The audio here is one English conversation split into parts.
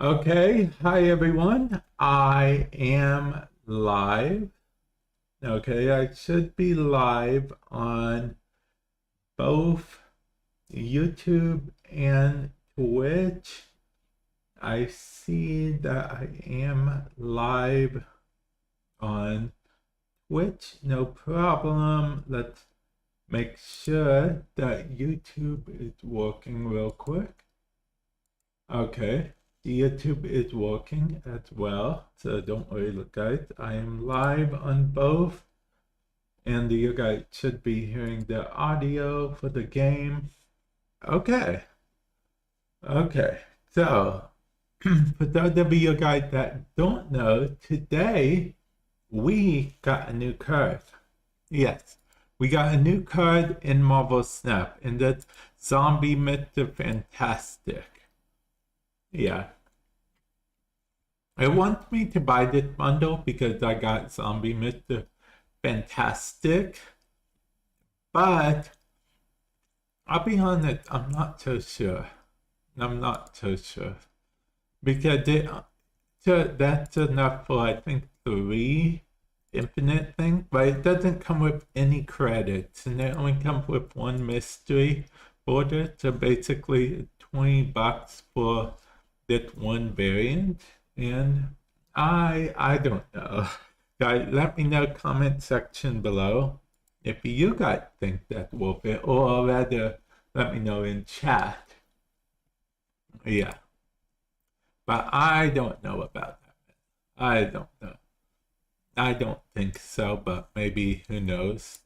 Okay, hi everyone. I am live. Okay, I should be live on both YouTube and Twitch. I see that I am live on Twitch, no problem. Let's make sure that YouTube is working real quick. Okay. YouTube is working as well, so don't worry, guys. I am live on both, and you guys should be hearing the audio for the game. Okay, so for those of you guys that don't know, today we got a new card. Yes, we got a new card in Marvel Snap, and that's Zombie Mr. Fantastic. Yeah. It wants me to buy this bundle because I got Zombie Mr. Fantastic. But I'll be honest, I'm not so sure. Because that's enough for, I think, 3 infinite things, but it doesn't come with any credits, and it only comes with 1 mystery border, so basically $20 for this 1 variant. And I don't know. Guys, let me know comment section below if you guys think that's worth it, or rather let me know in chat. Yeah. But I don't know about that. I don't know. I don't think so, but maybe, who knows.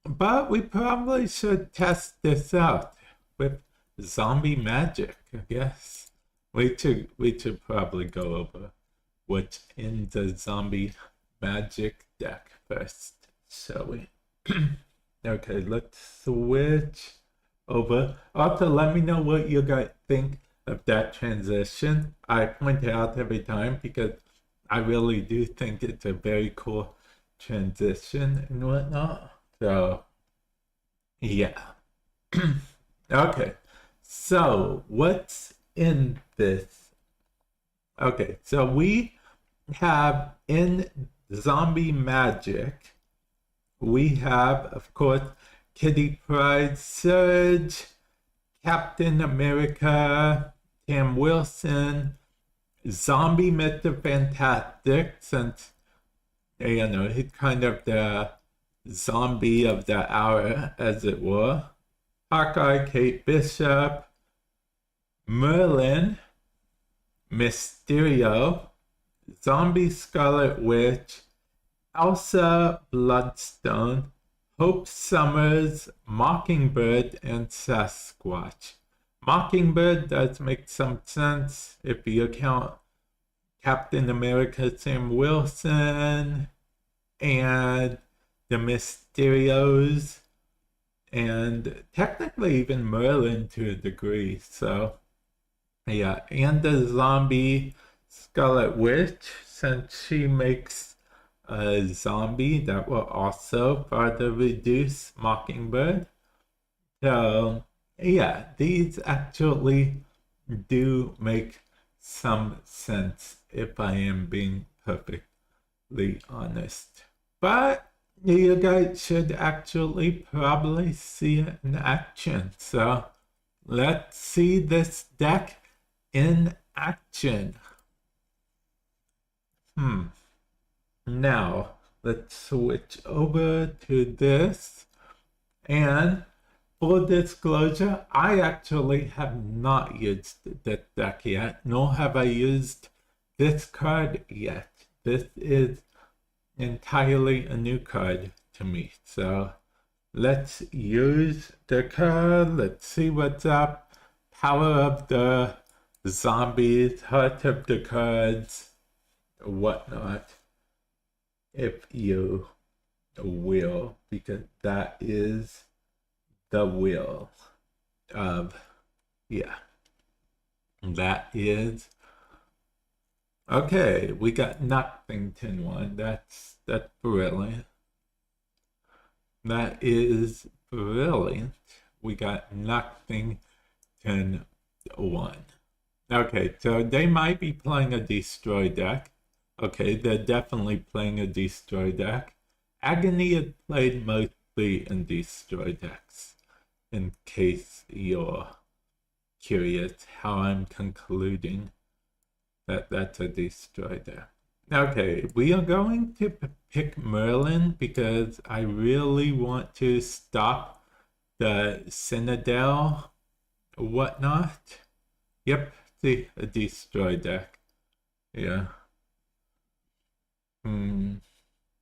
But we probably should test this out with zombie magic, I guess. We should probably go over what's in the zombie magic deck first, shall we? Okay, let's switch over. Also, let me know what you guys think of that transition. I point it out every time because I really do think it's a very cool transition and whatnot. So, yeah. Okay, so what's in this? Okay, so we have in zombie magic, we have, of course, Kitty Pryde, Surge, Captain America, Sam Wilson, Zombie Mr. Fantastic, since, you know, he's kind of the zombie of the hour, as it were. Hawkeye, Kate Bishop, Merlin, Mysterio, Zombie Scarlet Witch, Elsa Bloodstone, Hope Summers, Mockingbird, and Sasquatch. Mockingbird does make some sense if you count Captain America, Sam Wilson, and the Mysterios, and technically even Merlin to a degree. So yeah, and the zombie Scarlet Witch, since she makes a zombie that will also further reduce Mockingbird. So yeah, these actually do make some sense if I am being perfectly honest. But you guys should actually probably see it in action. So let's see this deck in action. Now, let's switch over to this. And full disclosure, I actually have not used this deck yet, nor have I used this card yet. This is entirely a new card to me. So let's use the card. Let's see what's up. Power of the zombies, heart of the cards, whatnot, if you will, because that is the will of, yeah, that is. Okay, we got Nothington one. That's brilliant. That is brilliant. We got Nothington one. Okay, so they might be playing a destroy deck. Okay, they're definitely playing a destroy deck. Agony had played mostly in destroy decks, in case you're curious how I'm concluding that that's a destroy deck. Okay, we are going to pick Merlin because I really want to stop the Citadel whatnot. Yep, see, a destroy deck. Yeah.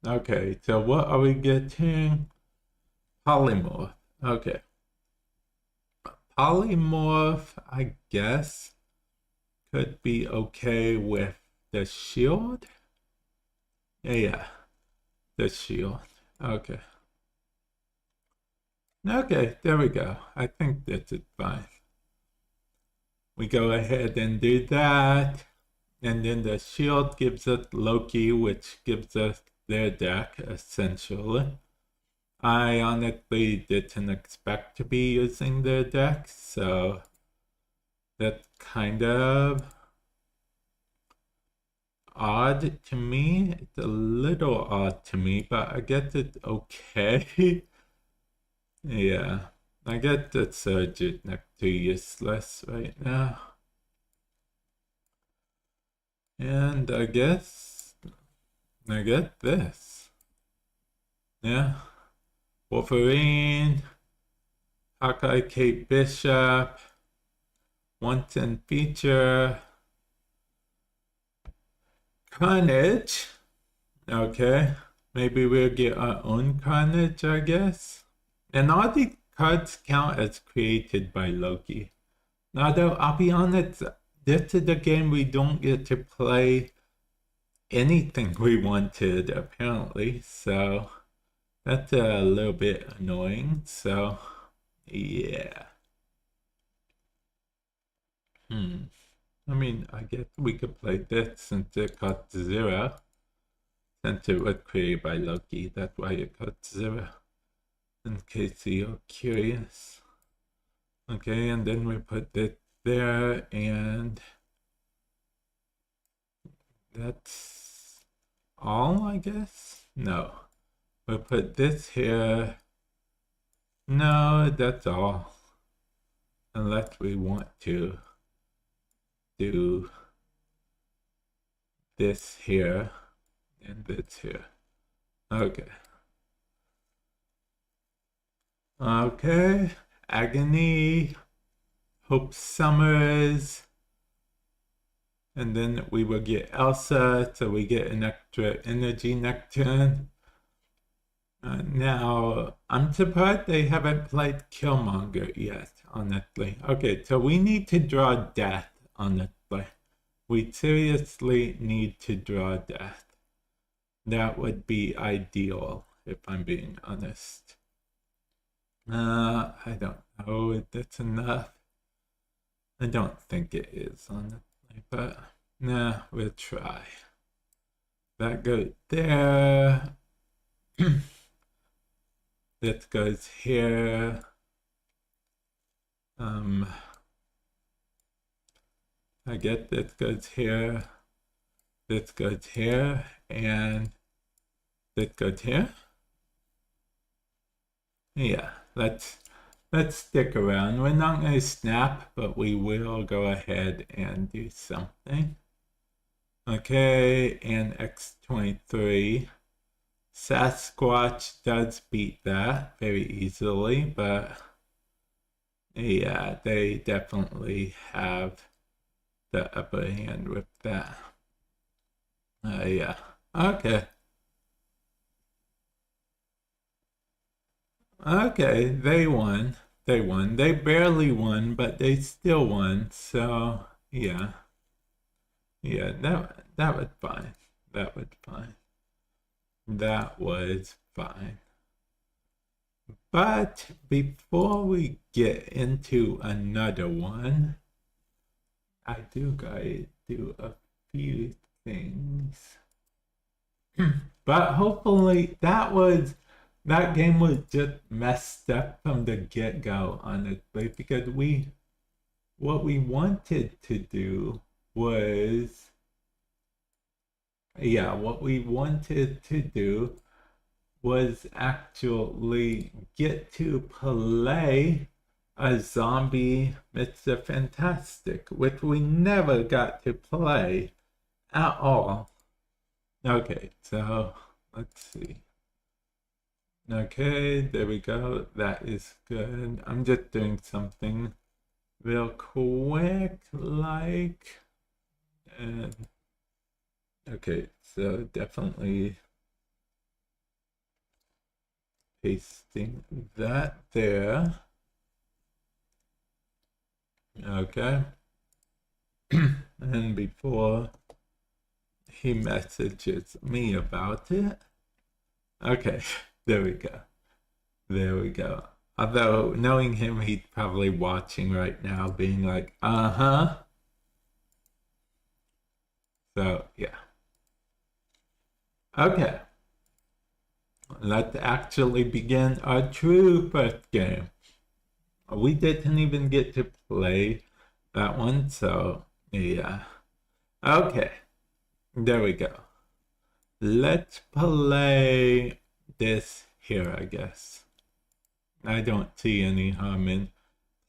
Okay, so what are we getting? Polymorph. Okay. Polymorph, I guess, could be okay with the shield. Yeah, the shield. Okay. Okay, there we go. I think that's it fine. We go ahead and do that. And then the shield gives us Loki, which gives us their deck, essentially. I honestly didn't expect to be using their deck, so that's kind of odd to me. It's a little odd to me, but I guess it's okay. Yeah, I get the Surge is next to useless right now. And I get this. Yeah. Wolverine, Hawkeye, Kate Bishop, once in feature, Carnage. Okay, maybe we'll get our own Carnage, I guess. And all these cards count as created by Loki. Now, though, I'll be honest, this is the game we don't get to play anything we wanted, apparently, so that's a little bit annoying, so yeah. I mean, I guess we could play this since it costs 0. Since it was created by Loki, that's why it costs 0. In case you're curious. Okay, and then we put it there, and that's all, I guess? No. We'll put this here. No, that's all. Unless we want to do this here and this here. Okay. Okay. Agony. Hope Summers. And then we will get Elsa, so we get an extra energy Nectarine. Now, I'm surprised they haven't played Killmonger yet, honestly. Okay, so we need to draw death, honestly. We seriously need to draw death. That would be ideal, if I'm being honest. I don't know if that's enough. I don't think it is, honestly, but nah, we'll try. That goes there. That goes here. I get that goes here. That goes here, and that goes here. Yeah, let's stick around. We're not going to snap, but we will go ahead and do something. Okay, and X23. Sasquatch does beat that very easily, but yeah, they definitely have the upper hand with that. Yeah, okay. Okay, they won. They won. They barely won, but they still won. So yeah, yeah, that was fine. That was fine. That was fine. But before we get into another one, I do gotta do a few things. But hopefully that game was just messed up from the get-go, honestly, because we what we wanted to do was, yeah, what we wanted to do was actually get to play a zombie Mr. Fantastic, which we never got to play at all. Okay, so let's see. Okay, there we go. That is good. I'm just doing something real quick, like, and okay, so definitely pasting that there. Okay. And before he messages me about it, okay, there we go. There we go. Although, knowing him, he's probably watching right now, being like, uh-huh. So, yeah. Okay. Let's actually begin our true first game. We didn't even get to play that one, so, yeah. Okay. There we go. Let's play this here, I guess. I don't see any harm in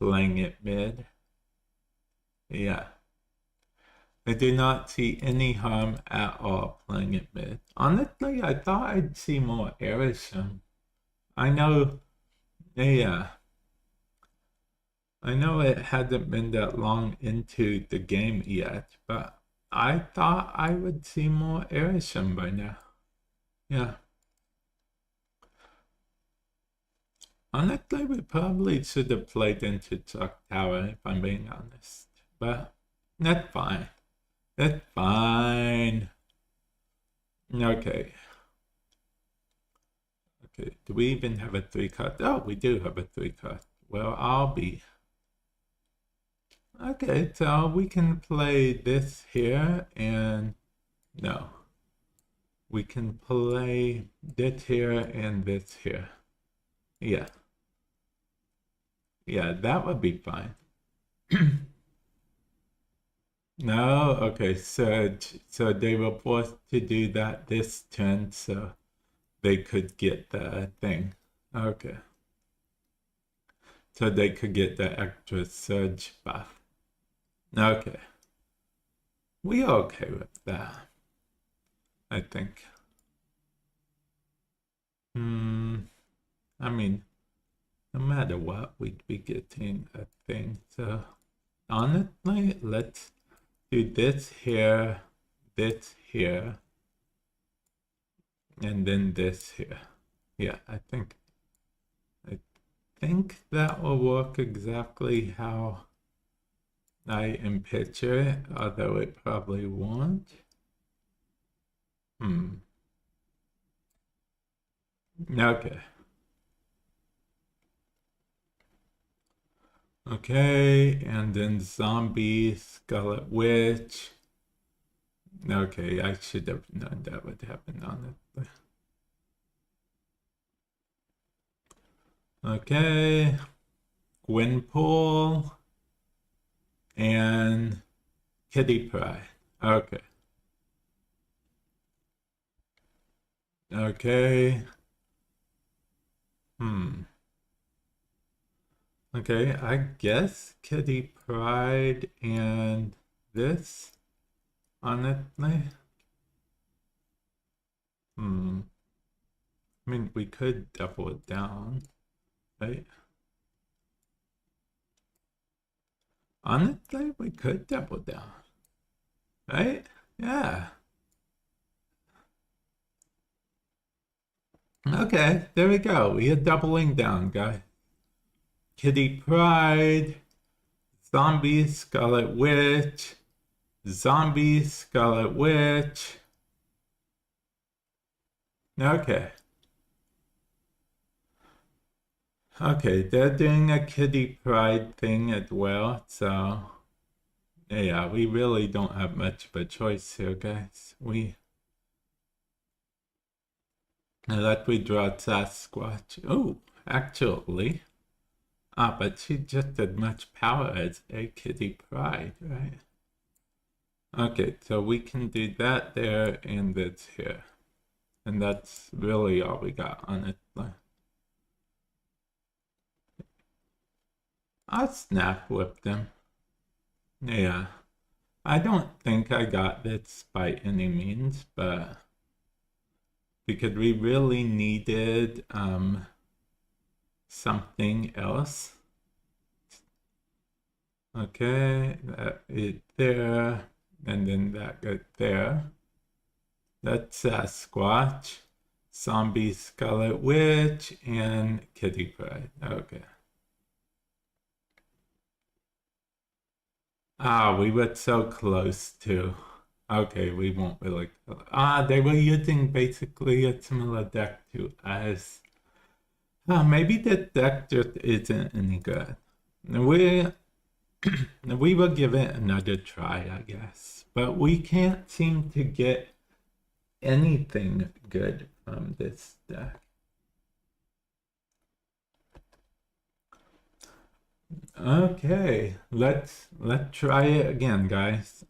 playing it mid. Yeah. I do not see any harm at all playing it mid. Honestly, I thought I'd see more Arishem. I know, yeah. I know it hasn't been that long into the game yet, but I thought I would see more Arishem by now. Yeah. Honestly, we probably should have played into Chalk Tower, if I'm being honest. But that's fine. That's fine. Okay. Okay, do we even have a 3-card? Oh, we do have a 3-card. Well, I'll be. Okay, so we can play this here and no. We can play this here and this here. Yeah. Yeah, that would be fine. No, okay, so they were forced to do that this turn so they could get the thing. Okay. So they could get the extra surge buff. Okay. We are okay with that, I think. I mean, no matter what, we'd be getting a thing. So honestly, let's do this here, and then this here. Yeah, I think that will work exactly how I picture it, although it probably won't. Okay. Okay, and then zombie, Scarlet Witch. Okay, I should have known that would happen on it. Okay, Gwynpool and Kitty Pryde. Okay. Okay. Okay, I guess Kitty Pryde and this, honestly. I mean, we could double it down, right? Honestly, we could double down, right? Yeah. Okay, there we go. We are doubling down, guys. Kitty Pryde, Zombie, Scarlet Witch, Zombie, Scarlet Witch. Okay. Okay, they're doing a Kitty Pryde thing as well, so yeah, we really don't have much of a choice here, guys. Unless we draw Sasquatch. Oh, actually, Ah, but she just as much power as a Kitty Pryde, right? Okay, so we can do that there and this here. And that's really all we got on it. I'll snap whip them. Yeah. I don't think I got this by any means, but because we really needed something else. Okay, that it there, and then that got there. That's Sasquatch, Zombie Scarlet Witch, and Kitty Pryde. Okay. Ah, we were so close to. Okay, we won't really. Ah, they were using basically a similar deck to us. Ah, maybe the deck just isn't any good. We we will give it another try, I guess. But we can't seem to get anything good from this deck. Okay, let's try it again, guys.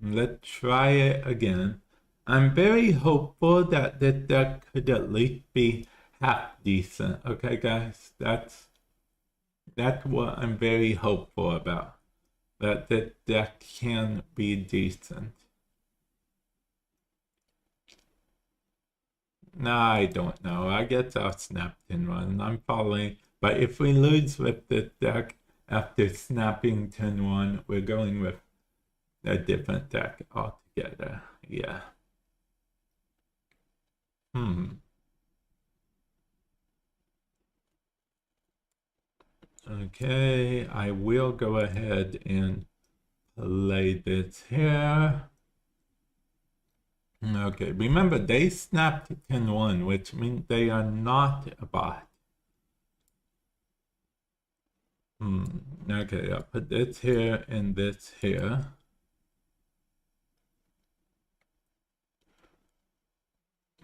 Let's try it again. I'm very hopeful that the deck could at least be half decent. Okay, guys, that's what I'm very hopeful about. That the deck can be decent. Nah, I don't know. I guess I'll snap turn one. I'm following. But if we lose with this deck after snapping turn one, we're going with a different deck altogether. Yeah. Okay, I will go ahead and play this here. Okay, remember they snapped turn one, which means they are not a bot. Okay, I'll put this here and this here.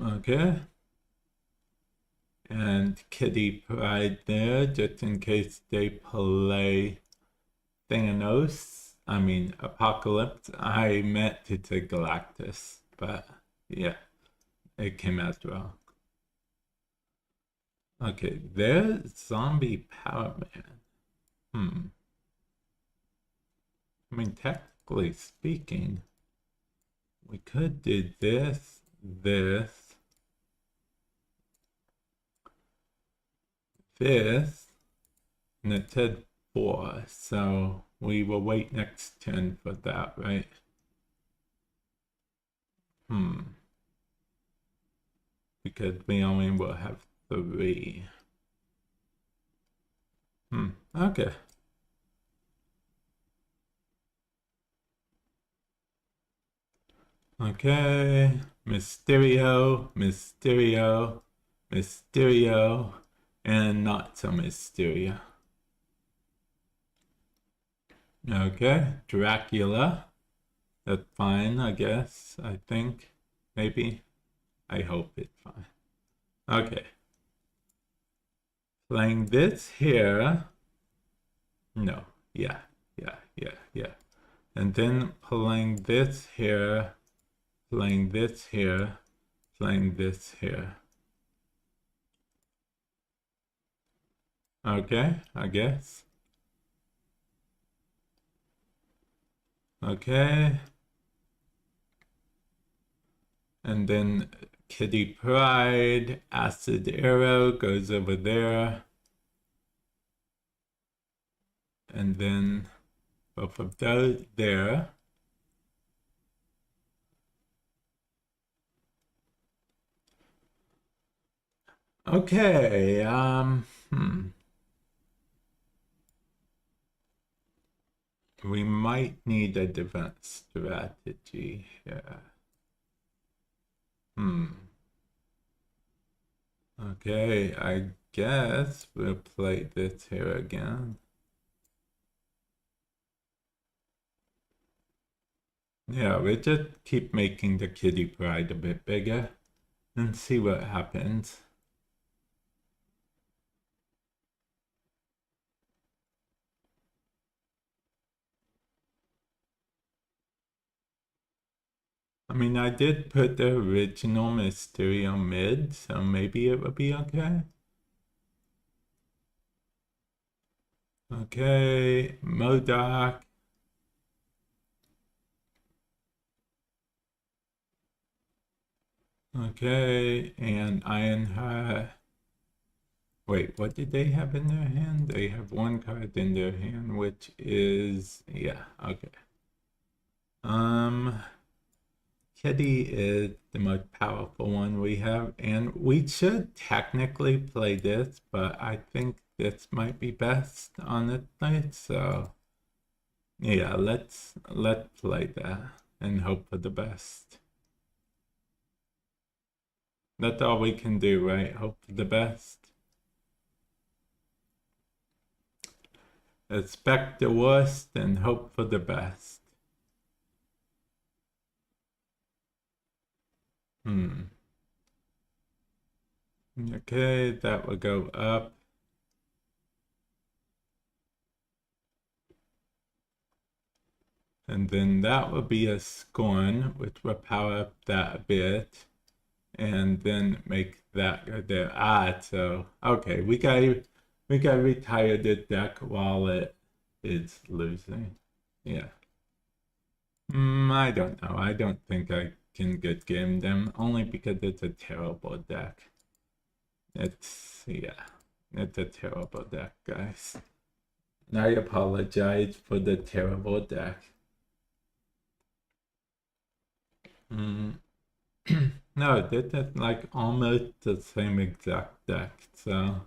Okay. And Kitty Pryde there, just in case they play Thanos. I mean, Apocalypse. I meant to say Galactus, but yeah, it came out wrong. Okay, there's Zombie Power Man. I mean, technically speaking, we could do this, this, this, and it said 4, so we will wait next turn for that, right? Because we only will have 3. Okay. Okay, Mysterio, Mysterio, Mysterio, and not so Mysterio. Okay, Dracula. That's fine, I guess. I think. Maybe. I hope it's fine. Okay. Playing this here. No. Yeah. And then playing this here. Playing this here. Playing this here. Okay, I guess. Okay. And then Kitty Pryde, Acid Arrow goes over there. And then both of those there. Okay, we might need a different strategy here. Okay, I guess we'll play this here again. Yeah, we just keep making the Kitty Pryde a bit bigger and see what happens. I mean, I did put the original mystery on mid, so maybe it would be okay. Okay, Modoc. Okay, and Ironheart. Wait, what did they have in their hand? They have one card in their hand, which is, yeah, okay. Kitty is the most powerful one we have, and we should technically play this, but I think this might be best, honestly, so yeah, let's play that and hope for the best. That's all we can do, right? Hope for the best. Expect the worst and hope for the best. Okay, that will go up. And then that will be a Scorn, which will power up that a bit. And then make that go there. Ah, so, okay, we gotta retire the deck while it is losing. Yeah. I don't know. I don't think I can get game them, only because it's a terrible deck. Yeah, it's a terrible deck, guys. I apologize for the terrible deck. No, this is like almost the same exact deck, so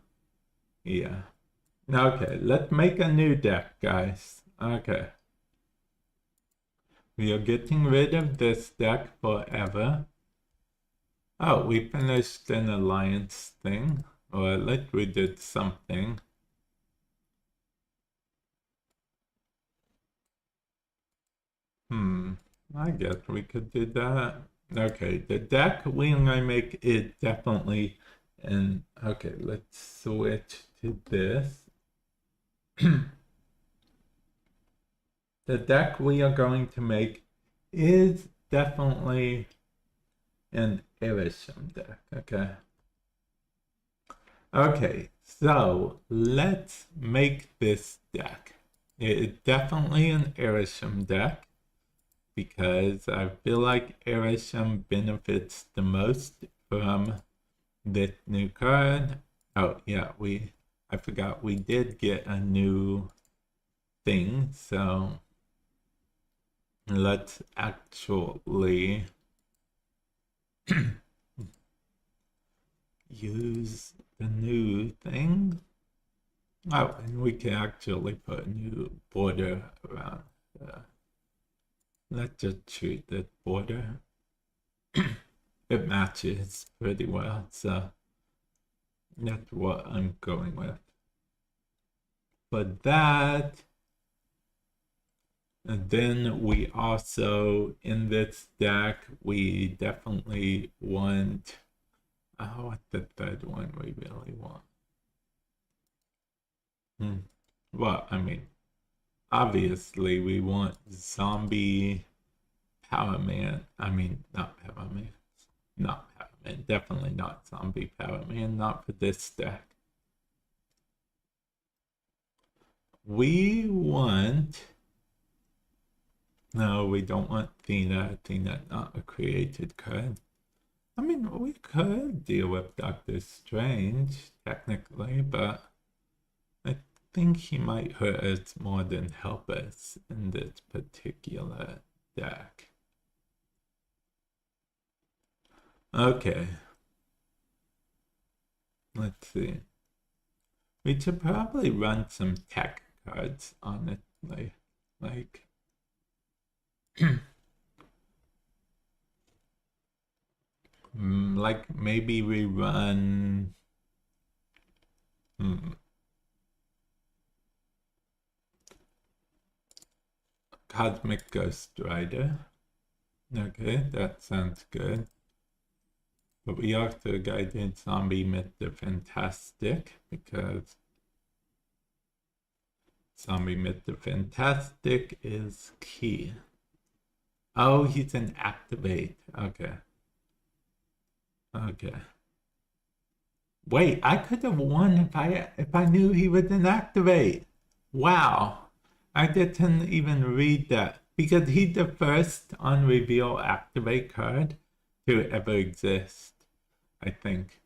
yeah. Okay, let's make a new deck, guys. Okay. We are getting rid of this deck forever. Oh, we finished an alliance thing. Or at least we did something. I guess we could do that. Okay, the deck we are going to make is definitely... And okay, let's switch to this. The deck we are going to make is definitely an Irisham deck, okay? Okay, so let's make this deck. It is definitely an Irisham deck because I feel like Irisham benefits the most from this new card. Oh yeah, I forgot we did get a new thing, so let's actually use the new thing. Oh, and we can actually put a new border around. Let's just treat that border. It matches pretty well, so that's what I'm going with. But that, and then we also, in this deck, we definitely want, what's the third one we really want? Well, I mean, obviously we want Zombie Power Man. I mean, not Power Man. Not Power Man. Definitely not Zombie Power Man. Not for this deck. We want... No, we don't want Athena. Athena, not a created card. I mean, we could deal with Doctor Strange, technically, but I think he might hurt us more than help us in this particular deck. Okay. Let's see. We should probably run some tech cards, honestly. Like... like maybe we run... Cosmic Ghost Rider. Okay, that sounds good. But we also guided Zombie Mr. Fantastic because Zombie Mr. Fantastic is key. Oh, he's an activate. Okay. Okay. Wait, I could have won if I knew he was an activate. Wow. I didn't even read that because he's the first on-reveal activate card to ever exist, I think.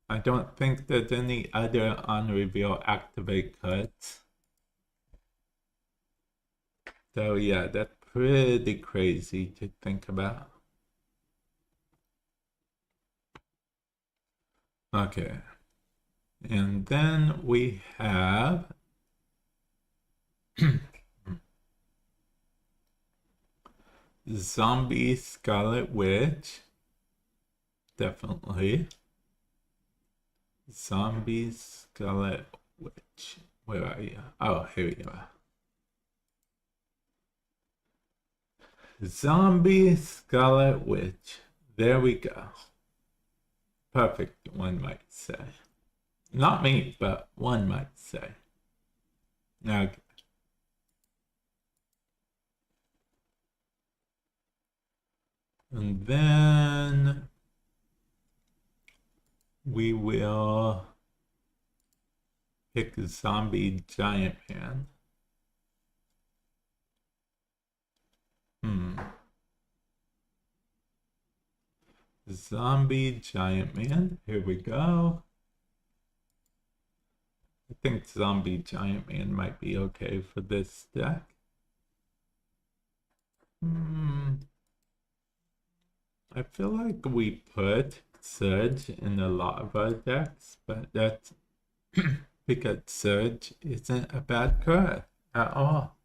I don't think there's any other on-reveal activate cards. So yeah, that's pretty crazy to think about. Okay. And then we have Zombie Scarlet Witch. Definitely. Zombie Scarlet Witch. Where are you? Oh, here you are. Zombie Scarlet Witch. There we go. Perfect, one might say. Not me, but one might say. Okay. And then we will pick Zombie Giant Man. Zombie Giant Man. Here we go. I think Zombie Giant Man might be okay for this deck. I feel like we put Surge in a lot of our decks, but that's because Surge isn't a bad card at all.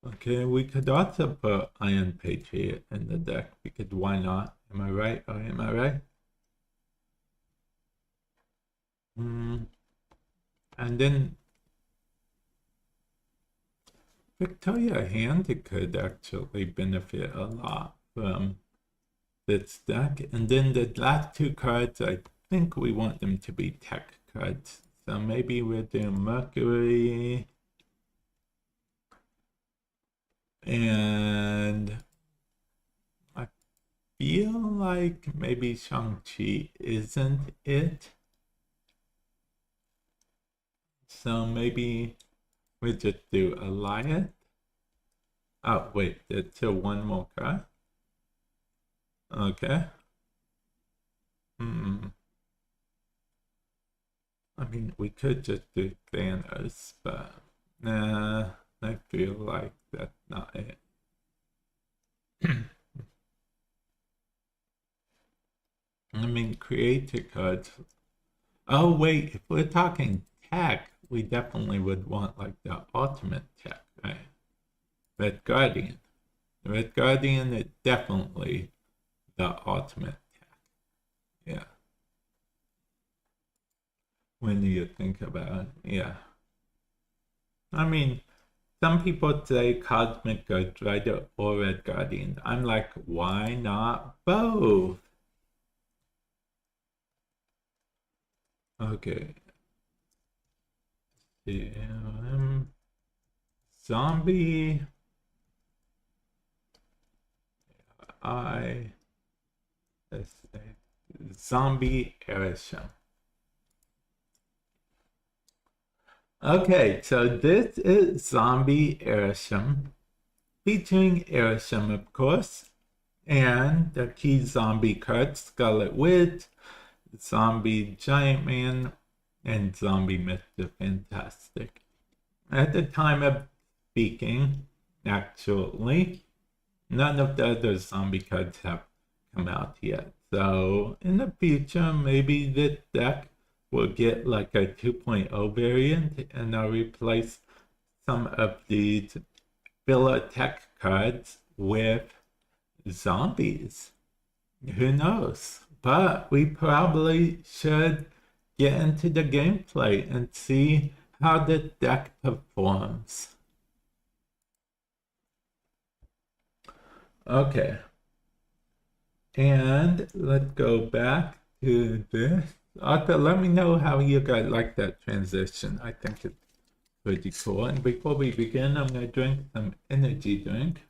Okay, we could also put Iron Patriot in the deck because why not? Am I right or am I right? And then Victoria Hand could actually benefit a lot from this deck. And then the last two cards, I think we want them to be tech cards. So maybe we'll do Mercury. And I feel like maybe Shang-Chi isn't it. So maybe we just do Alliance. Oh, wait, there's still one more card. Okay. I mean, we could just do Thanos, but nah, I feel like that's not it. I mean, creative cards. Oh, wait, if we're talking tech, we definitely would want like the ultimate tech, right? Red Guardian. The Red Guardian is definitely the ultimate tech. Yeah. When you think about it, yeah. I mean, some people say Cosmic Ghost Rider or Red Guardian. I'm like, why not both? Okay. Zombie. Zombie Aerosol. Okay, so this is Zombie Aerosol, featuring Aerosol, of course, and the key zombie cards, Scarlet Witch, Zombie Giant Man, and Zombie Mr. Fantastic. At the time of speaking, actually, none of the other zombie cards have come out yet. So in the future, maybe this deck will get like a 2.0 variant and I'll replace some of these filler tech cards with zombies. Who knows? But we probably should get into the gameplay and see how the deck performs. Okay. And let's go back to this. Okay, let me know how you guys like that transition. I think it's pretty cool. And before we begin, I'm going to drink some energy drink.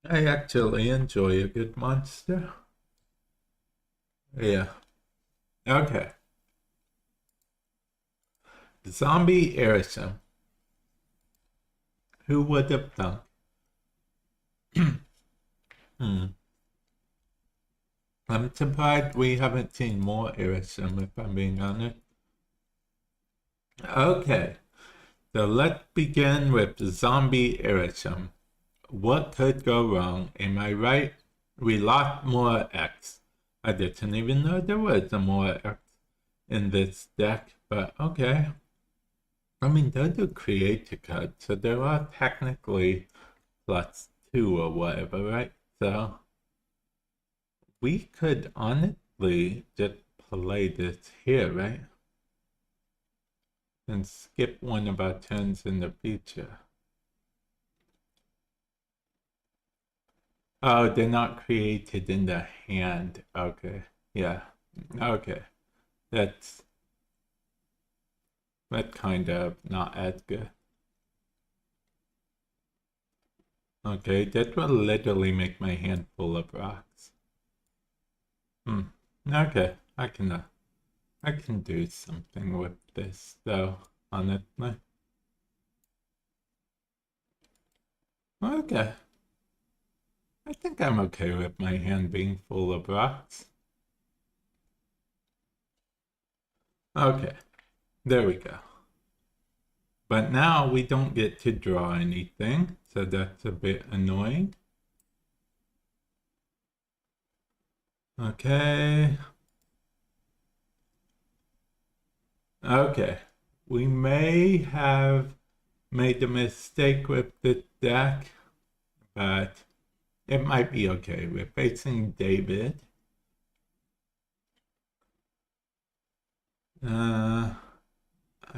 I actually enjoy a good monster. Yeah. Okay. Zombie Aerosol. Who would have thunk? I'm surprised we haven't seen more Aerosol, if I'm being honest. Okay. So let's begin with Zombie Aerosol. What could go wrong? Am I right? We lost more X. I didn't even know there was a more X in this deck, but okay. I mean, those are creator cards, so there are technically +2 or whatever, right? So we could honestly just play this here, right? And skip one of our turns in the future. Oh, they're not created in the hand. Okay. Yeah. Okay. That's kind of not as good. Okay, that will literally make my hand full of rocks. Okay, I can do something with this though, honestly. Okay. I think I'm okay with my hand being full of rocks. Okay, there we go. But now we don't get to draw anything, so that's a bit annoying. Okay. Okay. We may have made a mistake with the deck, but it might be okay. We're facing David. I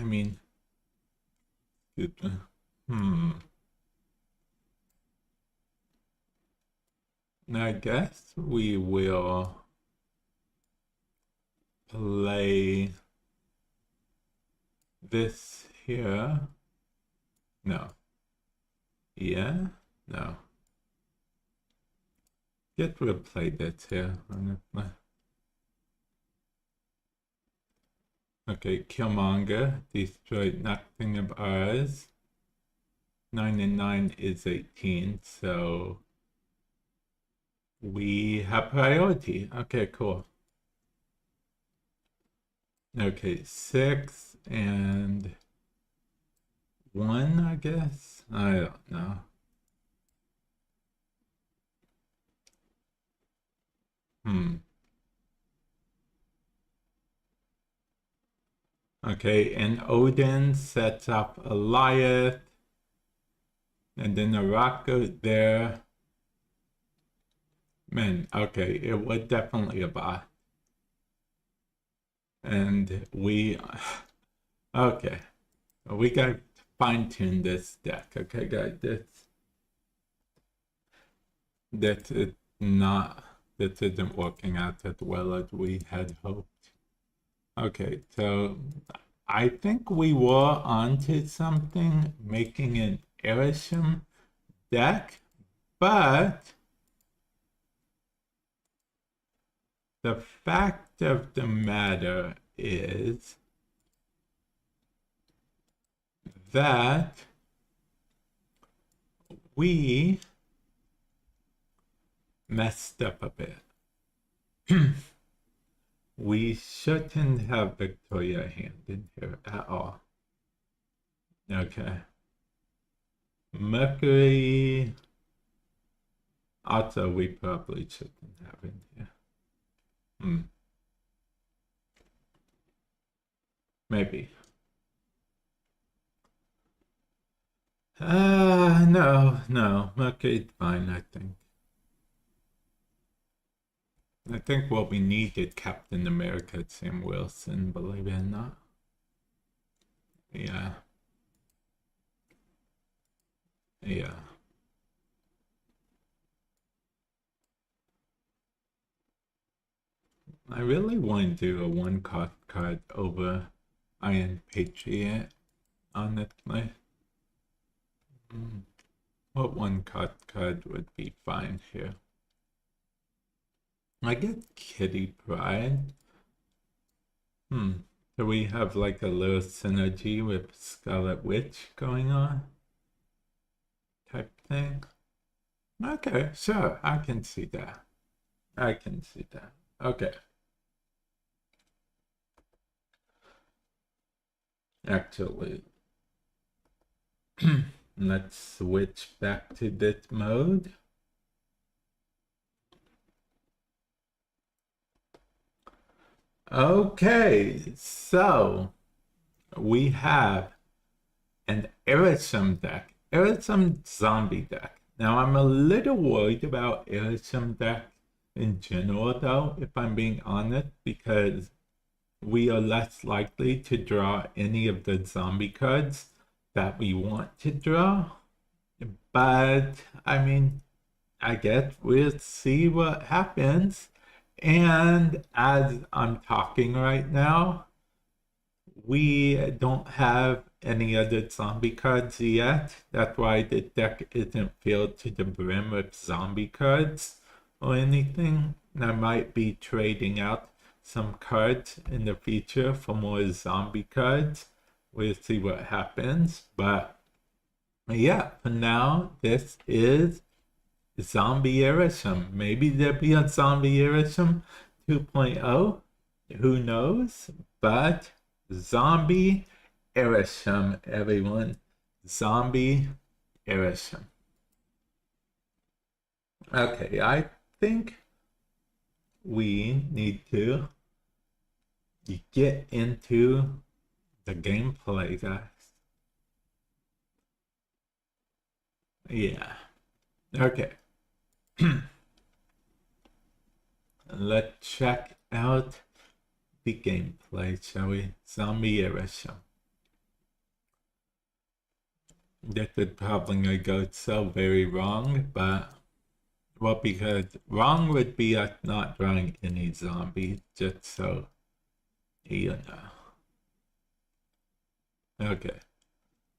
mean, I guess we will play this here. No. Yeah? No. Get we'll play this here. Okay, Killmonger destroyed nothing of ours. 9 and 9 is 18, so we have priority. Okay, cool. Okay, 6 and 1, I guess? I don't know. Okay, and Odin sets up Eliath, and then the rock goes there. Man, okay, it was definitely a bot. And we, okay, we got to fine tune this deck. Okay, guys, this isn't working out as well as we had hoped. Okay, so I think we were onto something, making an Erisham deck, but the fact of the matter is that we messed up a bit. We shouldn't have Victoria hand in here at all. Okay. Mercury. Also, we probably shouldn't have in here. Maybe. No. Mercury's fine, I think. I think what we needed Captain America, Sam Wilson, believe it or not. Yeah. I really want to do a one cost card over Iron Patriot, honestly. What one cost card would be fine here? I get Kitty Pride. Do we have like a little synergy with Scarlet Witch going on? Type thing? Okay, sure, I can see that. I can see that. Okay. Actually, let's switch back to this mode. Okay, so we have an Erisham deck, Erisham zombie deck. Now I'm a little worried about Erisham deck in general though, if I'm being honest, because we are less likely to draw any of the zombie cards that we want to draw. But I mean, I guess we'll see what happens. And as I'm talking right now, we don't have any other zombie cards yet. That's why the deck isn't filled to the brim with zombie cards or anything. And I might be trading out some cards in the future for more zombie cards. We'll see what happens. But yeah, for now, this is Zombie Erisham. Maybe there'll be a Zombie Erisham 2.0. Who knows? But Zombie Erisham, everyone. Zombie Erisham. Okay, I think we need to get into the gameplay, guys. Yeah. Okay. Let's check out the gameplay, shall we? Zombie Erisham. This is probably go so very wrong, but well, because wrong would be us not drawing any zombies, just so you know. Okay.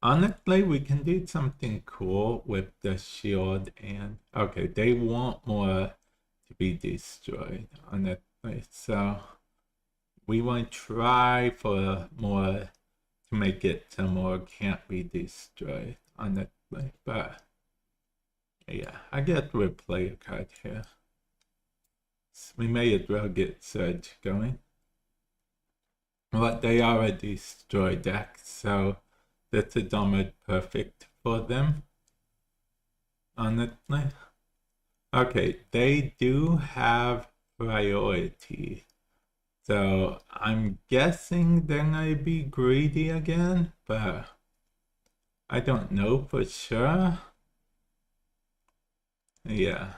Honestly, we can do something cool with the shield and okay, they want more to be destroyed, honestly. So we want to try for more to make it so more can't be destroyed, honestly. But yeah, I guess we'll play a card here. So we may as well get Surge going. But they are a destroy deck, so this is almost perfect for them, honestly. Okay, they do have priority. So I'm guessing they're gonna be greedy again, but I don't know for sure. Yeah.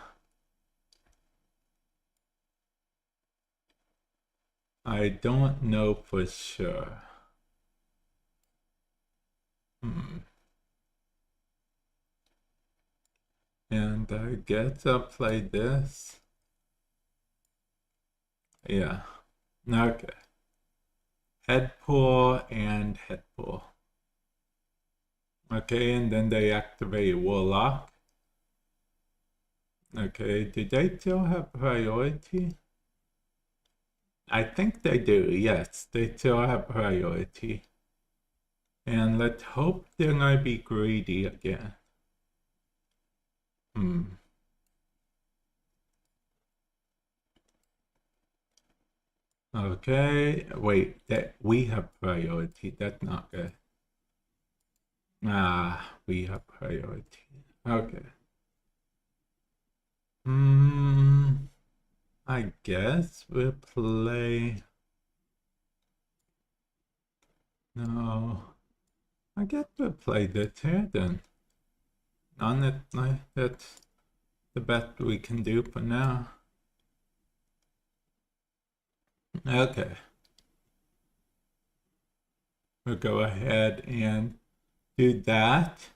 I don't know for sure. And I guess I'll play this. Yeah. Okay. Head pull and head pull. Okay, and then they activate Warlock. Okay, do they still have priority? I think they do, yes. They still have priority. And let's hope they're gonna be greedy again. Okay, wait, that we have priority. That's not good. Ah, we have priority. Okay. I guess we'll play. No, I guess we'll play this here then. Honestly, that's the best we can do for now. Okay. We'll go ahead and do that.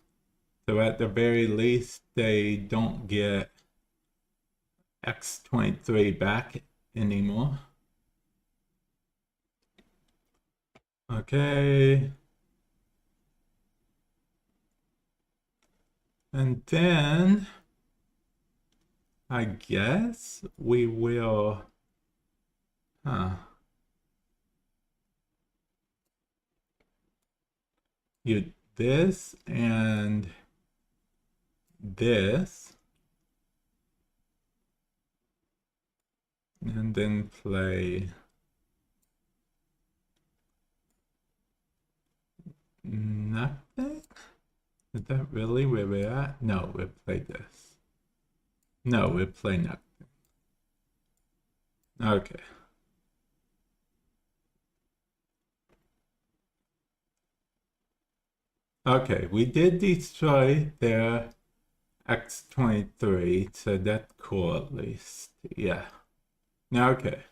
So at the very least, they don't get X23 back anymore. Okay. And then I guess we will, you this and this, and then play nothing? Is that really where we're at? No, we'll play this. No, we'll play nothing. Okay. Okay, we did destroy their X-23, so that's cool at least. Yeah. Okay.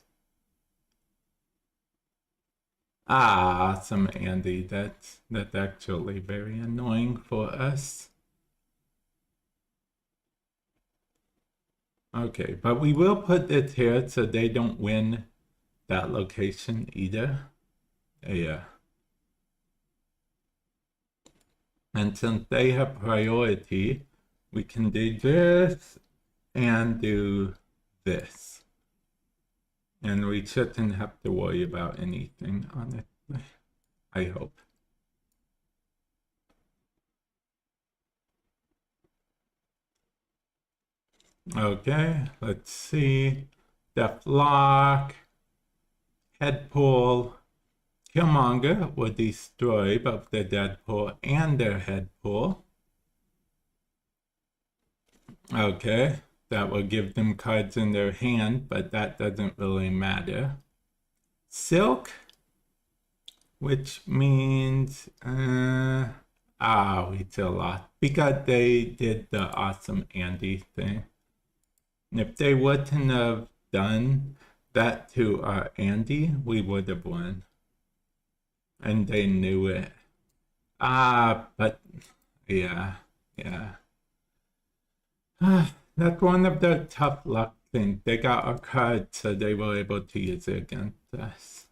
Ah, some Andy. That's actually very annoying for us. Okay, but we will put it here so they don't win that location either. Yeah. And since they have priority, we can do this and do this. And we shouldn't have to worry about anything on it, I hope. Okay, let's see. Def lock, head pull. Killmonger will destroy both their Deadpool and their head pull. Okay, that will give them cards in their hand, but that doesn't really matter. Silk, which means, we still lost because they did the awesome Andy thing. And if they wouldn't have done that to our Andy, we would have won. And they knew it. But yeah. That's one of the tough luck things. They got our card, so they were able to use it against us.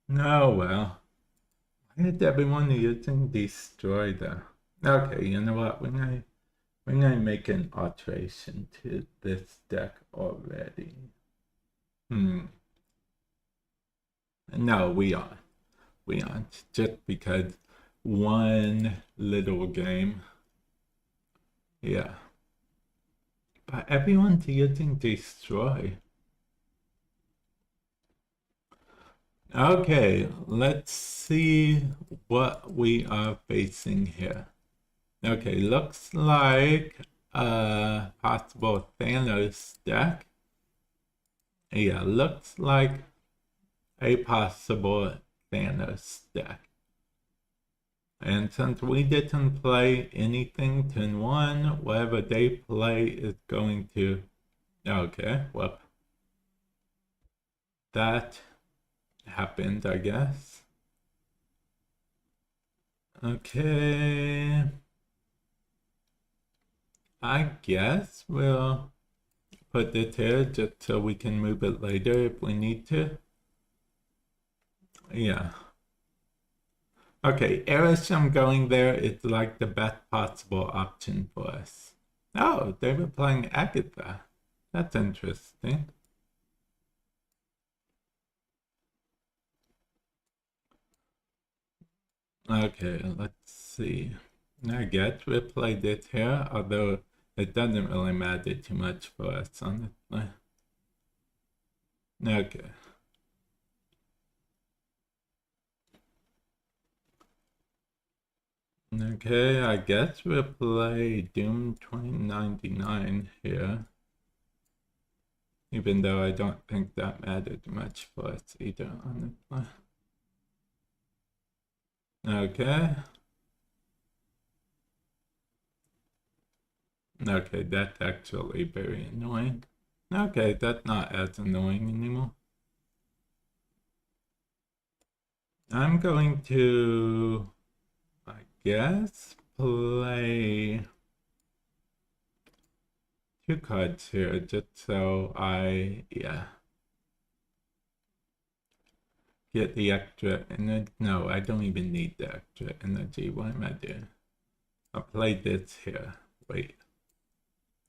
No, well. Why did everyone using destroy the... Okay, you know what? We're gonna make an alteration to this deck already. No, we aren't. We aren't. Just because one little game. Yeah. But everyone's using destroy. Okay, let's see what we are facing here. Okay, looks like a possible Thanos deck. Yeah, looks like a possible Thanos deck. And since we didn't play anything turn one, whatever they play is going to... Okay, well, that happened, I guess. Okay. I guess we'll put it here just so we can move it later if we need to. Yeah. Okay, Erisham going there is like the best possible option for us. Oh, they were playing Agatha. That's interesting. Okay, let's see. I guess we played it here, although it doesn't really matter too much for us, honestly. Okay. Okay, I guess we'll play Doom 2099 here. Even though I don't think that mattered much for us either, honestly. Okay. Okay, that's actually very annoying. Okay, that's not as annoying anymore. I'm going to, I guess, play two cards here just so yeah. get the extra energy. No, I don't even need the extra energy. What am I doing? I'll play this here. Wait.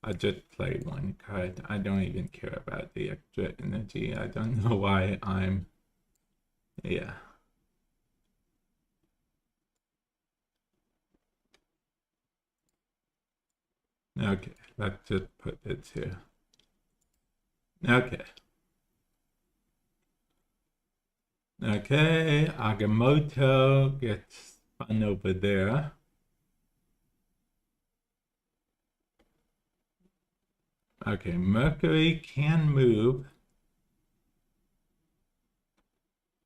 I just play one card. I don't even care about the extra energy. I don't know why I'm... Yeah. Okay, let's just put this here. Okay. Okay, Agamotto gets spun over there. Okay, Mercury can move.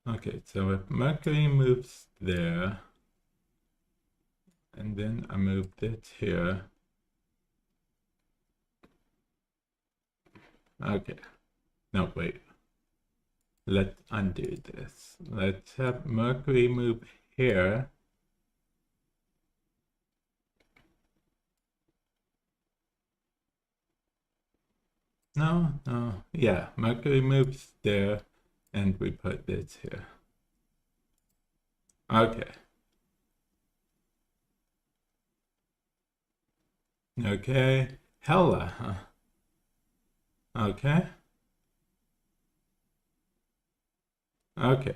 Okay, so if Mercury moves there, and then I move this here. Okay, no, wait. Let's undo this. Let's have Mercury move here. No, no, yeah, Mercury moves there, and we put this here. Okay. Okay, Hella, huh? Okay. Okay.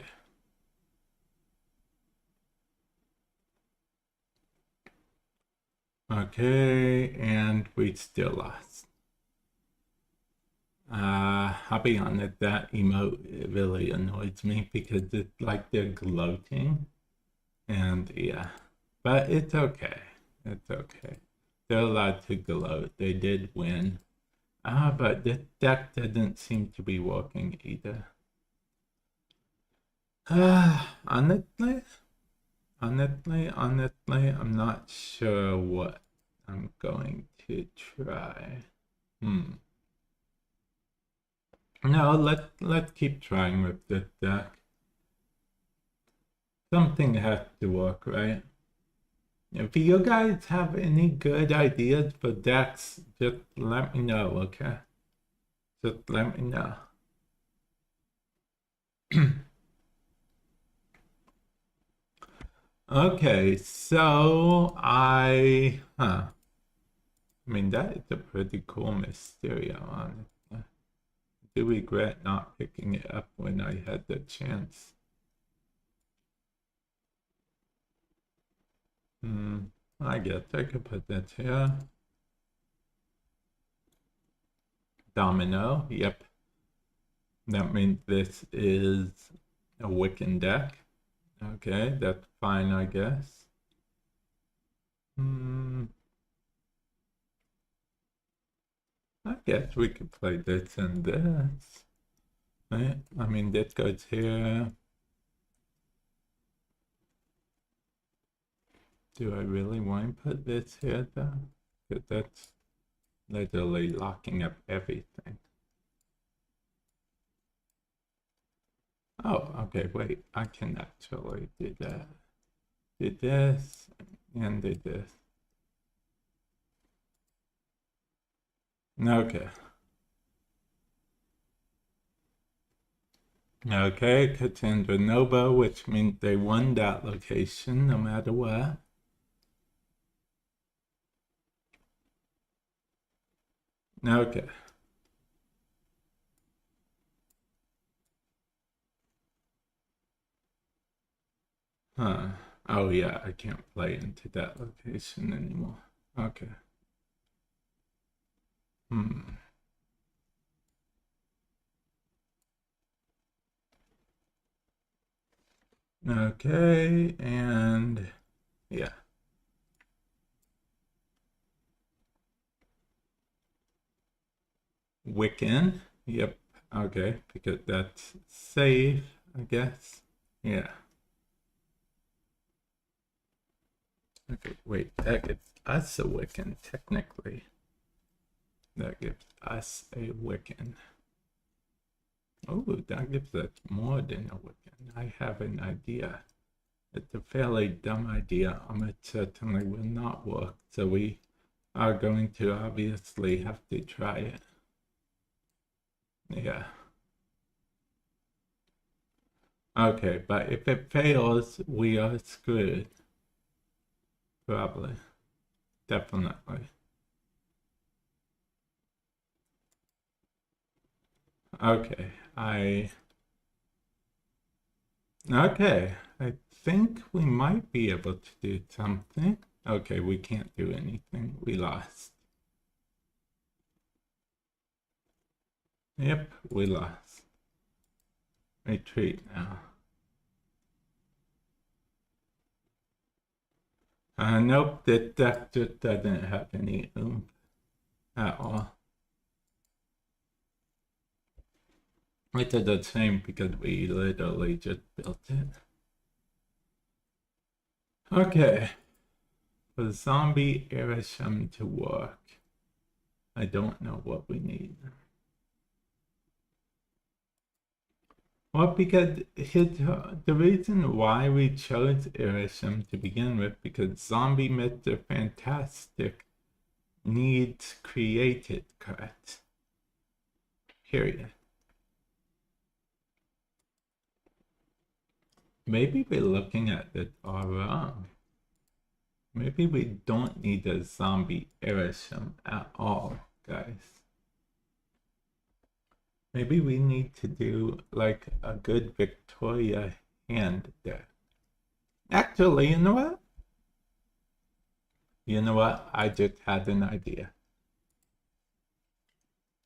Okay, and we still lost. I'll be honest, that emote really annoys me because it's like they're gloating. And yeah, but it's okay. It's okay. They're allowed to gloat. They did win. But the deck didn't seem to be working either. Honestly, I'm not sure what I'm going to try. No, let's keep trying with this deck. Something has to work, right? If you guys have any good ideas for decks, just let me know, okay? Just let me know. Okay, so I mean, that is a pretty cool Mysterio, honestly. Do regret not picking it up when I had the chance. I guess I could put that here. Domino, yep. That means this is a Wiccan deck. Okay, that's fine, I guess. I guess we could play this and this. Right? I mean, this goes here. Do I really want to put this here, though? Because that's literally locking up everything. Oh, okay, wait. I can actually do that. Do this, and do this. Okay. Okay, Cassandra Nova, which means they won that location no matter what. Okay. Oh yeah, I can't play into that location anymore. Okay. Okay, and yeah. Wiccan. Yep. Okay, because that's safe, I guess. Yeah. Okay, wait, that gives us a Wiccan, technically. That gives us a Wiccan. Oh, that gives us more than a Wiccan. I have an idea. It's a fairly dumb idea, it certainly will not work, so we are going to obviously have to try it. Yeah. Okay, but if it fails, we are screwed. Probably. Definitely. Okay, Okay, I think we might be able to do something. Okay, we can't do anything. We lost. Yep, we lost. Retreat now. Nope, the deck just doesn't have any oomph at all. It did the same because we literally just built it. Okay. For zombie Erisham to work, I don't know what we need. Well, because the reason why we chose Erisham to begin with, because zombie Mr. Fantastic needs created cards. Period. Maybe we're looking at it all wrong. Maybe we don't need a zombie Erisham at all, guys. Maybe we need to do like a good Victoria hand deck. Actually, you know what? You know what? I just had an idea.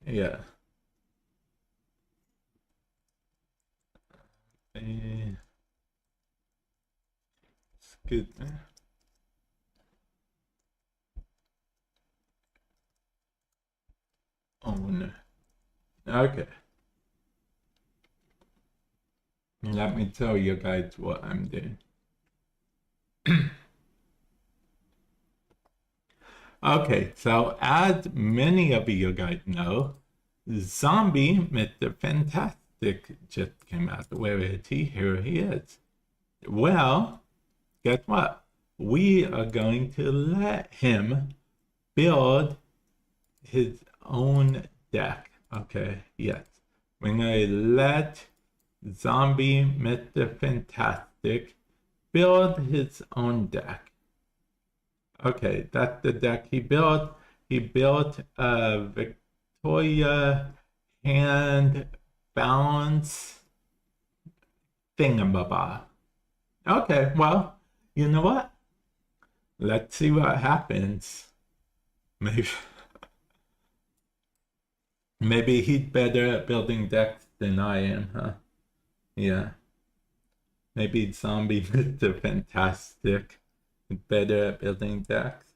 Yeah. Excuse me. Oh no. Okay. Let me tell you guys what I'm doing. Okay, so as many of you guys know, Zombie Mr. Fantastic just came out. Where is he? Here he is. Well, guess what? We are going to let him build his own deck. Okay, yes. We're going to let Zombie Mr. Fantastic build his own deck. Okay, that's the deck he built. He built a Victoria hand balance thingamabob. Okay, well, you know what? Let's see what happens. Maybe he's better at building decks than I am, huh? Yeah. Maybe Zombie Mr. Fantastic is better at building decks.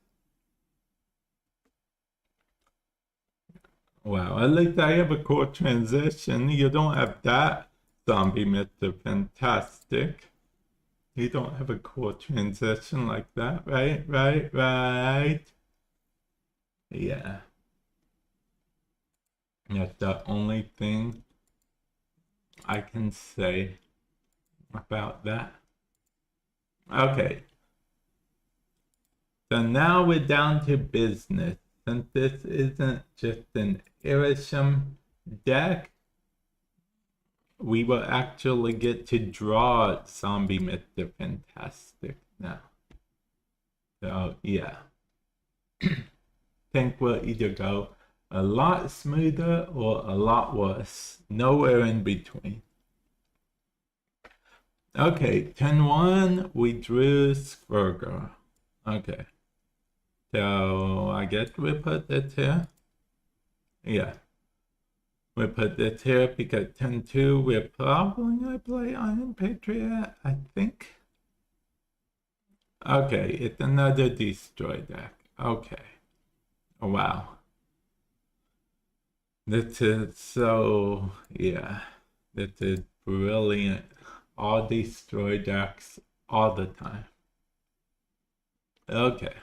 Wow, at least I have a cool transition. You don't have that, Zombie Mr. Fantastic. You don't have a cool transition like that, right? Right. Yeah. That's the only thing I can say about that. Okay. So now we're down to business. Since this isn't just an Irisham deck, we will actually get to draw Zombie Mr. Fantastic now. So, yeah. Think we'll either go a lot smoother or a lot worse. Nowhere in between. Okay, 10-1, we drew Squirger. Okay. So, I guess we put this here. Yeah. We put this here because 10-2, we're probably going to play Iron Patriot, I think. Okay, it's another destroy deck. Okay. Oh, wow. This is so, yeah. This is brilliant. All destroy decks all the time. Okay.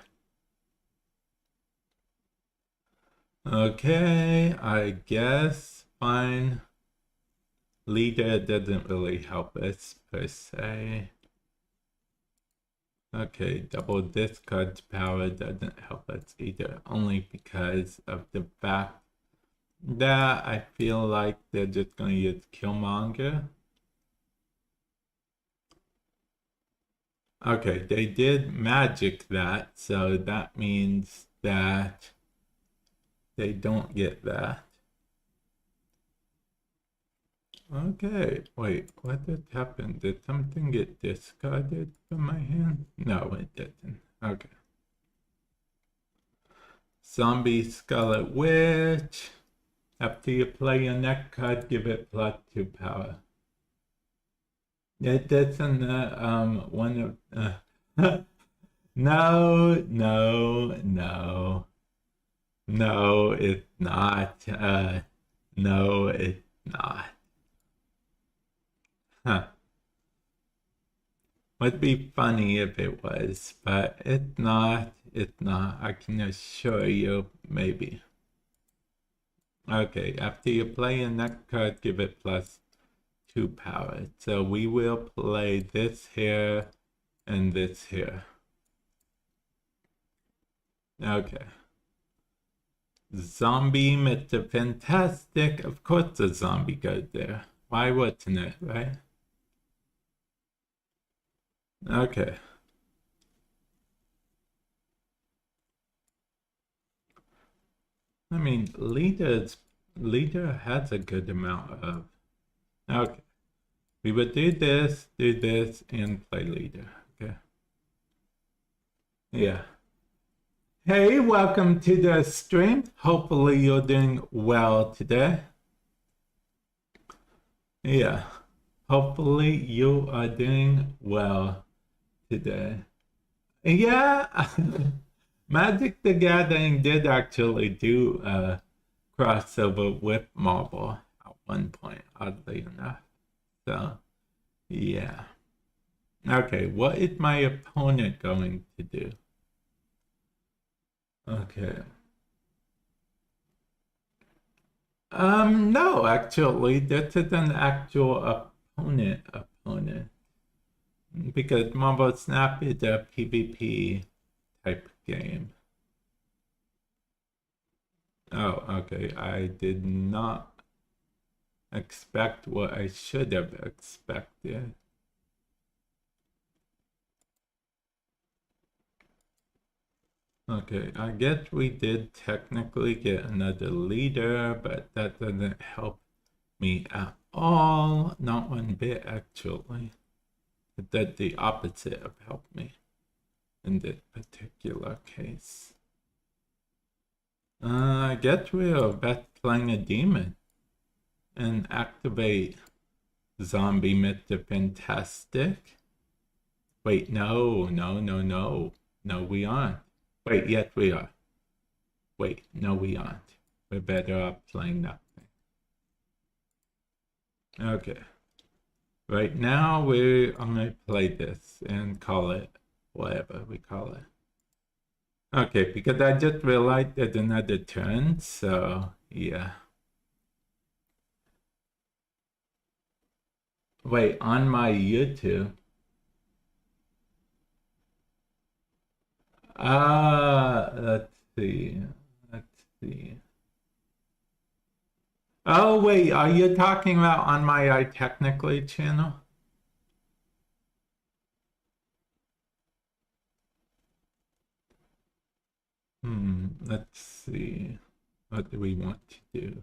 Okay, I guess fine. Leader doesn't really help us per se. Okay, double discard power doesn't help us either, only because of the fact that I feel like they're just gonna use Killmonger. Okay, they did magic that, so that means that they don't get that. Okay, wait, what did happen? Did something get discarded from my hand? No, it didn't. Okay. Zombie Scarlet Witch. After you play your next card, give it +2 power. It doesn't, one of, no, no, no. No, it's not. No, it's not. Huh. Would be funny if it was, but it's not. It's not. I can assure you, maybe. Okay, after you play a next card, give it +2 power. So we will play this here and this here. Okay. Zombie, Mr. Fantastic. Of course the zombie goes there. Why wouldn't it, right? Okay. I mean, leader has a good amount of. Okay. We would do this, and play leader. Okay. Yeah. Hey, welcome to the stream. Hopefully you're doing well today. Yeah. Hopefully you are doing well today. Yeah. Magic the Gathering did actually do a crossover with Marvel at one point, oddly enough. So, yeah. Okay, what is my opponent going to do? Okay. No, actually, this is an actual opponent. Because Marvel Snap is a PvP type game. Oh, okay. I did not expect what I should have expected. Okay, I guess we did technically get another leader, but that doesn't help me at all. Not one bit, actually. It did the opposite of help me in this particular case. I guess we are best playing a demon and activate Zombie Mr. Fantastic. Wait, no. No, we aren't. Wait, yes, we are. Wait, no, we aren't. We're better off playing nothing. Okay. Right now, I'm going to play this and call it whatever we call it. Okay, because I just realized there's another turn, so yeah. Wait, on my YouTube. Let's see. Oh, wait, are you talking about on my iTechnically channel? Let's see. What do we want to do?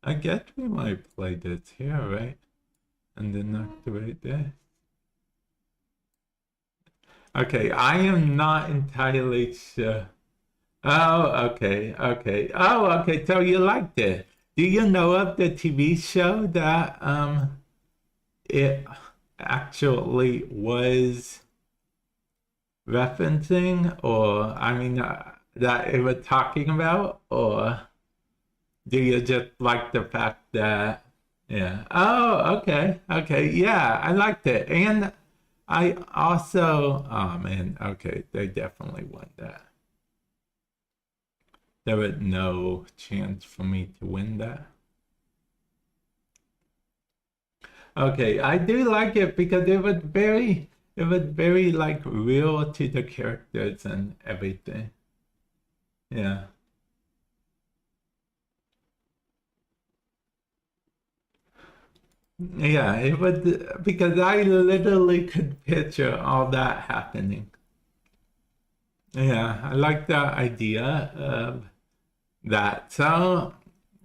I guess we might play this here, right? And then activate this. Okay, I am not entirely sure. Oh, okay. Oh, okay, so you liked it. Do you know of the TV show that it actually was referencing, or I mean that it was talking about, or do you just like the fact that yeah? Oh, okay, yeah, I liked it, and I also oh man, okay, they definitely won that. There was no chance for me to win that. Okay, I do like it because it was very like real to the characters and everything. Yeah. Yeah, it would, because I literally could picture all that happening. Yeah, I like the idea of that. So,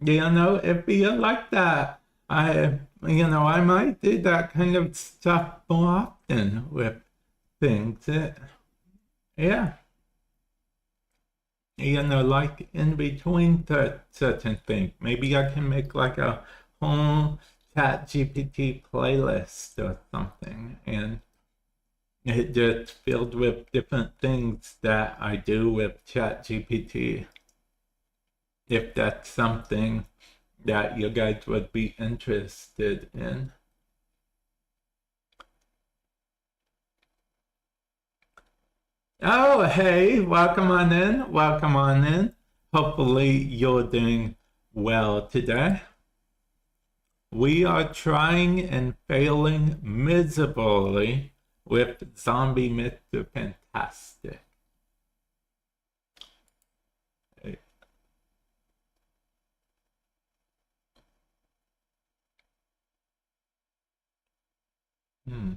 if you like that, I might do that kind of stuff more often with things. Yeah, like in between certain things. Maybe I can make like a whole chat GPT playlist or something. And it just filled with different things that I do with chat GPT. If that's something that you guys would be interested in. Oh, hey, welcome on in. Welcome on in. Hopefully, you're doing well today. We are trying and failing miserably with Zombie Mr. Fantastic. Hmm.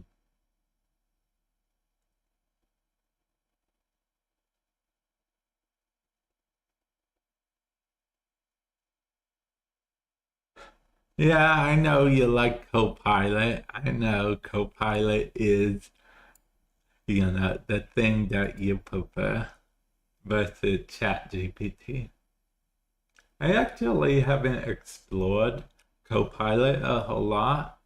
Yeah, I know you like Copilot. I know Copilot is, the thing that you prefer versus ChatGPT. I actually haven't explored Copilot a whole lot.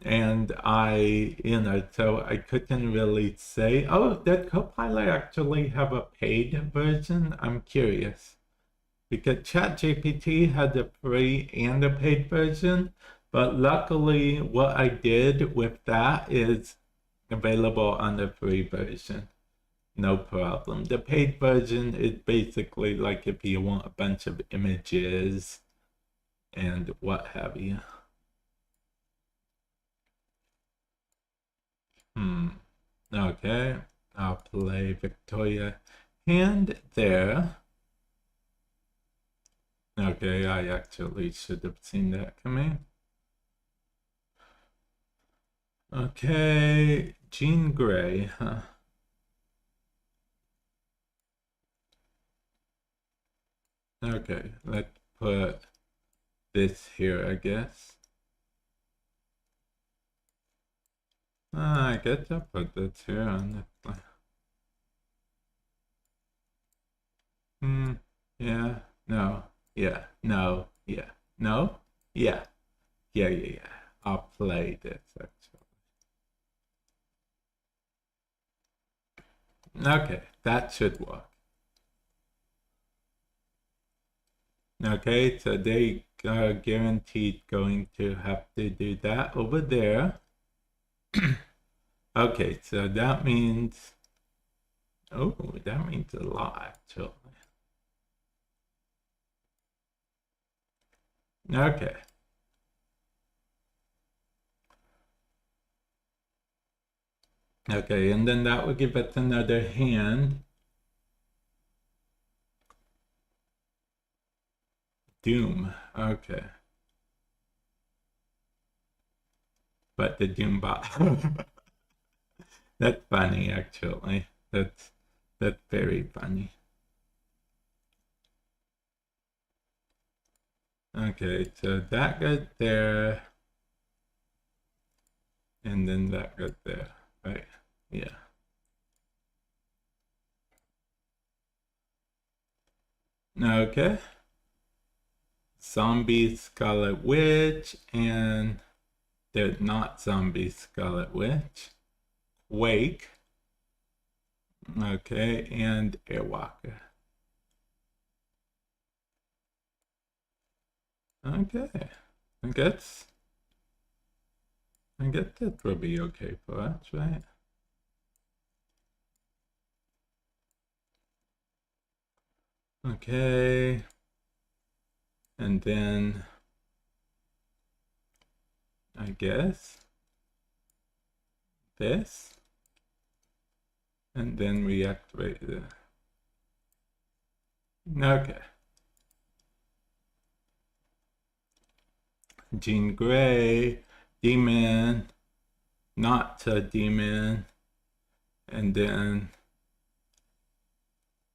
And so I couldn't really say, oh, did Copilot actually have a paid version? I'm curious. Because ChatGPT had a free and a paid version, but luckily what I did with that is available on the free version. No problem. The paid version is basically like if you want a bunch of images and what have you. Okay, I'll play Victoria hand there. Okay, I actually should have seen that coming. Okay, Jean Grey, huh? Okay, let's put this here, I guess. I guess I'll put this here on the... Yeah, no, yeah, no, yeah, no, yeah, yeah. I'll play this, actually. Okay, that should work. Okay, so they are guaranteed going to have to do that over there. Okay, so that means, oh, that means a lot, actually. Okay. Okay, and then that will give us another hand. Doom. Okay. But the Doom bot. That's funny, actually. That's very funny. Okay, so that goes there. And then that goes there. Right. Yeah. Okay. Zombie Scarlet Witch, and they're not Zombie Scarlet Witch. Wake. Okay, and Airwalker. Okay. I guess that will be okay for us, right? Okay. And then I guess this. And then we activate the... Okay. Jean Grey, Demon, not a Demon, and then...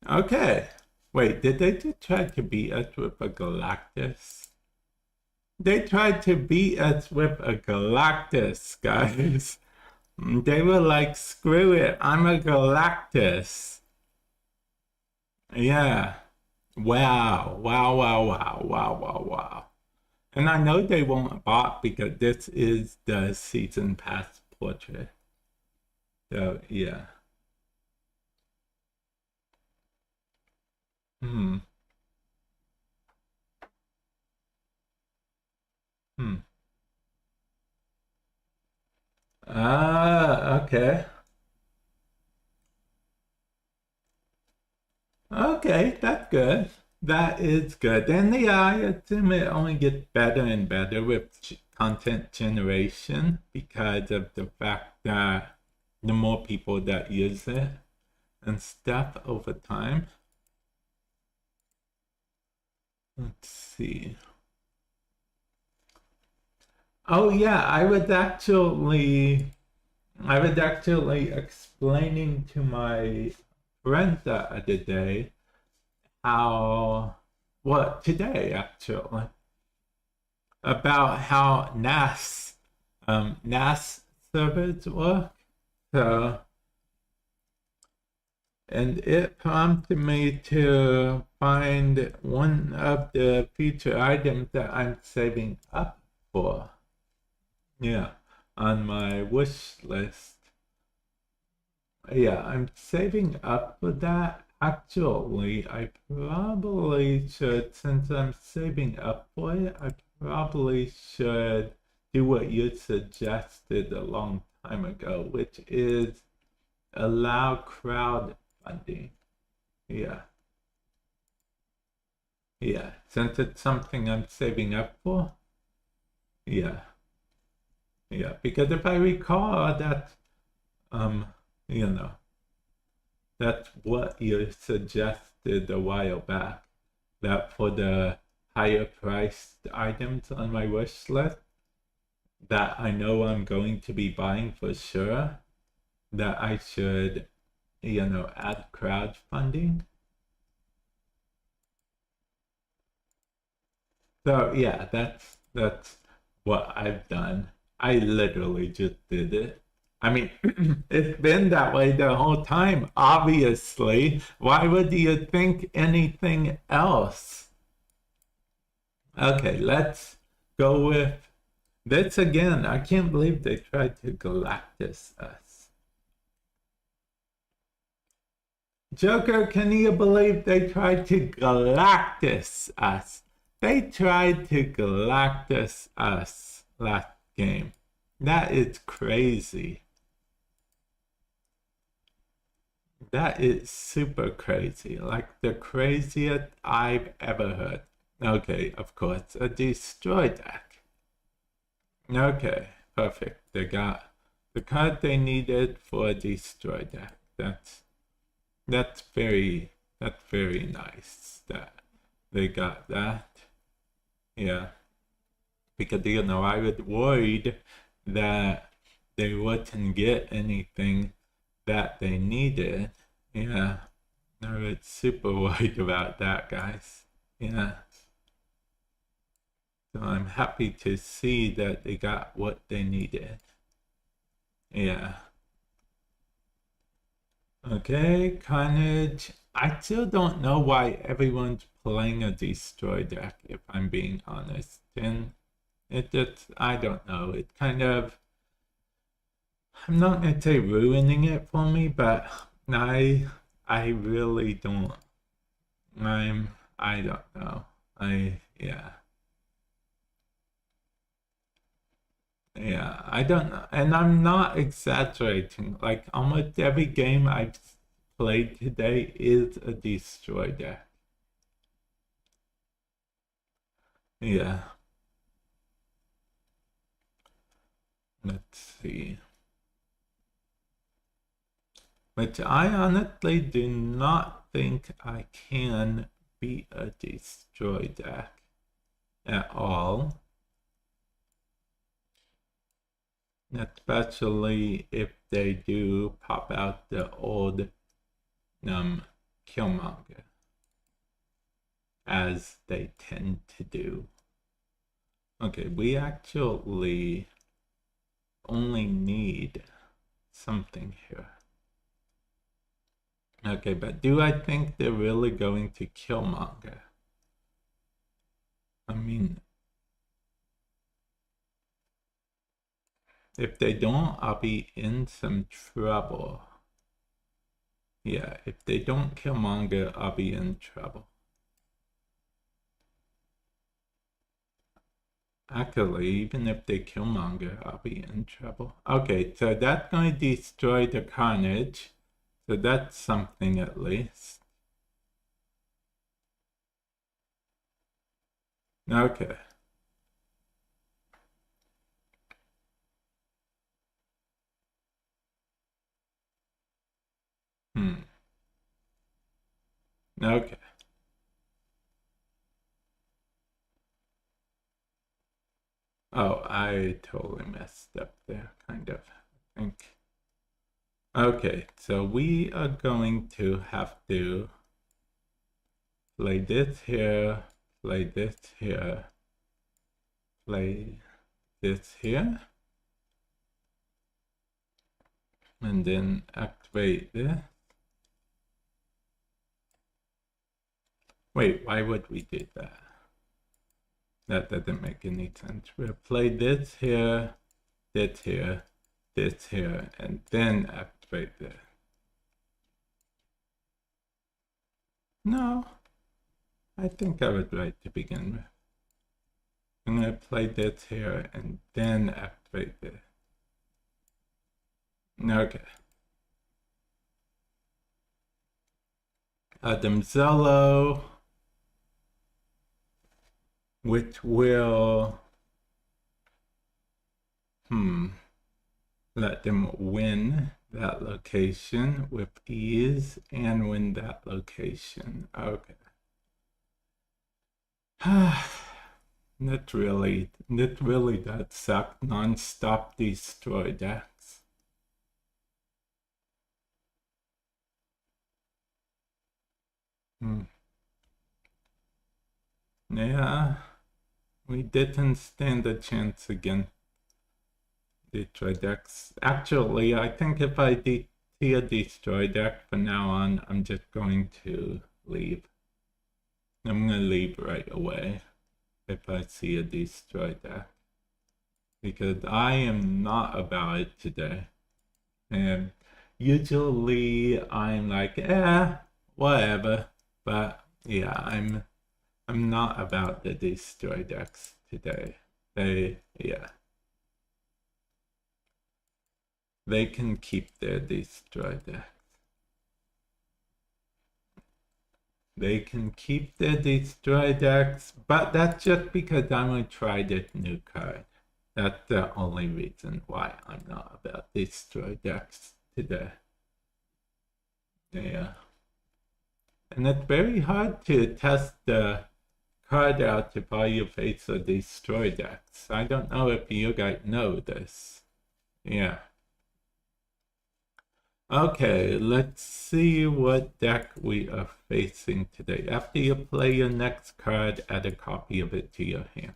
Okay. Wait, did they just try to beat us with a Galactus? They tried to beat us with a Galactus, guys. They were like, screw it, I'm a Galactus. Yeah. Wow. Wow, wow, wow, wow, wow, wow. And I know they won't bot because this is the season pass portrait. So, yeah. Hmm. Hmm. Ah, okay. Okay, that's good. That is good. And yeah, I assume it only gets better and better with content generation because of the fact that the more people that use it and stuff over time. Let's see. Oh yeah, I was actually explaining to my friend the other day how, what, today actually, about how NAS servers work. So, and it prompted me to find one of the future items that I'm saving up for. Yeah, on my wish list. Yeah, I'm saving up for that. Actually, I probably should, since I'm saving up for it, I probably should do what you suggested a long time ago, which is allow crowdfunding. Yeah. Yeah. Since it's something I'm saving up for. Yeah. Yeah. Because if I recall that, you know, that's what you suggested a while back. That for the higher priced items on my wish list that I know I'm going to be buying for sure, that I should, add crowdfunding. So yeah, that's what I've done. I literally just did it. I mean, it's been that way the whole time, obviously. Why would you think anything else? Okay, let's go with this again. I can't believe they tried to Galactus us. Joker, can you believe they tried to Galactus us? They tried to Galactus us last game. That is crazy. That is super crazy. Like the craziest I've ever heard. Okay, of course, a destroy deck. Okay, perfect. They got the card they needed for a destroy deck. That's very nice that they got that. Yeah. Because I was worried that they wouldn't get anything that they needed. Yeah. I was super worried about that, guys. Yeah. So I'm happy to see that they got what they needed. Yeah. Okay, Carnage. I still don't know why everyone's playing a destroy deck, if I'm being honest. And it just, I don't know. It kind of, I'm not going to say ruining it for me, but I really don't. I don't know. Yeah. Yeah, I don't know. And I'm not exaggerating. Like, almost every game I've played today is a destroy deck. Yeah. Let's see. Which I honestly do not think I can beat a destroy deck at all. especially if they do pop out the old Killmonger, as they tend to do. Okay, we actually only need something here. Okay, but do I think they're really going to Killmonger? I mean, if they don't, I'll be in some trouble. Yeah, if they don't Killmonger, I'll be in trouble. Actually, even if they Killmonger, I'll be in trouble. Okay, so that's going to destroy the Carnage. So that's something at least. Okay. Okay. Oh, I totally messed up there, kind of, I think. Okay, so we are going to have to play this here, play this here, play this here, and then activate this. Wait, why would we do that? That doesn't make any sense. We'll play this here, this here, this here, and then activate this. No, I think I was right to begin with. I'm going to play this here and then activate this. Okay. Adamzello, which will let them win that location with ease and win that location. Okay. That really does suck. Non-stop destroy decks. Yeah, we didn't stand a chance against destroy decks. Actually, I think if I see a destroy deck from now on, I'm just going to leave. I'm going to leave right away if I see a destroy deck. Because I am not about it today. And usually I'm like, whatever. But yeah, I'm not about the destroy decks today. They can keep their destroy decks. They can keep their destroy decks, but that's just because I'm going to try this new card. That's the only reason why I'm not about destroy decks today. Yeah. And it's very hard to test the card out if all you face are destroy decks. I don't know if you guys know this. Yeah. Okay, let's see what deck we are facing today. After you play your next card, add a copy of it to your hand.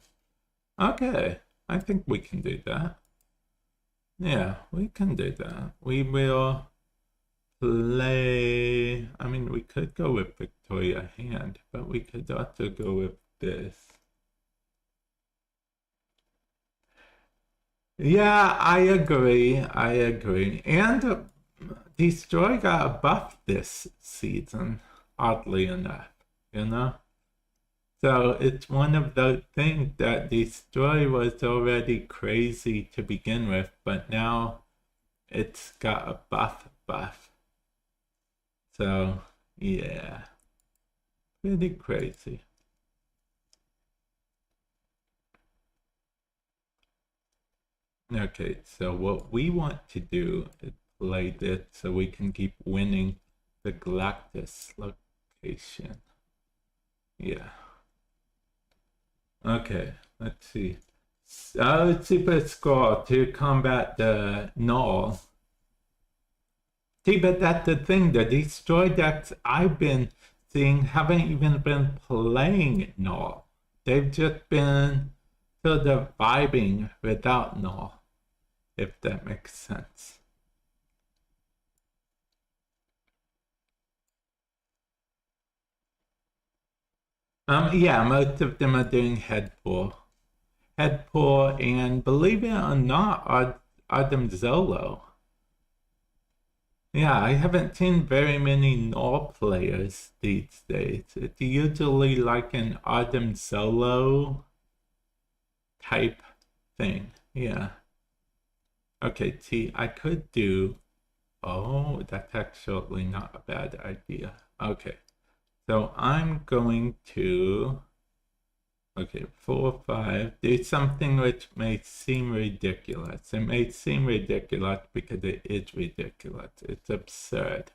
Okay, I think we can do that. Yeah, we can do that. We will play... I mean, we could go with Victoria Hand, but we could also go with this. Yeah, I agree. And Destroy got a buff this season, oddly enough, you know? So it's one of those things that Destroy was already crazy to begin with, but now it's got a buff. So, yeah, pretty crazy. Okay, so what we want to do is play this so we can keep winning the Galactus location. Yeah. Okay, let's see. Super Scroll to combat the null. See, but that's the thing, the destroy decks I've been seeing haven't even been playing null. They've just been sort of vibing without null, if that makes sense. Yeah, most of them are doing head pull. Head pull, and believe it or not, are them Zolo. Yeah, I haven't seen very many null players these days. It's usually like an Artem Solo type thing. Yeah. Okay, see, I could do... Oh, that's actually not a bad idea. Okay. So I'm going to... Okay, 4, 5. Do something which may seem ridiculous. It may seem ridiculous because it is ridiculous. It's absurd.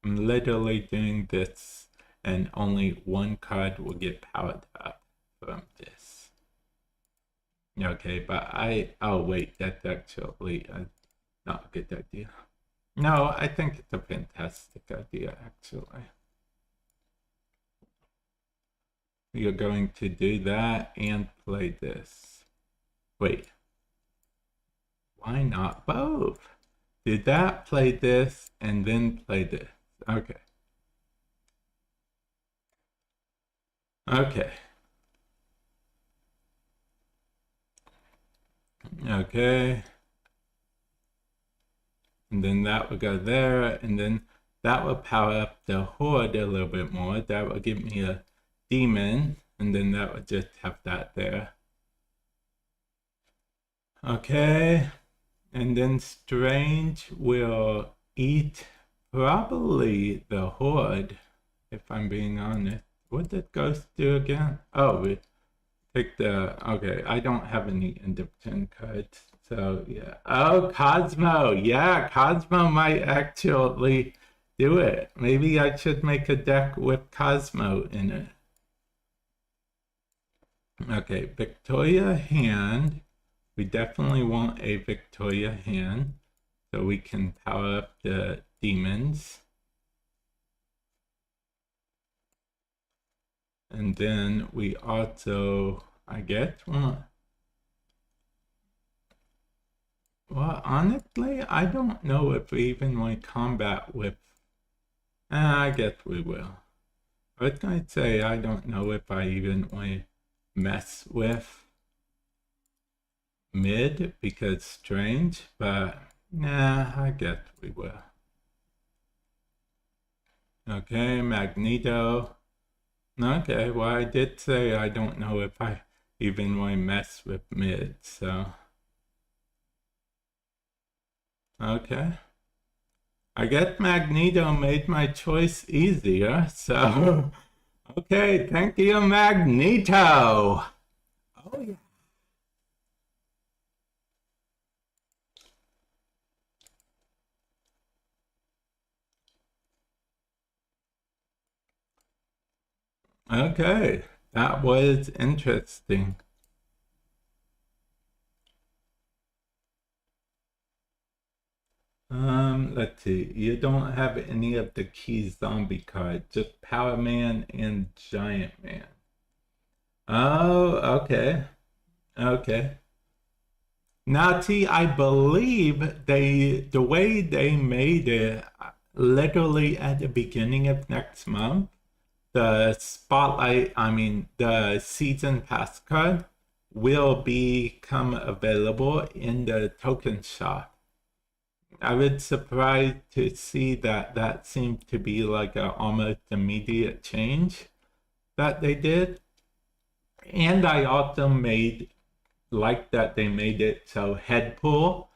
I'm literally doing this and only one card will get powered up from this. Okay, but oh wait, that's actually not a good idea. No, I think it's a fantastic idea, actually. You're going to do that and play this. Wait. Why not both? Do that, play this, and then play this. Okay. Okay. Okay. And then that will go there, and then that will power up the horde a little bit more. That will give me a demon, and then that would just have that there. Okay, and then strange will eat probably the horde, if I'm being honest. What did ghost do again? Oh, we pick the... Okay, I don't have any independent cards, so yeah. Oh, Cosmo! Yeah, Cosmo might actually do it. Maybe I should make a deck with Cosmo in it. Okay, Victoria hand. We definitely want a Victoria hand so we can power up the demons. And then we also, I guess, want... Well, honestly, I don't know if we even want to combat with... I guess we will. I was going to say, I don't know if I even want to mess with mid because strange, but nah, I guess we will. Okay, Magneto. Okay, well, I did say I don't know if I even want to mess with mid, so. Okay. I guess Magneto made my choice easier, so. Okay, thank you, Magneto. Oh, yeah. Okay, that was interesting. Let's see. You don't have any of the key zombie cards, just Power Man and Giant Man. Oh, okay. Okay. Now, see, I believe the way they made it, literally at the beginning of next month, the spotlight, I mean, the season pass card will become available in the token shop. I was surprised to see that seemed to be like an almost immediate change that they did. And I also like that they made it so head pull,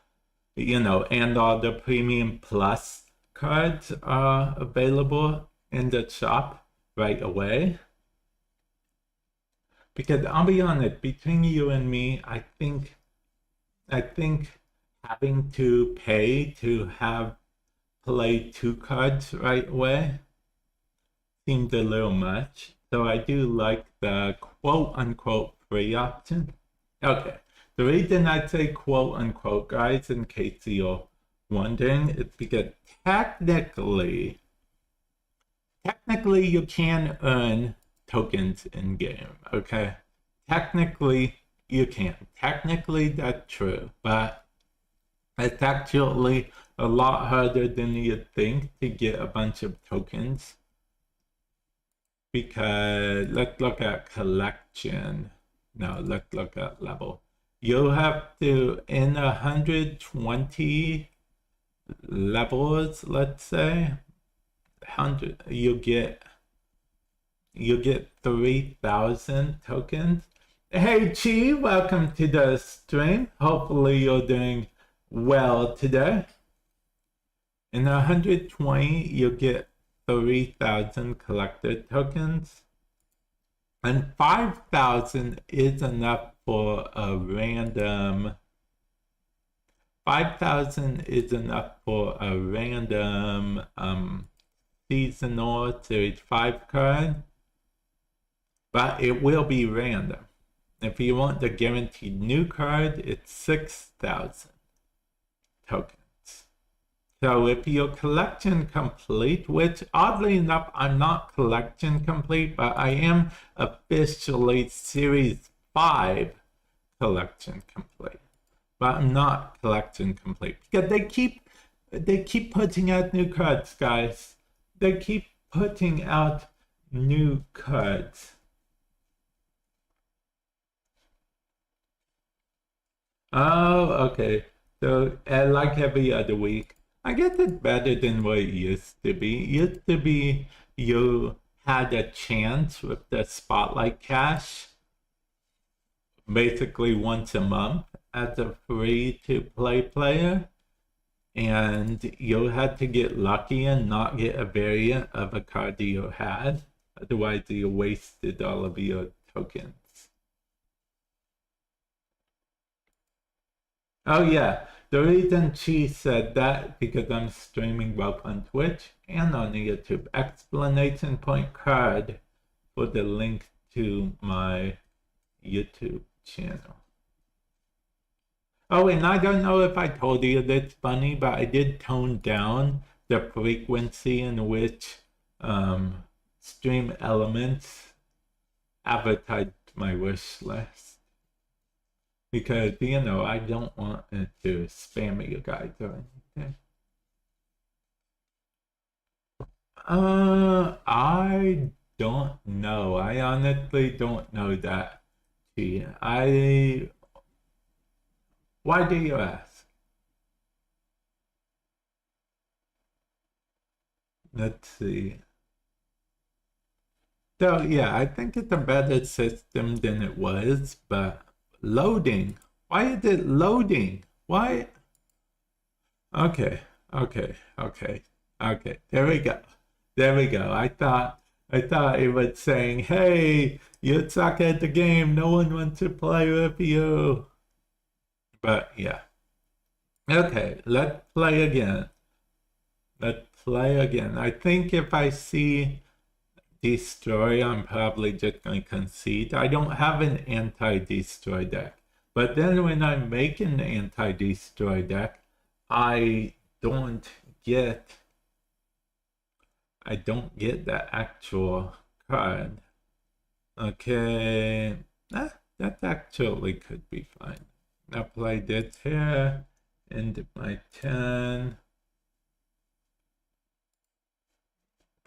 and all the premium plus cards are available in the shop right away. Because I'll be honest, between you and me, I think having to pay to play 2 cards right away seemed a little much. So I do like the quote-unquote free option. Okay, The reason I say quote unquote, guys, in case you're wondering, is because technically you can earn tokens in game, okay? Technically, you can. Technically, that's true, but it's actually a lot harder than you think to get a bunch of tokens. Because let's look at collection. No, let's look at level. You have to, in 120 levels, let's say, 100, you get 3,000 tokens. Hey Chi, welcome to the stream. Hopefully you're doing well today. In 120, you get 3,000 collected tokens. And 5,000 is enough for a random. 5,000 is enough for a random seasonal Series 5 card. But it will be random. If you want the guaranteed new card, it's 6,000 tokens. So if your collection complete, which oddly enough, I'm not collection complete, but I am officially Series 5 collection complete. But I'm not collection complete because they keep putting out new cards, guys. They keep putting out new cards. Oh, okay. So like every other week, I guess it's better than what it used to be. It used to be you had a chance with the Spotlight Cash basically once a month as a free-to-play player, and you had to get lucky and not get a variant of a card you had. Otherwise, you wasted all of your tokens. Oh yeah, the reason she said that because I'm streaming both on Twitch and on YouTube. Explanation point card for the link to my YouTube channel. Oh, and I don't know if I told you this, funny, but I did tone down the frequency in which Stream Elements advertised my wish list. Because, you know, I don't want it to spam you guys or anything. I don't know. I honestly don't know that. Why do you ask? Let's see. So, yeah, I think it's a better system than it was, but loading. Why is it loading? Why? Okay. There we go. I thought it was saying, "Hey, you suck at the game. No one wants to play with you." But yeah. Okay, let's play again. I think if I see destroy, I'm probably just going to concede. I don't have an anti-destroy deck. But then when I make an anti-destroy deck, I don't get the actual card. Okay, that actually could be fine. I'll play this here, end my turn,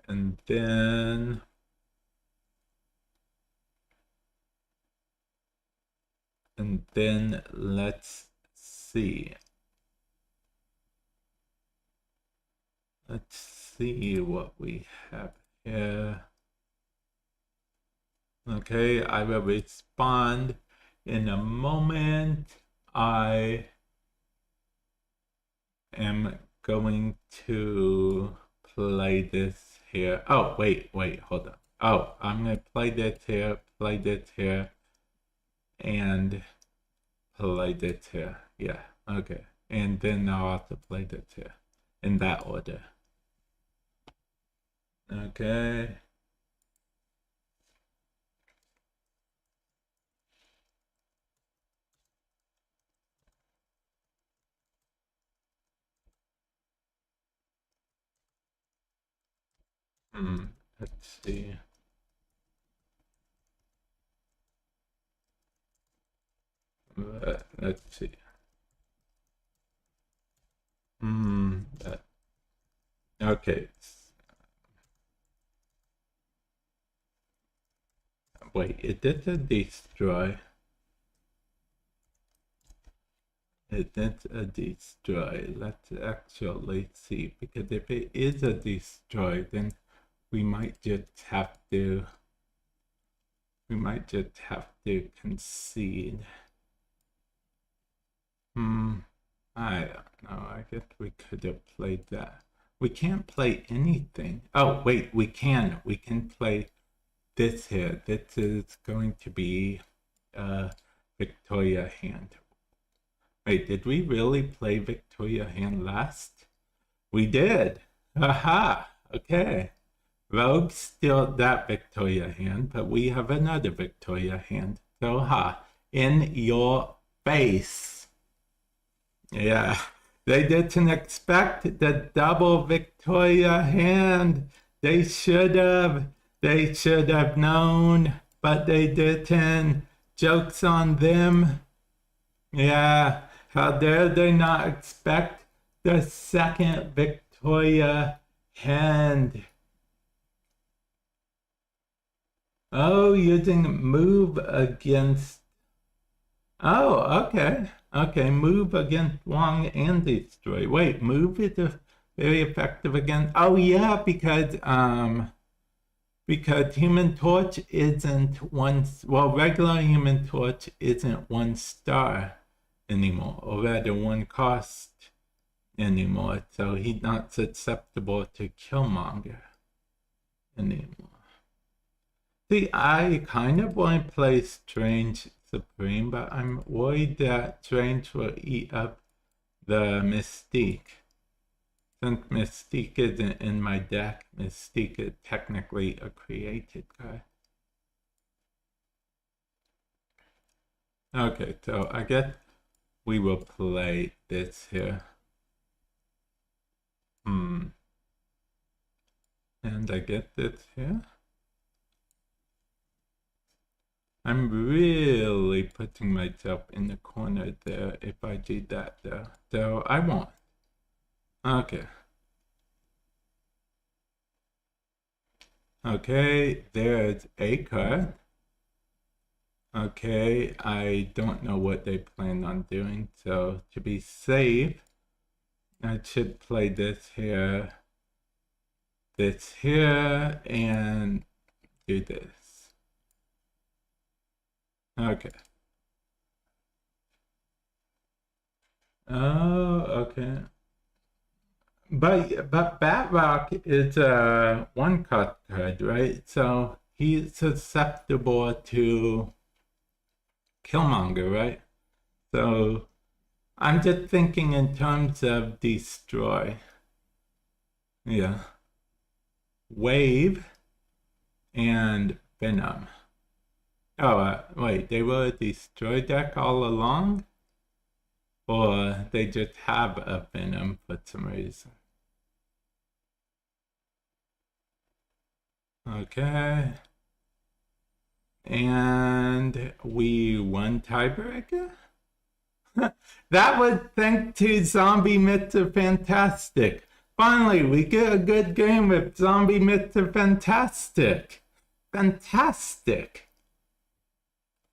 and then let's see. Let's see what we have here. Okay, I will respond in a moment. I am going to play this here. Oh, wait, hold on. Oh, I'm going to play this here, and play this here. Yeah, okay. And then I'll have to play this here in that order. Okay. Let's see. Let's see. Okay. Wait, it did a destroy. It did a destroy. Let's actually see, because if it is a destroy, then we might just have to concede. I don't know. I guess we could have played that. We can't play anything. Oh, wait, we can. We can play this here. This is going to be Victoria hand. Wait, did we really play Victoria hand last? We did. Aha. Okay. Rogue still that Victoria hand, but we have another Victoria hand. So ha. In your face. Yeah, they didn't expect the double Victoria hand. They should have known, but they didn't. Joke's on them. Yeah, how dare they not expect the second Victoria hand? Oh, using move against. Oh, okay. Okay, move against Wong and destroy. Wait, move is very effective against. Oh yeah, because Human Torch isn't one. Well, regular Human Torch isn't 1 star anymore, or rather 1 cost anymore. So he's not susceptible to Killmonger anymore. See, I kind of want to play Strange Supreme, but I'm worried that Strange will eat up the Mystique. Since Mystique isn't in my deck, Mystique is technically a created card. Okay, so I guess we will play this here. And I get this here. I'm really putting myself in the corner there if I do that though. So I won't. Okay. Okay, there's a card. Okay, I don't know what they plan on doing, so to be safe, I should play this here, and do this. Okay. Oh, okay. But Batrock is a 1-cost card, right? So he's susceptible to Killmonger, right? So I'm just thinking in terms of destroy. Yeah. Wave and Venom. Oh, wait, they were a destroy deck all along? Or they just have a Venom for some reason? Okay. And we won tiebreaker? That was thanks to Zombie Mr. Fantastic. Finally, we get a good game with Zombie Mr. Fantastic. Fantastic.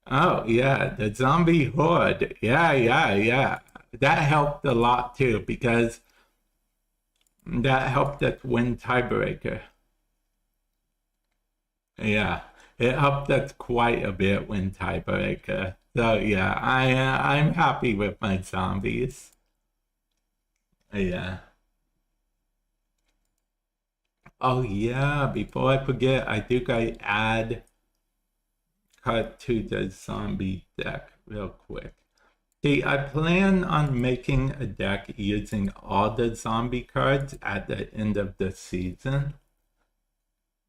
Oh, yeah, the zombie horde. Yeah. That helped a lot too, because that helped us win tiebreaker. Yeah, it helped us quite a bit win tiebreaker. So yeah, I'm happy with my zombies. Yeah. Oh yeah, before I forget, I think I cut to the zombie deck real quick. See, I plan on making a deck using all the zombie cards at the end of the season.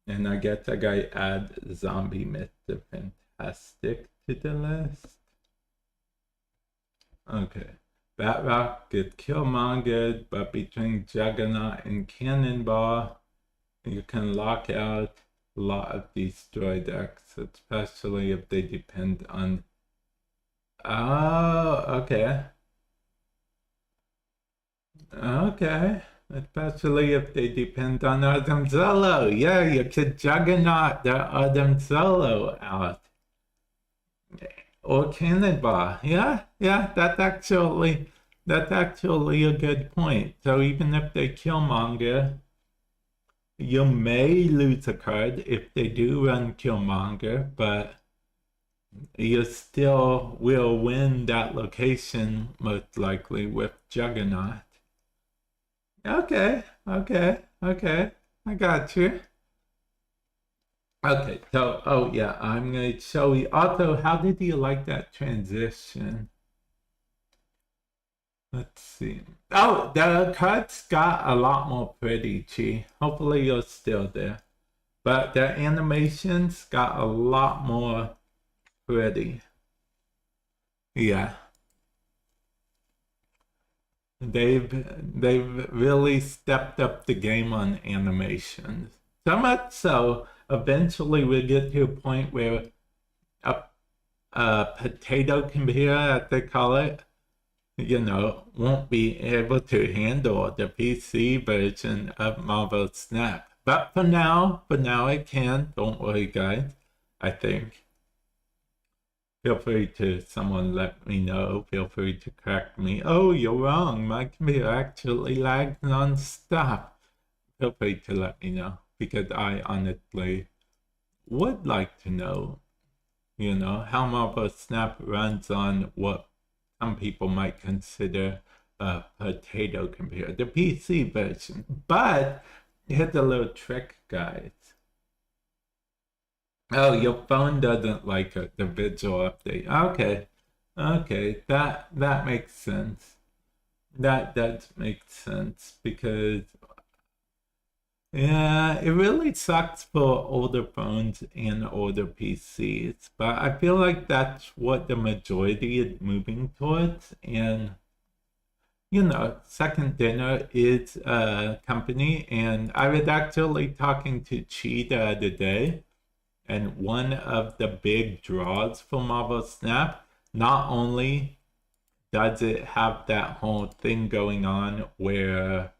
And I guess I gotta add Zombie Mr. Fantastic to the list. Okay. Batrock gets Killmonger, but between Juggernaut and Cannonball, You can lock out a lot of these droid decks, especially if they depend on. Oh, okay. Okay. Especially if they depend on Adam Zolo. Yeah, you could juggernaut the Adam Zolo out. Or Cannonball. Yeah, that's actually a good point. So even if they kill Killmonger, you may lose a card if they do run Killmonger, but you still will win that location most likely with Juggernaut. Okay. I got you. Okay, so, oh yeah, I'm going to show you. Also, how did you like that transition? Let's see. Oh, the cuts got a lot more pretty, Chi. Hopefully you're still there. But the animations got a lot more pretty. Yeah. They've really stepped up the game on animations. So much so, eventually we'll get to a point where a potato computer, as they call it, won't be able to handle the PC version of Marvel Snap. But for now it can. Don't worry, guys. I think. Feel free to someone let me know. Feel free to correct me. Oh, you're wrong. My computer actually lags non-stop. Feel free to let me know because I honestly would like to know, how Marvel Snap runs on what some people might consider a potato computer, the PC version. But here's a little trick, guys. Oh, your phone doesn't like the visual update. Okay, that makes sense. That does make sense because yeah, it really sucks for older phones and older PCs, but I feel like that's what the majority is moving towards. And Second Dinner is a company, and I was actually talking to Chi the other day. And one of the big draws for Marvel Snap, not only does it have that whole thing going on where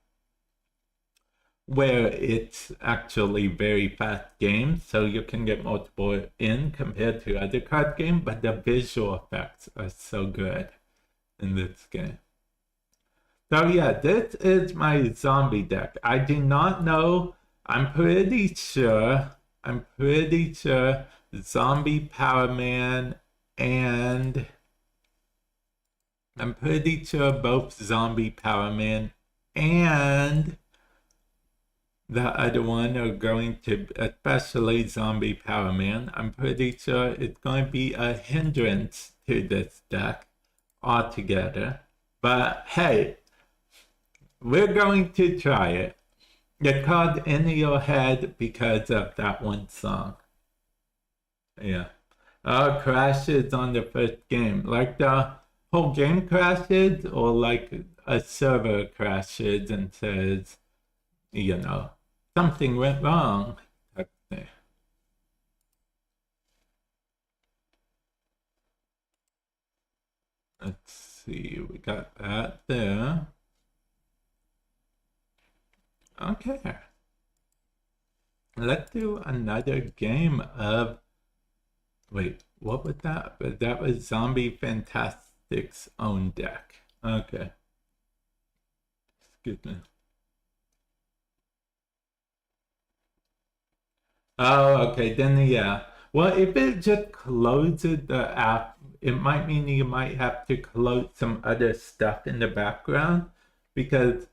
it's actually very fast games, so you can get multiple in compared to other card games, but the visual effects are so good in this game. So yeah, this is my zombie deck. I do not know. I'm pretty sure Zombie Power Man and I'm pretty sure both Zombie Power Man and the other one are going to, especially Zombie Power Man, I'm pretty sure it's going to be a hindrance to this deck altogether. But hey, we're going to try it. It's called In Your Head because of that one song. Yeah. Crashes on the first game. Like the whole game crashes, or like a server crashes and says, something went wrong. Let's see, we got that there. Okay. Let's do another game of. Wait, what was that? But that was Zombie Fantastic's own deck. Okay. Excuse me. Oh, okay. Then, yeah. Well, if it just closes the app, it might mean you might have to close some other stuff in the background because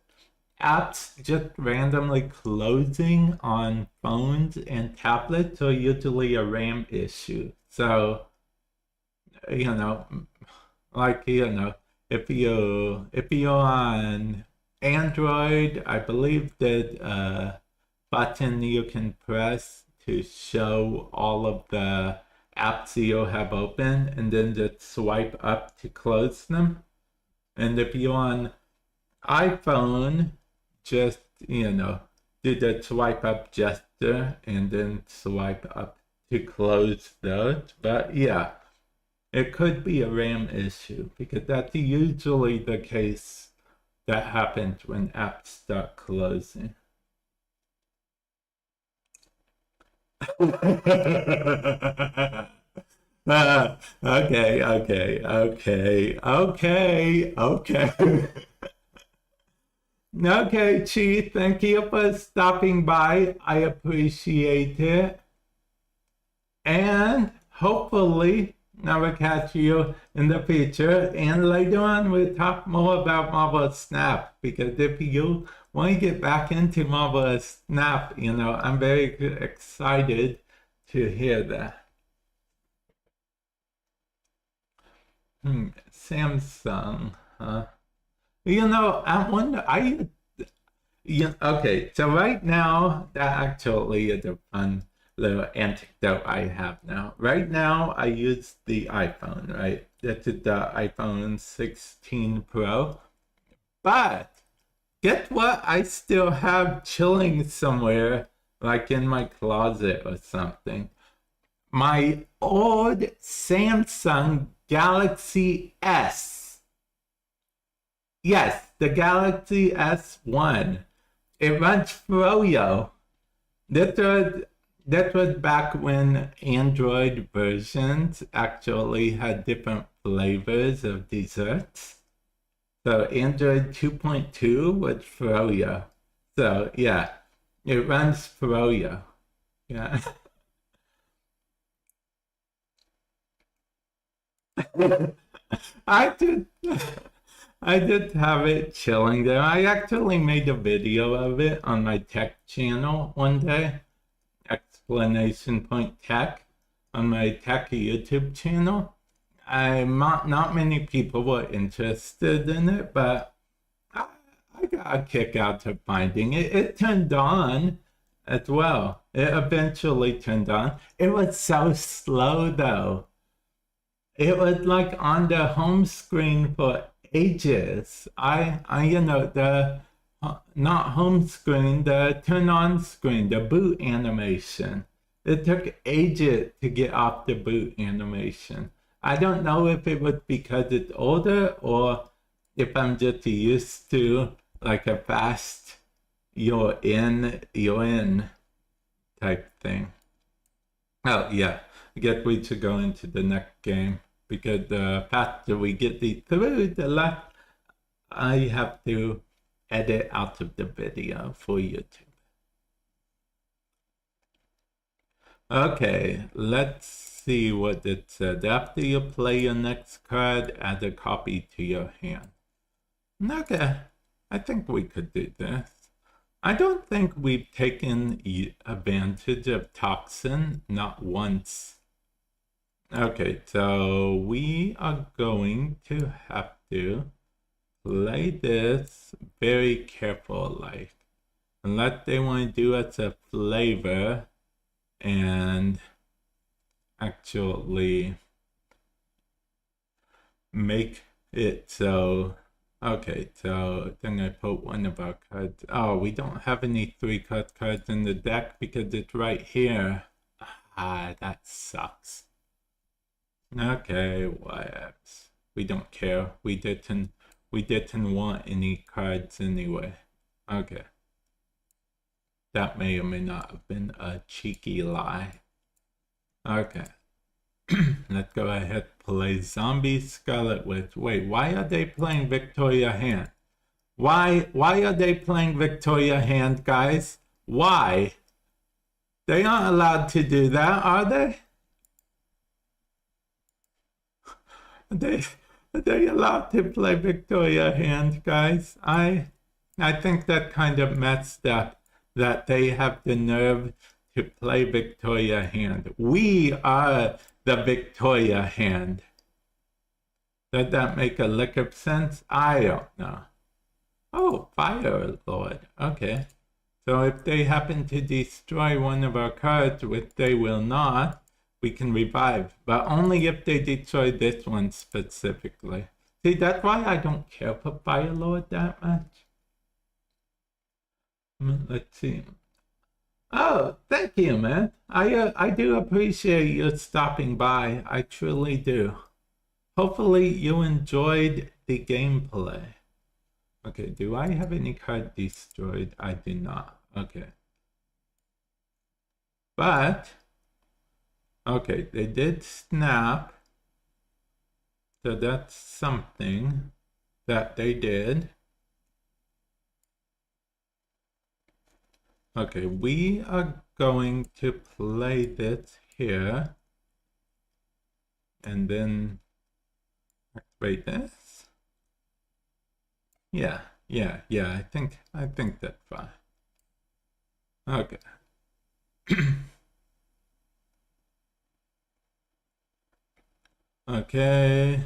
apps just randomly closing on phones and tablets are usually a RAM issue. So, if you're on Android, I believe that button you can press to show all of the apps you have open and then just swipe up to close them. And if you're on iPhone, just do the swipe up gesture and then swipe up to close those. But yeah, it could be a RAM issue because that's usually the case that happens when apps start closing. Okay. Okay, Chi, thank you for stopping by. I appreciate it. And hopefully, I will catch you in the future. And later on, we'll talk more about Marvel Snap. Because if you want to get back into Marvel Snap, I'm very excited to hear that. Samsung, huh? I wonder, okay, so right now, that actually is a fun little anecdote I have now. Right now, I use the iPhone, right? This is the iPhone 16 Pro. But guess what? I still have chilling somewhere, like in my closet or something. My old Samsung Galaxy S. Yes, the Galaxy S1. It runs Froyo. That was back when Android versions actually had different flavors of desserts. So Android 2.2 was Froyo. So yeah, it runs Froyo. Yeah. I did have it chilling there. I actually made a video of it on my tech channel one day. Explanation Point Tech on my tech YouTube channel. Not many people were interested in it, but I got a kick out of finding it. It turned on as well. It eventually turned on. It was so slow though. It was like on the home screen for ages. The not home screen, the turn on screen, the boot animation. It took ages to get off the boot animation. I don't know if it was because it's older or if I'm just used to like a fast you're in type thing. Oh yeah, I guess we should go into the next game because the faster we get through, the less I have to edit out of the video for YouTube. Okay, let's see what it said. After you play your next card, add a copy to your hand. Okay, I think we could do this. I don't think we've taken advantage of Toxin, not once. Okay, so we are going to have to play this very careful, like, unless they want to do us a flavor and actually make it so. Okay, so then I put one of our cards. Oh, we don't have any 3-card cards in the deck because it's right here. Ah, that sucks. Okay, what? We don't care. We didn't want any cards anyway. Okay. That may or may not have been a cheeky lie. Okay. Let's go ahead and play Zombie Scarlet Witch. Wait, why are they playing Victoria Hand? Why are they playing Victoria Hand, guys? Why? They aren't allowed to do that, are they? Are they allowed to play Victoria Hand, guys? I think that kind of messed up that they have the nerve to play Victoria Hand. We are the Victoria Hand. Does that make a lick of sense? I don't know. Oh, Fire Lord. Okay. So if they happen to destroy one of our cards, which they will not, we can revive. But only if they destroy this one specifically. See, that's why I don't care for Fire Lord that much. Let's see. Oh, thank you, man. I do appreciate you stopping by. I truly do. Hopefully you enjoyed the gameplay. Okay, do I have any card destroyed? I do not. Okay. But, okay, they did snap. So that's something that they did. Okay, we are going to play this here. And then activate this. Yeah, I think that's fine. Okay. Okay.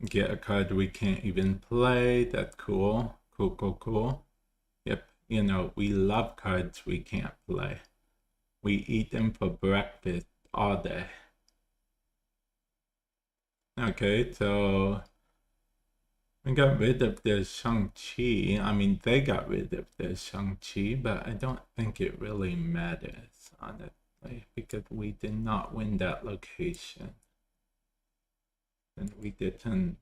Get a card we can't even play. That's cool. Cool. Yep, you know, we love cards we can't play. We eat them for breakfast all day. Okay, so we got rid of the Shang-Chi. I mean, they got rid of the Shang-Chi, but I don't think it really matters, honestly, because we did not win that location. And we didn't.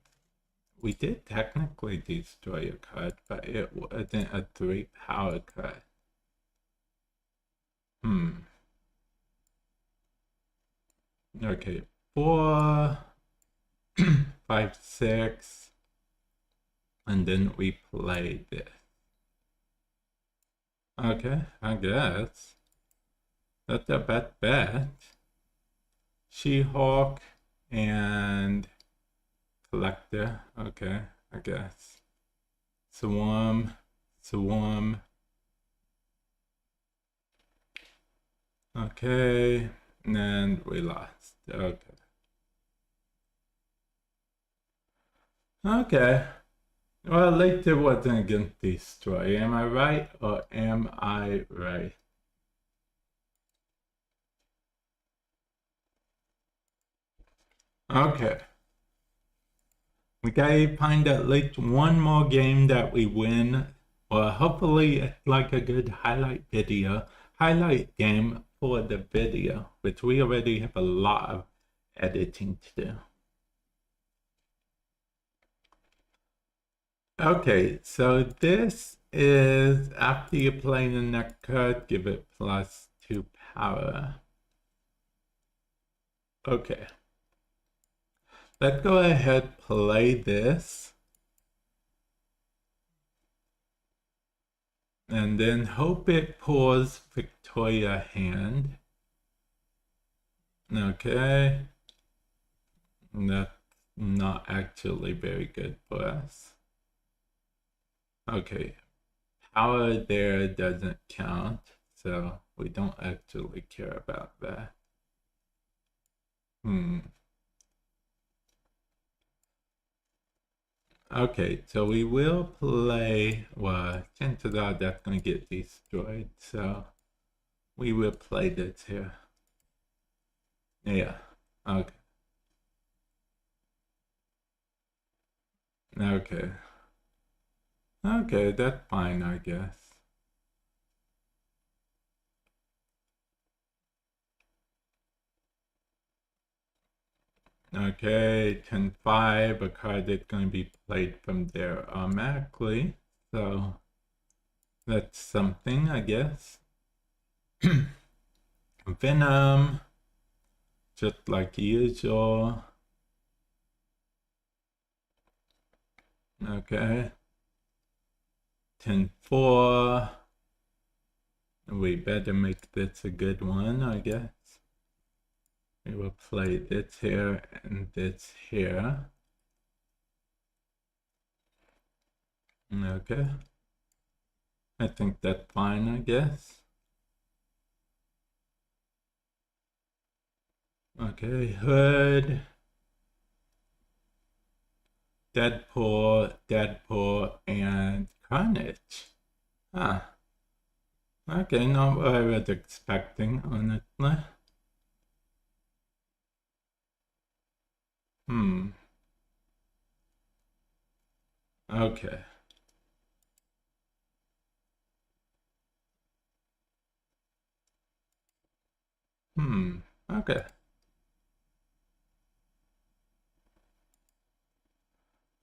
We did technically destroy a card, but it wasn't a 3-power card. Okay, 4, 5, 6, and then we play this. Okay, I guess. That's a bet. She-Hulk and Collector. Okay, I guess. Swarm. Okay, and we lost. Okay. Well, later wasn't against destroy. Am I right or am I right? Okay. We gotta find at least one more game that we win. Or hopefully it's like a good highlight game for the video, which we already have a lot of editing to do. Okay, so this is after you play the next card, give it +2 power. Okay. Let's go ahead, play this. And then hope it pulls Victoria hand. Okay. That's not actually very good for us. Okay. Power there doesn't count, so we don't actually care about that. Okay, so we will play, well, chances are that's going to get destroyed, so we will play this here. Yeah, okay. Okay, that's fine, I guess. Okay, 10-5, a card that's going to be played from there automatically. So that's something, I guess. Venom, just like usual. Okay. 10-4. We better make this a good one, I guess. We will play this here and this here. Okay. I think that's fine, I guess. Okay, Hood. Deadpool, and Carnage. Ah. Okay, not what I was expecting, honestly. Okay. Okay.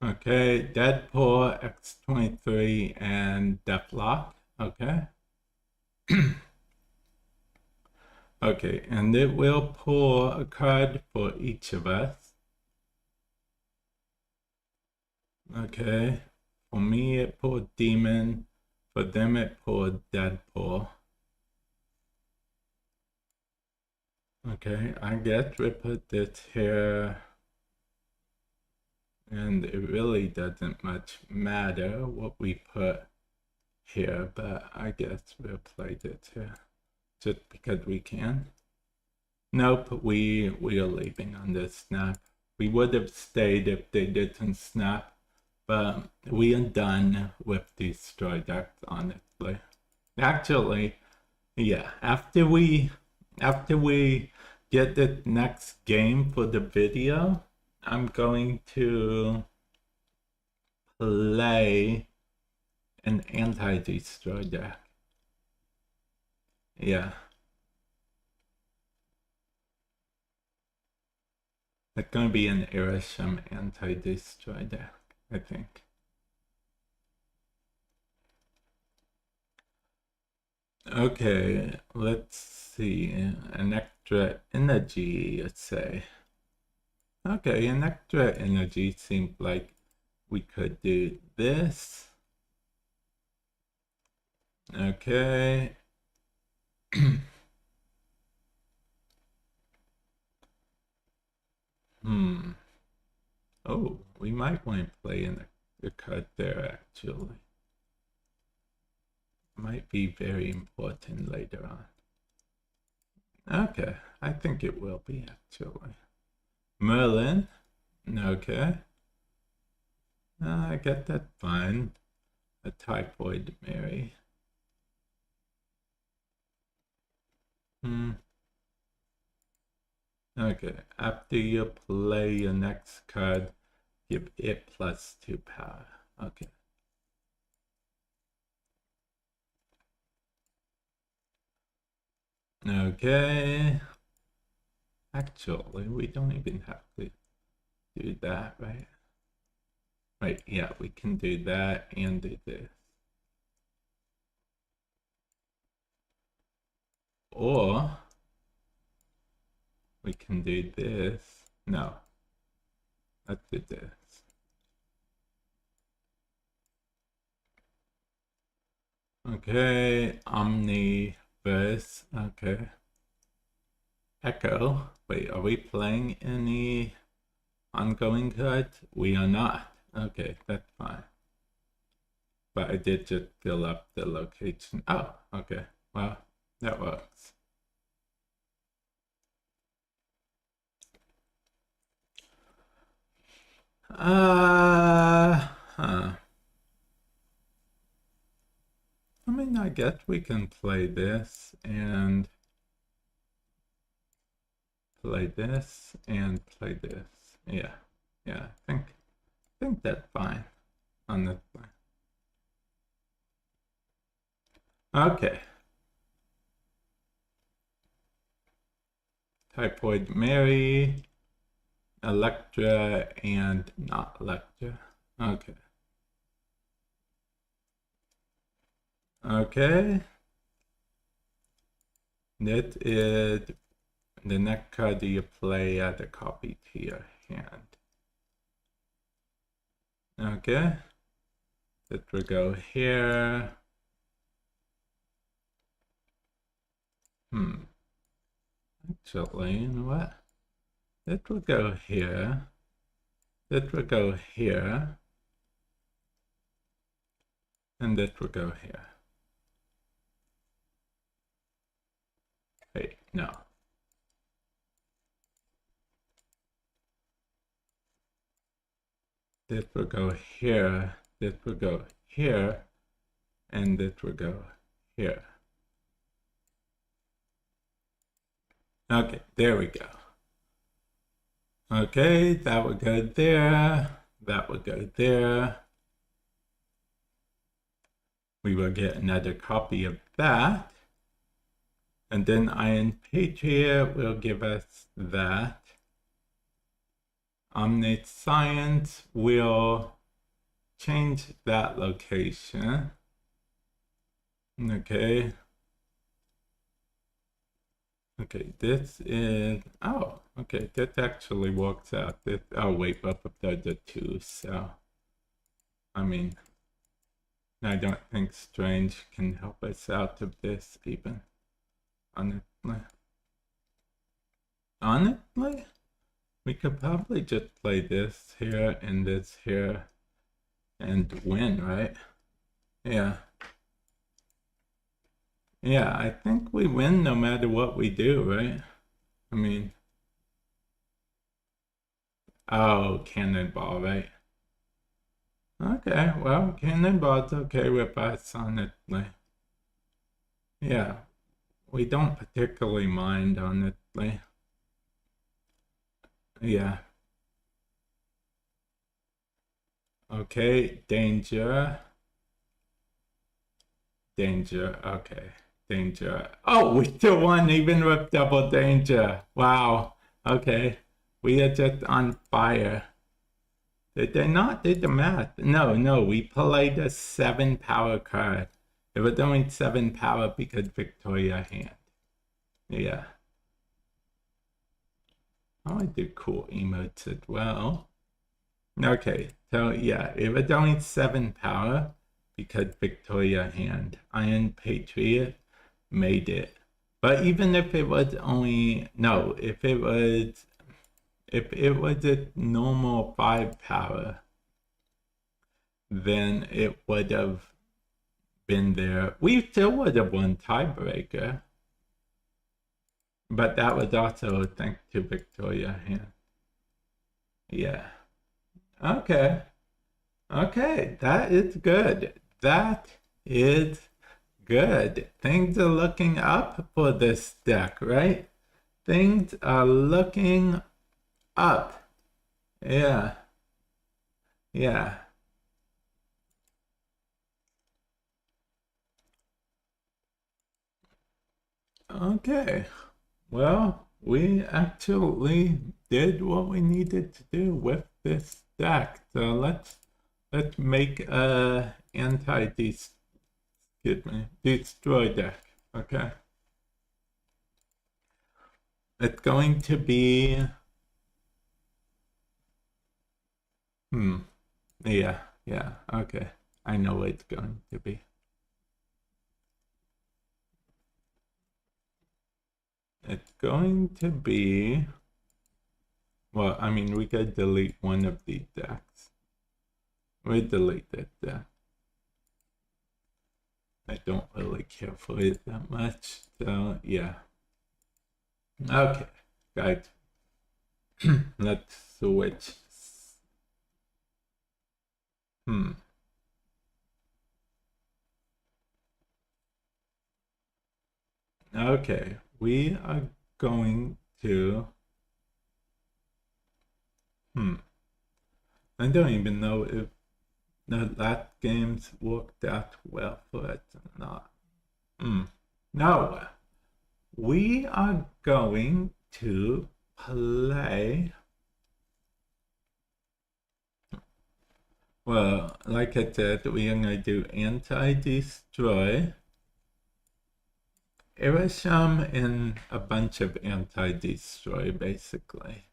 Okay, Deadpool, X-23, and Deathlock. Okay. Okay, and it will pull a card for each of us. Okay. For me, it pulled Demon. For them, it pulled Deadpool. Okay, I guess we put this here. And it really doesn't much matter what we put here, but I guess we'll play this here. Just because we can. Nope, we are leaving on this snap. We would have stayed if they didn't snap, but we are done with these destroy decks, honestly. Actually, yeah, after we get the next game for the video, I'm going to play an anti-destroy deck. Yeah. It's going to be an Irisham anti-destroy deck, I think. Okay, let's see. An extra energy, let's say. Okay, an extra energy seems like we could do this. Okay. Oh, we might want to play in the card there, actually. Might be very important later on. Okay, I think it will be, actually. Merlin. Okay. I get that fine. A Typhoid Mary. Okay, after you play your next card, give it +2 power. Okay. Okay. Actually, we don't even have to do that, right? Right, yeah, we can do that and do this. Or we can do this. No. Let's do this. Okay, Omniverse. Okay. Echo. Wait, are we playing any ongoing cards? We are not. Okay, that's fine. But I did just fill up the location. Oh, okay. Well, that works. I mean, I guess we can play this and play this and play this. Yeah, yeah. I think that's fine on this one. Okay. Typhoid Mary, Electra, and not Electra. Okay. Okay. That is the next card you play at a copy to your hand. Okay. That will go here. Actually, you know what? That will go here. That will go here. And that will go here. Wait, no. That will go here. That will go here. And that will go here. Okay, there we go. Okay, that would go there. That would go there. We will get another copy of that. And then Iron Patriot will give us that. Omnate Science will change that location. Okay. Okay, this is, oh, okay, that actually works out. This, oh, wait, both of those are 2, so, I mean, I don't think Strange can help us out of this even, honestly. Honestly, we could probably just play this here and this here and win, right? Yeah. Yeah, I think we win no matter what we do, right? I mean, oh, Cannonball, right? Okay, well, Cannonball's okay with us, honestly. Yeah, we don't particularly mind, honestly. Yeah. Okay, danger. Danger, okay. Danger. Oh, we still won even with double danger. Wow. Okay. We are just on fire. Did they not do the math? No, we played a 7 power card. It was only 7 power because Victoria hand. Yeah. Oh, I did cool emotes as well. Okay, so yeah, it was only 7 power because Victoria hand. Iron Patriot made it. But even if it was only, no, if it was a normal 5 power, then it would have been there. We still would have won tiebreaker. But that was also thanks to Victoria hand. Yeah. Okay. Okay, that is good. That is good. Things are looking up for this deck, right? Things are looking up. Yeah. Yeah. Okay. Well, we actually did what we needed to do with this deck. So let's make a destroy deck. Okay. It's going to be yeah, okay. I know what it's going to be. It's going to be, well, I mean, we could delete one of these decks. We delete that deck. I don't really care for it that much, so yeah. Okay, guys. Let's switch. Okay, we are going to I don't even know if the last games worked out well for us or not. No, we are going to play. Well, like I said, we are going to do anti-destroy, Irisham, and a bunch of anti-destroy, basically.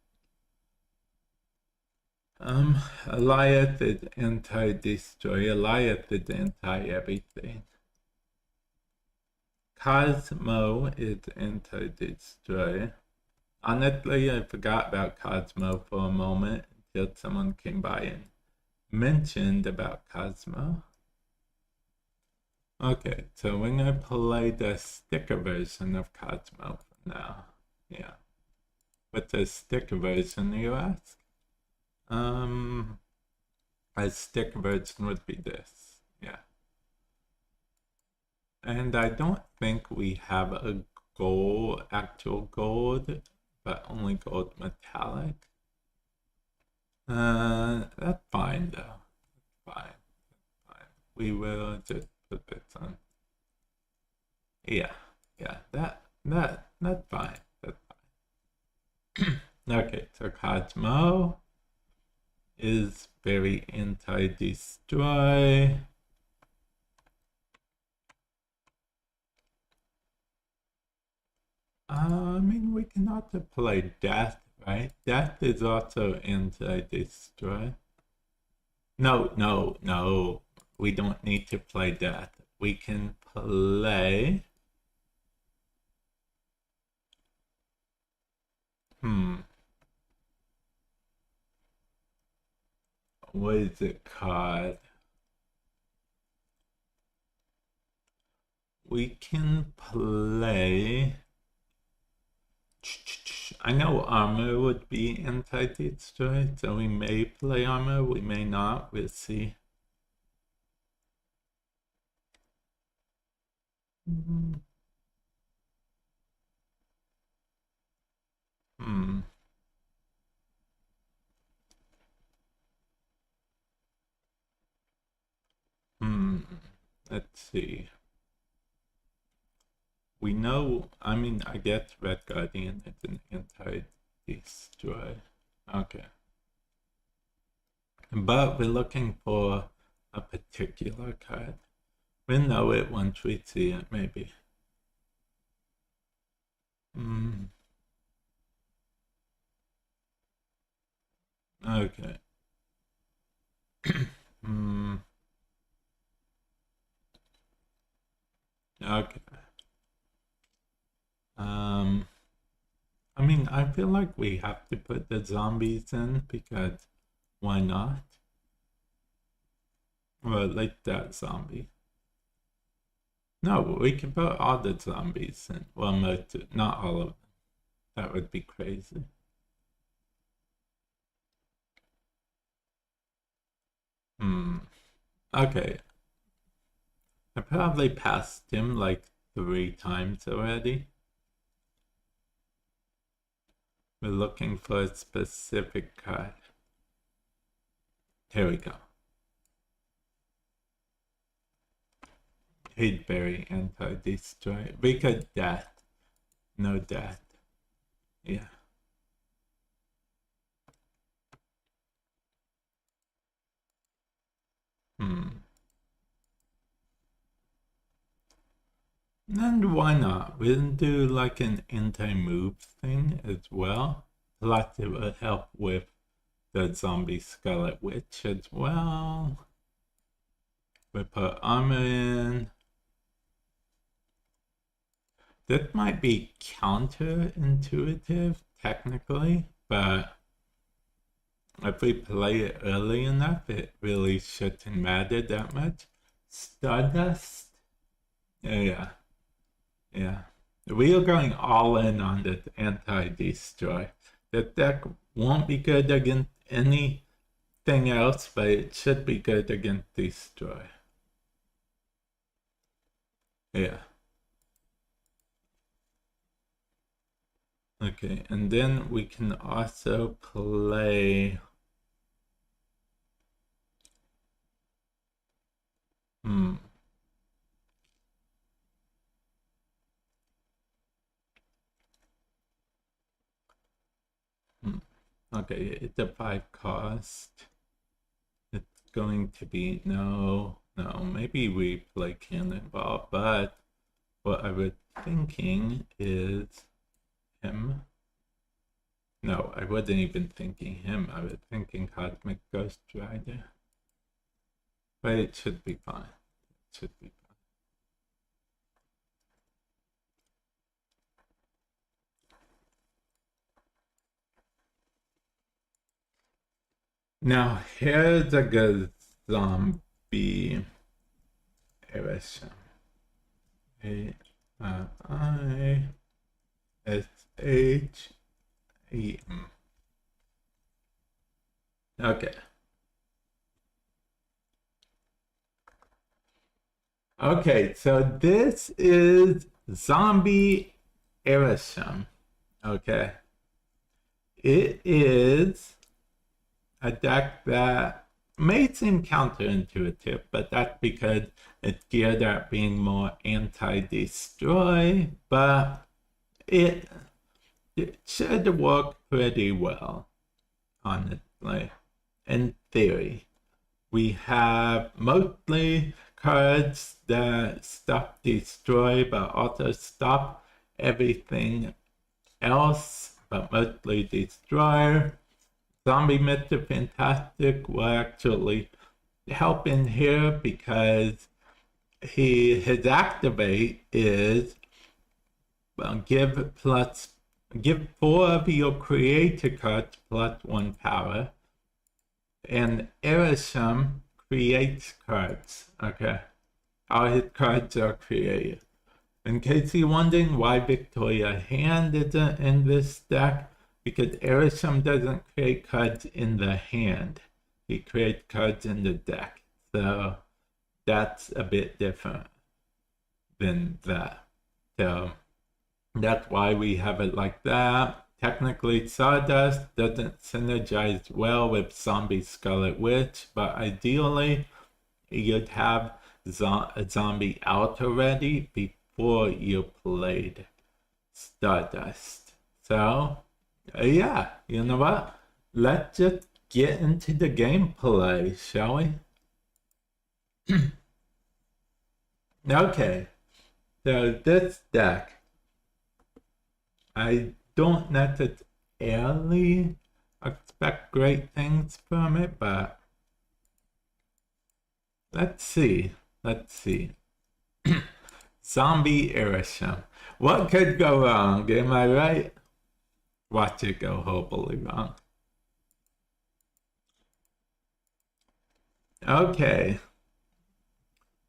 Eliath is anti-destroy, Eliath is anti-everything. Cosmo is anti-destroy. Honestly, I forgot about Cosmo for a moment until someone came by and mentioned about Cosmo. Okay, so we're going to play the sticker version of Cosmo for now. Yeah. What's the sticker version, you ask? A sticker version would be this. Yeah. And I don't think we have a gold, actual gold, but only gold metallic. That's fine though. Fine. We will just put this on. Yeah, that Cosmo is very anti-destroy. I mean, we can also play Death, right? Death is also anti-destroy. No. We don't need to play Death. We can play... What is it called? We can play... I know armor would be anti-destroy, so we may play armor, we may not, we'll see. Let's see. We know, I mean, I guess Red Guardian is an anti-destroy. Okay. But we're looking for a particular card. We'll know it once we see it, maybe. Okay. Okay. I mean, I feel like we have to put the zombies in because why not? Well, like that zombie. No, we can put all the zombies in. Well, most, not all of them. That would be crazy. Okay. I probably passed him like 3 times already. We're looking for a specific card. Here we go. He's very anti-destroy. We could Death. No Death. Yeah. And why not? We'll do like an anti-move thing as well. Plus it will help with the zombie skeleton witch as well. We put armor in. This might be counterintuitive technically, but if we play it early enough, it really shouldn't matter that much. Stardust? Yeah. We are going all in on the anti-destroy. The deck won't be good against anything else, but it should be good against destroy. Yeah. Okay, and then we can also play... Okay, it's a 5 cost. It's going to be... No, maybe we play Cannonball, but what I was thinking is... him. No, I wasn't even thinking him. I was thinking Cosmic Ghost Rider. But it should be fine. It should be fine. Now here's a good zombie erasure. A-I-S-H-E-M. Okay. Okay, so this is Zombie Erasure. Okay. It is a deck that may seem counterintuitive, but that's because it's geared at being more anti-destroy, but it should work pretty well. honestly. In theory, we have mostly cards that stop destroy, but also stop everything else, but mostly destroy. Zombie Mr. Fantastic will actually help in here because his activate is give 4 of your creator cards +1 power, and Erisham creates cards. Okay, all his cards are created. In case you're wondering why Victoria Hand isn't in this deck, because Erisham doesn't create cards in the hand. He creates cards in the deck. So that's a bit different than that. So that's why we have it like that. Technically, Sawdust doesn't synergize well with Zombie Scarlet Witch, but ideally, you'd have a zombie out already before you played Stardust. So, yeah, you know what? Let's just get into the gameplay, shall we? Okay, so this deck, I don't necessarily expect great things from it, but let's see. Zombie Erisham. What could go wrong? Am I right? Watch it go horribly wrong. Okay.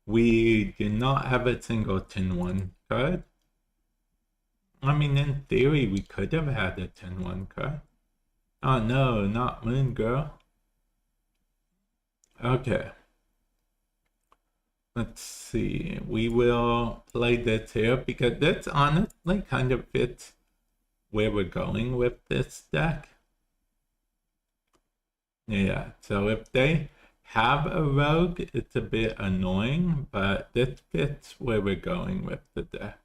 We do not have a singleton 1 card. I mean, in theory, we could have had a 10-1 card. Oh no, not Moon Girl. Okay. Let's see. We will play this here because this honestly kind of fits where we're going with this deck. Yeah, so if they have a rogue, it's a bit annoying, but this fits where we're going with the deck.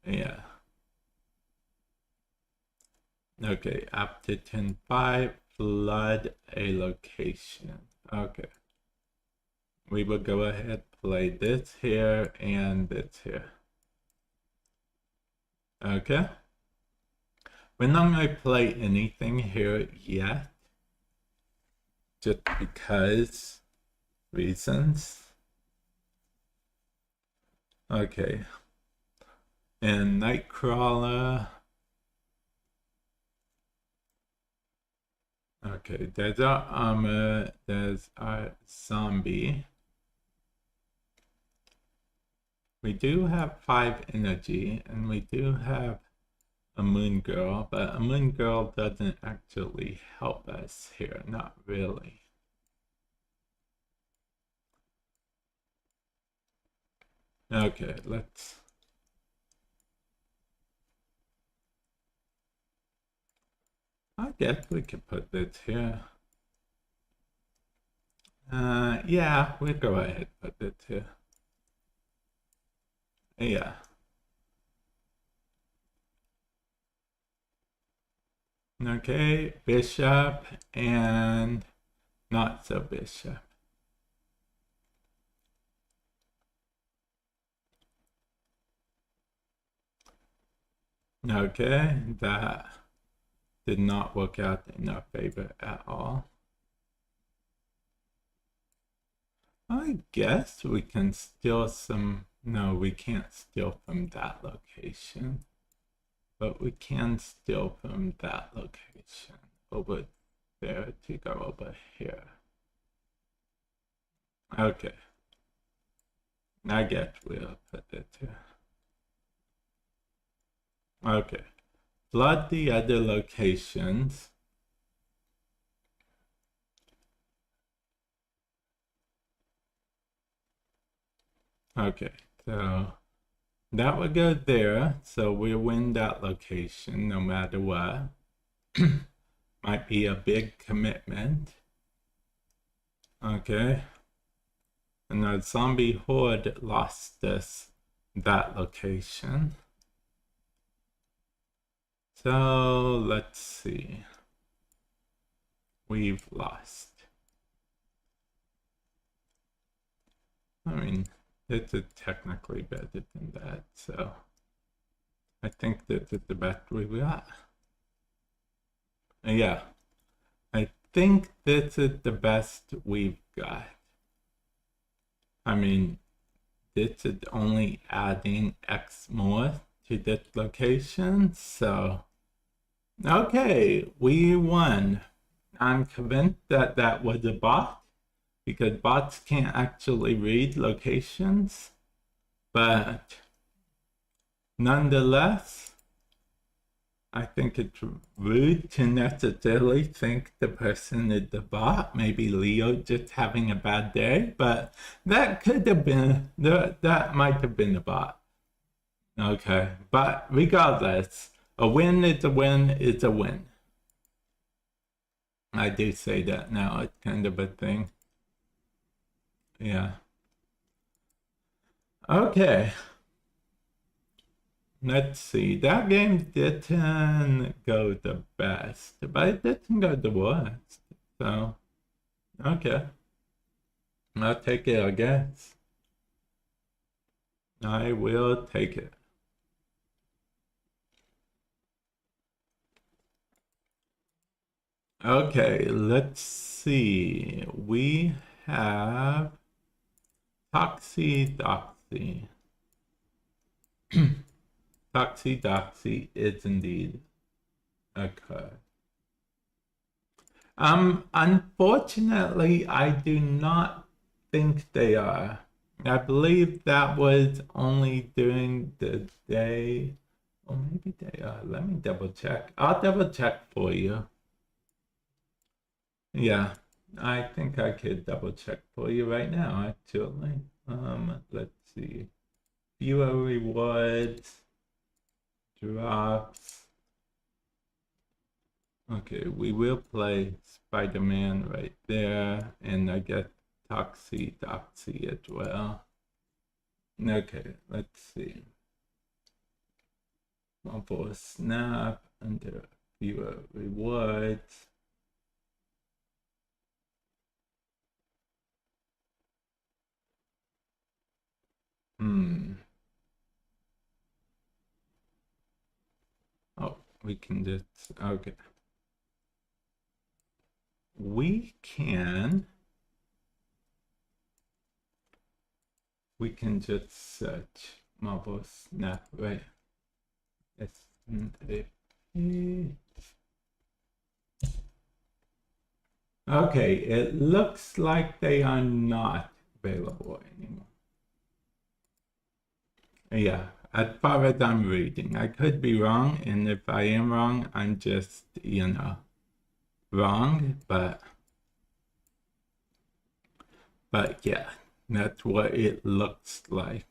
Yeah. Okay, up to 10-5, flood a location. Okay. We will go ahead, play this here and this here. Okay. We're not going to play anything here yet. Just because reasons. Okay. And Nightcrawler. Okay, there's our armor, there's our zombie. We do have 5 energy, and we do have a Moon Girl, but a Moon Girl doesn't actually help us here, not really. Okay, let's... I guess we could put this here. Yeah, we'll go ahead and put this here. Yeah. Okay, bishop and not so bishop. Okay, that did not work out in our favor at all. I guess we can steal some... No, we can't steal from that location. But we can steal from that location over there to go over here. Okay. I guess we'll put it here. Okay. Flood the other locations. Okay, so that would go there, so we'll win that location no matter what. Might be a big commitment. Okay. And our zombie horde lost that location. So let's see. we've lost. I mean, this is technically better than that, so I think this is the best we got. Yeah, I think this is the best we've got. I mean, this is only adding X more to this location, so okay, we won. I'm convinced that that was a bot, because bots can't actually read locations, but nonetheless, I think it's rude to necessarily think the person is the bot. Maybe Leo just having a bad day, but that could have been, that might have been a bot. Okay, but regardless, a win is a win is a win. I do say that now, it's kind of a thing. Yeah. Okay. Let's see. That game didn't go the best, but it didn't go the worst. So, okay. I'll take it, I guess. I will take it. Okay, let's see. We have Doxy. Doxy is indeed a card. Unfortunately, I do not think they are. I believe that was only during the day. Or maybe they are. Let me double check. I'll double check for you. Yeah, I think I could double check for you right now, actually. Let's see. Viewer rewards, drops. Okay, we will play Spider-Man right there, and I get Doxy as well. Okay, let's see. Mobile Snap under viewer rewards. Oh, we can just, okay. We can just search Marble Snap, right? Okay, it looks like they are not available anymore. Yeah, as far as I'm reading, I could be wrong, and if I am wrong, I'm just, wrong, but yeah, that's what it looks like.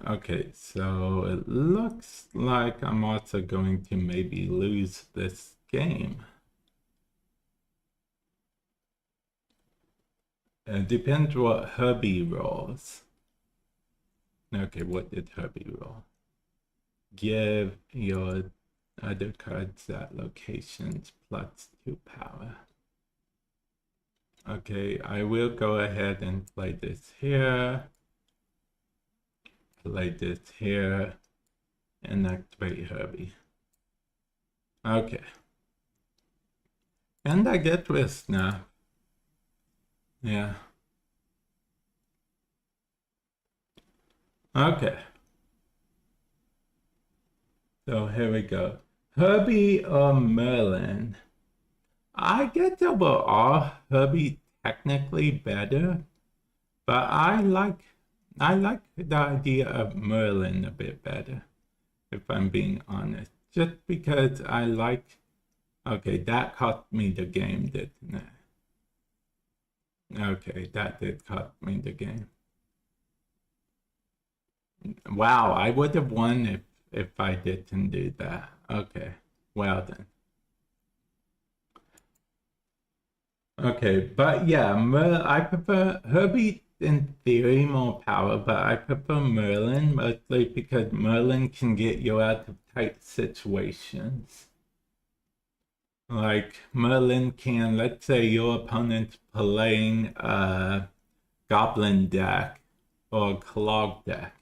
Okay, so it looks like I'm also going to maybe lose this game. It depends what Herbie rolls. Okay, what did Herbie roll? Give your other cards at locations +2 power. Okay, I will go ahead and play this here. Play this here. And activate Herbie. Okay. And I get twist now. Yeah. Okay. So here we go. Herbie or Merlin? I get overall Herbie technically better, but I like the idea of Merlin a bit better, if I'm being honest. Just because I like, okay, that cost me the game, didn't it? Okay, that did cost me the game. Wow, I would have won if I didn't do that. Okay, well then. Okay, but yeah, I prefer Herbie in theory, more power, but I prefer Merlin mostly because Merlin can get you out of tight situations. Like, Merlin can, let's say your opponent's playing a Goblin deck or a Clog deck.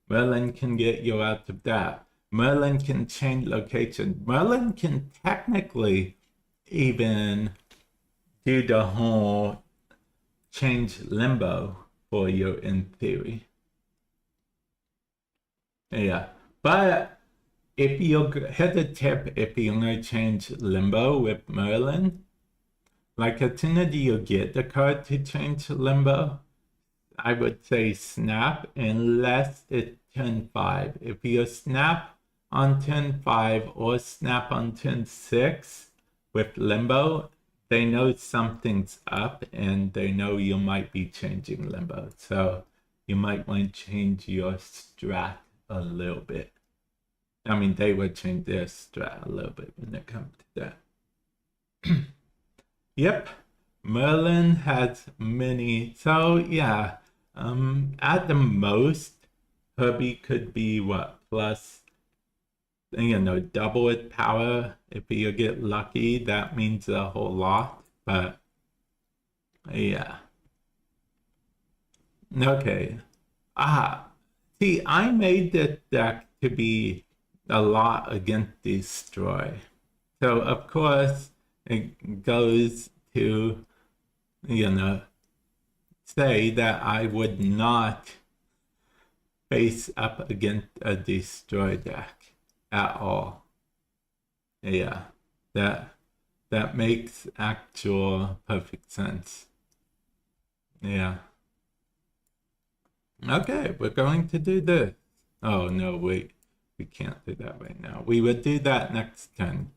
Merlin can get you out of that. Merlin can change location. Merlin can technically even do the whole change limbo for you in theory. Yeah, but if you here's a tip, if you're gonna change limbo with Merlin, like as soon as you get the card to change limbo, I would say snap unless it's turn 5. If you snap on turn 5 or snap on turn 6 with limbo, they know something's up and they know you might be changing limbo. So you might want to change your strat a little bit. I mean, they would change their strat a little bit when it comes to that. Yep, Merlin has many. So yeah, at the most, Herbie could be what, plus, double its power. If you get lucky, that means a whole lot. But yeah. Okay. See, I made this deck to be a lot against destroy. So of course it goes to, say that I would not face up against a destroy deck at all. Yeah, that makes actual perfect sense. Yeah. Okay, we're going to do this. Oh no, wait. We can't do that right now. We would do that next turn.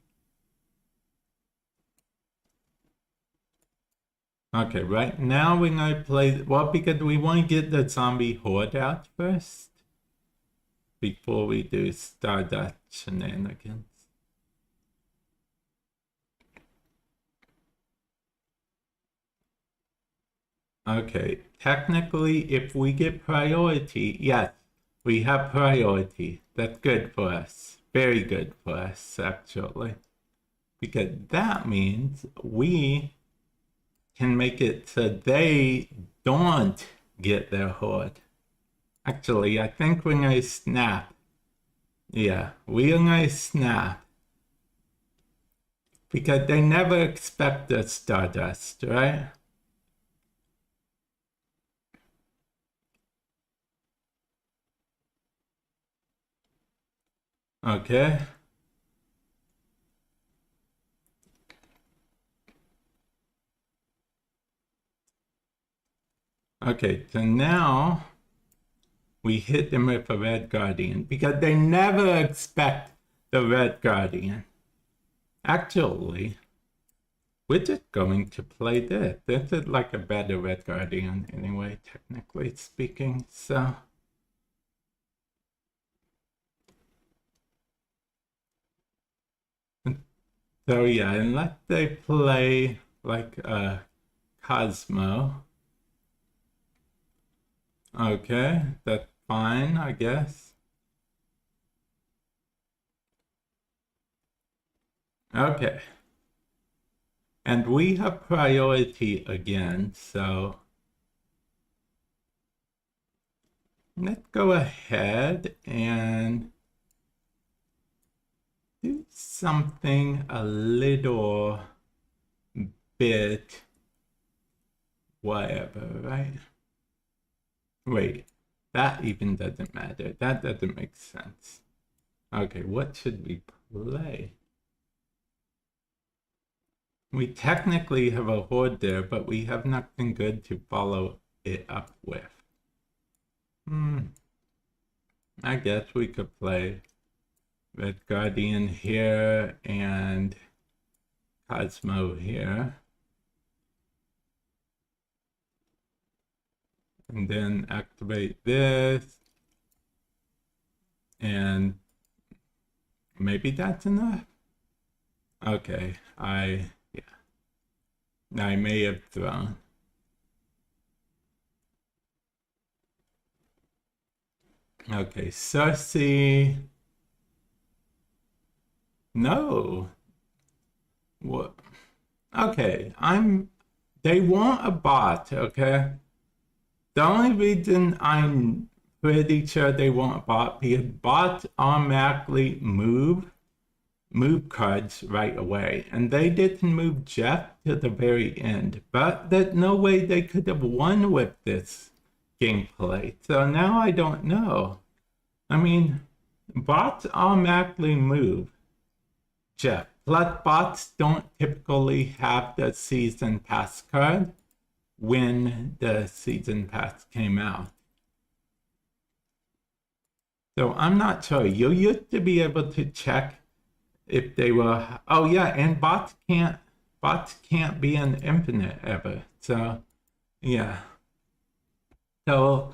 Okay, right now we're going to play, well, because we want to get the zombie horde out first before we do Stardust shenanigans. Okay, technically, if we get priority, yes, we have priority. That's good for us. Very good for us, actually. Because that means we can make it so they don't get their horde. Actually, I think we're going to snap. Yeah, we're going to snap. Because they never expect the Stardust, right? Okay. Okay, so now we hit them with a Red Guardian because they never expect the Red Guardian. Actually, we're just going to play this. This is like a better Red Guardian anyway, technically speaking, so. So yeah, unless they play like a Cosmo. Okay, that's fine, I guess. Okay. And we have priority again, so let's go ahead and do something a little bit whatever, right? Wait, that even doesn't matter. That doesn't make sense. Okay, what should we play? We technically have a horde there, but we have nothing good to follow it up with. I guess we could play Red Guardian here and Cosmo here. And then activate this. And maybe that's enough. Okay, I may have thrown. Okay, Cersei. No. What? Okay, they want a bot, okay? The only reason I'm pretty sure they want a bot because bots automatically move cards right away. And they didn't move Jeff to the very end. But there's no way they could have won with this gameplay. So now I don't know. I mean, bots automatically move Jeff. Plus, bots don't typically have the season pass card when the season pass came out. So I'm not sure. You used to be able to check if they were. Oh yeah, and bots can't be an infinite ever. So yeah. So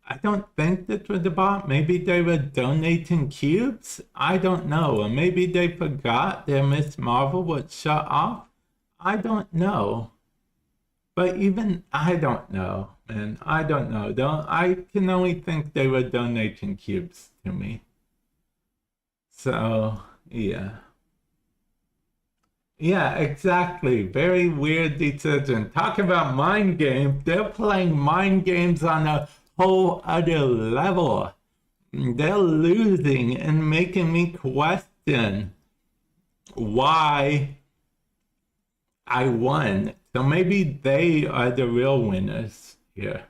I don't think this was a bot. Maybe they were donating cubes. I don't know. Or maybe they forgot their Miss Marvel was shut off. I don't know. But even I don't know, man. I don't know. I can only think they were donating cubes to me. So yeah. Yeah, exactly. Very weird decision. Talk about mind games. They're playing mind games on a whole other level. They're losing and making me question why I won. So maybe they are the real winners here.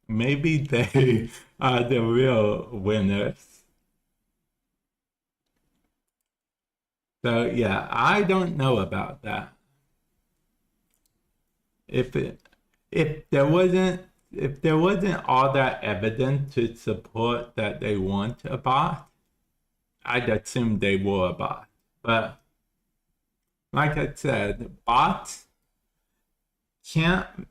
Maybe they are the real winners. So yeah, I don't know about that. If it if there wasn't all that evidence to support that they want a bot, I'd assume they were a bot. But like I said, bots can't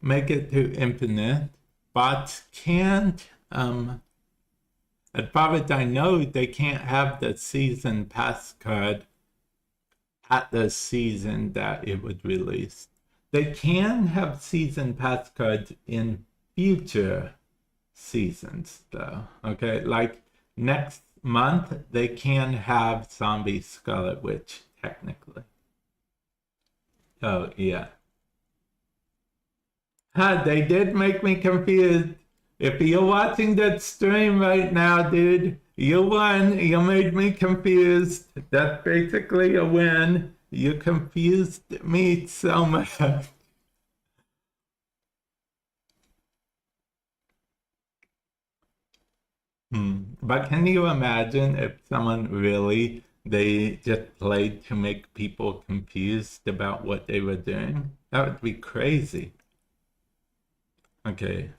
make it to infinite. Bots can't as far as I know, they can't have the season pass card at the season that it was released. They can have season pass cards in future seasons, though. Okay, like next month, they can have Zombie Scarlet Witch, technically. Oh, yeah. They did make me confused. If you're watching that stream right now, dude, you won. You made me confused. That's basically a win. You confused me so much. But can you imagine if someone really, they just played to make people confused about what they were doing? That would be crazy. Okay.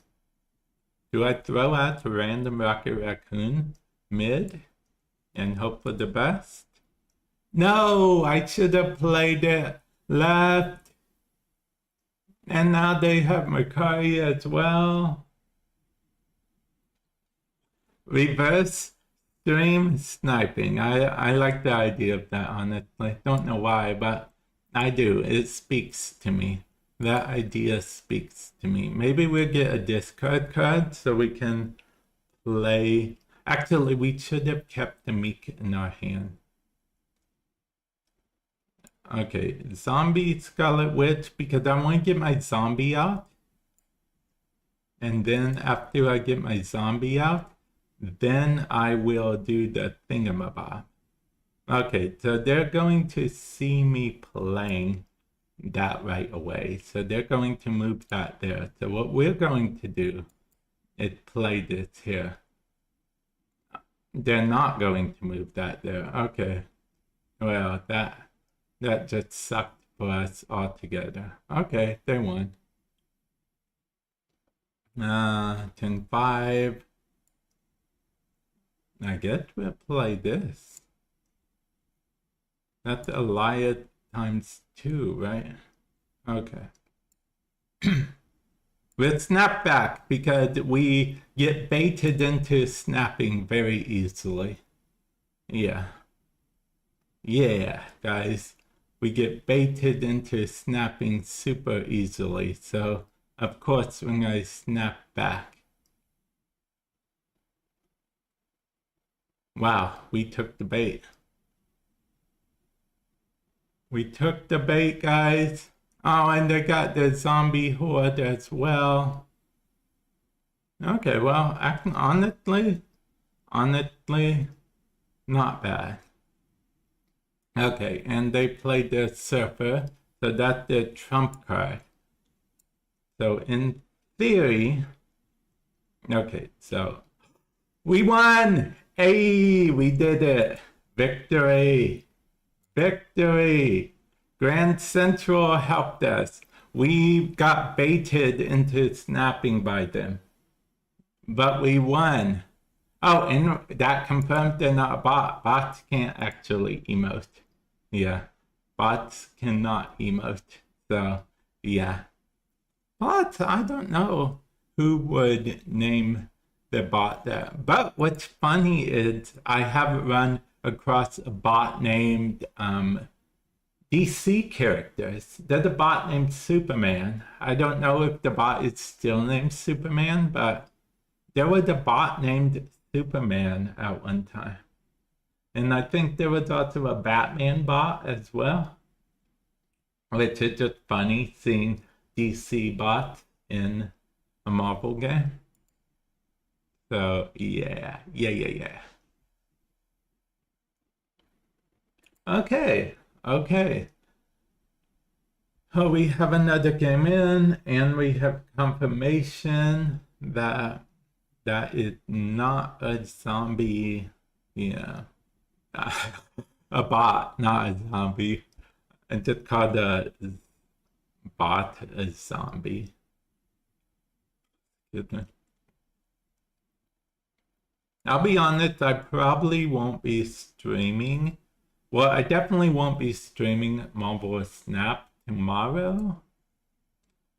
Do I throw out a random Rocket Raccoon mid and hope for the best? No, I should have played it left. And now they have Makari as well. Reverse stream sniping. I like the idea of that, honestly. Don't know why, but I do. It speaks to me. That idea speaks to me. Maybe we'll get a discard card so we can play. Actually, we should have kept the Meek in our hand. Okay, Zombie Scarlet Witch, because I want to get my zombie out. And then after I get my zombie out, then I will do the thingamabob. Okay, so they're going to see me playing that right away. So they're going to move that there. So what we're going to do is play this here. They're not going to move that there. Okay. Well, that just sucked for us altogether. Okay, they won. 10-5. I guess we'll play this. That's Elias times 2, right? Okay. We'll snap back because we get baited into snapping very easily. Yeah. Yeah, guys. We get baited into snapping super easily. So, of course, when I snap back. Wow, we took the bait. We took the bait, guys. Oh, and they got the zombie horde as well. Okay, well, honestly, not bad. Okay, and they played the surfer, so that's the trump card. So in theory, okay, so we won! Hey, we did it! Victory! Victory! Grand Central helped us. We got baited into snapping by them. But we won. Oh, and that confirmed they're not a bot. Bots can't actually emote. Yeah. Bots cannot emote. So, yeah. But I don't know who would name the bot that. But what's funny is I haven't run across a bot named DC characters. There's a bot named Superman. I don't know if the bot is still named Superman, but there was a bot named Superman at one time. And I think there was also a Batman bot as well, which is just funny seeing DC bots in a Marvel game. So, yeah. Okay. Oh, we have another game in, and we have confirmation that that is not a zombie, yeah. A bot, not a zombie. I just called the bot a zombie. Excuse me. I'll be honest, I probably won't be streaming. Well, I definitely won't be streaming Marvel Snap tomorrow.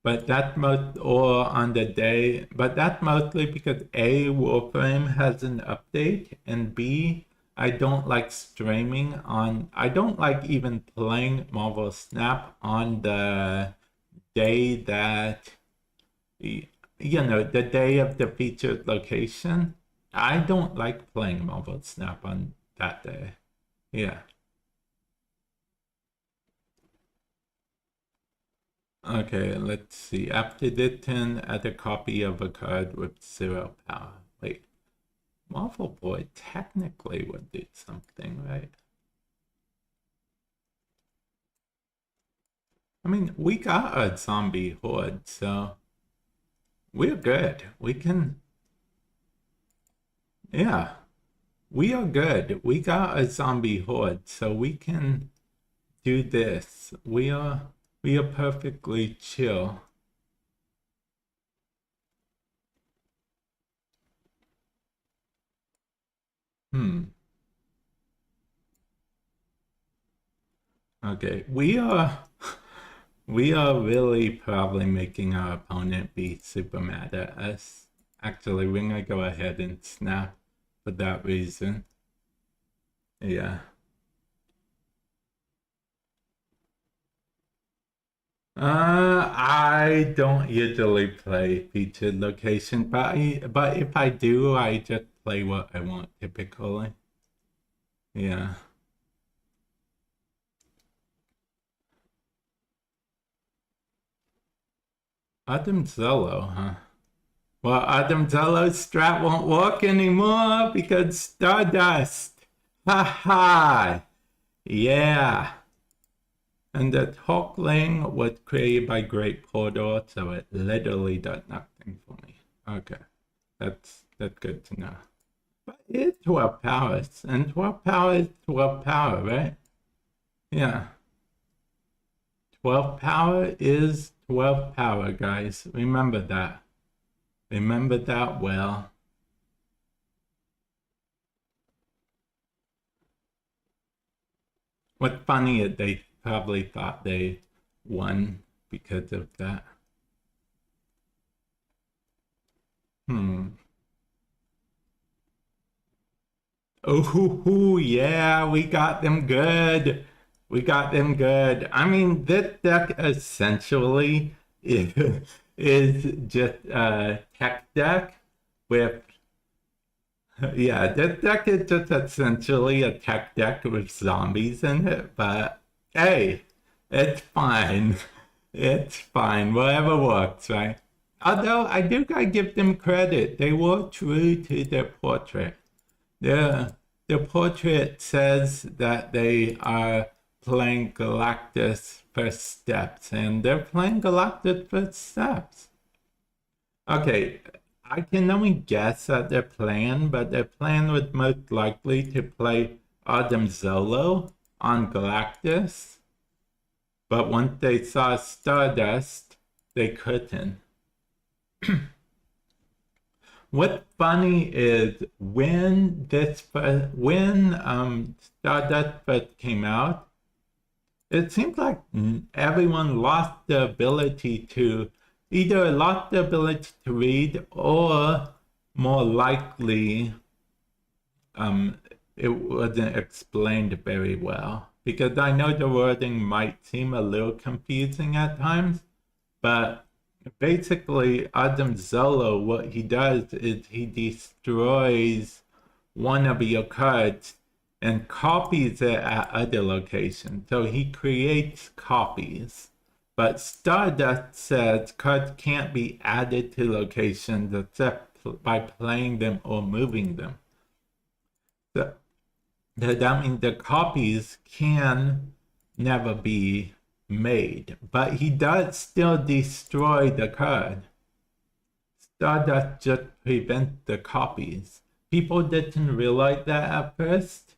But that's or on the day, but that's mostly because A, Warframe has an update, and B, I don't like streaming on, I don't like even playing Marvel Snap on the day that, the day of the featured location. I don't like playing Marvel Snap on that day. Yeah. Okay, let's see. After this turn, add a copy of a card with 0 power. Wait, Marvel Boy technically would do something, right? I mean, we got a zombie horde, so we're good. We can... Yeah, we are good. We got a zombie horde, so we can do this. We are perfectly chill. Okay, we are really probably making our opponent be super mad at us. Actually, we're gonna go ahead and snap for that reason. Yeah. I don't usually play featured location, but if I do, I just play what I want typically. Yeah. Adam Zello, huh? Well, Adam Zello's strat won't work anymore because Stardust. Ha ha! Yeah. And that Hawkling was created by Great Portal, so it literally does nothing for me. Okay. That's good to know. But it's 12 powers, and 12 power is 12 power, right? Yeah. 12 power is 12 power, guys. Remember that. Remember that well. What's funny is they probably thought they won because of that. Oh, yeah, we got them good. We got them good. I mean, this deck essentially is just a tech deck with Yeah, this deck is just essentially a tech deck with zombies in it, but hey, it's fine. It's fine. Whatever works, right? Although I do gotta give them credit. They were true to their portrait. The portrait says that they are playing Galactus First Steps, and they're playing Galactus First Steps. Okay, I can only guess at their plan, but their plan was most likely to play Adam Zolo on Galactus. But once they saw Stardust, they couldn't. What's funny is when Stardust first came out, it seems like everyone lost the ability to either lost the ability to read, or more likely it wasn't explained very well. Because I know the wording might seem a little confusing at times, but basically Adam Zolo, what he does is he destroys one of your cards and copies it at other locations. So he creates copies. But Stardust says cards can't be added to locations except by playing them or moving them. So that means the copies can never be made, but he does still destroy the card. Stardust just prevents the copies. People didn't realize that at first.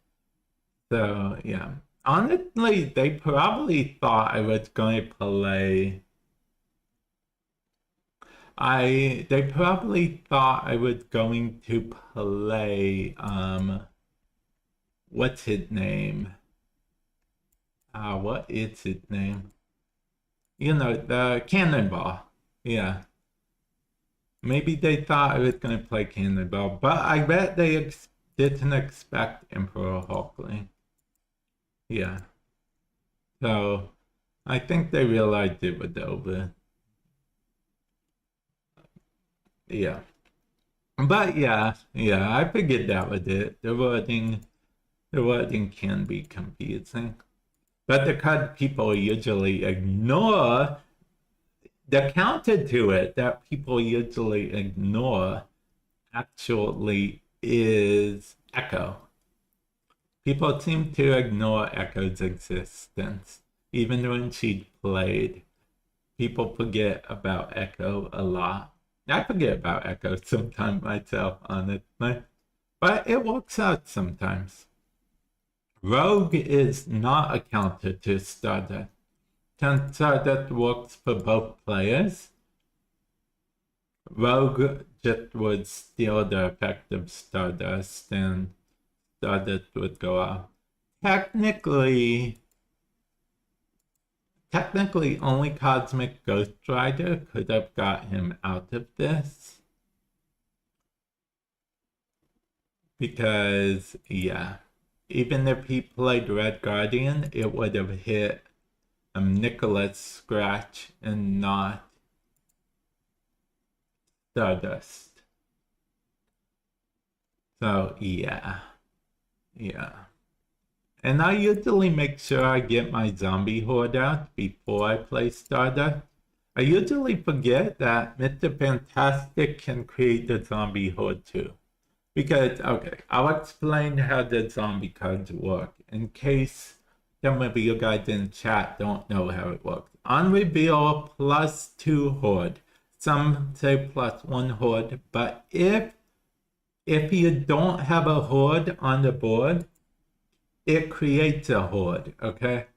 So yeah. Honestly, they probably thought I was going to play. They probably thought I was going to play what's his name? What is his name? You know, the Cannonball. Yeah. Maybe they thought I was going to play Cannonball, but I bet they didn't expect Emperor Hulkling. Yeah. So, I think they realized it was over. Yeah. But yeah, I figured that was it. The wording can be confusing. But the card people usually ignore, the counter to it that people usually ignore actually is Echo. People seem to ignore Echo's existence. Even when she played, people forget about Echo a lot. I forget about Echo sometimes myself, honestly. But it works out sometimes. Rogue is not a counter to Stardust. Stardust works for both players. Rogue just would steal the effect of Stardust, and Stardust would go out. Technically, only Cosmic Ghost Rider could have got him out of this. Because, yeah, even if he played Red Guardian, it would have hit Nicholas Scratch and not Stardust. So, yeah. And I usually make sure I get my zombie horde out before I play Stardust. I usually forget that Mr. Fantastic can create the zombie horde too. Because, okay, I'll explain how the zombie cards work in case some of you guys in chat don't know how it works. On reveal, +2 horde. Some say +1 horde, but if you don't have a horde on the board, it creates a horde, okay?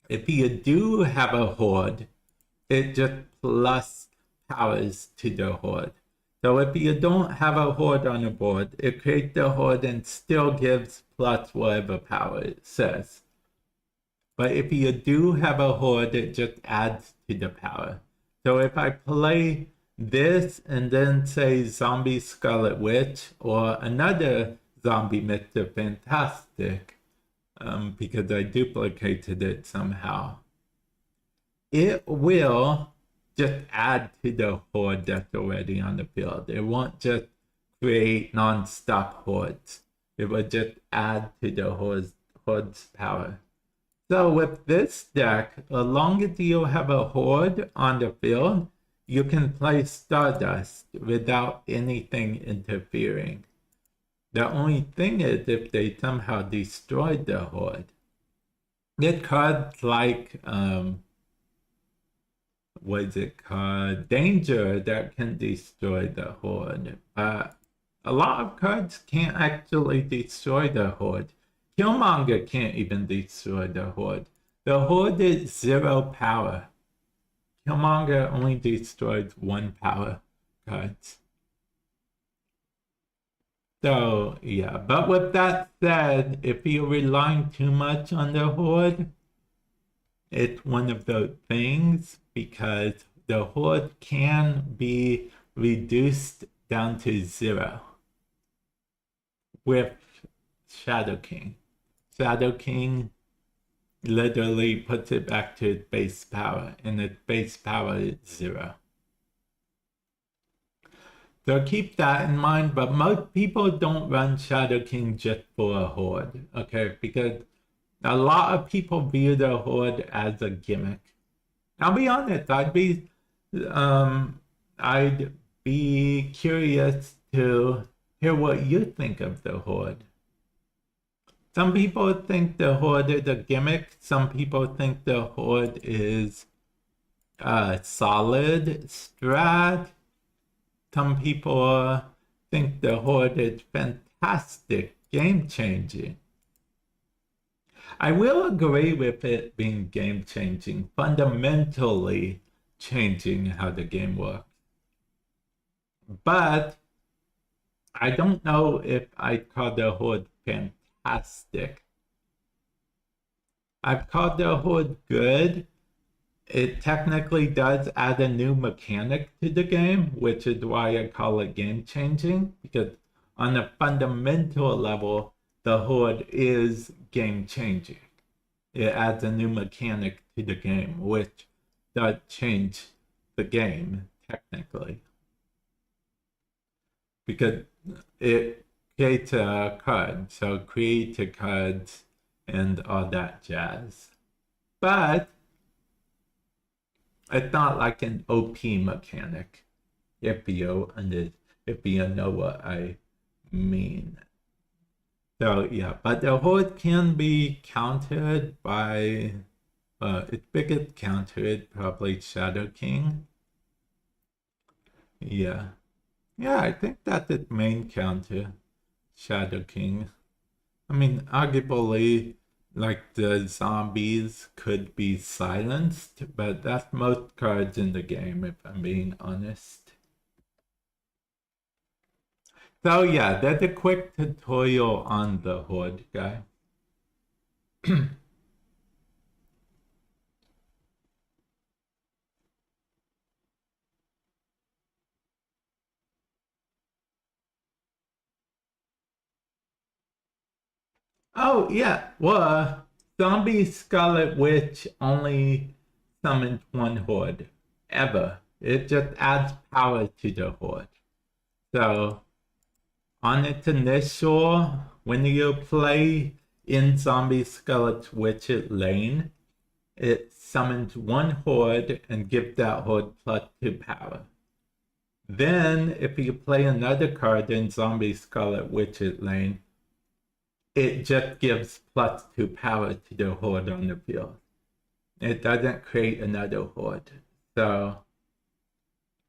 If you do have a horde, it just plus powers to the horde. So if you don't have a horde on the board, it creates the horde and still gives plus whatever power it says. But if you do have a horde, it just adds to the power. So if I play this and then say Zombie Scarlet Witch or another Zombie Mr. Fantastic, because I duplicated it somehow, it will just add to the horde that's already on the field. It won't just create non-stop hordes. It would just add to the horde's power. So with this deck, as long as you have a horde on the field, you can play Stardust without anything interfering. The only thing is if they somehow destroyed the horde. Get cards like, what is it called? Danger that can destroy the horde. But a lot of cards can't actually destroy the horde. Killmonger can't even destroy the horde. The horde is 0 power. Killmonger only destroys 1 power cards. So, yeah. But with that said, if you're relying too much on the horde, it's one of those things because the horde can be reduced down to 0 with Shadow King. Shadow King literally puts it back to its base power, and its base power is 0. So keep that in mind, but most people don't run Shadow King just for a horde, okay? Because a lot of people view the horde as a gimmick. I'll be honest, I'd be curious to hear what you think of the horde. Some people think the horde is a gimmick. Some people think the horde is a solid strat. Some people think the horde is fantastic, game-changing. I will agree with it being game-changing, fundamentally changing how the game works. But I don't know if I'd call the horde fantastic. I've called the horde good. It technically does add a new mechanic to the game, which is why I call it game-changing, because on a fundamental level, the horde is game-changing. It adds a new mechanic to the game, which does change the game, technically. Because it creates a card, so create a cards and all that jazz. But it's not like an OP mechanic, if you know what I mean. So yeah, but the horde can be countered by its biggest counter is probably Shadow King. Yeah. Yeah, I think that's its main counter, Shadow King. I mean, arguably, like the zombies could be silenced, but that's most cards in the game, if I'm being honest. So yeah, that's a quick tutorial on the horde guy. Oh yeah, well, Zombie Scarlet Witch only summons 1 horde, ever. It just adds power to the horde. So, on its initial, when you play in Zombie Scarlet Witch's lane, it summons 1 horde and gives that horde +2 power. Then, if you play another card in Zombie Scarlet Witch's lane, it just gives +2 power to the horde on the field. It doesn't create another horde. So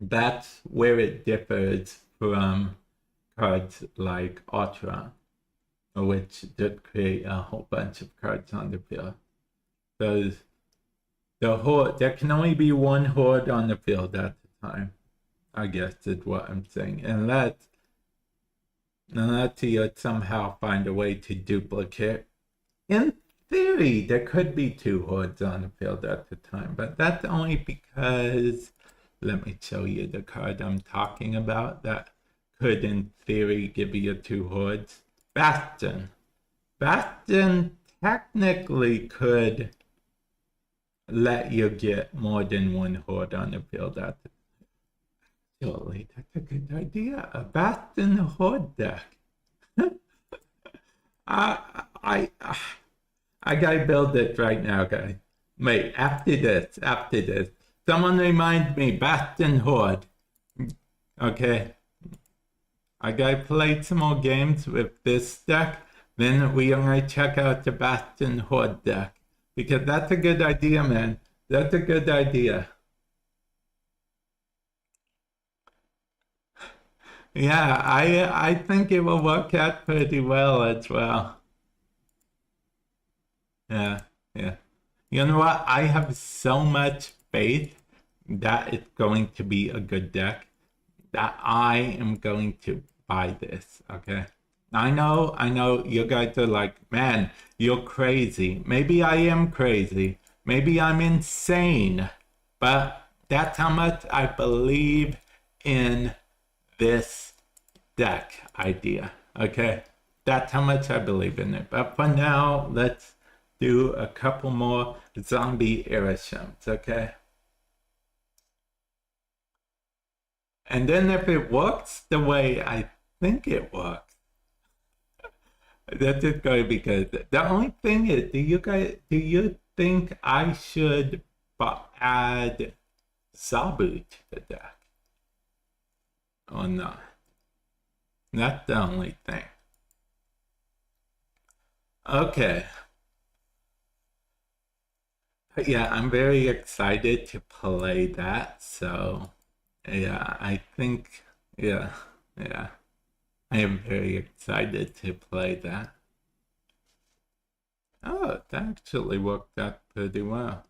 that's where it differs from cards like Ultron, which just create a whole bunch of cards on the field. So the horde, there can only be 1 horde on the field at a time, I guess is what I'm saying. Unless you somehow find a way to duplicate. In theory, there could be 2 hordes on the field at the time, but that's only because, let me show you the card I'm talking about that could, in theory, give you 2 hordes. Bastion. Bastion technically could let you get more than 1 horde on the field at the time. Actually, that's a good idea. A bat in the horde deck. I gotta build it right now, guys. Wait, after this, someone remind me, Bastion Horde. Okay, I gotta play some more games with this deck. Then we are gonna check out the Bastion Horde deck because that's a good idea, man. That's a good idea. Yeah, I think it will work out pretty well as well. Yeah, yeah. You know what? I have so much faith that it's going to be a good deck that I am going to buy this, okay? I know you guys are like, man, you're crazy. Maybe I am crazy. Maybe I'm insane. But that's how much I believe in this deck idea, okay? That's how much I believe in it. But for now, let's do a couple more zombie irritations, okay? And then if it works the way I think it works, that's just going to be good. The only thing is, do you think I should add Zabu to the deck? Or not? That's the only thing. Okay. Yeah, I'm very excited to play that. So, yeah, I think, yeah. I am very excited to play that. Oh, it actually worked out pretty well.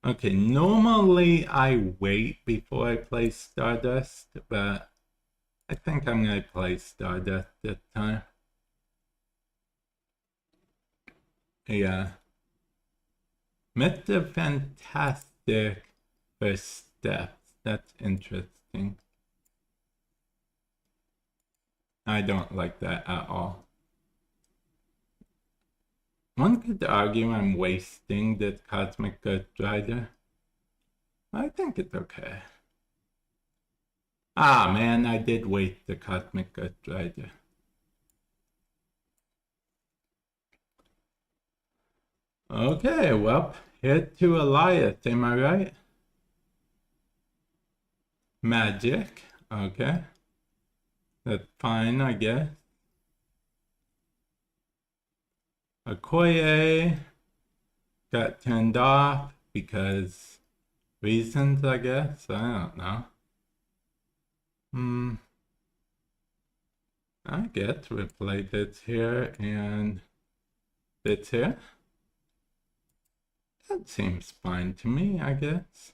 Okay, normally I wait before I play Stardust, but I think I'm going to play Stardust this time. Yeah. Mr. Fantastic first steps. That's interesting. I don't like that at all. One could argue I'm wasting this Cosmic Ghost Rider. I think it's okay. Ah, man, I did waste the Cosmic Ghost Rider. Okay, well, head to Elias, am I right? Magic, okay. That's fine, I guess. Okoye got turned off because reasons, I guess. I don't know. I guess we play this here and this here. That seems fine to me, I guess.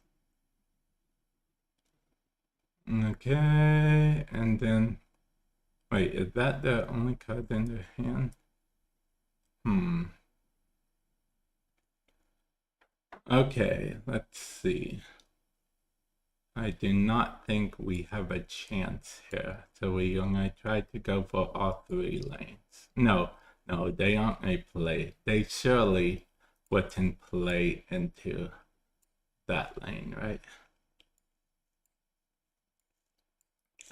Okay, and then, wait, is that the only card in their hand? Okay, let's see. I do not think we have a chance here, so we're gonna try to go for all three lanes. No, they aren't a play. They surely wouldn't play into that lane, right?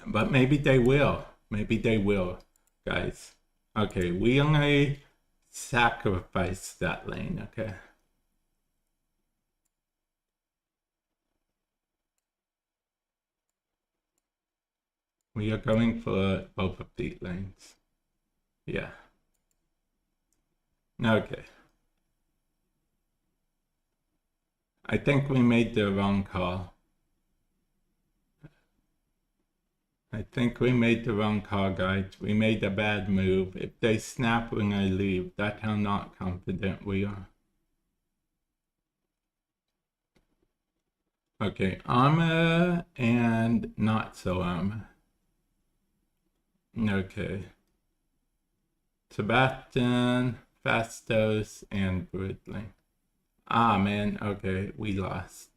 But maybe they will. Maybe they will, guys. Okay, we only sacrifice that lane, okay? We are going for both of these lanes. Yeah. Okay. I think we made the wrong call. I think we made the wrong call, guys. We made a bad move. If they snap when I leave, that's how not confident we are. Okay, armor and not so armor. Okay. Sebastian, Fastos, and Brutling. Ah, man, okay, we lost.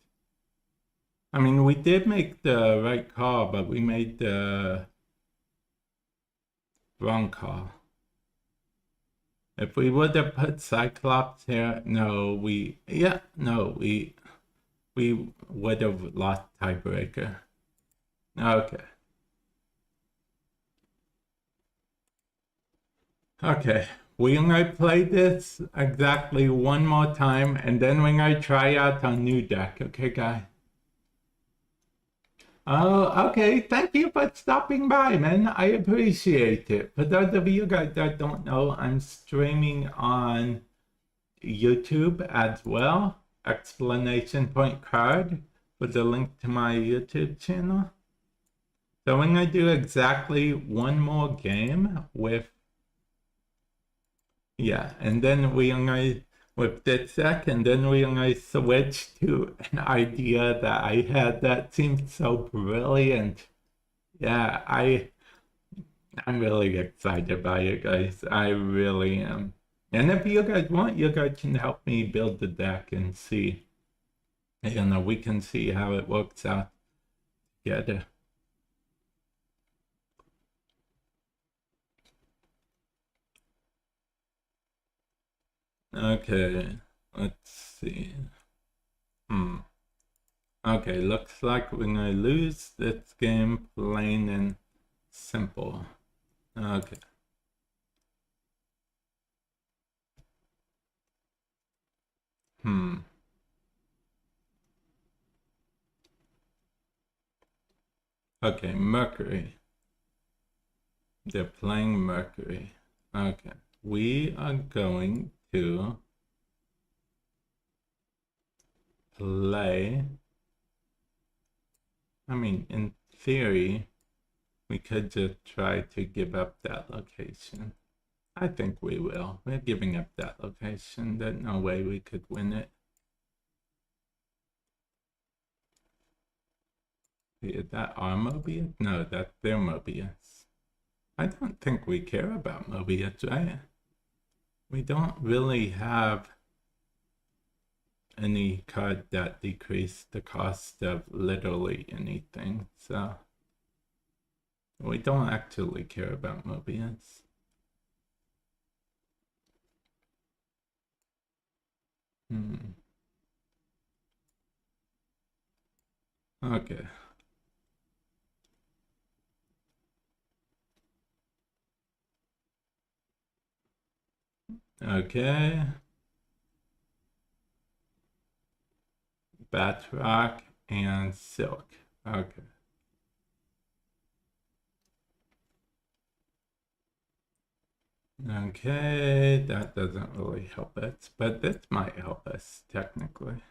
I mean, we did make the right call, but we made the wrong call. If we would have put Cyclops here, we would have lost tiebreaker. Okay. Okay. We're gonna play this exactly one more time, and then we're gonna try out our new deck. Okay, guy? Oh, okay. Thank you for stopping by, man. I appreciate it. For those of you guys that don't know, I'm streaming on YouTube as well. Explanation point card with the link to my YouTube channel. So we're gonna do exactly one more game with, yeah, and then we're gonna with this deck, and then we're gonna switch to an idea that I had that seemed so brilliant. Yeah, I'm really excited by it, guys. I really am. And if you guys want, you guys can help me build the deck and see. We can see how it works out together. Okay, let's see. Okay, looks like we're gonna lose this game plain and simple. Okay. Okay, Mercury. They're playing Mercury. Okay. We are going to play. I mean, in theory, we could just try to give up that location. I think we will. We're giving up that location. There's no way we could win it. Is that our Mobius? No, that's their Mobius. I don't think we care about Mobius, right? We don't really have any card that decrease the cost of literally anything, so we don't actually care about Mobius. Okay. Okay. Batrock and Silk. Okay. Okay, that doesn't really help us, but this might help us technically.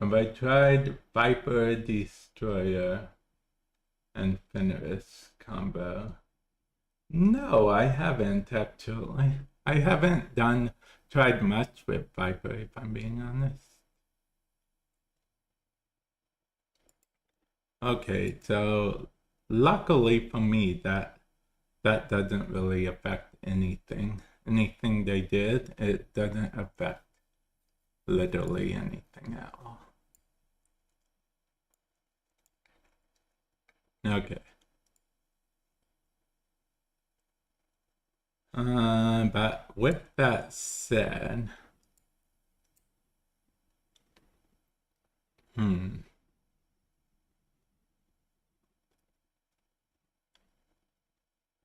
Have I tried Viper Destroyer and Fenris combo? No, I haven't actually. I haven't tried much with Viper, if I'm being honest. Okay, so luckily for me, that doesn't really affect anything. Anything they did, it doesn't affect literally anything at all. Okay. But with that said, I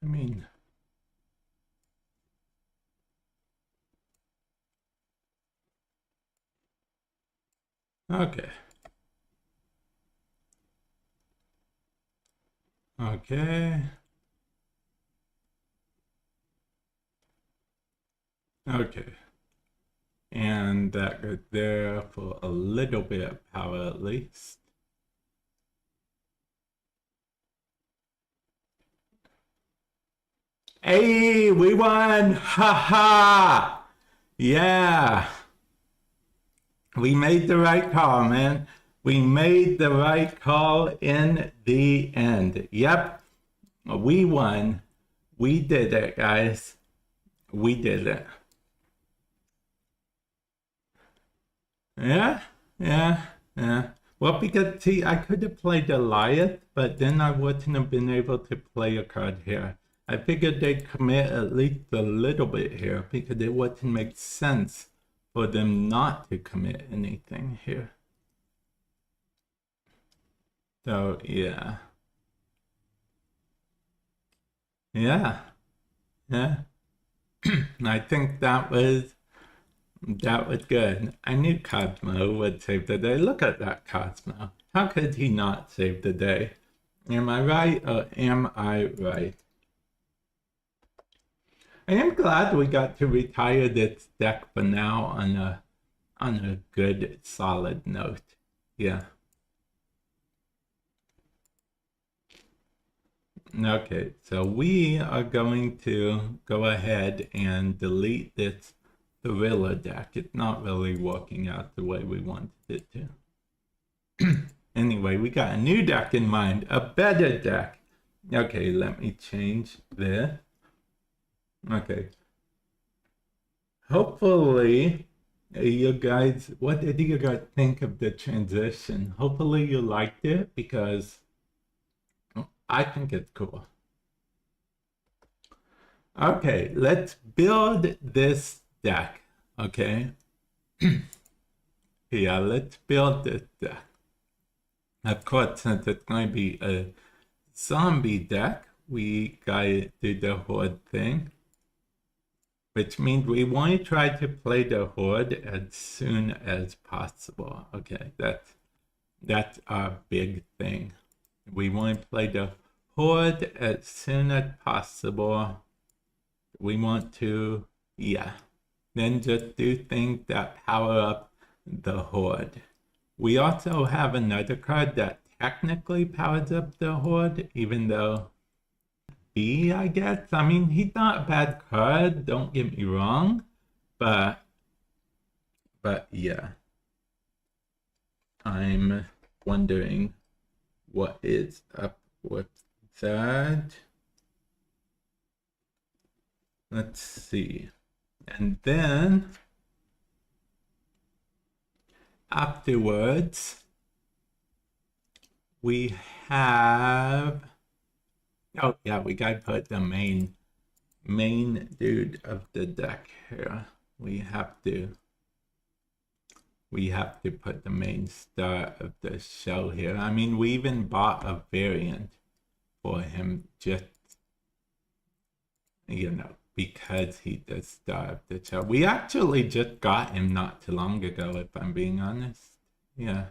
mean, okay. Okay. Okay. And that goes there for a little bit of power at least. Hey, we won! Ha ha! Yeah. We made the right call, man. We made the right call in the end. Yep. We won. We did it, guys. We did it. Yeah, yeah. Well, because, see, I could have played Goliath, but then I wouldn't have been able to play a card here. I figured they'd commit at least a little bit here, because it wouldn't make sense for them not to commit anything here. So yeah. Yeah. Yeah. I think that was good. I knew Cosmo would save the day. Look at that Cosmo. How could he not save the day? Am I right or am I right? I am glad we got to retire this deck for now on a good solid note. Yeah. Okay, so we are going to go ahead and delete this Thriller deck. It's not really working out the way we wanted it to. Anyway, we got a new deck in mind, a better deck. Okay, let me change this. Okay. Hopefully, you guys, what did you guys think of the transition? Hopefully you liked it because I think it's cool. Okay, let's build this deck, okay? Yeah, let's build this deck. Of course, since it's going to be a zombie deck, we gotta do the horde thing, which means we want to try to play the horde as soon as possible. Okay, that's our big thing. We want to play the horde as soon as possible. We want to, yeah, then just do things that power up the horde. We also have another card that technically powers up the horde, even though B, I guess. I mean, he's not a bad card, don't get me wrong, but yeah. I'm wondering what is up with that. Let's see. And then afterwards, we have, oh yeah, we gotta put the main dude of the deck here. We have to put the main star of the show here. I mean, we even bought a variant for him just, you know, because he's the star of the show. We actually just got him not too long ago, if I'm being honest. Yeah.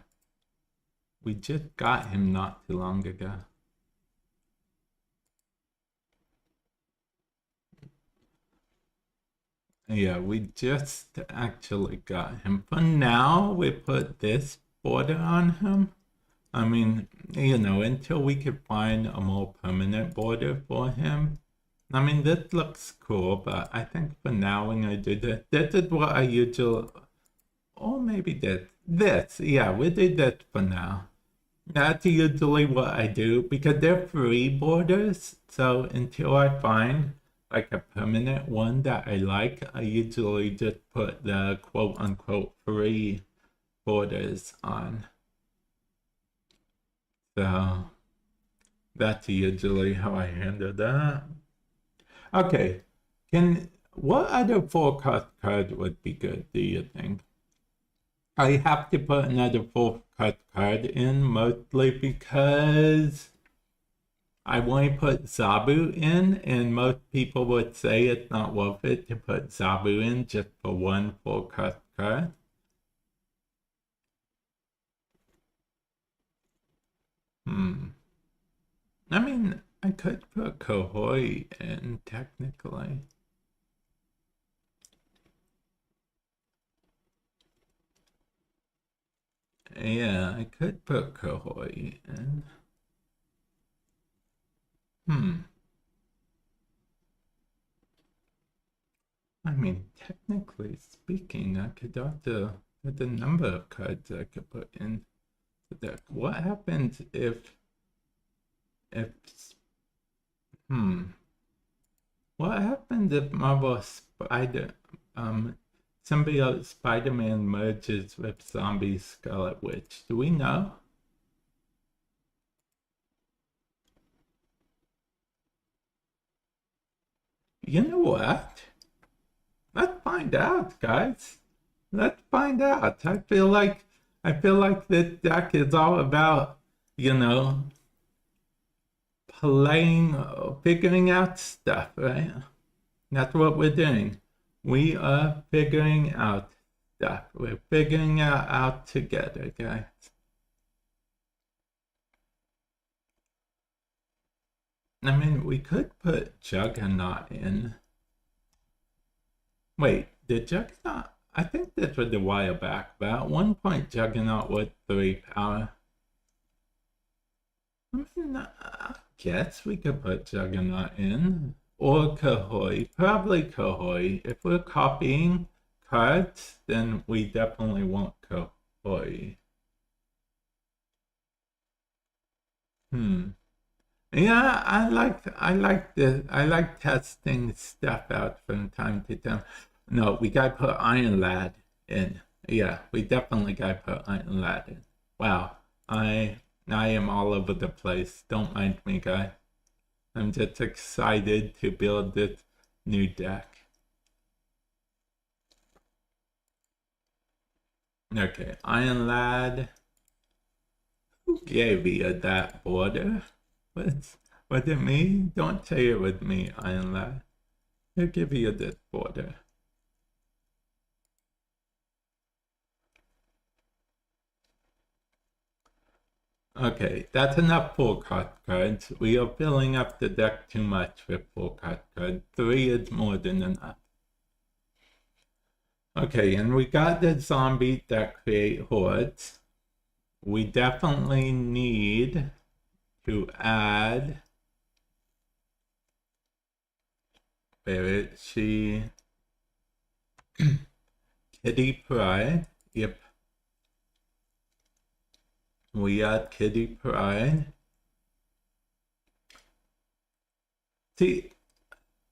We just got him not too long ago. Yeah, we just actually got him. For now, we put this border on him. I mean, you know, until we could find a more permanent border for him. I mean, this looks cool, but I think for now we're gonna do this. This is what I usually, or maybe this. Yeah, we did that for now. That's usually what I do because they're free borders. So until I find like a permanent one that I like, I usually just put the quote unquote free borders on. So that's usually how I handle that. Okay, what other forecast card would be good, do you think? I have to put another forecast card in mostly because I want to put Zabu in, and most people would say it's not worth it to put Zabu in just for one forecast card. I mean, I could put Kohoi in, technically. Yeah, I could put Kohoi in. I mean, technically speaking, I could also, the number of cards I could put in the deck. What happens if, what happens if Marvel symbiote Spider-Man merges with zombie Scarlet Witch? Do we know? You know what? Let's find out, guys. Let's find out. I feel like this deck is all about you know, playing, figuring out stuff, right? That's what we're doing. We are figuring out stuff. We're figuring it out together, guys. I mean, we could put Juggernaut in. Wait, did Juggernaut? I think this was a while back, but at one point Juggernaut was 3 power. I mean, I guess we could put Juggernaut in. Or Kahoi. Probably Kahoi. If we're copying cards, then we definitely want Kahoi. Yeah, I like testing stuff out from time to time. No, we gotta put Iron Lad in. Yeah, we definitely gotta put Iron Lad in. Wow, I am all over the place. Don't mind me, guys. I'm just excited to build this new deck. Okay, Iron Lad. Who gave you that border? Was it me? Don't say it with me, Iron Lad. Who gave you this border? Okay, that's enough full card cards. We are filling up the deck too much with full card cards. 3 is more than enough. Okay, and we got the zombie that create hordes. We definitely need to add Berichi Kitty Pride. Yep. We add Kitty Pride. See,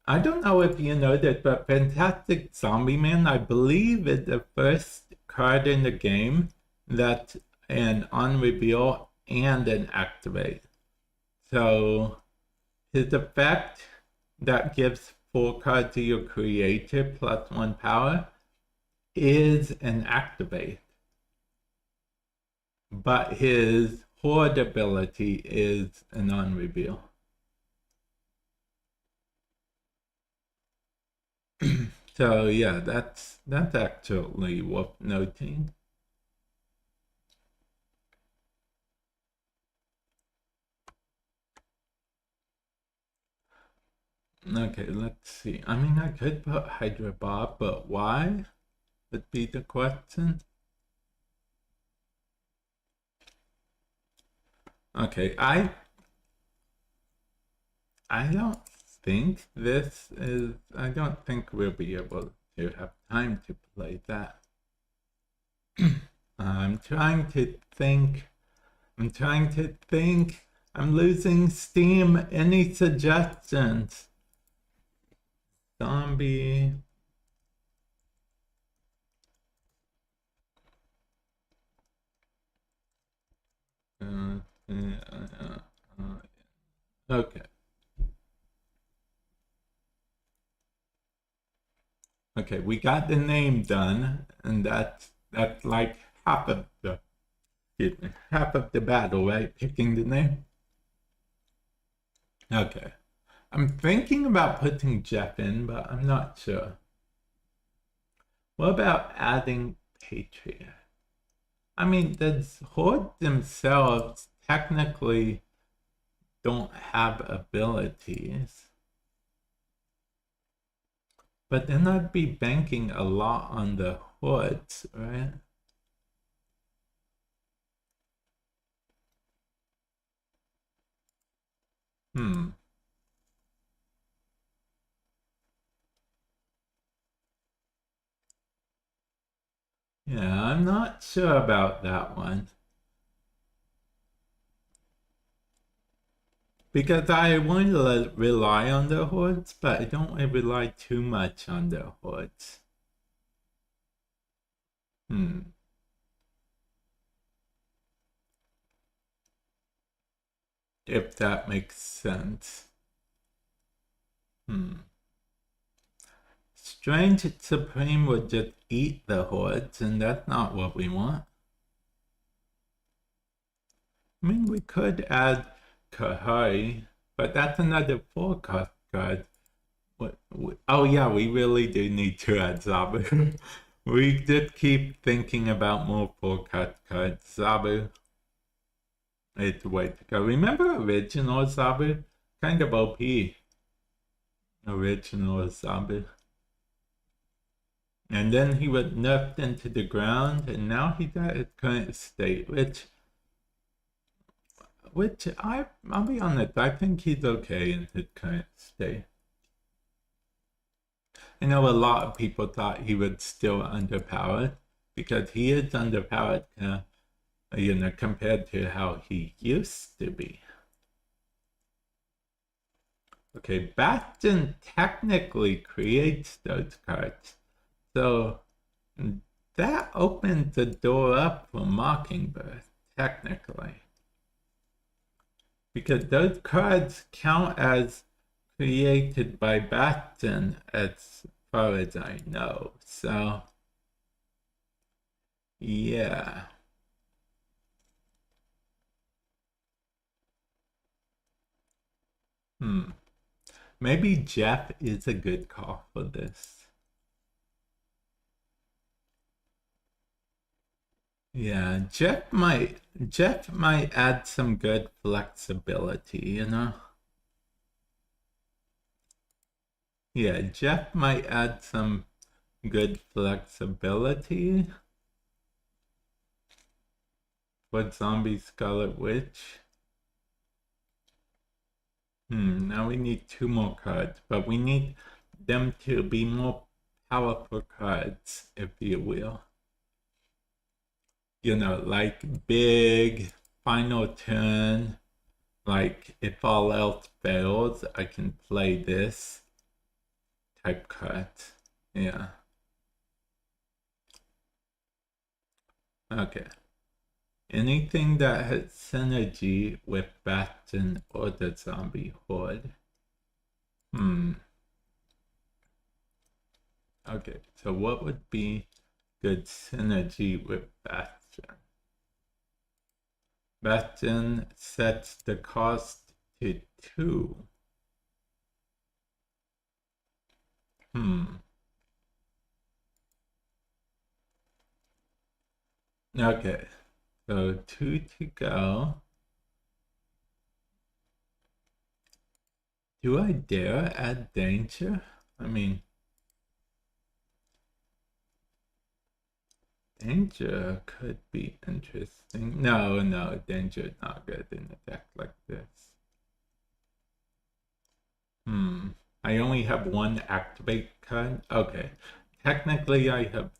I don't know if you know this, but Fantastic Zombie Man, I believe, is the first card in the game that's an on-reveal and an activate. So his effect that gives 4 cards to your creator plus 1 power is an activate. But his horde ability is a non-reveal. So yeah, that's actually worth noting. Okay, let's see. I mean, I could put Hydra Bob, but why would be the question. Okay, I don't think this is, I don't think we'll be able to have time to play that. I'm trying to think. I'm losing steam. Any suggestions? Zombie. Okay. Okay, we got the name done, and that's like half of the battle, right? Picking the name. Okay. I'm thinking about putting Jeff in, but I'm not sure. What about adding Patriot? I mean, the Horde themselves technically don't have abilities. But then I'd be banking a lot on the Hordes, right? Yeah, I'm not sure about that one. Because I want to rely on the Hordes, but I don't want to rely too much on the Hordes. If that makes sense. Strange Supreme would just eat the Hordes, and that's not what we want. I mean, we could add Kage, but that's another full cost card. Oh yeah, we really do need to add Zabu. We did keep thinking about more full cut cards. Zabu. It's the way to go. Remember original Zabu? Kind of OP. Original Zabu. And then he was nerfed into the ground, and now he's at his current state, which I'll be honest, I think he's okay in his current state. I know a lot of people thought he was still underpowered, because he is underpowered, compared to how he used to be. Okay, Bastion technically creates those cards, so that opens the door up for Mockingbird, technically. Because those cards count as created by Bastion as far as I know. So, yeah. Maybe Jeff is a good call for this. Yeah, Jeff might add some good flexibility, you know? Yeah, Jeff might add some good flexibility for Zombie Scarlet Witch. Now we need 2 more cards, but we need them to be more powerful cards, if you will. You know, like big, final turn, like if all else fails, I can play this type card. Yeah. Okay. Anything that has synergy with Bastion or the Zombie Horde. Okay, so what would be good synergy with Bastion? Bastion sets the cost to 2. Okay. So 2 to go. Do I dare add danger? I mean, danger could be interesting. No, danger is not good in a deck like this. I only have 1 activate card. Okay. Technically, I have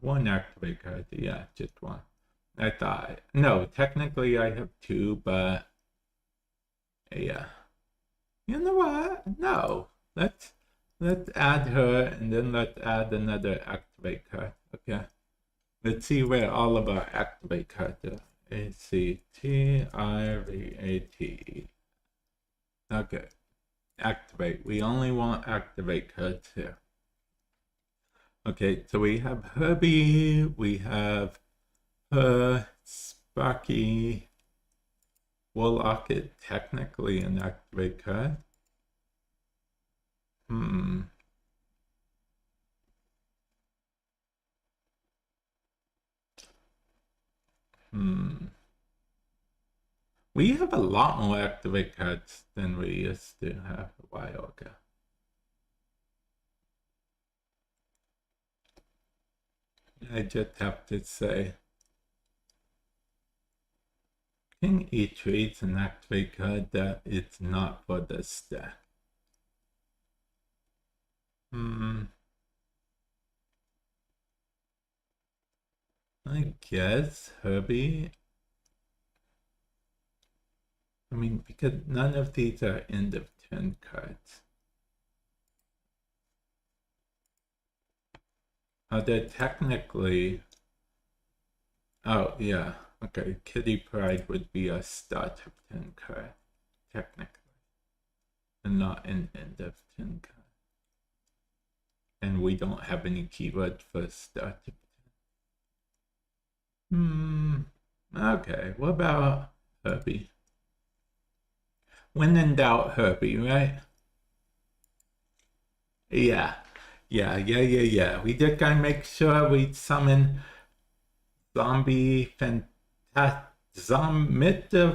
1 activate card. Yeah, just 1. I thought. No, technically I have 2, but yeah. You know what? No. Let's add her, and then let's add another activate card. Okay. Let's see where all of our activate cards are. ACTIVATE. Okay. Activate. We only want activate cards here. Okay, so we have Herbie, we have her, Sparky, Warlock is technically an activate card. We have a lot more activate cards than we used to have a while ago. I just have to say, King E3 is an activate card that it's not for the stack. I guess Herbie. I mean, because none of these are end of turn cards. They're technically. Oh, yeah. Okay, Kitty Pride would be a start of 10 card, technically. And not an end of 10 card. And we don't have any keyword for start of 10. Okay, what about Herbie? When in doubt, Herbie, right? Yeah. We just gotta make sure we summon Zombie Mr.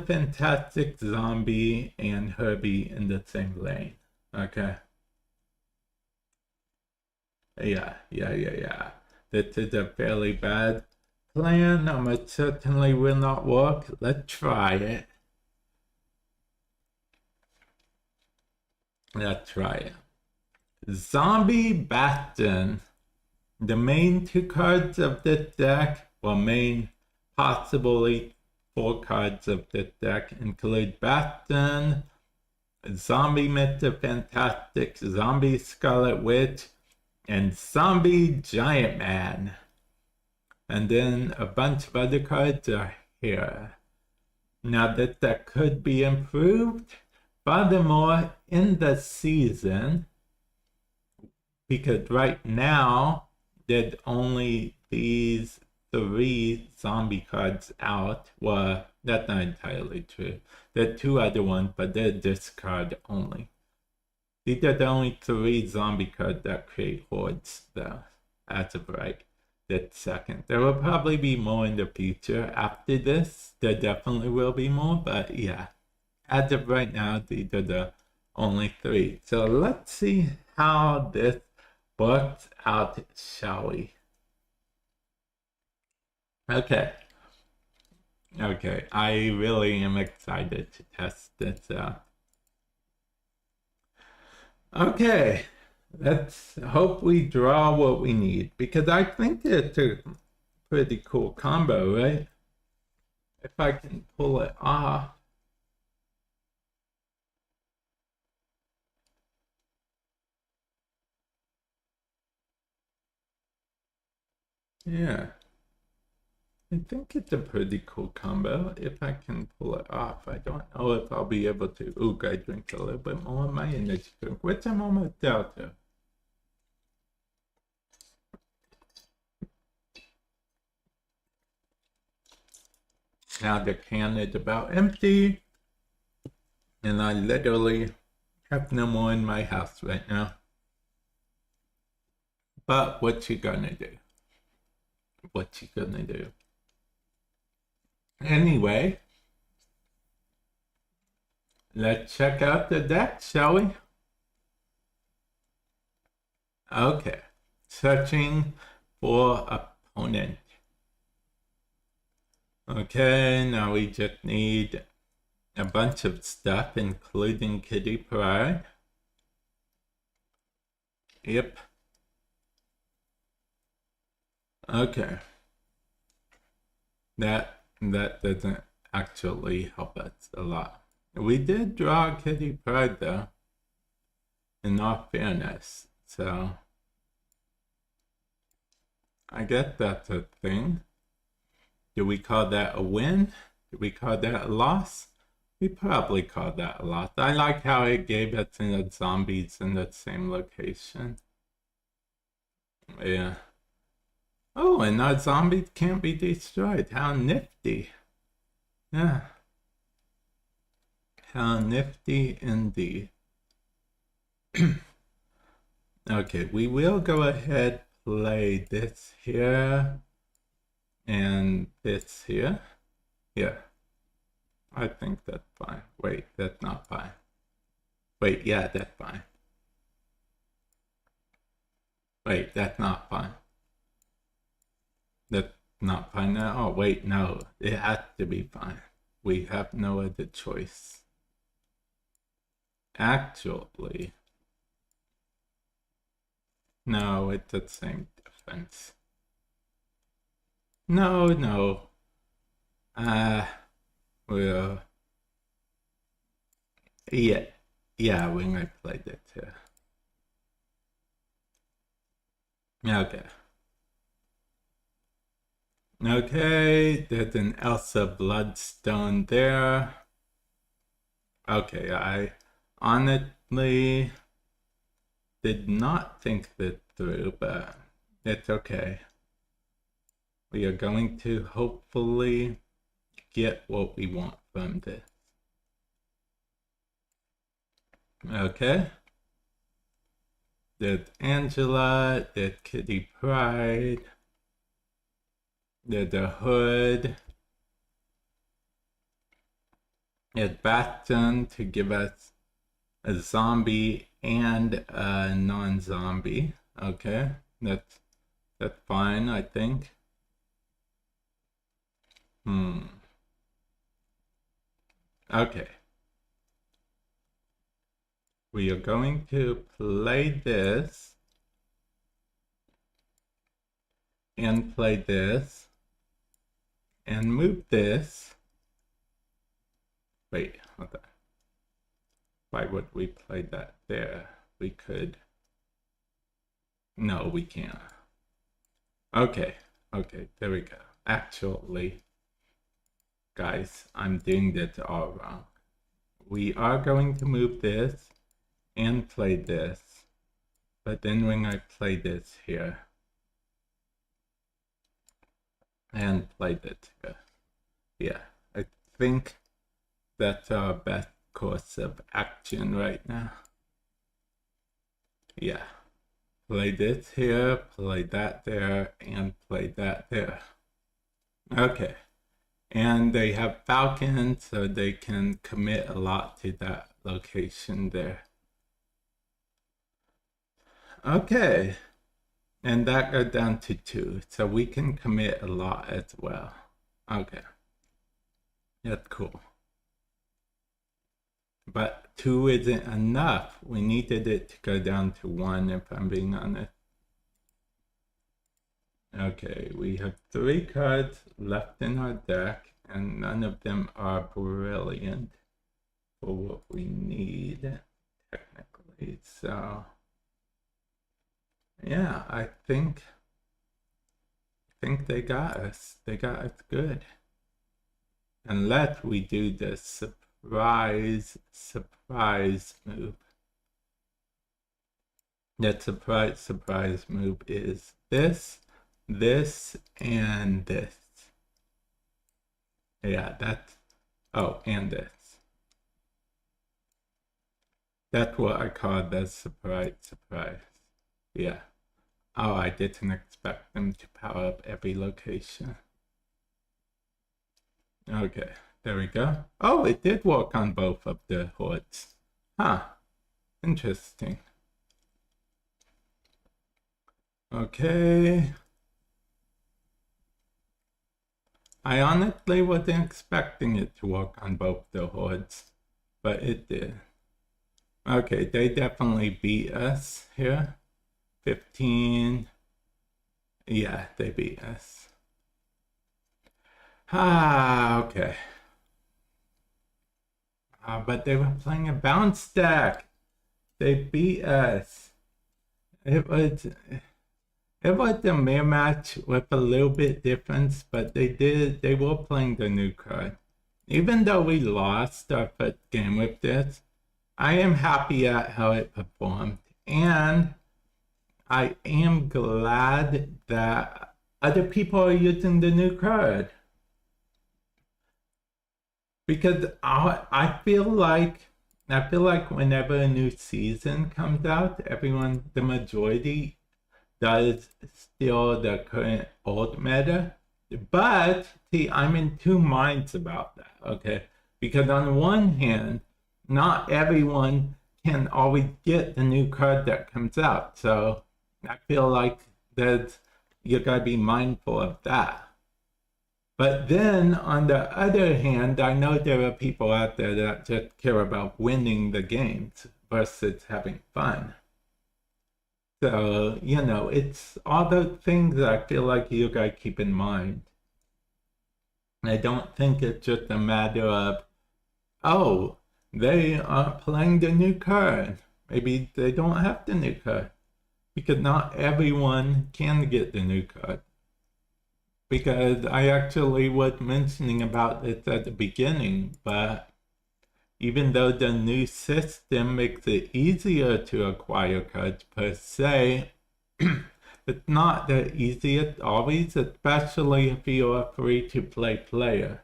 Fantastic Zombie and Herbie in the same lane. Okay. Yeah. This is a fairly bad plan. It certainly will not work. Let's try it. Zombie Bastion. The main 2 cards of this deck, well, main possibly 4 cards of this deck include Bastion, Zombie Mr. Fantastic, Zombie Scarlet Witch, and Zombie Giant Man. And then a bunch of other cards are here. Now this deck could be improved. Furthermore, in the season, because right now, there's only these 3 zombie cards out. Well, that's not entirely true. There are 2 other ones, but they're discard only. These are the only 3 zombie cards that create hordes, though, as of right this second. There will probably be more in the future after this. There definitely will be more, but yeah. As of right now, these are the only 3. So let's see how this works out, shall we? Okay, I really am excited to test this out. Okay, let's hope we draw what we need, because I think it's a pretty cool combo, right? If I can pull it off. Yeah. I think it's a pretty cool combo if I can pull it off. I don't know if I'll be able to. Ooh, I drink a little bit more of my energy drink, which I'm almost out to. Now the can is about empty, and I literally have no more in my house right now. But what you gonna do? Anyway, let's check out the deck, shall we? Okay, searching for opponent. Okay, now we just need a bunch of stuff, including Kitty Pryde. Yep. Okay. That doesn't actually help us a lot. We did draw Kitty Pryde though, in all fairness, so I guess that's a thing. Do we call that a win? Do we call that a loss? We probably call that a loss. I like how it gave us the zombies in the same location. Yeah. Oh, and our zombies can't be destroyed. How nifty. Yeah. How nifty indeed. Okay, we will go ahead play this here and this here. Yeah. I think that's fine. Wait, that's not fine. Wait, yeah, that's fine. Wait, that's not fine. That's not fine now. Oh, wait, no. It has to be fine. We have no other choice. Actually, no, it's the same difference. No. Well, yeah, when I played it too. Okay, there's an Elsa Bloodstone there. Okay, I honestly did not think that through, but it's okay. We are going to hopefully get what we want from this. Okay. There's Angela, there's Kitty Pryde, there's the Hood, there's Bastion to give us a zombie and a non-zombie. Okay, that's fine, I think. Okay. We are going to play this and play this and move this. Wait, hold on. Why would we play that there? We could. No, we can't. Okay, there we go. Actually, guys, I'm doing this all wrong. We are going to move this and play this, but then when I play this here and play this here, yeah, I think that's our best course of action right now. Yeah, play this here, play that there, and play that there. Okay, and they have Falcon, so they can commit a lot to that location there. Okay, and that goes down to 2, so we can commit a lot as well. Okay, that's cool. But 2 isn't enough. We needed it to go down to 1, if I'm being honest. Okay, we have 3 cards left in our deck, and none of them are brilliant for what we need, technically. So yeah, I think they got us. They got us good. Unless we do the surprise move. That surprise move is this, and this. Yeah, that's, oh, and this. That's what I call the surprise. Yeah. Oh, I didn't expect them to power up every location. Okay, there we go. Oh, it did work on both of the hoods. Huh. Interesting. Okay. I honestly wasn't expecting it to work on both the hoods, but it did. Okay, they definitely beat us here. 15. Yeah, they beat us. Okay. But they were playing a bounce deck. They beat us. It was a mirror match with a little bit difference, but they were playing the new card. Even though we lost our first game with this, I am happy at how it performed. And I am glad that other people are using the new card. Because I feel like whenever a new season comes out, the majority does still the current old meta. But see, I'm in 2 minds about that, okay? Because on one hand, not everyone can always get the new card that comes out. So I feel like that you gotta be mindful of that. But then on the other hand, I know there are people out there that just care about winning the games versus having fun. So, you know, it's all those things that I feel like you gotta keep in mind. I don't think it's just a matter of, oh, they are playing the new card. Maybe they don't have the new card. Because not everyone can get the new card. Because I actually was mentioning about it at the beginning, but even though the new system makes it easier to acquire cards per se, it's not the easiest always, especially if you're a free-to-play player.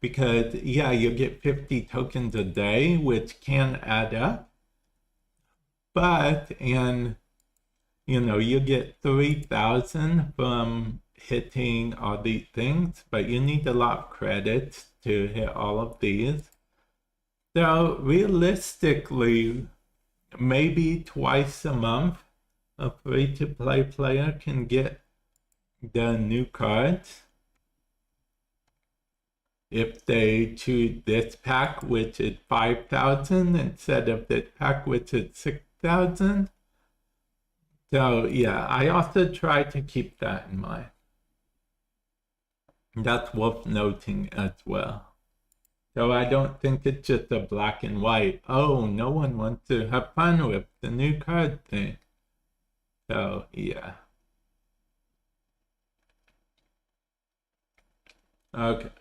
because yeah, you get 50 tokens a day, which can add up. But and you get 3,000 from hitting all these things, but you need a lot of credits to hit all of these. So realistically, maybe twice a month, a free-to-play player can get the new cards. If they choose this pack, which is 5,000, instead of this pack, which is 6,000. So yeah, I also try to keep that in mind. That's worth noting as well. So I don't think it's just a black and white, oh, no one wants to have fun with the new card thing. So yeah. Okay.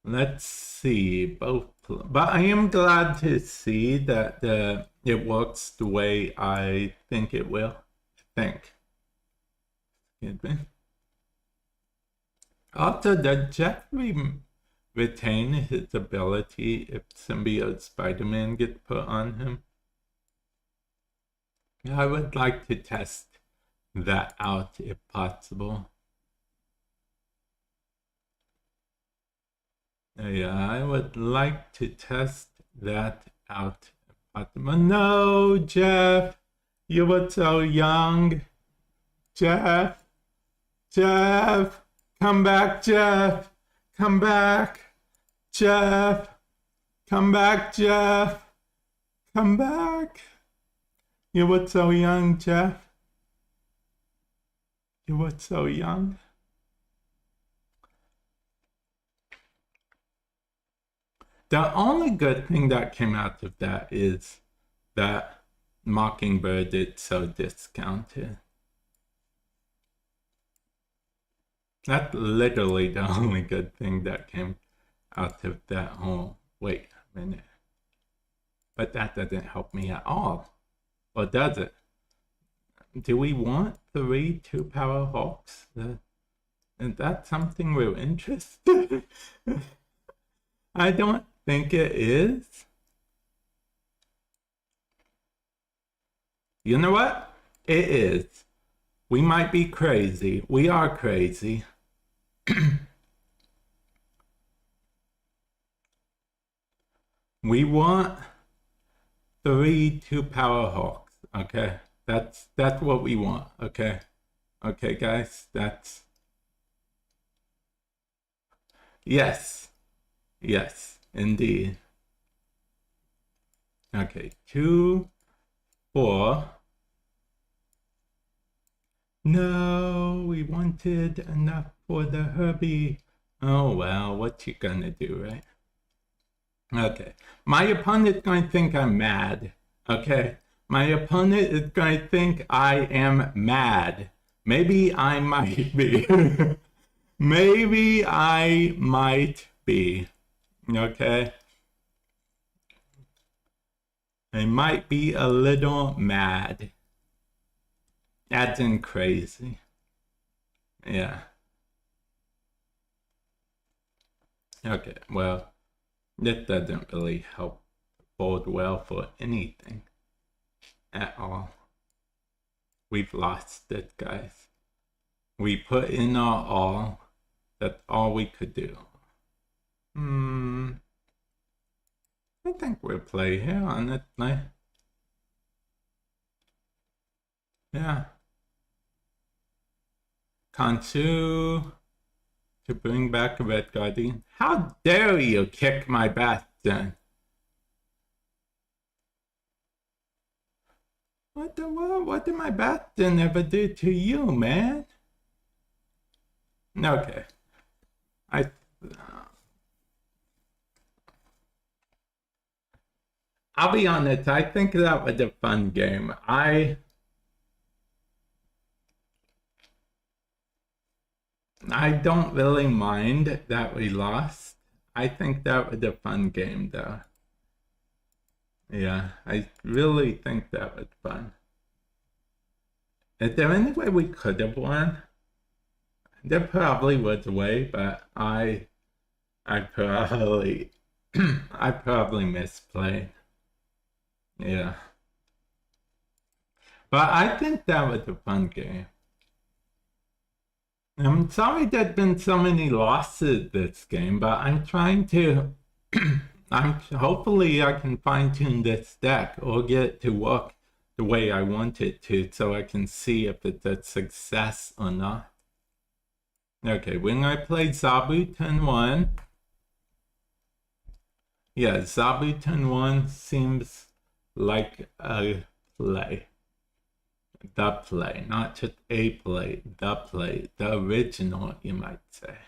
Let's see, but I am glad to see that it works the way I think it will. Excuse me. Also, does Jeffrey retain his ability if Symbiote Spider-Man gets put on him? I would like to test that out if possible. Yeah, I would like to test that out if possible. No, Jeff, you were so young. Jeff, come back, Jeff. Come back, Jeff. Come back, Jeff. Come back. You were so young, Jeff. You were so young. The only good thing that came out of that is that Mockingbird is so discounted. That's literally the only good thing that came out of that whole... Wait a minute. But that doesn't help me at all. Or does it? Do we want 3 2-power Hulks? Is that something we're interested in? I don't think it is. You know what? It is. We might be crazy. We are crazy. We want 3 2-power Hulks. Okay, that's what we want. Okay, guys, that's... Yes, indeed. Okay, 2, 4. No, we wanted enough for the Herbie. Oh well, what you gonna do, right? Okay, my opponent's going to think I'm mad. Okay, my opponent is going to think I am mad. Maybe I might be. Maybe I might be. Okay, I might be a little mad. As in crazy. Yeah. Okay, well, this doesn't really help bode well for anything at all. We've lost it, guys. We put in our all. That's all we could do. I think we'll play here, honestly. Yeah. Kansu to bring back a Red Guardian. How dare you kick my Bastion? What the world? What did my Bastion ever do to you, man? Okay. I'll be honest, I think that was a fun game. I don't really mind that we lost. I think that was a fun game, though. Yeah, I really think that was fun. Is there any way we could have won? there probably was a way, but I probably I probably misplayed. Yeah. But I think that was a fun game. I'm sorry there's been so many losses this game, but I'm trying to I'm hopefully I can fine tune this deck or get it to work the way I want it to so I can see if it's a success or not. Okay, when I play Zabu turn 1, yeah, Zabu turn 1 seems like a play. The play, not just a play, the original, you might say.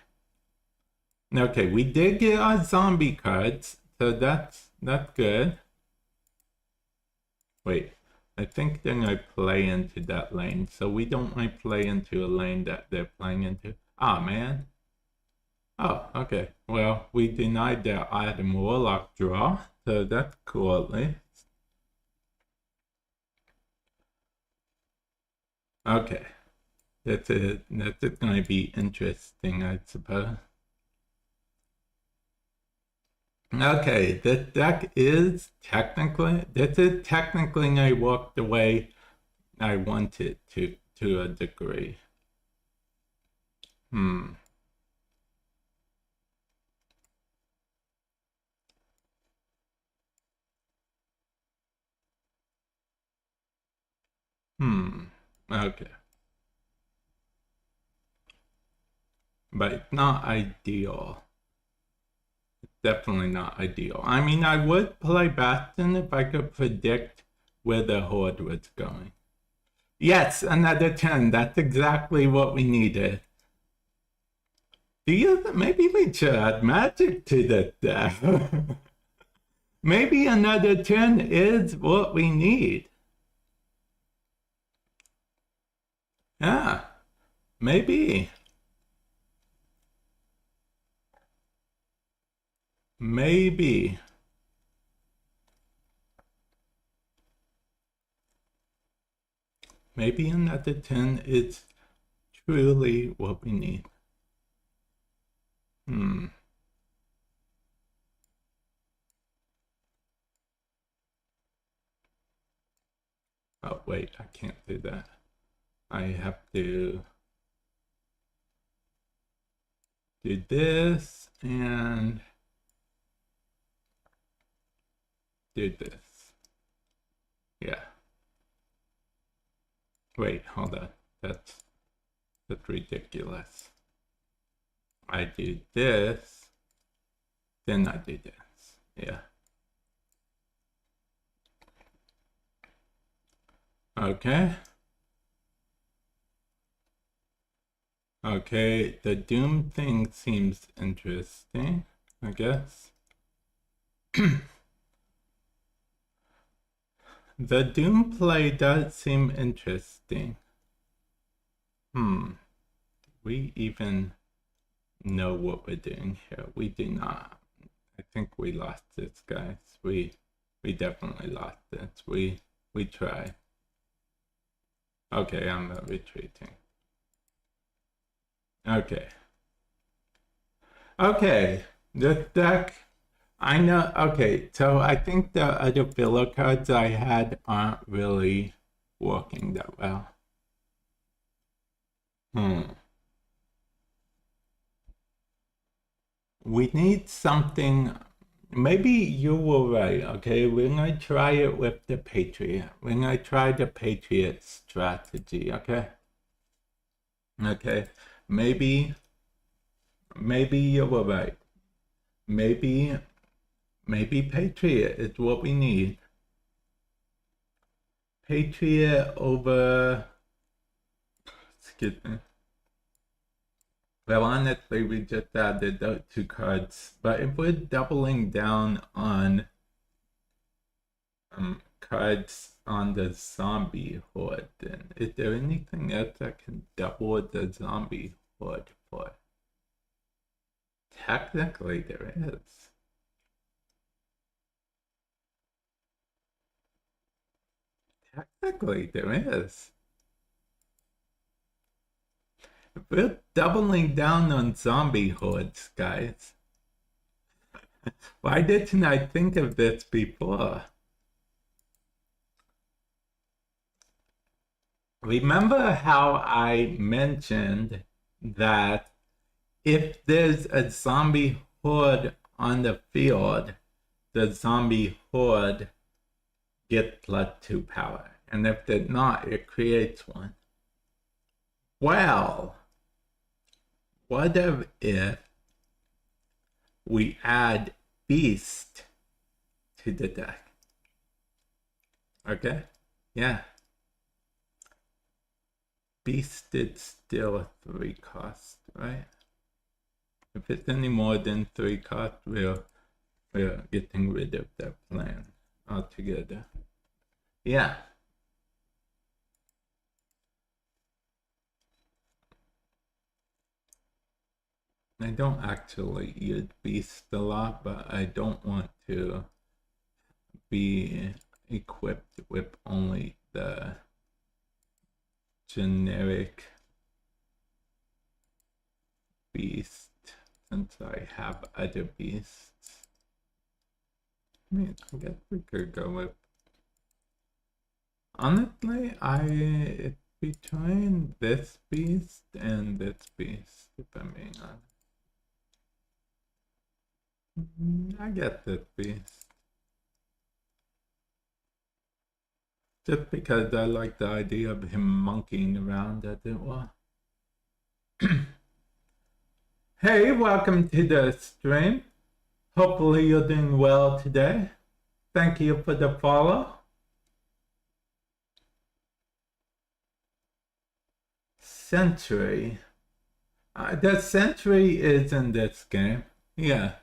Okay, we did get our zombie cards, so that's good. Wait, I think then I play into that lane, so we don't want to play into a lane that they're playing into. Ah, man. Oh, okay. Well, we denied their Adam Warlock draw, so that's cool at least. Okay. That's going to be interesting, I suppose. Okay, this deck is technically, I walked the way I wanted to a degree. Hmm. Okay. But it's not ideal. It's definitely not ideal. I mean, I would play Bastion if I could predict where the Horde was going. Yes, another 10. That's exactly what we needed. Maybe we should add magic to the deck. Maybe another 10 is what we need. Yeah, maybe. Maybe. Maybe another 10 is truly what we need. Oh, wait, I can't do that. I have to do this and do this. Yeah. Wait, hold on. That's ridiculous. I do this, then I do this. Yeah. Okay. Okay, the Doom thing seems interesting, I guess. The Doom play does seem interesting. We even know what we're doing here. We do not. I think we lost this, guys. We definitely lost this. We tried. Okay, I'm retreating. Okay. Okay. The deck, I know. Okay, so I think the other filler cards I had aren't really working that well. We need something. Maybe you were right, okay? We're gonna try it with the Patriot. We're gonna try the Patriot strategy, okay? Okay, maybe you were right. Maybe Patriot is what we need. Patriot over, excuse me. Well, honestly, we just added those two cards, but if we're doubling down on cards on the zombie horde, then is there anything else that can double the zombie horde for? Technically, there is. Technically, there is. We're doubling down on zombie hordes, guys. Why didn't I think of this before? Remember how I mentioned that if there's a zombie horde on the field, the zombie horde gets +2 power. And if they're not, it creates one. Well, what if we add Beast to the deck? Okay? Yeah. Beast is still a 3 cost, right? If it's any more than 3 cost, we're getting rid of that plan altogether. Yeah. I don't actually use Beast a lot, but I don't want to be equipped with only the generic Beast since I have other beasts. I mean, I guess we could go with... Honestly, I'd be trying this beast and this beast, if I'm being honest. I get this beast. Just because I like the idea of him monkeying around, as it were. Hey, welcome to the stream. Hopefully you're doing well today. Thank you for the follow. Sentry. The Sentry is in this game. Yeah,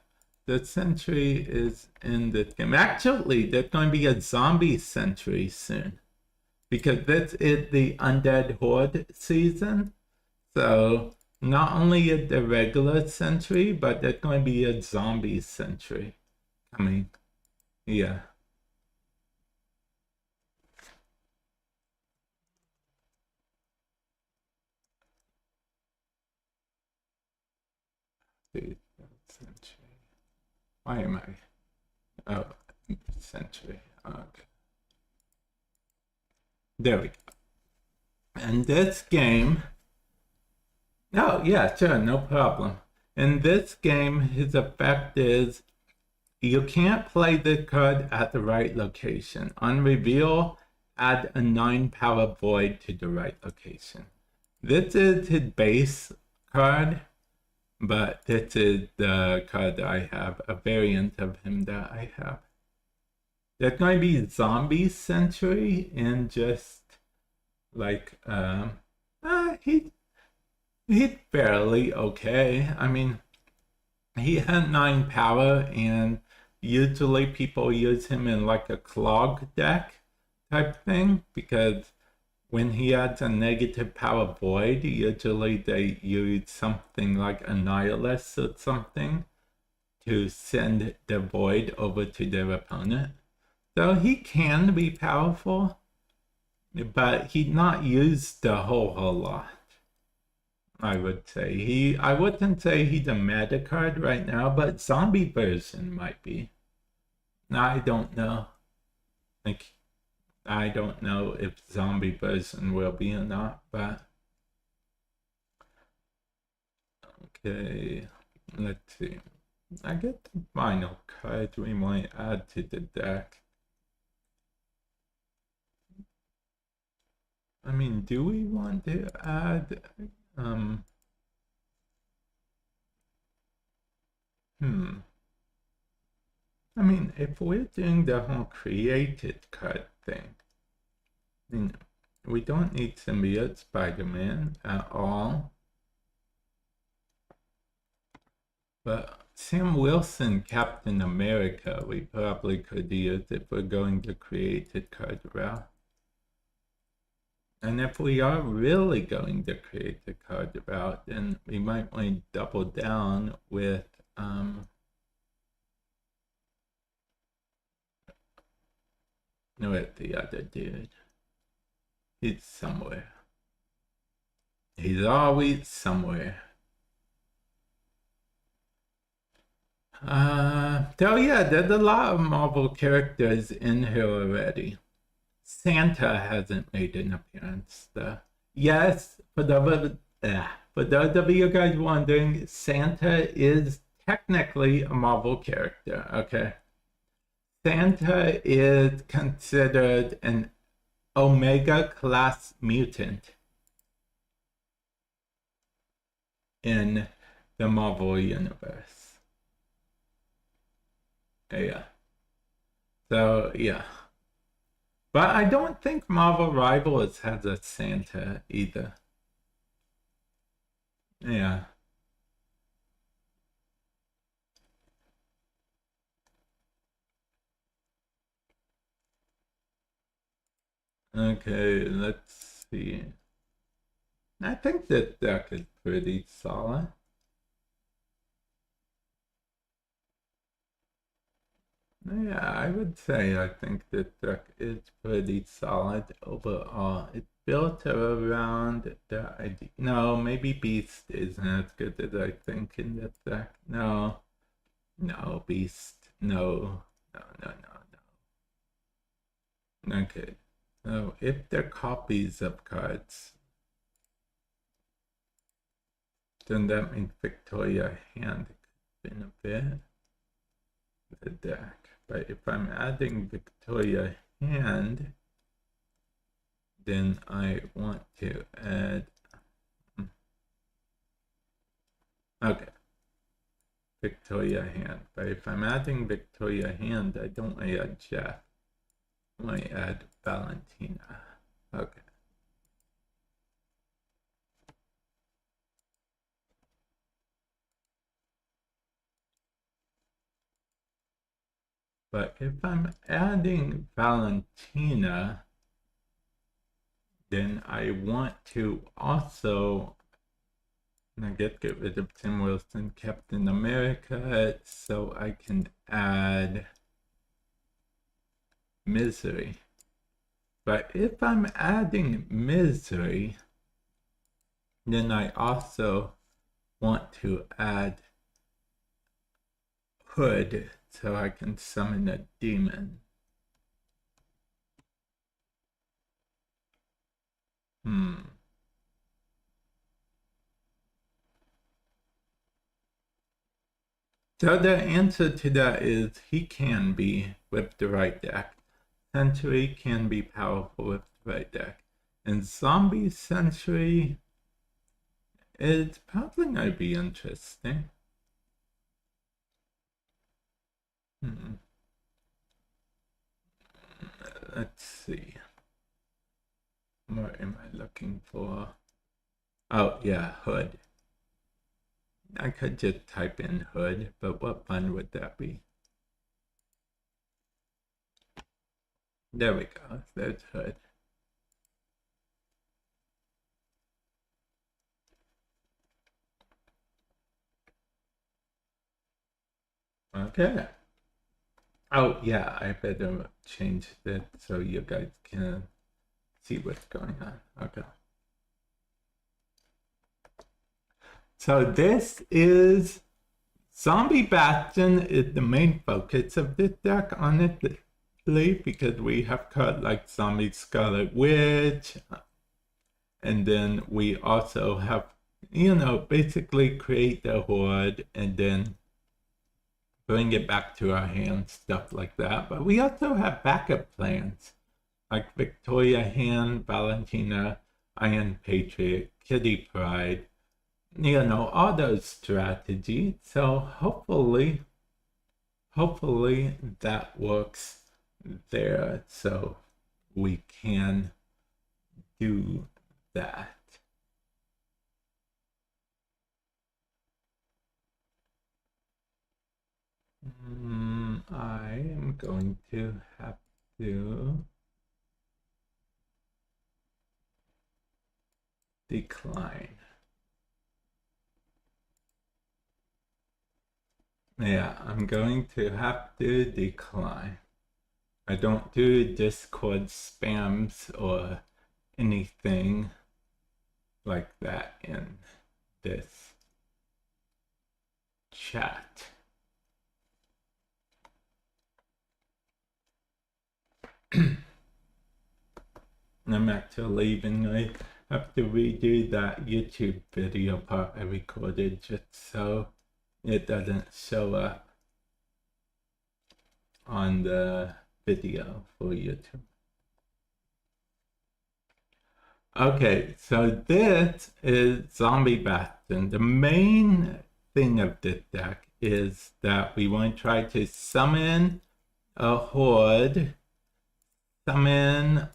the Sentry is in this game. Actually, there's going to be a zombie Sentry soon. Because this is the Undead Horde season. So, not only is the regular Sentry, but there's going to be a zombie Sentry coming. Yeah. Sentry. Why am I? Oh, Sentry. Okay. There we go. And this game... Oh, yeah, sure, no problem. In this game, his effect is you can't play the card at the right location. On reveal, add a 9 power void to the right location. This is his base card, but this is the card that I have, a variant of him that I have. There's going to be Zombie Sentry and just like, he's fairly okay. I mean, he had 9 power, and usually people use him in like a clog deck type thing, because when he adds a negative power void, usually they use something like Annihilus or something to send the void over to their opponent. So he can be powerful, but he's not used a whole lot. I would say I wouldn't say he's a meta card right now, but zombie version might be. I don't know. Like, I don't know if zombie version will be or not, but okay, let's see. I get the final card we might add to the deck. I mean, do we want to add I mean, if we're doing the whole created card thing, I mean, we don't need Symbiote Spider-Man at all. But Sam Wilson, Captain America, we probably could use if we're going to created card route. And if we are really going to create the card route, then we might want to double down with with the other dude. He's somewhere. He's always somewhere. So yeah, there's a lot of Marvel characters in here already. Santa hasn't made an appearance though. Yes, for those of you guys wondering, Santa is technically a Marvel character, okay? Santa is considered an Omega class mutant in the Marvel universe. Yeah. So, yeah. But I don't think Marvel Rivals has a Santa either. Yeah. Okay, let's see. I think this deck is pretty solid. Yeah, I would say I think this deck is pretty solid overall. It's built around the idea. No, maybe Beast isn't as good as I think in this deck. No, no, Beast. No, no, no, no, no. Okay. So if they're copies of cards, then that means Victoria Hand benefit the deck. But if I'm adding Victoria Hand, then I want to add. Okay. Victoria Hand. But if I'm adding Victoria Hand, I don't want to add Jeff. I want to add Valentina. Okay. But if I'm adding Valentina, then I want to also, I get rid of Tim Wilson, Captain America, so I can add Misery. But if I'm adding Misery, then I also want to add Hood so I can summon a demon. So the answer to that is he can be with the right deck. Sentry can be powerful with the right deck. And Zombie Sentry is probably going to be interesting. Let's see. What am I looking for? Oh, yeah, Hood. I could just type in Hood, but what fun would that be? There we go. There's Hood. Okay. Oh, yeah, I better change that so you guys can see what's going on. Okay. So this is Zombie Bastion is the main focus of this deck, honestly, because we have cards like Zombie Scarlet Witch, and then we also have, basically create the horde and then bring it back to our hand, stuff like that. But we also have backup plans like Victoria Hand, Valentina, Iron Patriot, Kitty Pride, all those strategies. So hopefully that works there so we can do that. I am going to have to decline. Yeah, I'm going to have to decline. I don't do Discord spams or anything like that in this chat. I'm actually even going to have to redo that YouTube video part I recorded just so it doesn't show up on the video for YouTube. Okay, so this is Zombie Bastion. The main thing of this deck is that we want to try to summon a horde, and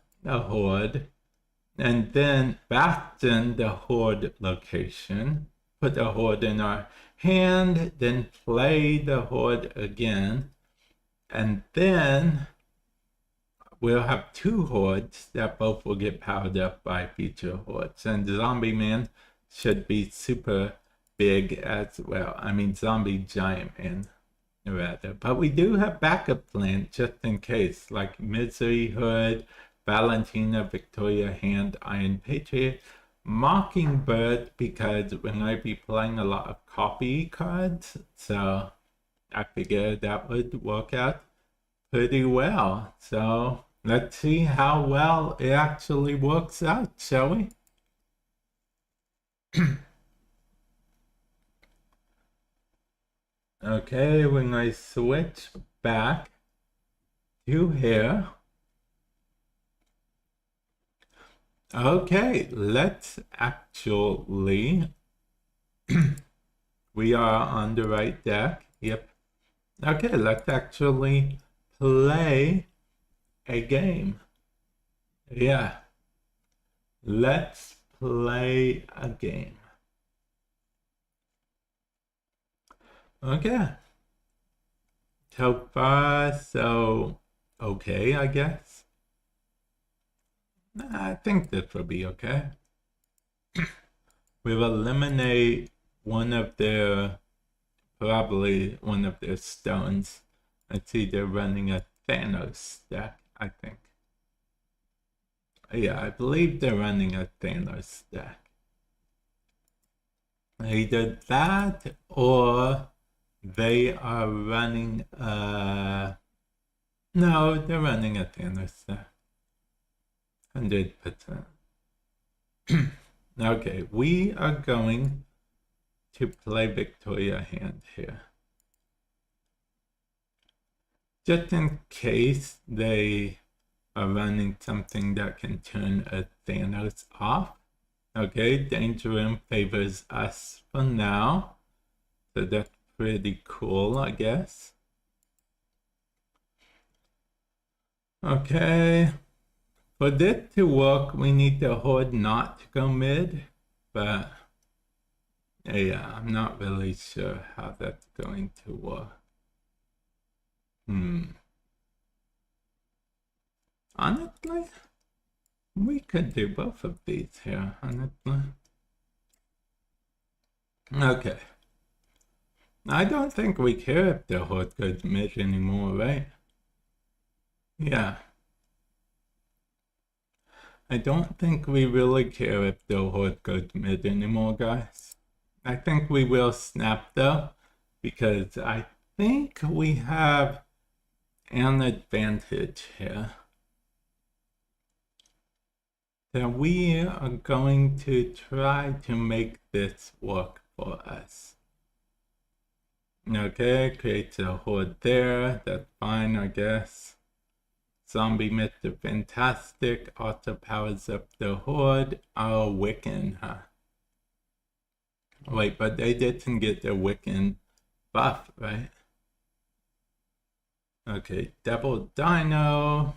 then Bastion the horde location, put the horde in our hand, then play the horde again, and then we'll have two hordes that both will get powered up by future hordes. And Zombie Man should be super big as well. I mean, Zombie Giant Man, rather. But we do have backup plans just in case, like Misery Hood, Valentina, Victoria Hand, Iron Patriot, Mockingbird, because we're going to be playing a lot of copy cards. So I figured that would work out pretty well. So let's see how well it actually works out, shall we? Okay, we're going to switch back to here. Okay, let's actually... we are on the right deck. Yep. Okay, let's actually play a game. Yeah. Let's play a game. Okay. So far, so okay, I guess. I think this will be okay. We'll eliminate one of their, probably one of their stones. Let's see, they're running a Thanos deck, I think. Yeah, I believe they're running a Thanos deck. Either that or they are running no, they're running a Thanos deck. 100%. Okay, we are going to play Victoria Hand here. Just in case they are running something that can turn a Thanos off. Okay, Danger Room favors us for now. So that's pretty cool, I guess. Okay. For this to work, we need the horde not to go mid, but yeah, I'm not really sure how that's going to work. Honestly, we could do both of these here, honestly. Okay. I don't think we care if the horde goes mid anymore, right? Yeah. I don't think we really care if the horde goes mid anymore, guys. I think we will snap though, because I think we have an advantage here. So we are going to try to make this work for us. Okay, creates a horde there, that's fine, I guess. Zombie Mr. Fantastic also powers up the horde. Oh, Wiccan, huh? Wait, but they didn't get the Wiccan buff, right? Okay, Double Dino.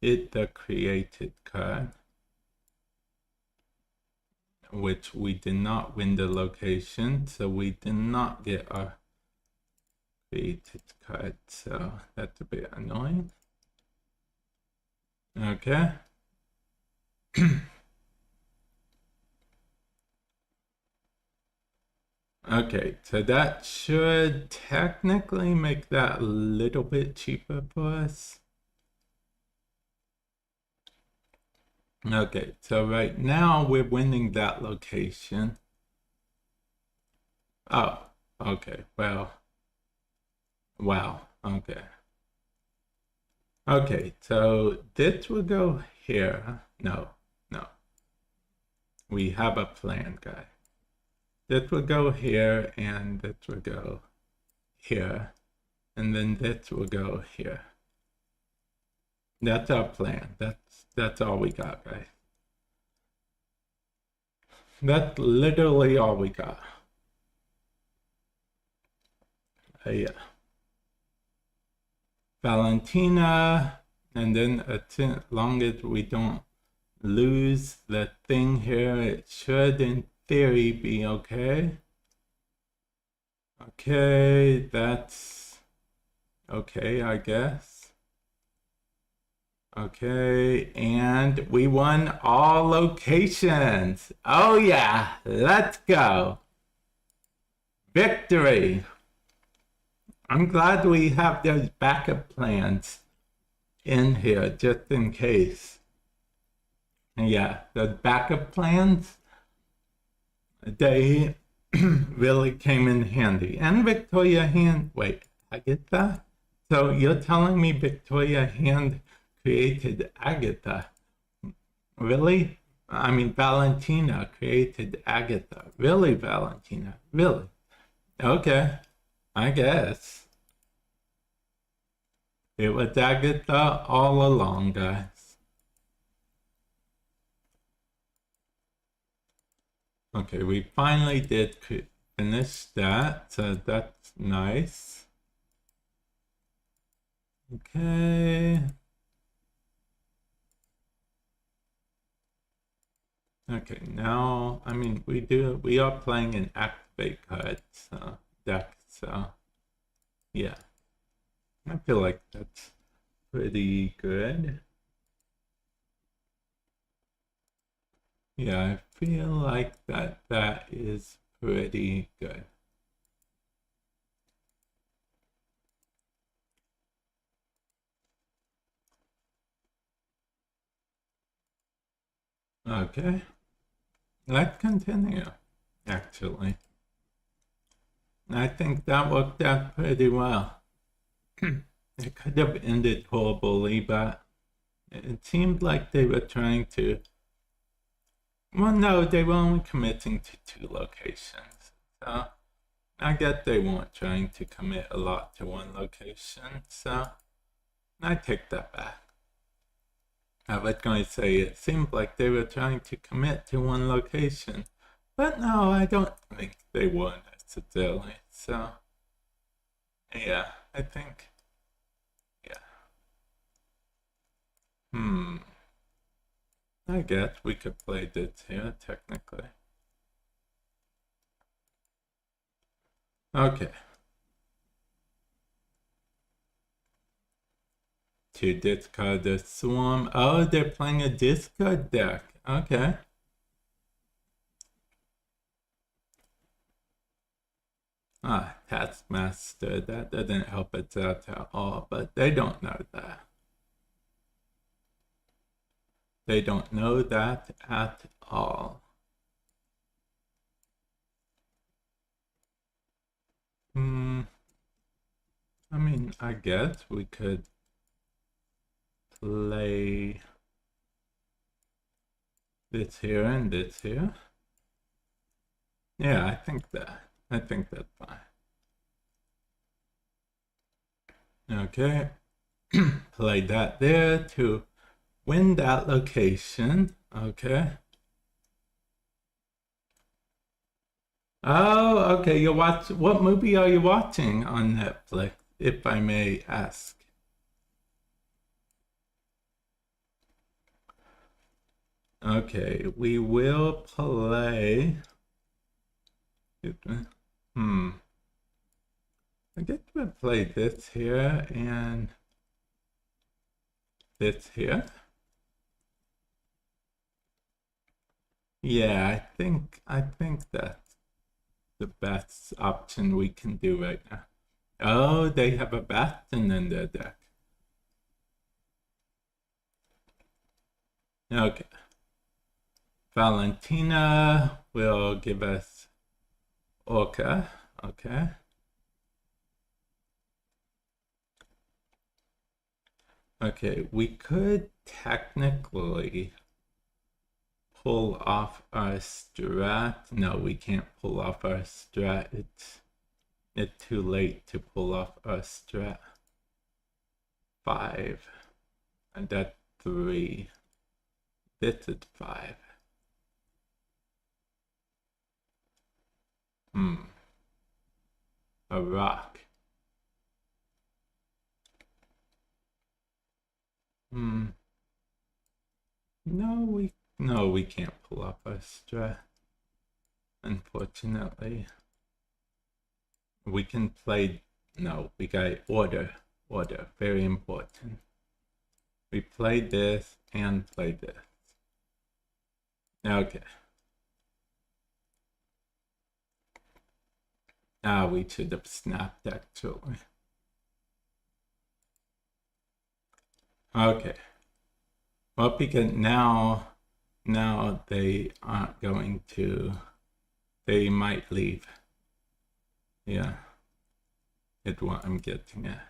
It's the created card, which we did not win the location, so we did not get our created card, so that's a bit annoying. Okay. Okay, so that should technically make that a little bit cheaper for us. Okay, so right now we're winning that location. Oh, okay, well, wow, okay. Okay, so this will go here. No, no. We have a plan, guy. This will go here, and this will go here. And then this will go here. That's our plan. That's all we got, guys. That's literally all we got. Yeah. Valentina, and then as long as we don't lose the thing here, it should in theory be okay. Okay, that's okay, I guess. Okay, and we won all locations. Oh yeah, let's go. Victory. I'm glad we have those backup plans in here just in case. Yeah, the backup plans, they really came in handy. And Victoria Hand, wait, I get that? So you're telling me Victoria Hand created Agatha? Really? I mean, Valentina created Agatha. Really, Valentina? Really? Okay, I guess. It was Agatha all along, guys. Okay, we finally did finish that, so that's nice. Okay. Okay, now, I mean, we are playing an activate card deck, so yeah. I feel like that's pretty good. Yeah, I feel like that is pretty good. Okay, let's continue, actually. I think that worked out pretty well. It could have ended horribly, but it seemed like they were trying to. Well, no, they were only committing to 2 locations. So I get they weren't trying to commit a lot to 1 location, so I take that back. I was going to say it seemed like they were trying to commit to 1 location, but no, I don't think they were necessarily. So, yeah, I think, yeah. I guess we could play this here, technically. Okay. 2 discard the swarm. Oh, they're playing a discard deck. Okay. Taskmaster. That doesn't help us out at all, but they don't know that. They don't know that at all. I mean, I guess we could play this here and this here. Yeah, I think that's fine. Okay. Play that there to win that location. Okay. Oh, okay. You watch. What movie are you watching on Netflix, if I may ask? Okay, we will play. I guess we'll play this here and this here. Yeah, I think that's the best option we can do right now. Oh, they have a Bastion in their deck. Okay. Valentina will give us Orca. Okay. Okay, we could technically pull off our strat. No, we can't pull off our strat. It's too late to pull off our strat. 5. And that's 3. This is 5. A rock. No, we can't pull off our strat. Unfortunately. We can play. No, we got order. Order. Very important. We played this and played this. Okay. We should have snapped actually. Okay. Well, because now they aren't going to. They might leave. Yeah. It's what I'm getting at.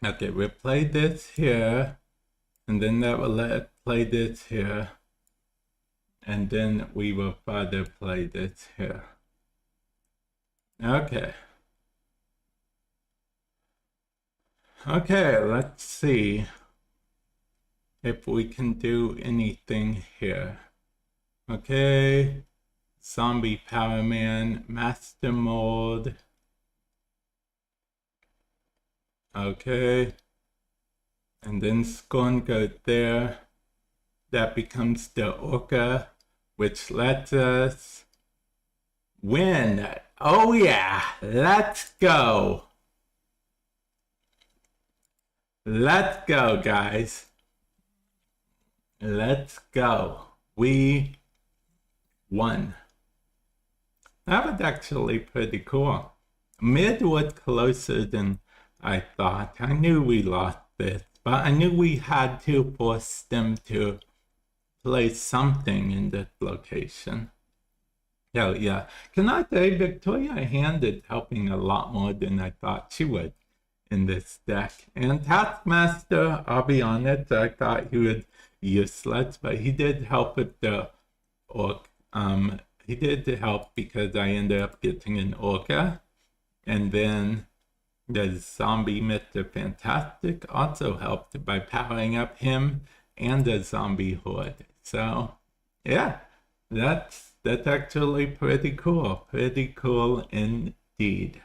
Okay, we'll play this here, and then that will let it play this here, and then we will further play this here. Okay. Okay, let's see if we can do anything here. Okay, Zombie Power Man, Master Mode. Okay, and then Scorn goes there. That becomes the Orca, which lets us win. Oh yeah, let's go. Let's go, guys. Let's go. We won. That was actually pretty cool. Mid was closer than I thought. I knew we lost this, but I knew we had to force them to play something in this location. Oh yeah. Can I say Victoria Hand is helping a lot more than I thought she would in this deck. And Taskmaster, I'll be honest, I thought he was useless, but he did help with the orc. He did help because I ended up getting an Orca. And then the zombie Mr. Fantastic also helped by powering up him and the zombie horde. So yeah, that's actually pretty cool. Pretty cool indeed.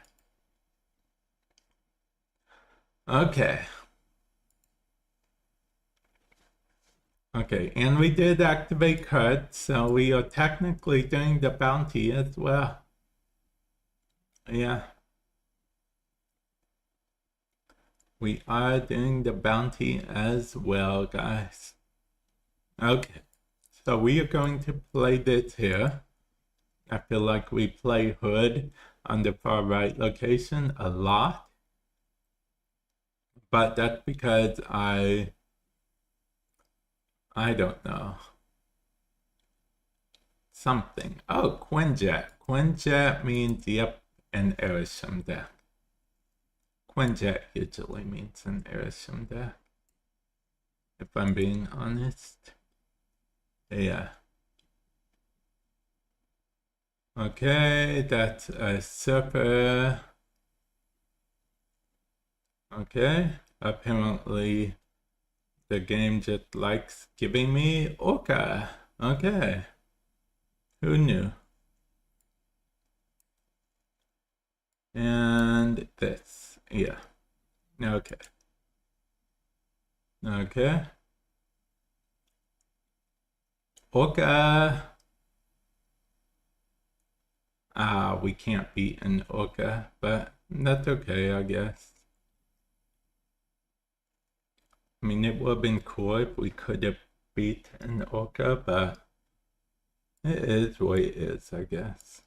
Okay. Okay, and we did activate cards, so we are technically doing the bounty as well. Yeah. We are doing the bounty as well, guys. Okay, so we are going to play this here. I feel like we play Hood on the far right location a lot. But that's because I don't know. Something. Oh, Quinjet. Quinjet means, yep, an Erisham deck. Quinjet usually means an Erisham deck, if I'm being honest. Yeah. Okay, that's a Surfer. Okay, apparently the game just likes giving me Orca. Okay, who knew? And this, yeah. Okay. Okay. Orca. We can't beat an Orca, but that's okay, I guess. I mean, it would have been cool if we could have beat an Orca, but it is what it is, I guess.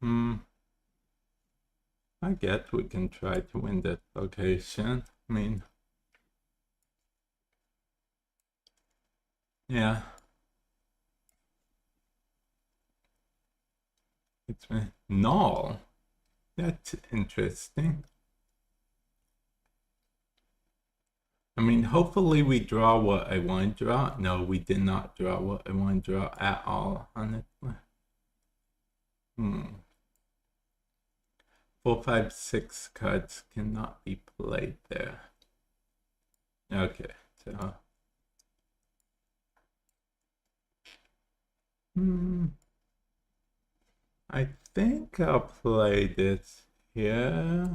I guess we can try to win that location. I mean, Yeah. It's null. That's interesting. I mean, hopefully we draw what I want to draw. No, we did not draw what I want to draw at all, honestly. 4, 5, 6 cards cannot be played there. Okay, so. I think I'll play this here.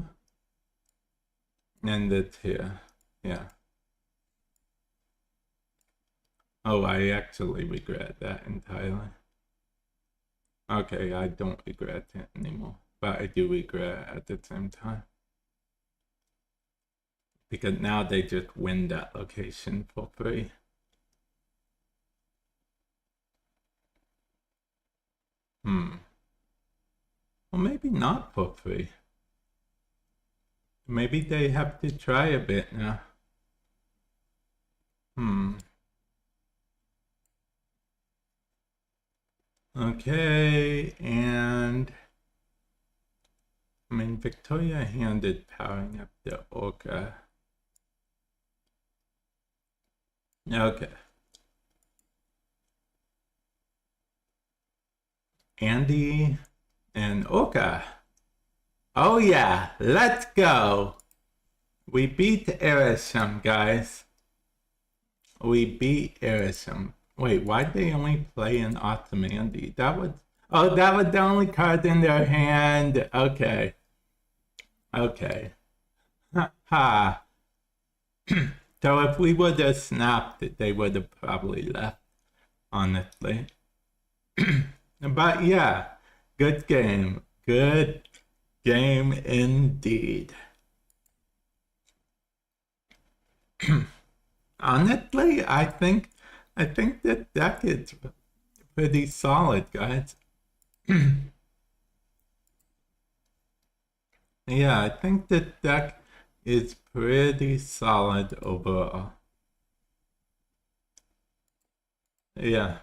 And it here. Yeah. Oh, I actually regret that entirely. Okay, I don't regret it anymore. But I do regret it at the same time. Because now they just win that location for free. Well, maybe not for free. Maybe they have to try a bit now. Okay, and I mean, Victoria handed powering up the Orca. Okay. Andy and Orca. Oh yeah, let's go. We beat Erisham, guys. We beat Erisham. Wait, why'd they only play an Ottomandi? That was the only card in their hand. Okay. Okay. Ha. So if we would have snapped it, they would have probably left, honestly. But yeah, good game. Good game indeed. Honestly, I think that deck is pretty solid, guys. Yeah, I think that deck is pretty solid overall. Yeah.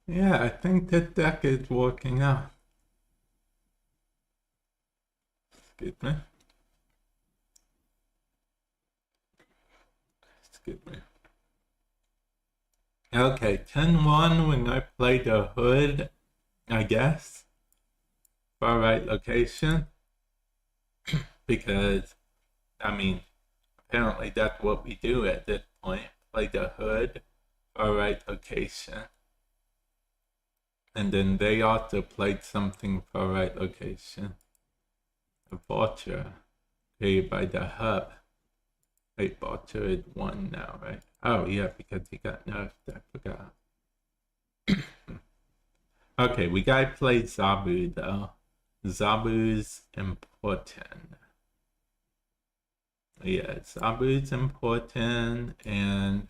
Yeah, I think that deck is working out. Excuse me. Excuse me. Okay, 10-1 when I play the hood, I guess. Far right location. Because, I mean, apparently that's what we do at this point. Play the hood, far right location. And then they also played something far right location. A vulture created by the hub. Wait, vulture is 1 now, right? Oh yeah, because he got nerfed, I forgot. Okay, we gotta play Zabu though. Zabu's important. Yeah, Zabu's important, and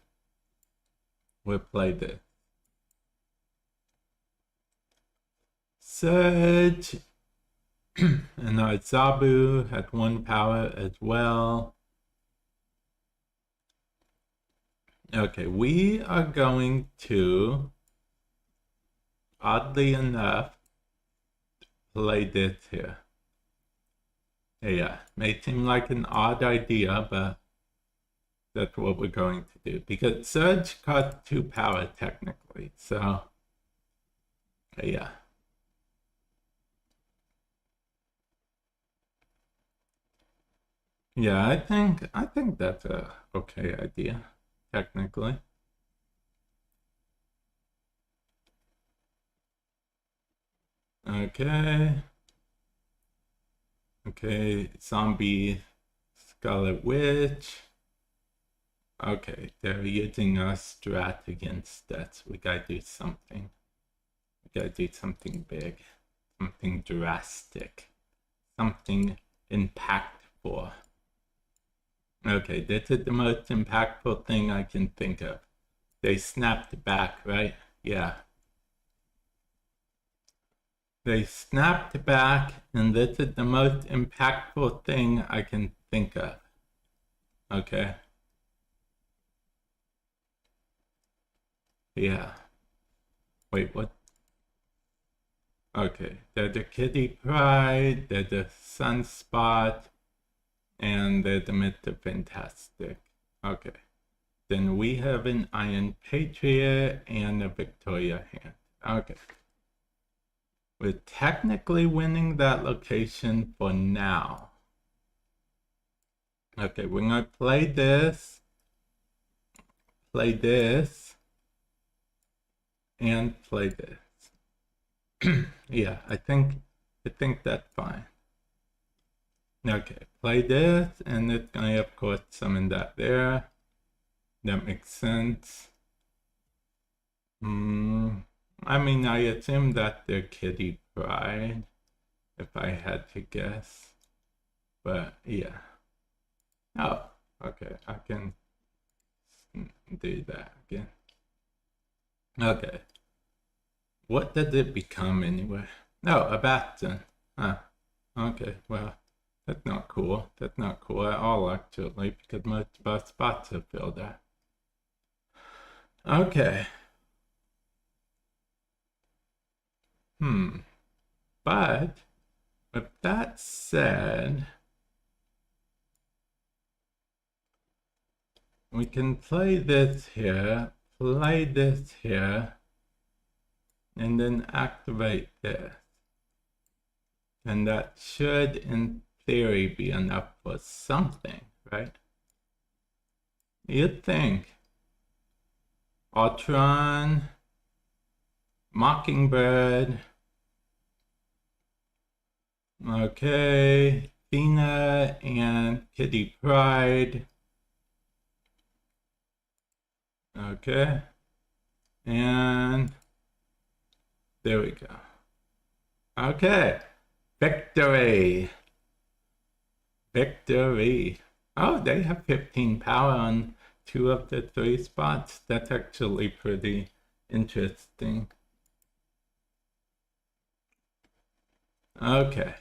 we'll play this. Surge. And our Zabu had 1 power as well. Okay, we are going to, oddly enough, play this here. Yeah, may seem like an odd idea, but that's what we're going to do. Because Surge costs 2 power technically, so yeah. Yeah, I think that's a okay idea, technically. Okay. Okay, Zombie Scarlet Witch. Okay, they're using our strat against that, so we gotta do something. We gotta do something big, something drastic, something impactful. Okay, this is the most impactful thing I can think of. They snapped back, right? Yeah. They snapped back, and this is the most impactful thing I can think of. Okay. Yeah. Wait, what? Okay, there's the Kitty Pride, there's the Sunspot, and there's the Mr. Fantastic. Okay. Then we have an Iron Patriot and a Victoria hand. Okay. We're technically winning that location for now. Okay, we're gonna play this, and play this. Yeah, I think that's fine. Okay, play this, and it's gonna of course summon that there. That makes sense. I mean, I assume that they're Kitty Pride, if I had to guess. But yeah. Oh, okay, I can do that again. Okay. What did it become anyway? Oh, a Bastion. Huh. Okay, well, that's not cool. That's not cool at all, actually, because most of our spots have filled out. Okay. But, with that said, we can play this here, and then activate this. And that should, in theory, be enough for something, right? You'd think. Ultron, Mockingbird, okay, Athena and Kitty Pride, okay, and there we go. Okay, victory. Oh, they have 15 power on 2 of the 3 spots. That's actually pretty interesting. Okay.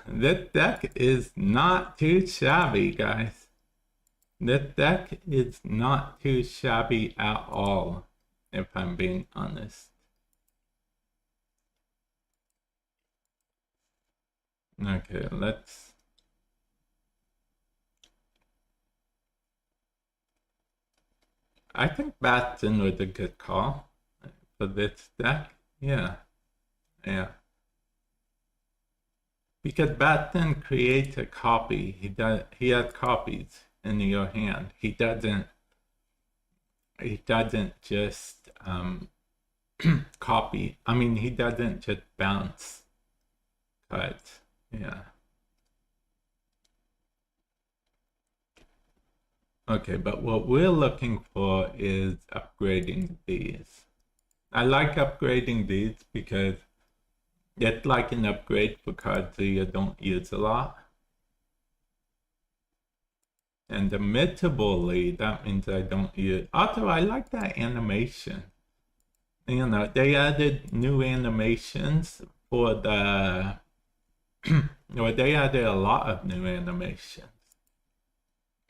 This deck is not too shabby, guys. This deck is not too shabby at all, if I'm being honest. Okay, let's... I think Bastion was a good call for this deck. Yeah. Because Bastion creates a copy. He has copies in your hand. He doesn't just copy. I mean, he doesn't just bounce cards. Yeah. Okay, but what we're looking for is upgrading these. I like upgrading these because it's like an upgrade for cards that you don't use a lot. And admittably, that means I don't use... Also, I like that animation. You know, they added new animations for the... or they added a lot of new animations.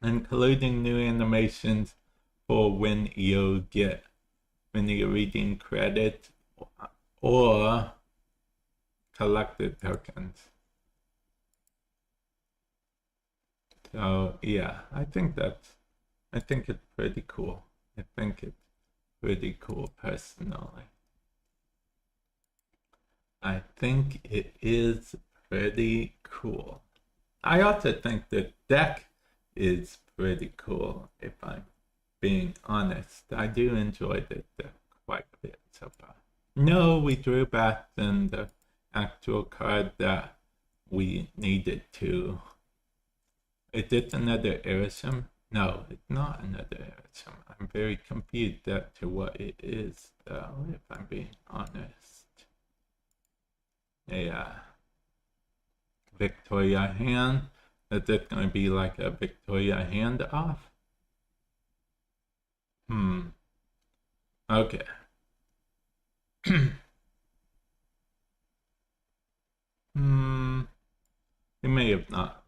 Including new animations for when you're reading credit or collected tokens. So yeah, I think it's pretty cool. I think it's pretty cool personally. I think it is pretty cool. I also think the deck is pretty cool, if I'm being honest. I do enjoy the deck quite a bit so far. No, we drew back then the actual card that we needed to. Is it another Erisham? No, it's not another Erisham. I'm very confused as to what it is, though, if I'm being honest. Yeah. Victoria hand. Is it going to be like a Victoria hand off? Okay.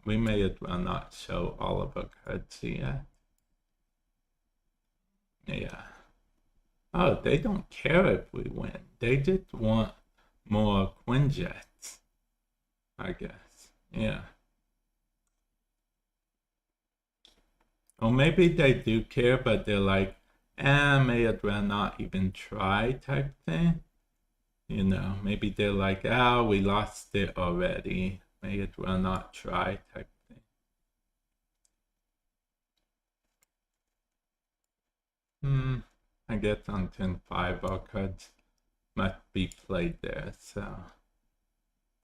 We may as well not show all of our cards yet. Yeah. Oh, they don't care if we win. They just want more Quinjets, I guess. Yeah. Or maybe they do care, but they're like, may as well not even try type thing. You know, maybe they're like, we lost it already. May as well not try type thing. I guess on 10-5 our cards must be played there, so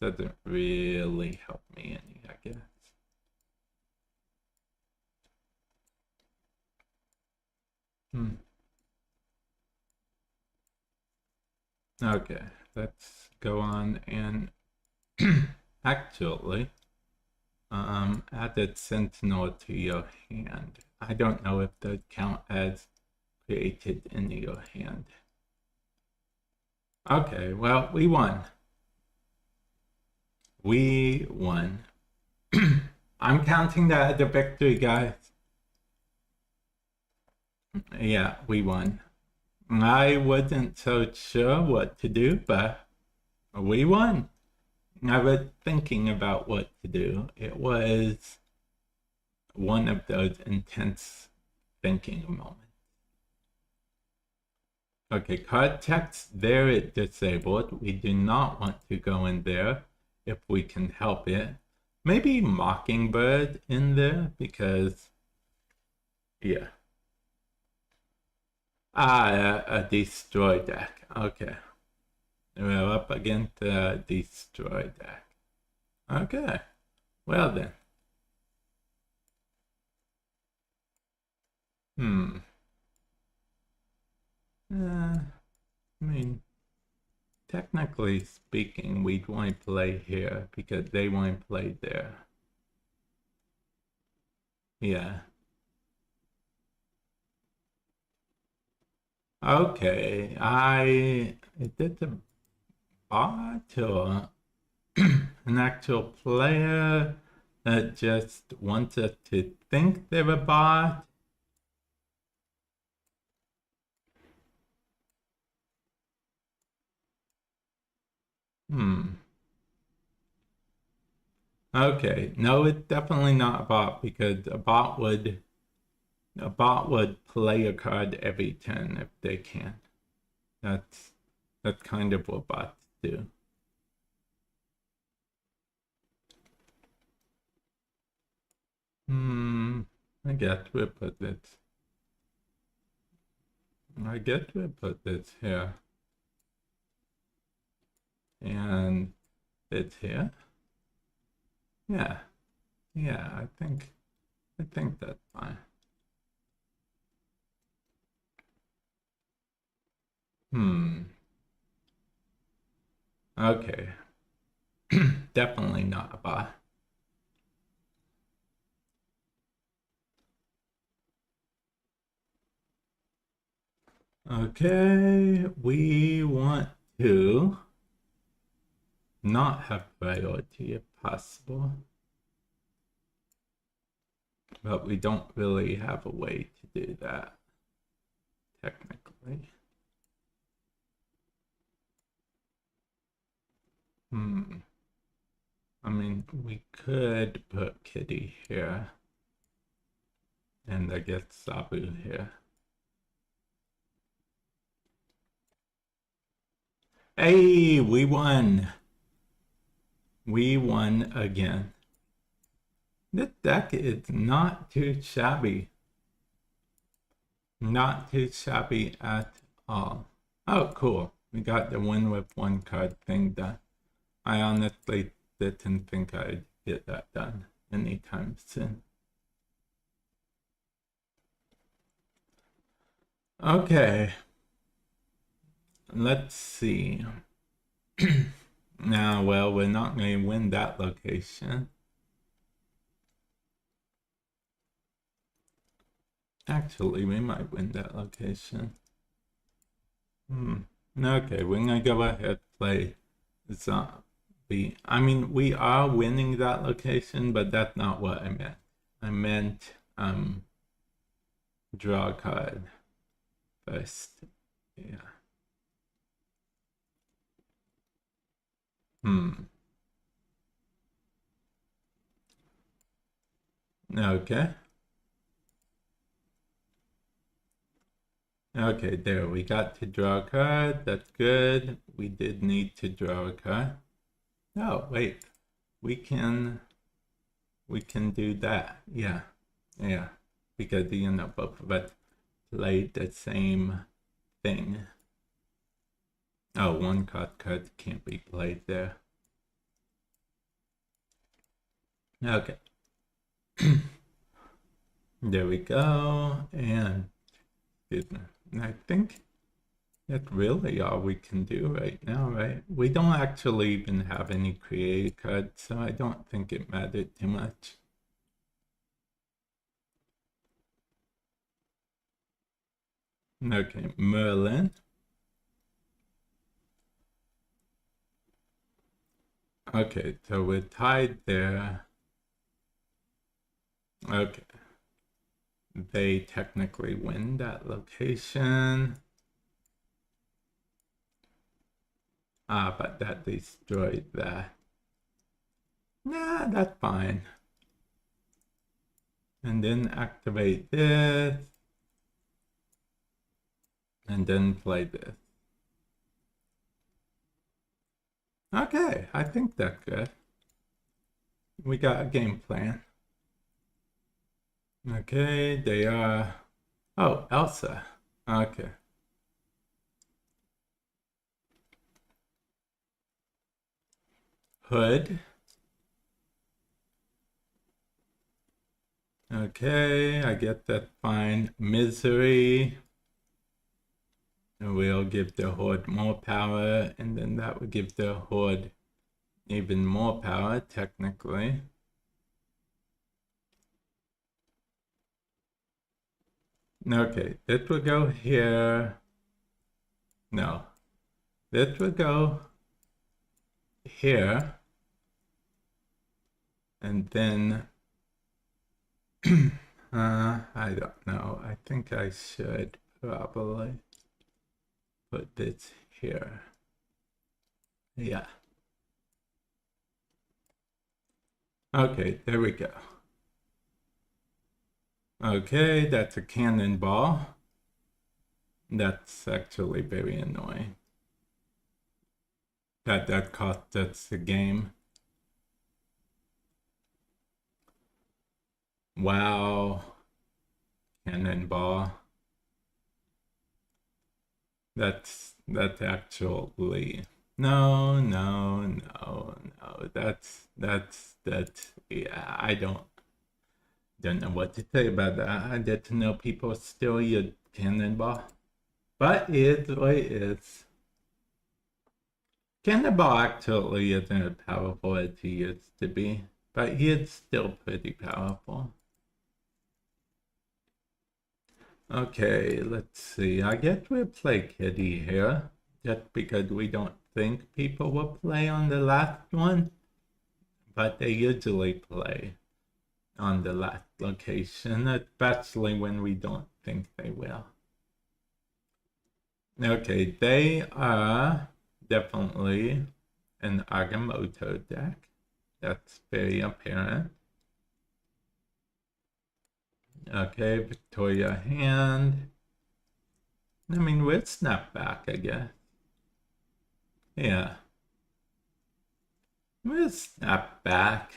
doesn't really help me any, I guess. Okay, let's go on and actually added Sentinel to your hand. I don't know if that count as created in your hand. Okay, well, we won. We won. I'm counting that as a victory, guys. Yeah, we won. I wasn't so sure what to do, but we won. I was thinking about what to do. It was one of those intense thinking moments. Okay, card text, there it disabled. We do not want to go in there if we can help it. Maybe Mockingbird in there because, yeah. A destroy deck. Okay. We're up against the destroy deck. Okay. Well then. I mean, technically speaking, we'd want to play here because they want to play there. Yeah. Okay, is it a bot or an actual player that just wants us to think they're a bot? Okay, no, it's definitely not a bot because a bot would play a card every turn if they can. That's kind of what bots do. I guess we'll put this. I guess we'll put this here. And it's here. Yeah. Yeah, I think that's fine. Okay. Definitely not a bot. Okay, we want to not have priority if possible. But we don't really have a way to do that, technically. I mean, we could put Kitty here. And I guess Sabu here. Hey, we won. We won again. This deck is not too shabby. Not too shabby at all. Oh, cool. We got the win with one card thing done. I honestly didn't think I'd get that done anytime soon. Okay. Let's see. Now, well, we're not going to win that location. Actually, we might win that location. Okay, we're going to go ahead and play zombie. I mean, we are winning that location, but that's not what I meant. I meant draw a card. first. Yeah. Okay. Okay, there, we got to draw a card. That's good. We did need to draw a card. Oh, wait. We can do that. Yeah. Yeah. Because, you know, both of us played the same thing. Oh, one card can't be played there. Okay. There we go. And I think that's really all we can do right now, right? We don't actually even have any creative cards, so I don't think it mattered too much. Okay, Merlin. Okay, so we're tied there. Okay. They technically win that location. Ah, but that destroyed that. Nah, that's fine. And then activate this. And then play this. Okay, I think that's good. We got a game plan. Okay, they are... Oh, Elsa. Okay. Hood. Okay, I get that fine. Misery. And we'll give the Horde more power, and then that would give the Horde even more power, technically. Okay, this will go here. No. This will go here. And then... I don't know. I think I should probably put this here. Yeah. Okay, there we go. Okay, that's a cannonball. That's actually very annoying. That cost us the game. Wow. Cannonball. That's actually... No. That's yeah, I don't know what to say about that. I get to know people steal your cannonball. But it's what it is. Cannonball actually isn't as powerful as he used to be, but he is still pretty powerful. Okay, let's see. I guess we'll play Kitty here, just because we don't think people will play on the last one, but they usually play on the last location, especially when we don't think they will. Okay, they are definitely an Agamotto deck. That's very apparent. Okay, Victoria hand. I mean, we'll snap back, I guess. Yeah. We'll snap back.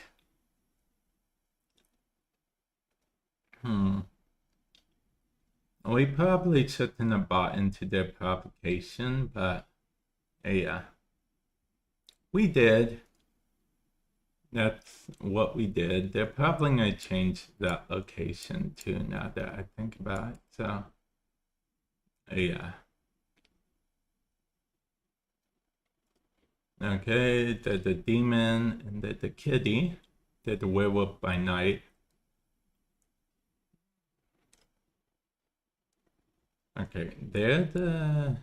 We probably shouldn't have bought into their provocation, but yeah. We did. That's what we did. They're probably going to change that location too, now that I think about it. So, yeah. Okay, they're the demon, and they're the kitty. They're the werewolf by night. Okay, they're the...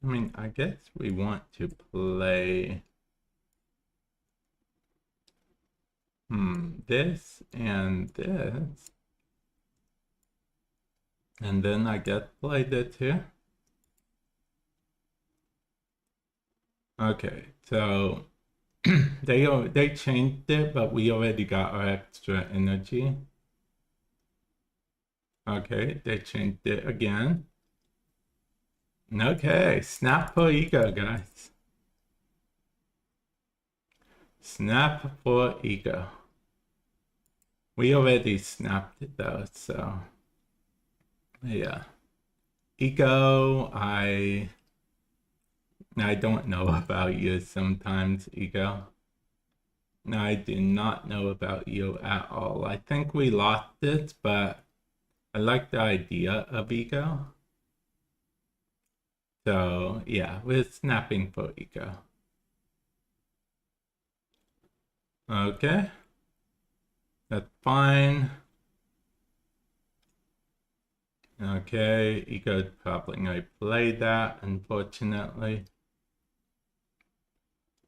I mean, I guess we want to play... this and this. And then I get played it here. Okay, so they changed it, but we already got our extra energy. Okay, they changed it again. Okay, snap for ego, guys. Snap for ego. We already snapped it though, so yeah. Ego, I don't know about you sometimes, ego. I do not know about you at all. I think we lost it, but I like the idea of ego. So yeah, we're snapping for ego. Okay, that's fine. Okay, ego probably gonna play that, unfortunately.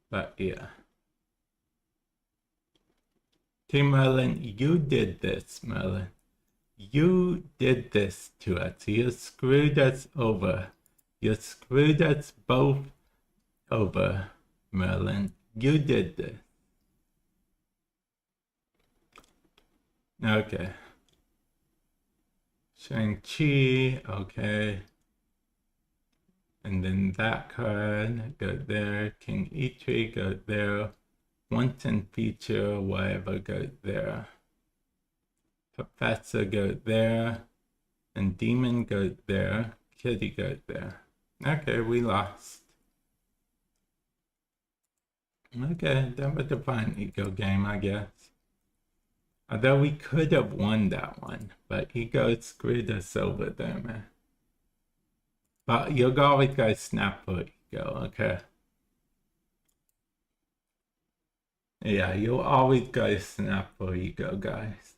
But yeah. Okay, Merlin, you did this, Merlin. You did this to us. You screwed us over. You screwed us both over, Merlin. You did this. Okay. Shang-Chi, okay. And then that card, go there. King E3, go there. Wanton feature, whatever, go there. Professor, go there. And Demon, go there. Kitty, go there. Okay, we lost. Okay, that was a fine ego game, I guess. Although we could have won that one, but ego screwed us over there, man. But you'll always go snap for ego, okay? Yeah, you'll always go snap for ego, guys.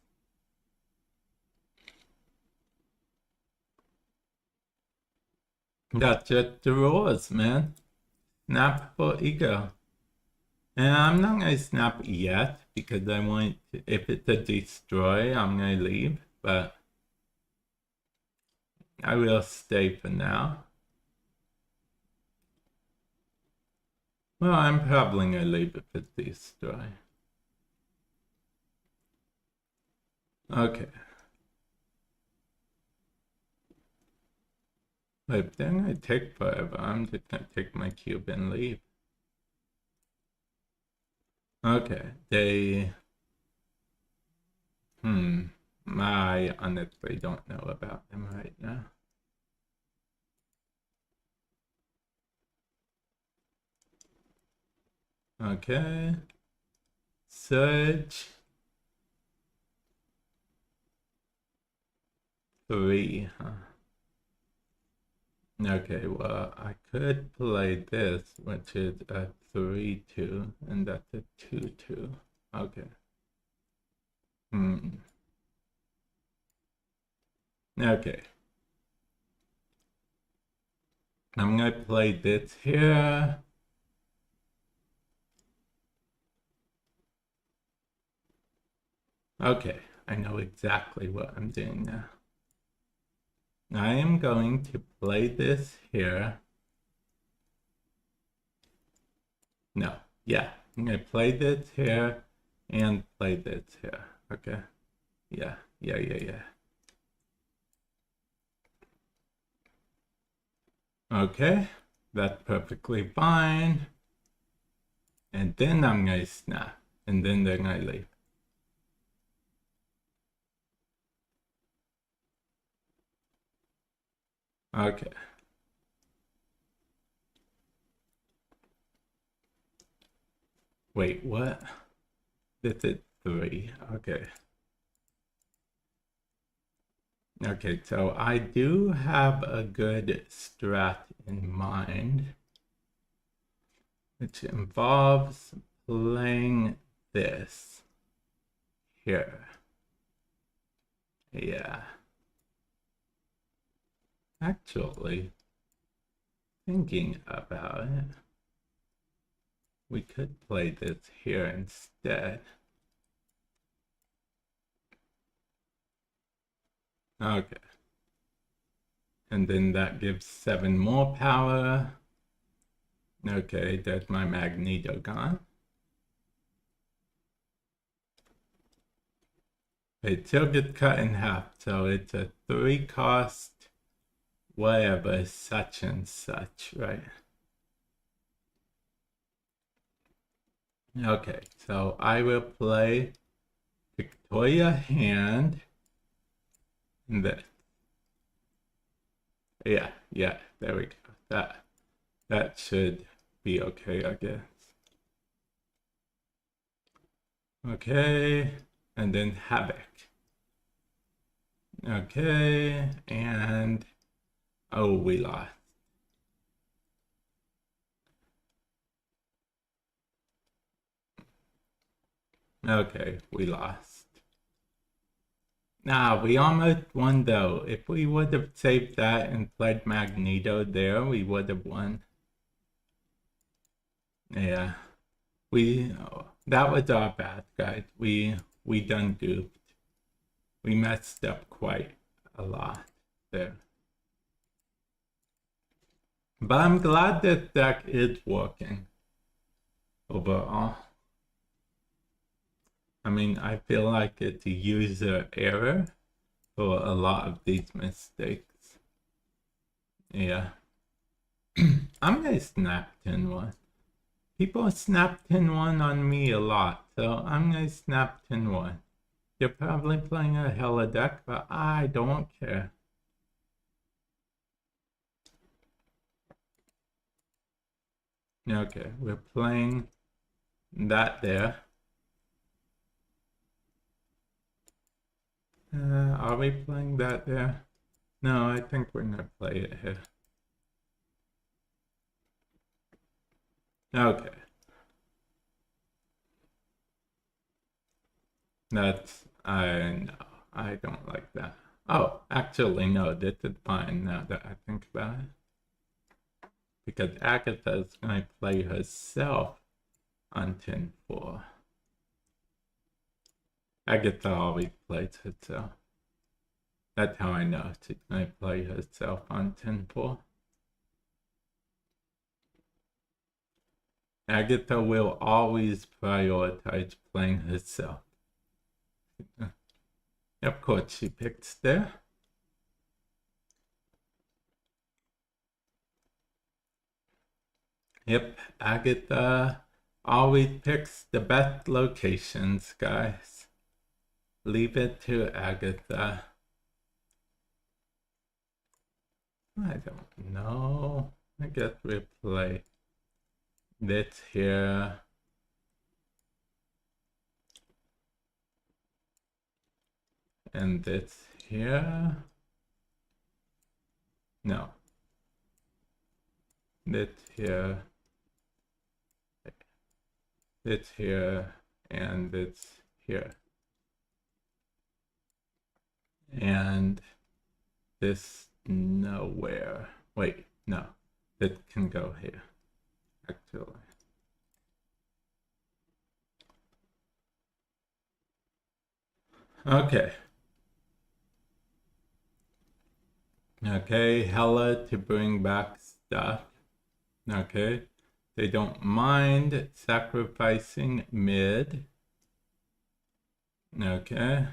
That's just the rules, man. Snap for ego. And I'm not gonna snap yet because I want, if it's a destroy, I'm gonna leave, but I will stay for now. Well, I'm probably gonna leave if it's destroy. Okay. But then I take forever. I'm just gonna take my cube and leave. Okay, they... I honestly don't know about them right now. Okay. Surge. 3, huh? Okay, well, I could play this, which is a 3-2, and that's a 2-2. Okay. Okay. I'm gonna play this here. Okay, I know exactly what I'm doing now. I am going to play this here. No, yeah, I'm gonna play this here and play this here. Okay, yeah. Okay, that's perfectly fine. And then I'm gonna snap, and then they're gonna leave. Okay. Wait, what? This is 3. Okay. Okay, so I do have a good strat in mind, which involves playing this here. Yeah. Actually, thinking about it, we could play this here instead. Okay. And then that gives 7 more power. Okay, there's my Magneto gone. It still gets cut in half, so it's a 3 cost, whatever, such and such, right? Okay, so I will play Victoria hand. And then, yeah, there we go. That should be okay, I guess. Okay, and then Havoc. Okay, and oh, we lost. Okay, we lost. Nah, we almost won though. If we would have saved that and played Magneto there, we would have won. Yeah. That was our bad, guys. We done goofed. We messed up quite a lot there. But I'm glad that deck is working overall. I mean, I feel like it's a user error for a lot of these mistakes. Yeah. I'm gonna snap 10-1. People snap 10-1 on me a lot, so I'm gonna snap 10-1. You're probably playing a hella deck, but I don't care. Okay, we're playing that there. Are we playing that there? No, I think we're gonna play it here. Okay. No, I don't like that. Oh, actually, no, this is fine now that I think about it. Because Agatha's gonna play herself on 10-4. Agatha always plays herself. That's how I know she's gonna play herself on 10-4. Agatha will always prioritize playing herself. Of course, she picks there. Yep, Agatha always picks the best locations, guys. Leave it to Agatha. I don't know. I guess we play this here. And this here. No. This here. This here. And this here. And this nowhere. Wait, no. That can go here, actually. Okay. Okay, Hella to bring back stuff. Okay. They don't mind sacrificing mid. Okay.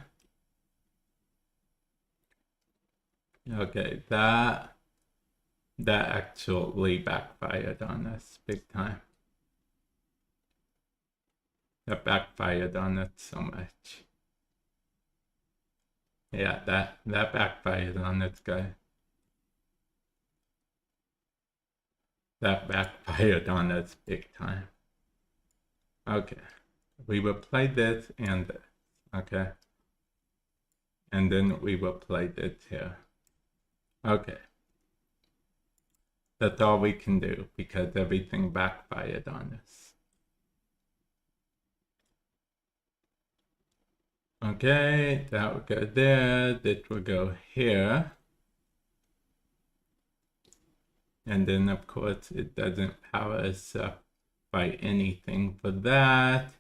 Okay, that actually backfired on us big time. That backfired on us so much. Yeah, that backfired on this guy. That backfired on us big time. Okay. We will play this and this. Okay. And then we will play this here. Okay. That's all we can do because everything backfired on us. Okay, that will go there, that will go here. And then of course it doesn't power us up by anything for that.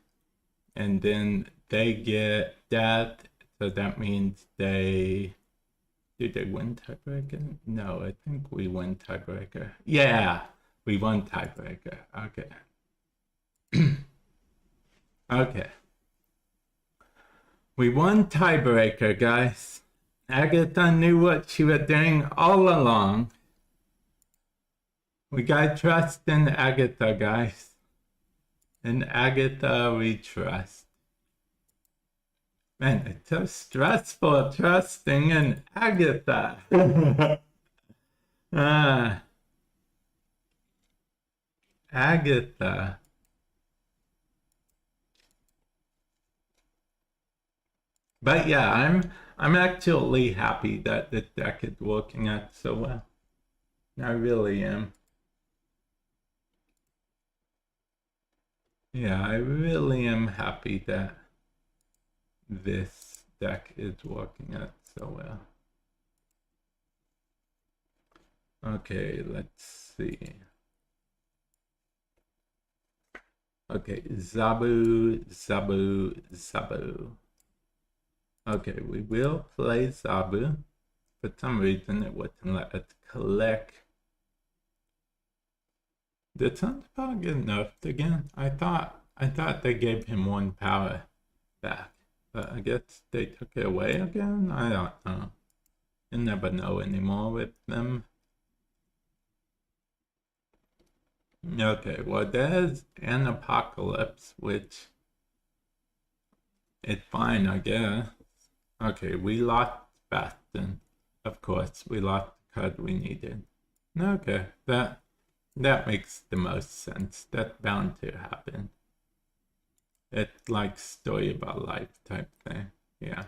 And then they get death, so that means they Did they win tiebreaker? No, I think we win tiebreaker. Yeah, we won tiebreaker. Okay. Okay. We won tiebreaker, guys. Agatha knew what she was doing all along. We got trust in Agatha, guys. In Agatha, we trust. Man, it's so stressful trusting in Agatha. Agatha. But yeah, I'm actually happy that the deck is working out so well. I really am. Yeah, I really am happy that this deck is working out so well. Okay, let's see. Okay, Zabu, Zabu, Zabu. Okay, we will play Zabu. For some reason, it wouldn't let us collect. Did Thunderpower get nerfed again? I thought they gave him 1 power back, but I guess they took it away again? I don't know. You never know anymore with them. Okay, well there's an Apocalypse, which is fine, I guess. Okay, we lost Bastion. Of course, we lost the card we needed. Okay, that makes the most sense. That's bound to happen. It's like story about life type thing. Yeah.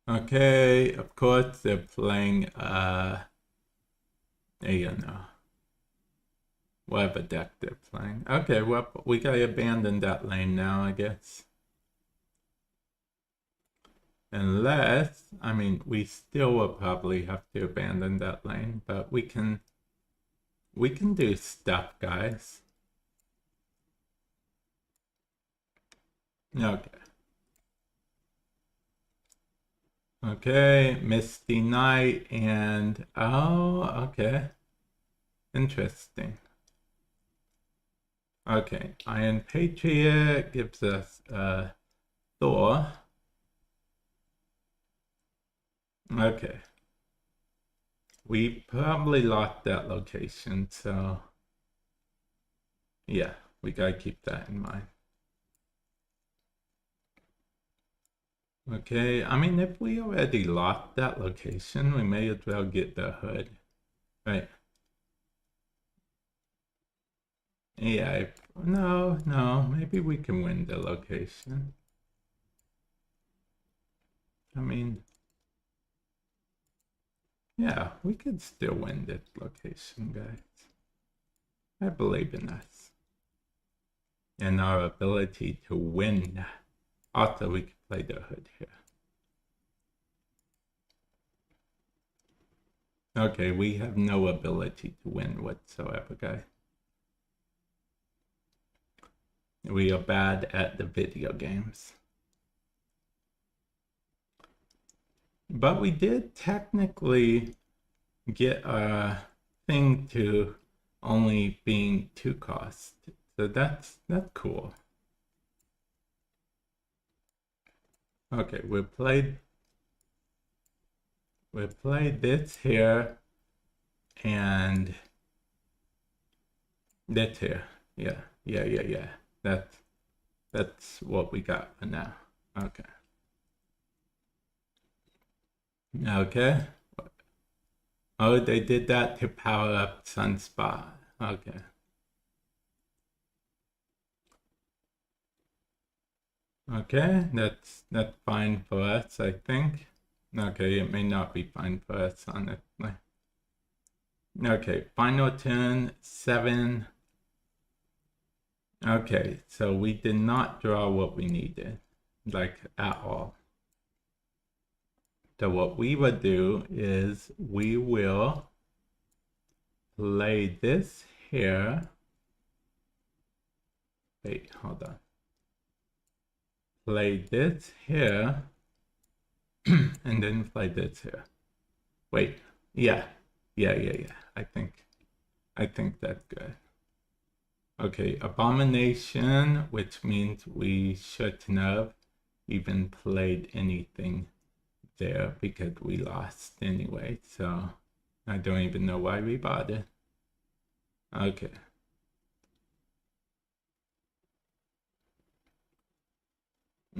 Okay, of course they're playing you know, whatever deck they're playing. Okay, well we gotta abandon that lane now, I guess. Unless, I mean, we still will probably have to abandon that lane, but we can do stuff, guys. Okay. Okay, Misty Knight and oh, okay. Interesting. Okay, Iron Patriot gives us Thor. Okay. We probably lost that location, so yeah, we gotta keep that in mind. Okay, I mean, if we already lost that location, we may as well get the hood, right? Yeah, no, maybe we can win the location. I mean, yeah, we could still win this location, guys. I believe in us and our ability to win. Also, we could play the hood here. Okay, we have no ability to win whatsoever, guys. We are bad at the video games. But we did technically get a thing to only being 2 cost. So that's cool. Okay, we played this here and this here. Yeah. That's what we got for now. Okay. Okay. Oh, they did that to power up Sunspot. Okay. Okay, that's fine for us, I think. Okay, it may not be fine for us, honestly. Okay, final turn, 7. Okay, so we did not draw what we needed, like at all. So what we would do is we will play this here. Wait, hold on. Play this here. and then play this here. Wait, yeah. I think that's good. Okay, Abomination, which means we shouldn't have even played anything there because we lost anyway, so I don't even know why we bothered. Okay.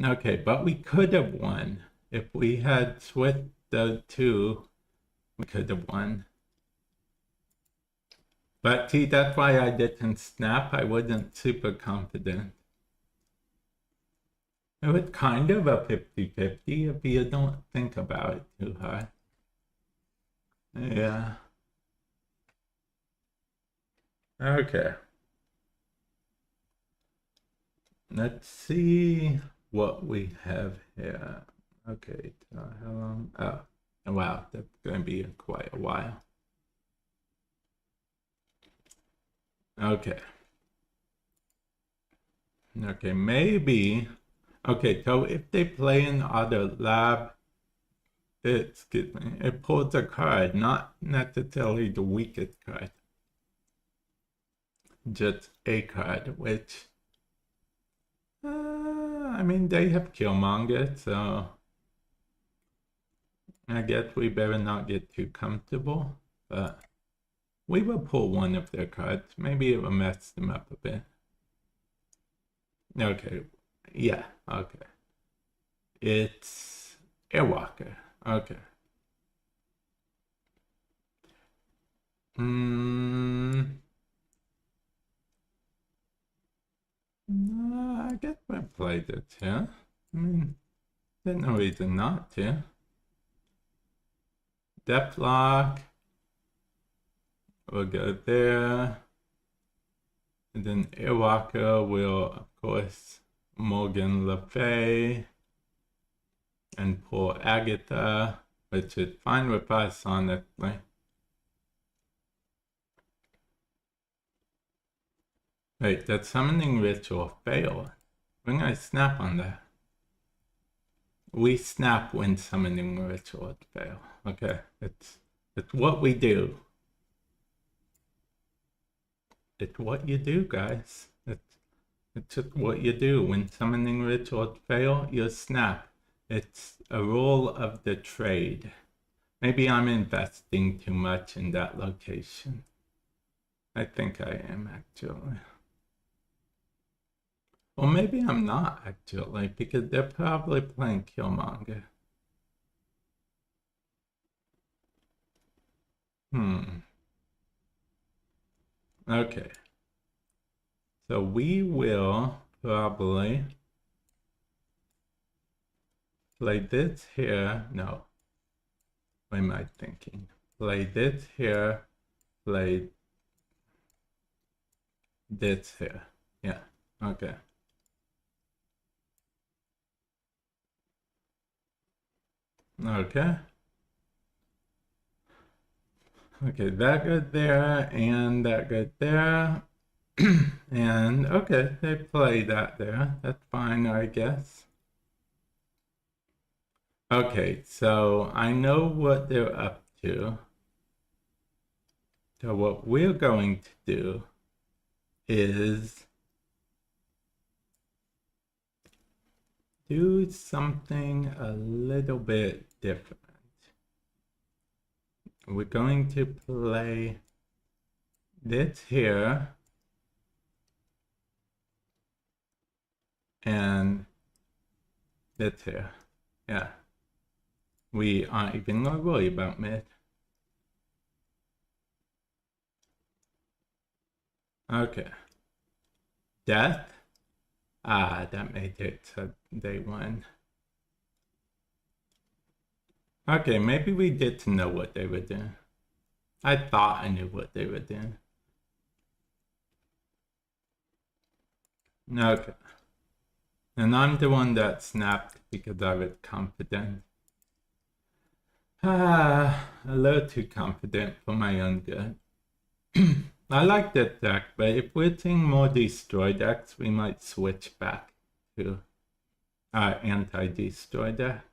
Okay, but we could have won. If we had switched the two, we could have won. But see, that's why I didn't snap. I wasn't super confident. It was kind of a 50-50 if you don't think about it too hard. Yeah. Okay. Let's see what we have here. Okay, how long? Oh, wow, that's going to be quite a while. Okay. Okay, maybe. Okay, so if they play in other lab, excuse me, it pulls a card, not necessarily the weakest card. Just a card, which, I mean, they have Killmonger, so I guess we better not get too comfortable, but we will pull one of their cards. Maybe it will mess them up a bit. Okay, yeah, okay. It's Airwalker, okay. No, I guess we played it, yeah. I mean, there's no reason not to. Deathlock. We'll go there. And then Airwalker will, of course, Morgan Le Fay. And pull Agatha, which is fine with us, honestly. Wait, that summoning ritual failed. When I snap on that. We snap when summoning rituals fail. Okay, it's what we do. It's what you do, guys. It's just what you do. When summoning rituals fail, you snap. It's a rule of the trade. Maybe I'm investing too much in that location. I think I am, actually. Well, maybe I'm not, actually, because they're probably playing Killmonger. Okay. So we will probably play this here. No. What am I thinking? Play this here. Play this here. Yeah. Okay. Okay. Okay, that goes there, and that goes there. And, okay, they play that there. That's fine, I guess. Okay, so I know what they're up to. So what we're going to do is do something a little bit different. We're going to play this here and this here. Yeah. We aren't even gonna worry about mid. Okay. Death? Ah, that made it so they won. Okay, maybe we didn't know what they were doing. I thought I knew what they were doing. Okay. And I'm the one that snapped because I was confident. A little too confident for my own good. I like that deck, but if we're seeing more destroy decks, we might switch back to anti-destroy deck.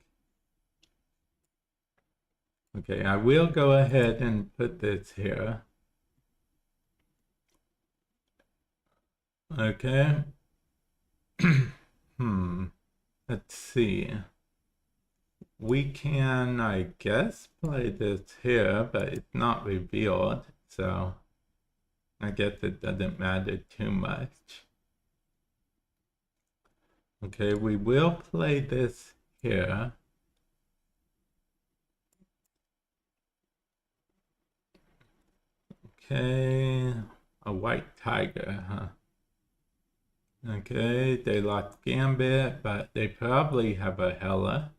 Okay, I will go ahead and put this here. Okay. Let's see. We can, I guess, play this here, but it's not revealed, so I guess it doesn't matter too much. Okay, we will play this here. Okay, a white tiger, huh? Okay, they lost Gambit, but they probably have a Hela.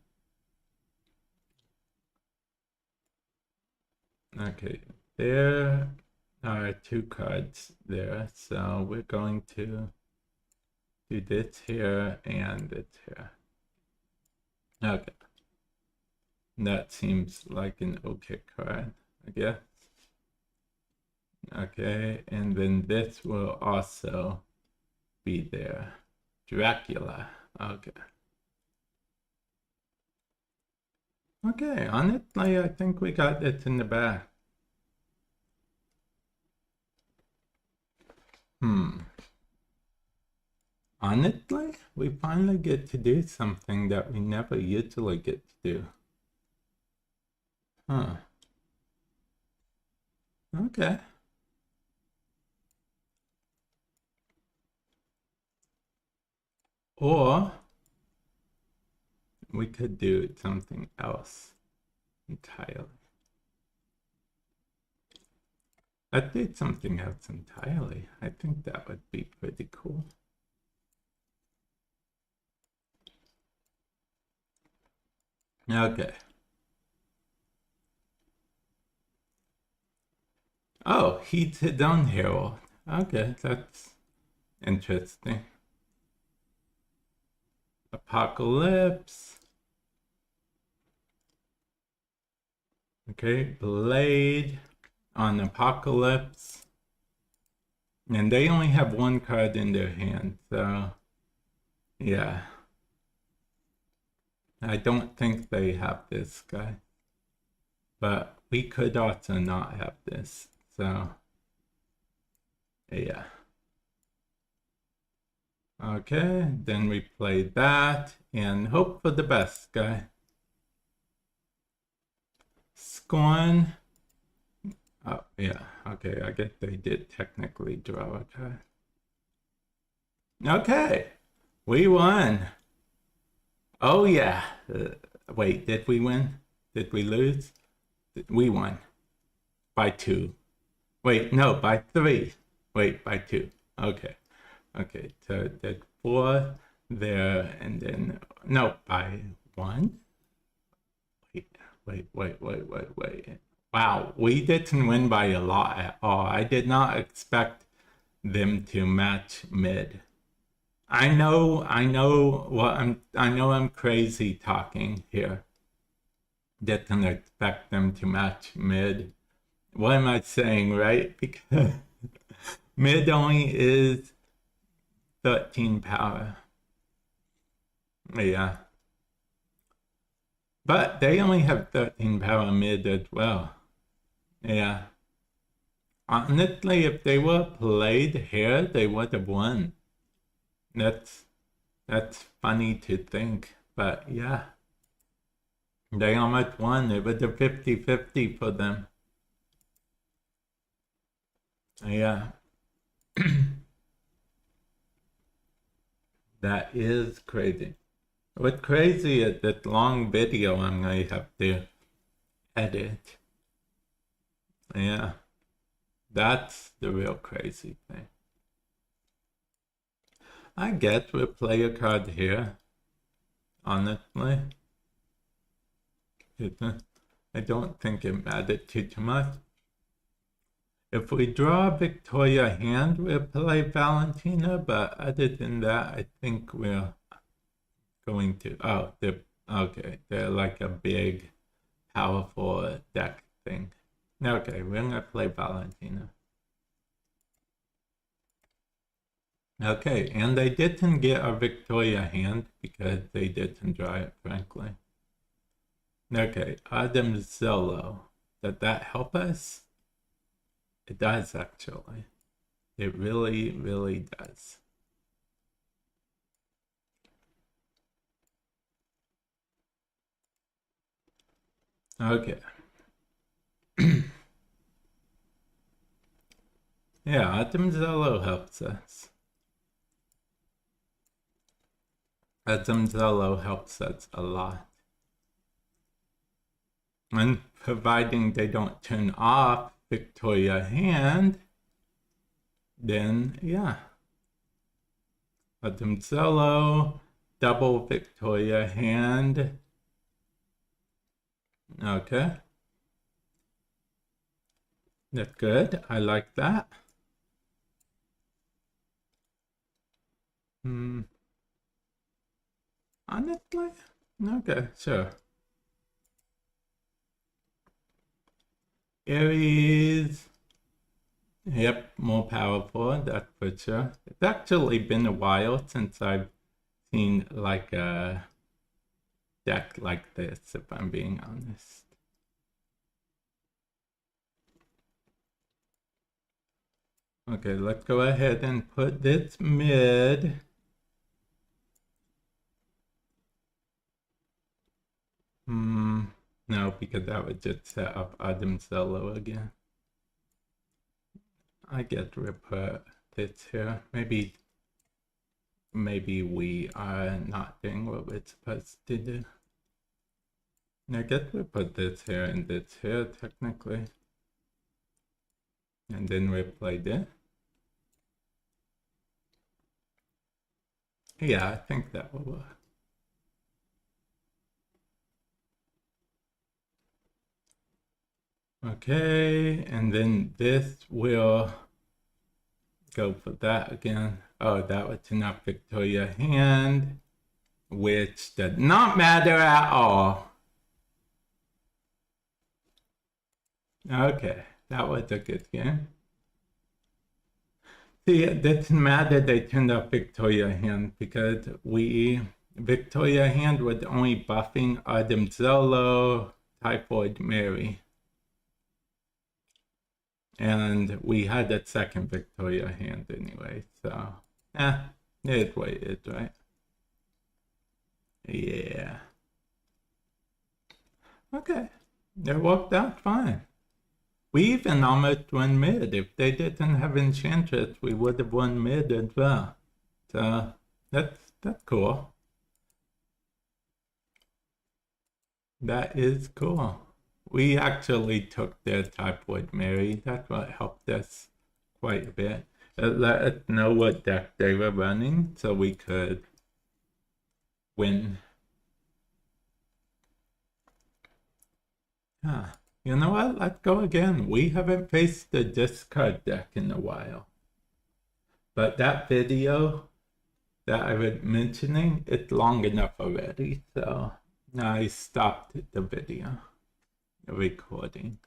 Okay, there are two cards there, so we're going to do this here and this here. Okay. That seems like an okay card, I guess. Okay, and then this will also be there. Dracula. Okay. Okay, honestly, I think we got this in the back. Honestly, we finally get to do something that we never usually get to do. Huh. Okay. Or we could do something else entirely. Let's do something else entirely. I think that would be pretty cool. Okay. Oh, he's his own hero. Okay, that's interesting. Apocalypse. Okay, Blade on Apocalypse. And they only have one card in their hand, so yeah. I don't think they have this guy. But we could also not have this, so yeah. Okay, then we play that and hope for the best, guy. Scorn. Oh, yeah, okay, I guess they did technically draw a card. Okay, we won. Oh, yeah. Wait, did we win? Did we lose? We won. By 2. Wait, no, by 3. Wait, by 2. Okay. Okay, so that's 4 there, and then, no, by 1? Wait. Wow, we didn't win by a lot at all. I did not expect them to match mid. I know I'm crazy talking here. Didn't expect them to match mid. What am I saying, right? Because mid only is 13 power. Yeah. But they only have 13 power mid as well. Yeah. Honestly, if they were played here, they would have won. That's funny to think, but yeah. They almost won. It was a 50-50 for them. Yeah. That is crazy. What's crazy is that long video I'm going to have to edit. Yeah. That's the real crazy thing. I guess we'll play a card here. Honestly. I don't think it mattered too much. If we draw a Victoria hand, we'll play Valentina, but other than that, I think we're going to... Oh, okay, they're like a big, powerful deck thing. Okay, we're going to play Valentina. Okay, and they didn't get a Victoria hand because they didn't draw it, frankly. Okay, Adam Zillow. Did that help us? It does, actually. It really, really does. Okay. Yeah, Adam Zillow helps us. Adam Zillow helps us a lot. And providing they don't turn off Victoria Hand, then yeah. Adam Zillow, double Victoria Hand. Okay. That's good. I like that. Honestly? Okay, sure. Aries. Yep, more powerful, that's for sure. It's actually been a while since I've seen like a deck like this, if I'm being honest. Okay, let's go ahead and put this mid. No, because that would just set up Adam Zillow again. I get to put this here. Maybe we are not doing what we're supposed to do. I guess we put this here and this here, technically. And then we play this. Yeah, I think that will work. Okay, and then this will go for that again. Oh, that was enough Victoria Hand, which does not matter at all. Okay, that was a good game. See, it doesn't matter they turned up Victoria Hand because Victoria Hand was only buffing Adam Zillow, Typhoid Mary. And we had that second Victoria Hand anyway, so it's what it is, right? Yeah. Okay, it worked out fine. We even almost won mid. If they didn't have Enchantress, we would have won mid as well. So that's cool. That is cool. We actually took their Typhoid Mary. That's what helped us quite a bit. It let us know what deck they were running so we could win. You know what? Let's go again. We haven't faced the discard deck in a while. But that video that I was mentioning, it's long enough already. So I stopped the video, the recording.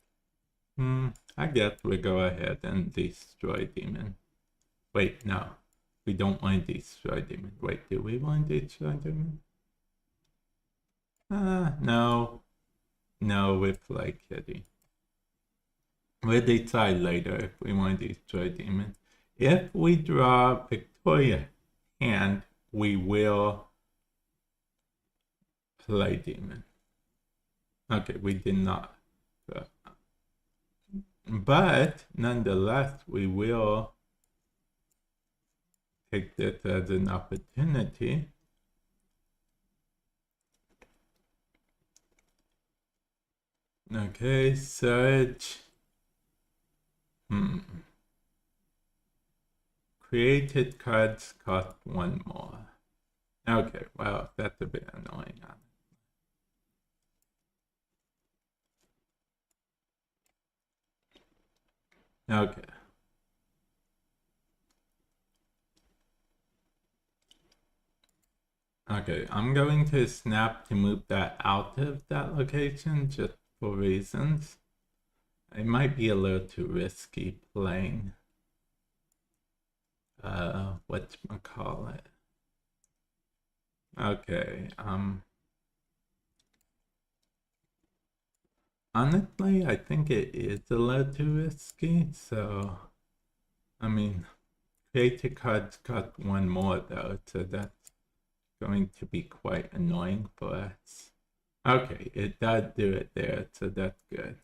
I guess we go ahead and destroy Demon. Wait, no. We don't want to destroy Demon. Wait, do we want to destroy Demon? No. No, we play Kitty. We'll decide later if we want to destroy Demon. If we draw Victoria Hand, we will play Demon. Okay, we did not. But nonetheless, we will take this as an opportunity. Okay, search. Created cards cost one more. Okay, well, that's a bit annoying. Okay. Okay, I'm going to snap to move that out of that location just for reasons. It might be a little too risky playing. Whatchamacallit. Okay, honestly, I think it is a little too risky, so, I mean, creator cards got one more though, so that's going to be quite annoying for us. Okay, it does do it there, so that's good.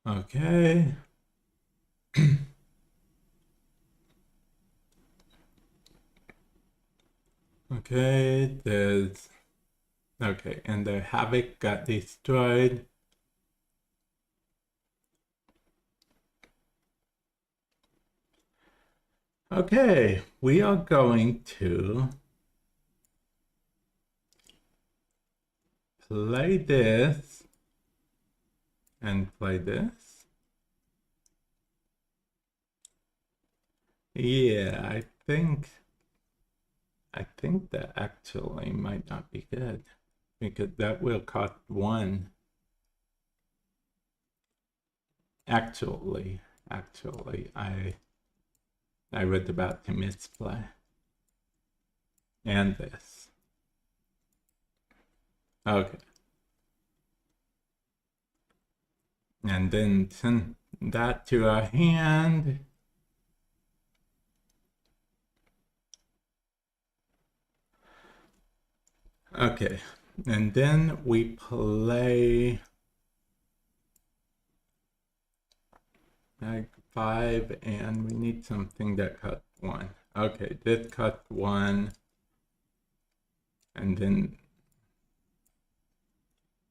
Okay. Okay, there's... Okay, and the Havoc got destroyed. Okay, we are going to play this and play this. Yeah, I think that actually might not be good because that will cost one. Actually, I was about to misplay. And this. Okay. And then send that to our hand. Okay. And then we play like 5, and we need something that cuts 1. Okay, this cuts 1. And then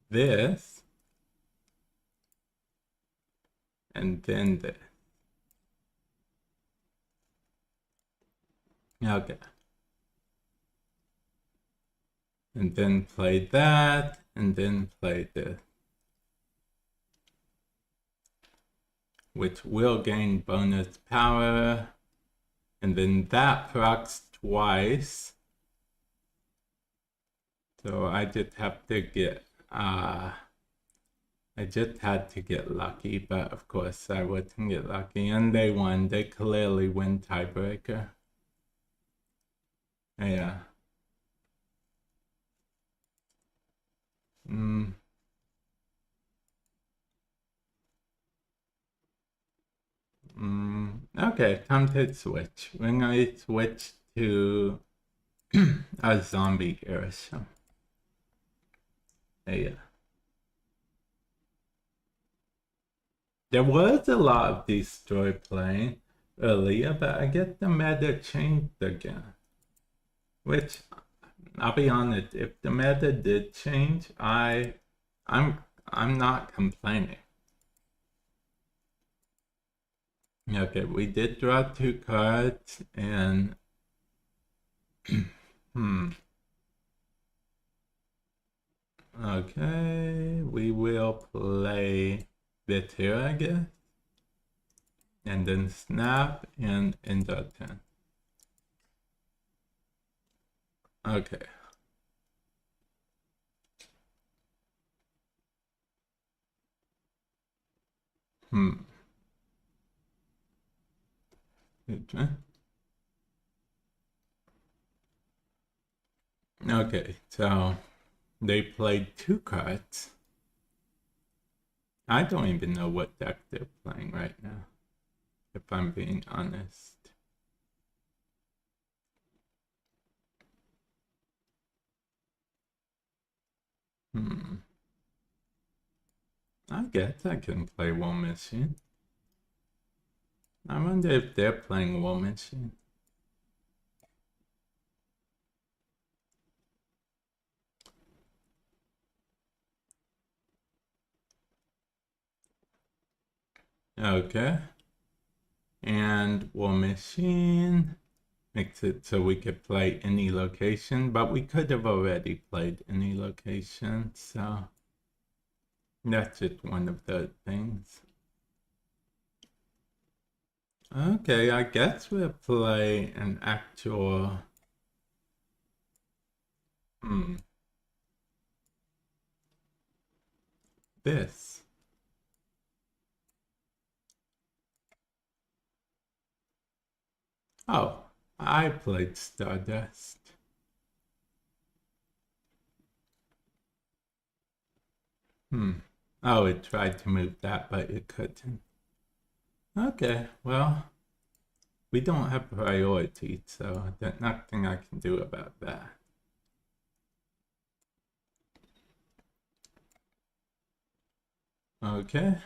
this. And then this. Okay. And then play that, and then play this. Which will gain bonus power. And then that procs twice. So I just have to get, I just had to get lucky, but of course I wouldn't get lucky. And they won. They clearly win tiebreaker. Yeah. Okay, time to switch. We're gonna switch to a zombie era show. Yeah. There was a lot of destroy playing earlier, but I guess the meta changed again. Which, I'll be honest, if the meta did change, I'm not complaining. Okay, we did draw 2 cards, and Okay, we will play this here, I guess. And then snap and end our turn. Okay. Okay, so they played 2 cards. I don't even know what deck they're playing right now, if I'm being honest. I guess I can play War Machine. I wonder if they're playing War Machine. Okay. And War Machine makes it so we could play any location, but we could have already played any location, so that's just one of the things. Okay, I guess we'll play an actual... This. Oh, I played Stardust. Oh, it tried to move that, but it couldn't. Okay, well, we don't have priority, so there's nothing I can do about that. Okay.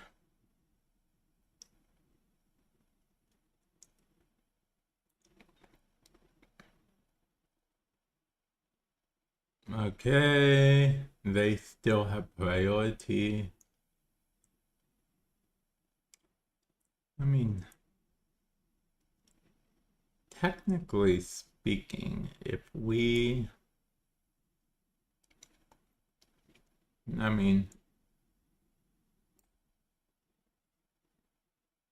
Okay, they still have priority. I mean, technically speaking, if we... I mean,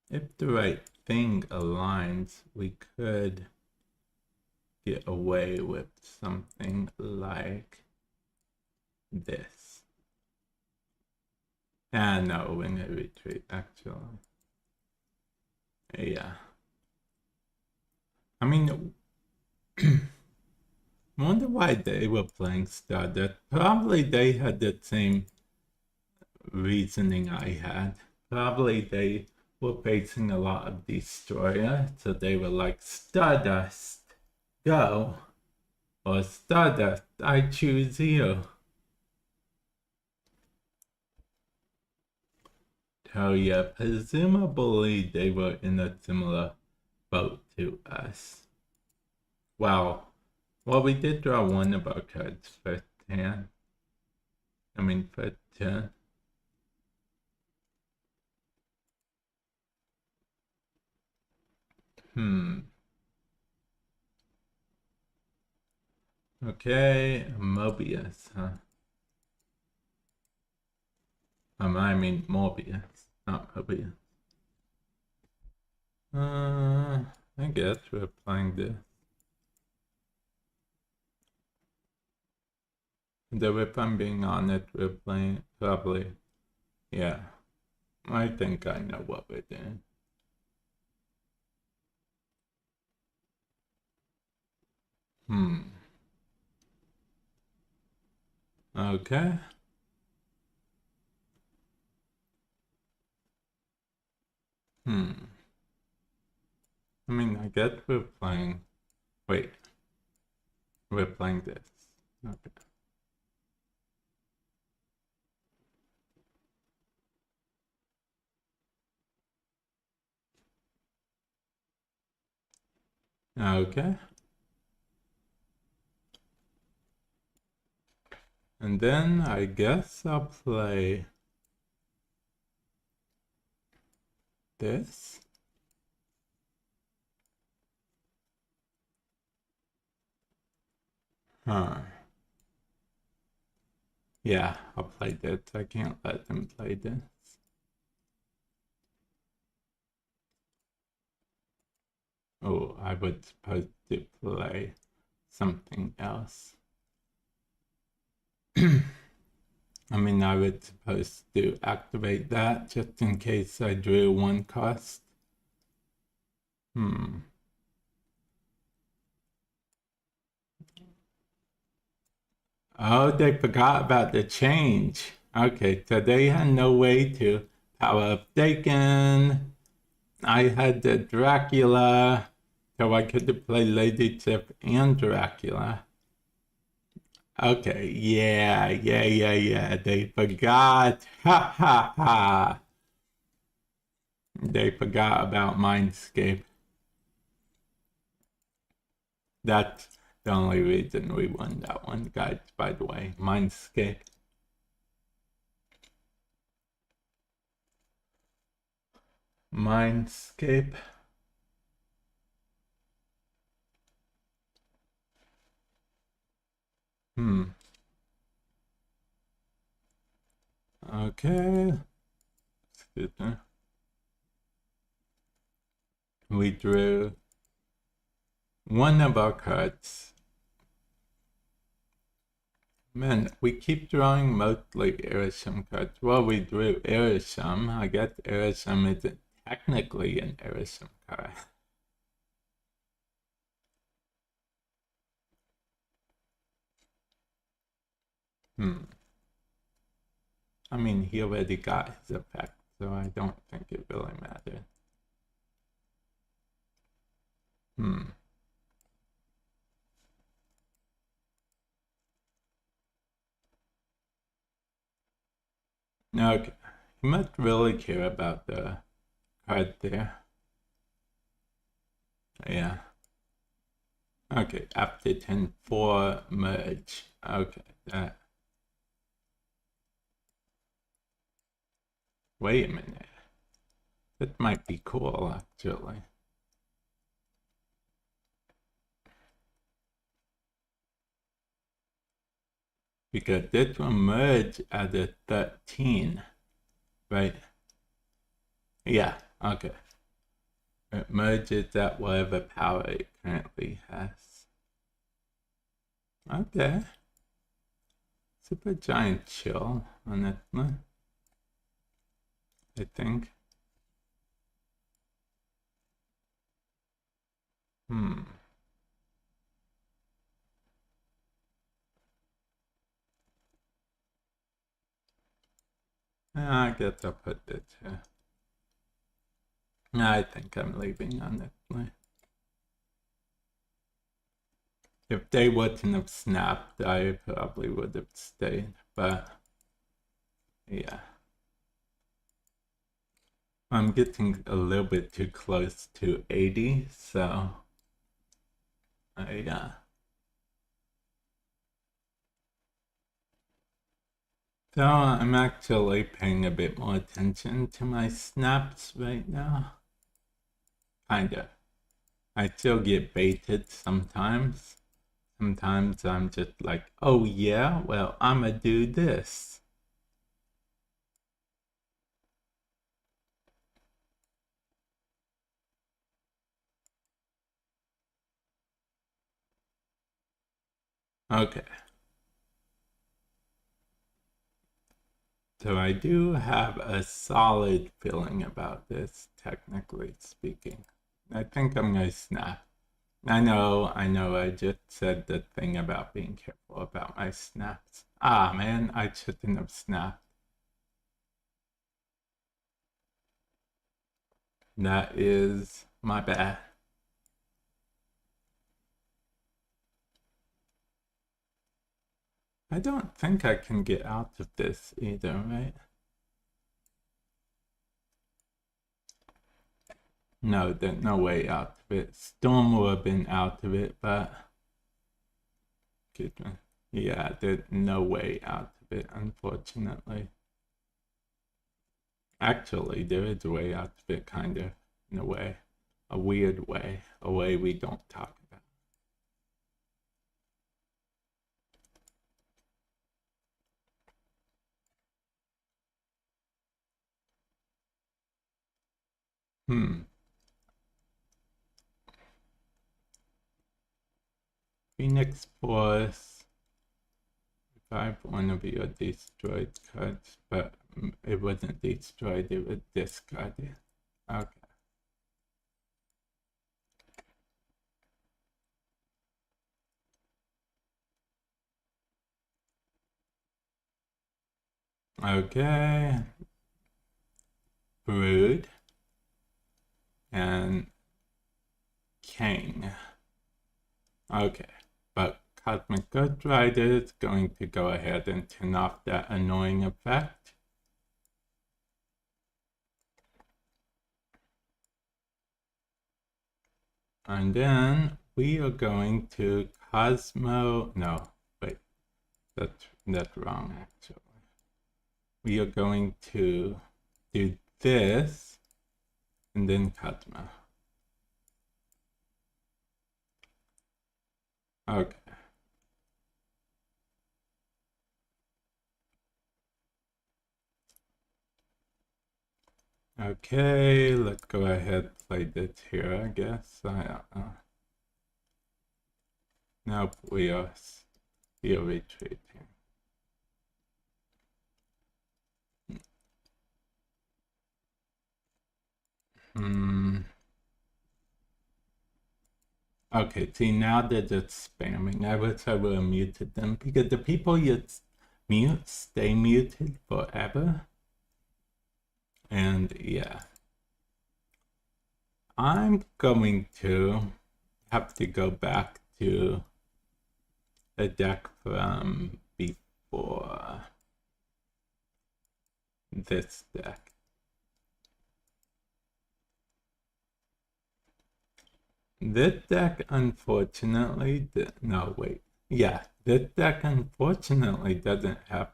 if the right thing aligns, we could get away with something like this. Ah, no, we're gonna retreat, actually. Yeah. I mean, I wonder why they were playing Stardust. Probably they had the same reasoning I had. Probably they were facing a lot of Destroyer, so they were like, Stardust, go. Or Stardust, I choose you. So yeah, presumably they were in a similar boat to us. Wow. Well, we did draw one of our cards first hand. I mean, first turn. Okay, Mobius, huh? I mean Morbius, not Mobius. I guess we're playing this. Though if I'm being honest, we're playing probably, yeah. I think I know what we're doing. Okay. I mean, I guess we're playing. Wait. We're playing this. Okay. Okay. And then I guess I'll play this. Huh. Yeah, I'll play this. I can't let them play this. Oh, I was supposed to play something else. I mean, I was supposed to activate that just in case I drew one cost. Oh, they forgot about the change. Okay, so they had no way to power up Dakin. I had the Dracula, so I could play Lady Tip and Dracula. Okay, yeah. They forgot. Ha ha ha. They forgot about Mindscape. That's the only reason we won that one, guys, by the way. Mindscape. Mindscape. Okay. Excuse me. We drew one of our cards. Man, we keep drawing mostly Erisham cards. Well, we drew Erisham. I guess Erisham isn't technically an Erisham card. I mean, he already got his effect, so I don't think it really mattered. Okay. He must really care about the card there. Yeah. Okay, after 10-4 merge. Okay, that. Wait a minute. That might be cool, actually. Because this will merge at a 13, right? Yeah, okay. It merges at whatever power it currently has. Okay. Super Giant chill on that one, I think. I guess I'll put this here. I think I'm leaving on that one. If they wouldn't have snapped, I probably would have stayed, but yeah. I'm getting a little bit too close to 80, so yeah. So I'm actually paying a bit more attention to my snaps right now. Kinda. I still get baited sometimes. Sometimes I'm just like, oh yeah, well, I'ma do this. Okay. So I do have a solid feeling about this, technically speaking. I think I'm gonna snap. I know, I just said the thing about being careful about my snaps. Ah, man, I shouldn't have snapped. That is my bad. I don't think I can get out of this either, right? No, there's no way out of it. Storm would have been out of it, but... Yeah, there's no way out of it, unfortunately. Actually, there is a way out of it, kind of, in a way. A weird way. A way we don't talk about. Phoenix Force. If I want to be a destroyed card, but it wasn't destroyed, it was discarded. Okay. Okay. Brood. And King. Okay. But Cosmic Ghost Rider is going to go ahead and turn off that annoying effect. And then we are going to no, wait, that's wrong actually. We are going to do this and then Cosmo. Okay. Okay, let's go ahead and play this here, I guess. I don't know. Nope, we are still retreating. Okay, see, now they're just spamming. I wish I would have muted them because the people stay muted forever. And yeah, I'm going to have to go back to the deck from before this deck. This deck unfortunately, no wait, yeah, this deck unfortunately doesn't have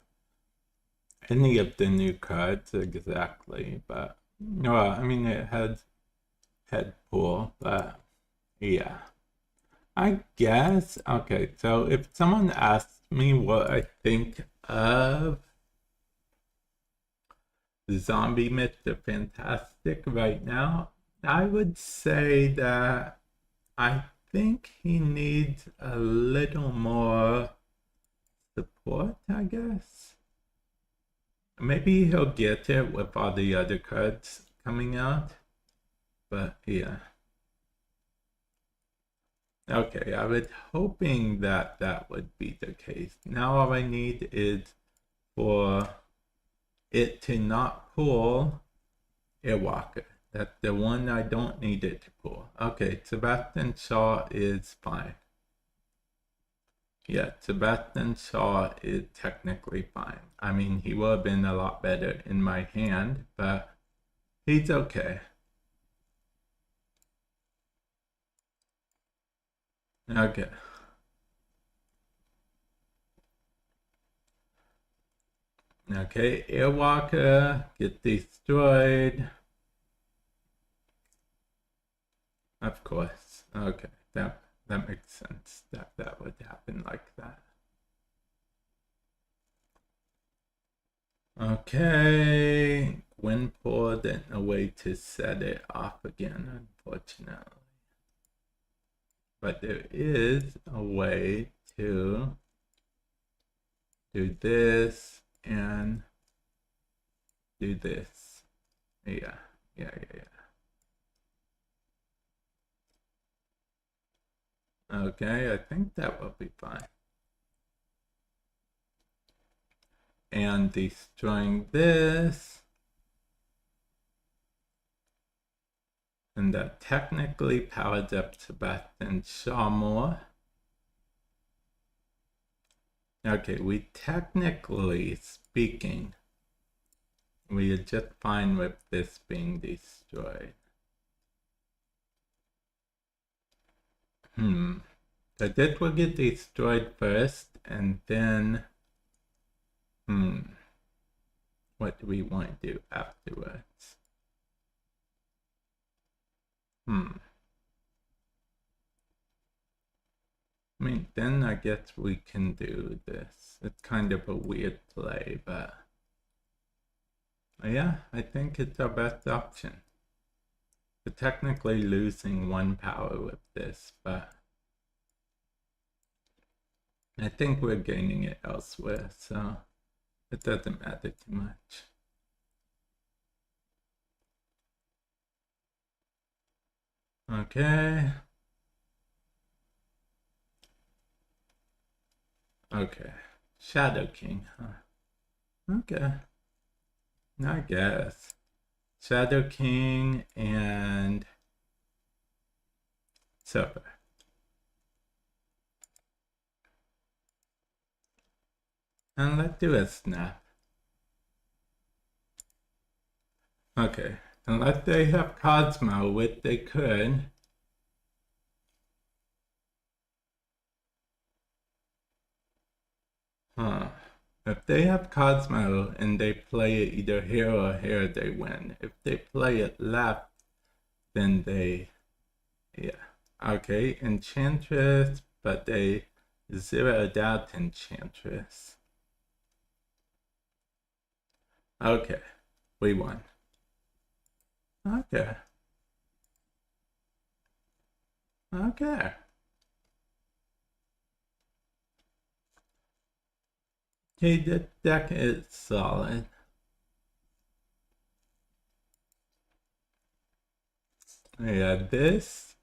any of the new cards exactly, but no, I mean it had head pool, but yeah. I guess, okay, so if someone asks me what I think of Zombie Mr. Fantastic right now, I would say that I think he needs a little more support, I guess. Maybe he'll get it with all the other cards coming out, but yeah. Okay, I was hoping that that would be the case. Now all I need is for it to not pull Airwalker. That's the one I don't need it to pull. Okay, Sebastian Shaw is fine. Yeah, Sebastian Shaw is technically fine. I mean, he would have been a lot better in my hand, but he's okay. Okay. Okay, Airwalker, get destroyed. Of course. Okay, that makes sense that would happen like that. Okay, Gwen poured and a way to set it off again, unfortunately. But there is a way to do this and do this. Yeah. Okay, I think that will be fine. And destroying this. And that technically powers up Sebastian Shaw more. Okay, we technically speaking, we are just fine with this being destroyed. So this will get destroyed first, and then, what do we want to do afterwards? I mean, then I guess we can do this. It's kind of a weird play, but yeah, I think it's our best option. We're technically losing one power with this, but I think we're gaining it elsewhere, so it doesn't matter too much. Okay. Okay. Shadow King, huh? Okay. I guess. Shadow King and Surfer. And let's do a snap. Okay. Unless they have Cosmo, which they could. If they have Cosmo and they play it either here or here, they win. If they play it left, then they, yeah. Okay, Enchantress, but they zeroed out Enchantress. Okay, we won. Okay. Okay. Okay, the deck is solid. Yeah, this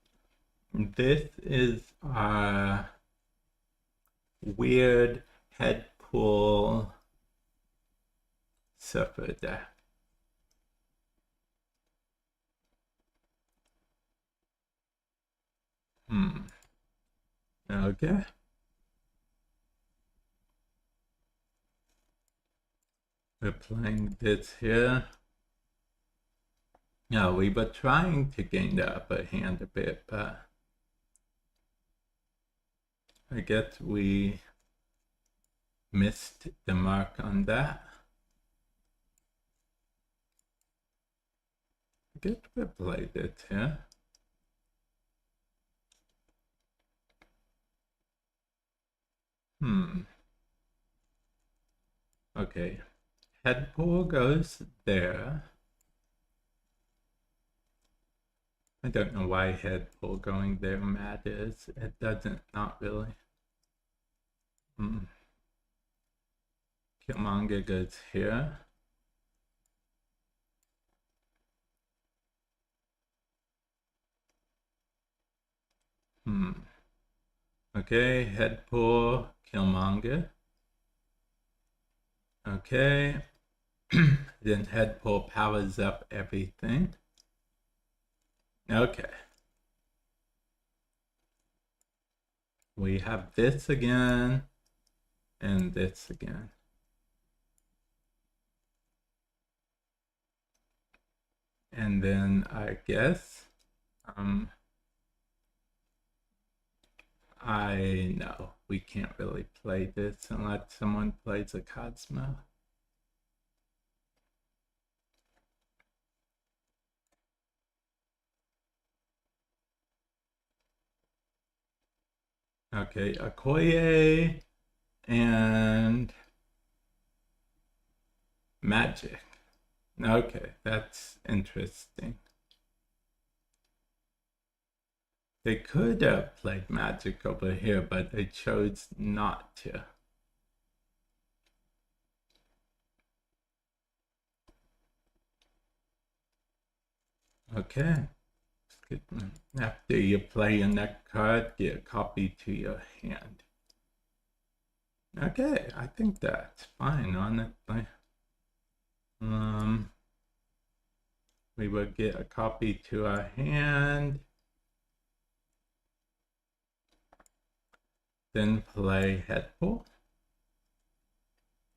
is weird head pull suffer that. Okay. We're playing this here. No, we were trying to gain the upper hand a bit, but I guess we missed the mark on that. I guess we played it here. Okay. Head pull goes there. I don't know why head pull going there matters. It doesn't, not really. Killmonger goes here. Okay, head pull, Killmonger. Okay. Then head pull powers up everything. Okay. We have this again and this again. And then I guess I know we can't really play this unless someone plays a Cosmo. Okay, Okoye and Magic. Okay, that's interesting. They could have played Magic over here, but they chose not to. Okay. After you play your next card, get a copy to your hand. Okay, I think that's fine, honestly. We will get a copy to our hand. Then play head pull.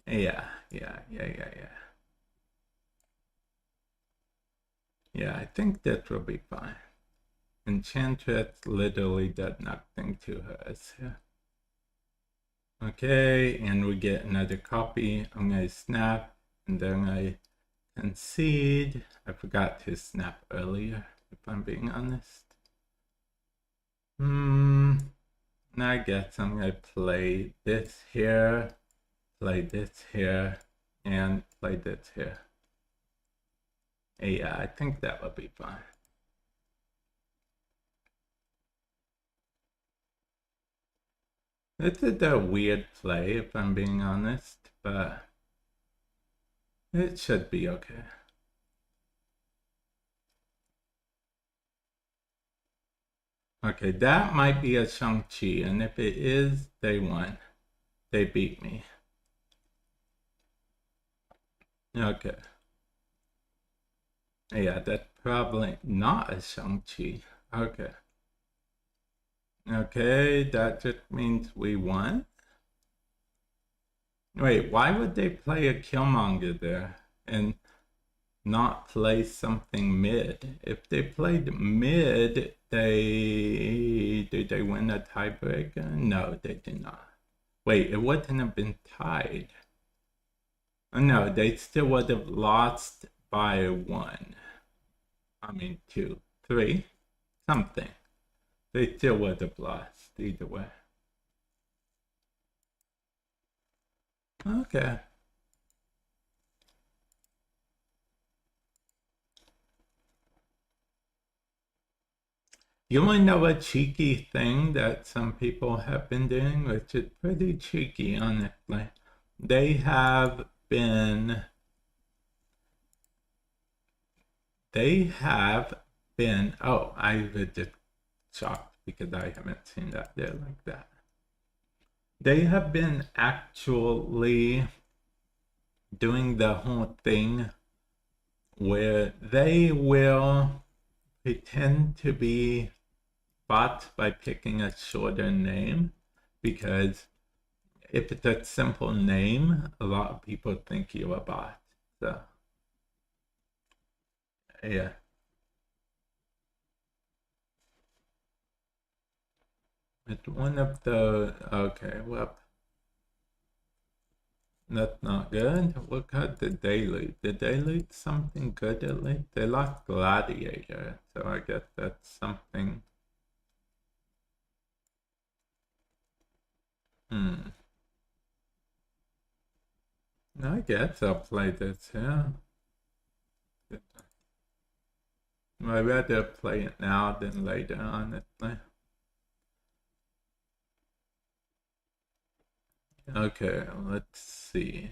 Yeah. Yeah, I think that will be fine. Enchantress literally does nothing to us here. Okay, and we get another copy. I'm going to snap, and then I concede. I forgot to snap earlier, if I'm being honest. I guess I'm going to play this here, play this here, and play this here. Yeah, I think that would be fine. This is a weird play, if I'm being honest, but it should be okay. Okay, that might be a Shang-Chi, and if it is, they won. They beat me. Okay. Yeah, that's probably not a Shang-Chi. Okay. Okay, that just means we won. Wait, why would they play a Killmonger there and not play something mid? If they played mid, did they win a tiebreaker? No, they did not. Wait, it wouldn't have been tied. Oh, no, they still would have lost by 1. I mean 2, 3, something. They still would have lost either way. Okay. You want to know a cheeky thing that some people have been doing, which is pretty cheeky, honestly. They have been, oh, I was just shocked because I haven't seen that there like that. They have been actually doing the whole thing where they will pretend to be bots by picking a shorter name, because if it's a simple name, a lot of people think you're a bot. So, yeah. It's one of the, okay, well, that's not good. What got the daily? Did they lead something good at least? They lost Gladiator, so I guess that's something. Hmm. I guess I'll play this here. I'd rather play it now than later, honestly. Okay, let's see.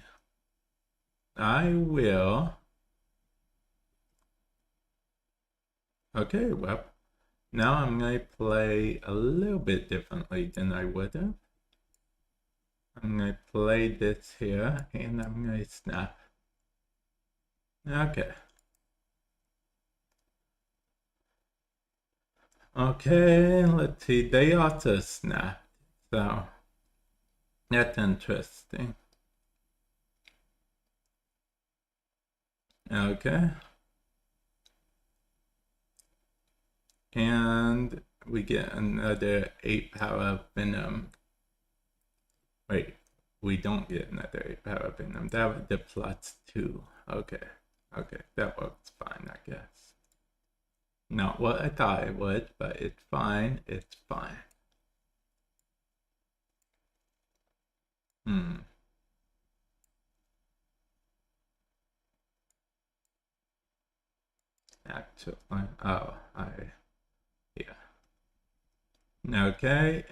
I will. Okay, well, now I'm going to play a little bit differently than I would have. I'm going to play this here, and I'm going to snap. Okay. Okay, let's see. They also snapped, so that's interesting. Okay. And we get another 8 power Venom. Wait, we don't get another 8 power Venom. That was the +2. Okay. Okay, that works fine, I guess. Not what I thought it would, but it's fine. It's fine. Actually, oh, yeah. Okay.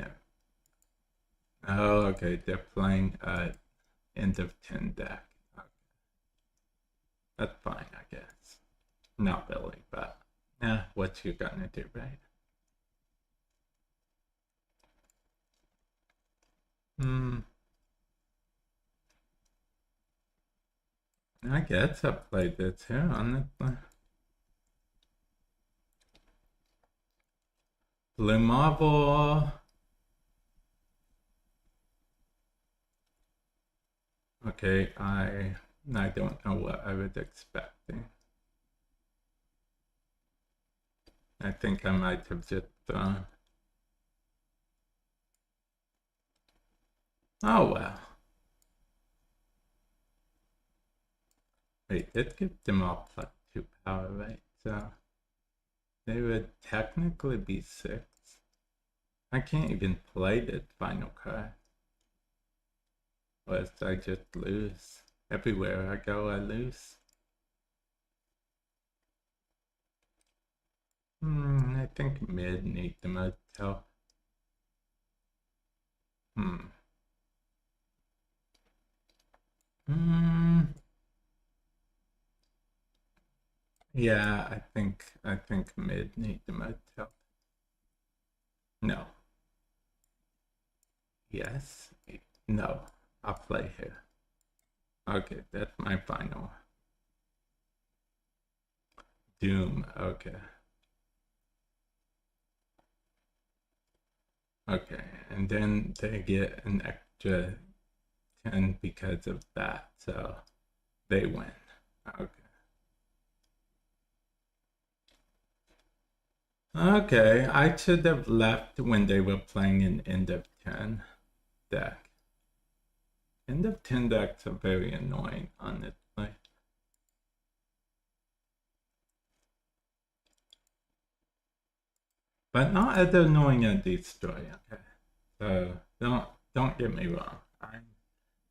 Oh, okay, they're playing end of 10 deck. Okay. That's fine, I guess. Not really, but what you gonna do, right? I guess I played this here, honestly. Blue Marble. Okay, I don't know what I was expecting. I think I might have just thrown. Oh well. Wait, it gives them all +2 power, right? So they would technically be 6. I can't even play the final card. Lest I just lose. Everywhere I go, I lose. I think mid need the most help. Yeah, I think mid need the most help. No. Yes. No. I'll play here. Okay, that's my final. Doom. Okay. Okay, and then they get an extra 10 because of that, so they win. Okay. Okay, I should have left when they were playing an end of 10 deck. End of 10 decks are very annoying, honestly. But not as annoying as Destroy, okay? So don't get me wrong.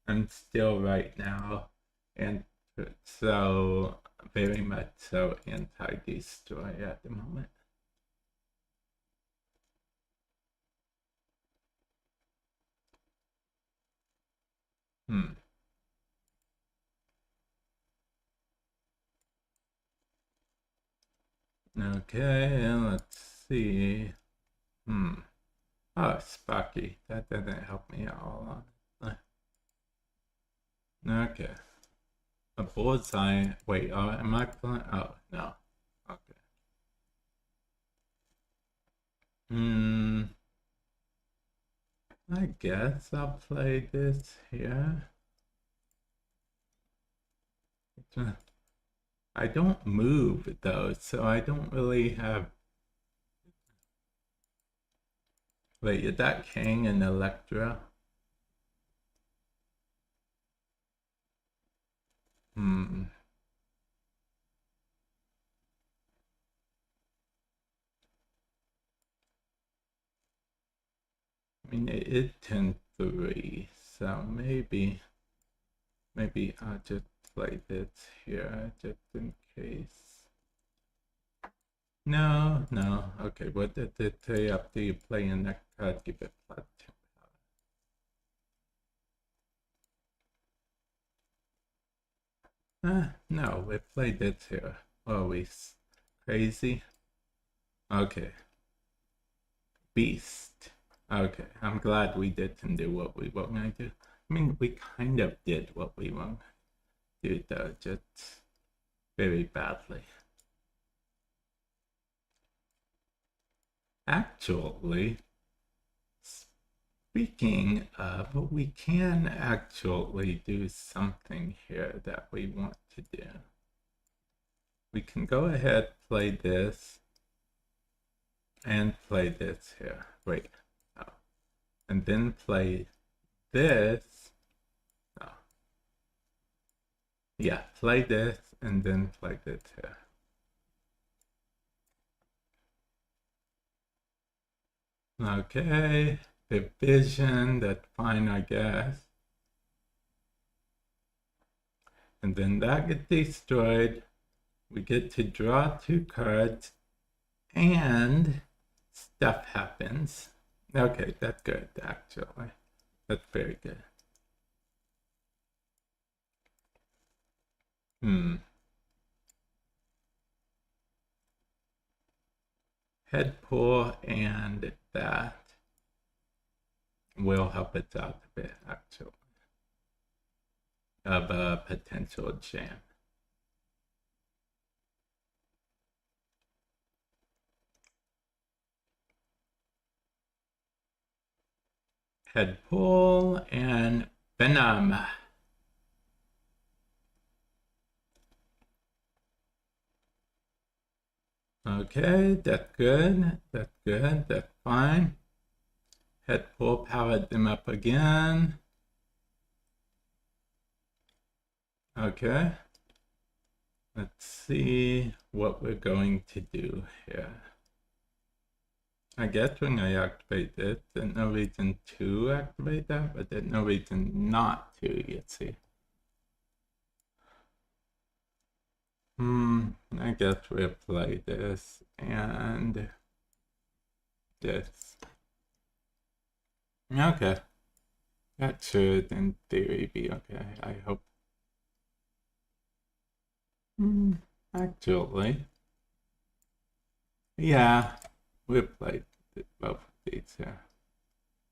I'm still right now, and so very much so anti-Destroy at the moment. Okay, let's see. Oh, Sparky. That doesn't help me at all, honestly. Okay. A bullseye. Wait, am I playing? Oh, no. Okay. I guess I'll play this here. I don't move though, so I don't really have. Wait, is that King and Electra? Hmm. I mean, it is 10-3, so maybe I'll just play this here just in case. No. Okay, what did it say after you play in that card? Give it +2 power. No, we played this here. Always crazy. Okay. Beast. Okay, I'm glad we didn't do what we were going to do. I mean, we kind of did what we were to do, though, just very badly. Actually, speaking of, we can actually do something here that we want to do. We can go ahead, play this, and play this here. Wait, no. And then play this. No. Yeah, play this, and then play this here. Okay, division, that's fine, I guess. And then that gets destroyed. We get to draw 2 cards, and stuff happens. Okay, that's good, actually. That's very good. Head pull and that will help us out a bit, actually, of a potential jam. Head pull and venom. Okay, that's good. That's good. That's fine. Head pull, powered them up again. Okay. Let's see what we're going to do here. I guess when I activate this, there's no reason to activate that, but there's no reason not to, you see. I guess we'll play this and this. Okay. That should, in theory, be okay, I hope. Actually, yeah, we'll play both of these here.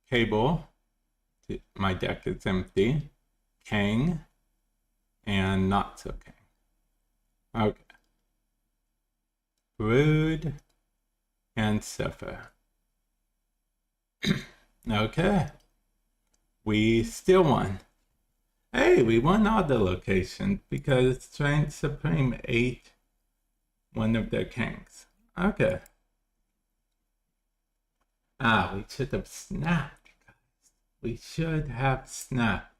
Cable, my deck is empty. King, and not so king. Okay. Brood and Suffer. Okay. We still won. Hey, we won all the locations because Strength Supreme ate one of their kings. Okay. We should have snapped, guys. We should have snapped.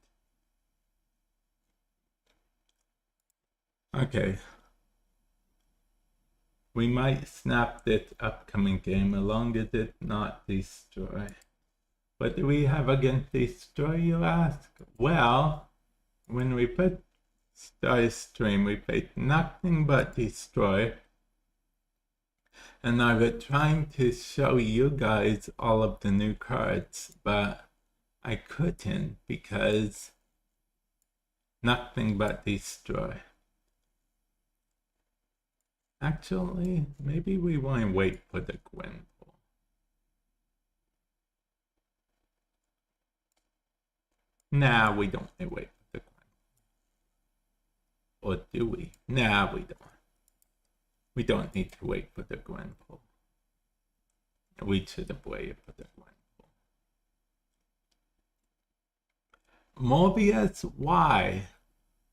Okay. We might snap this upcoming game as long as it's not destroy. What do we have against destroy, you ask? Well, when we put Star Stream, we played nothing but destroy. And I was trying to show you guys all of the new cards, but I couldn't because nothing but destroy. Actually, maybe we want to wait for the Gwen pull. Nah, we don't need to wait for the Gwen. or do we? Nah, we don't. We don't need to wait for the Gwenpool. We should have waited for the Gwenpool. Morbius? Why?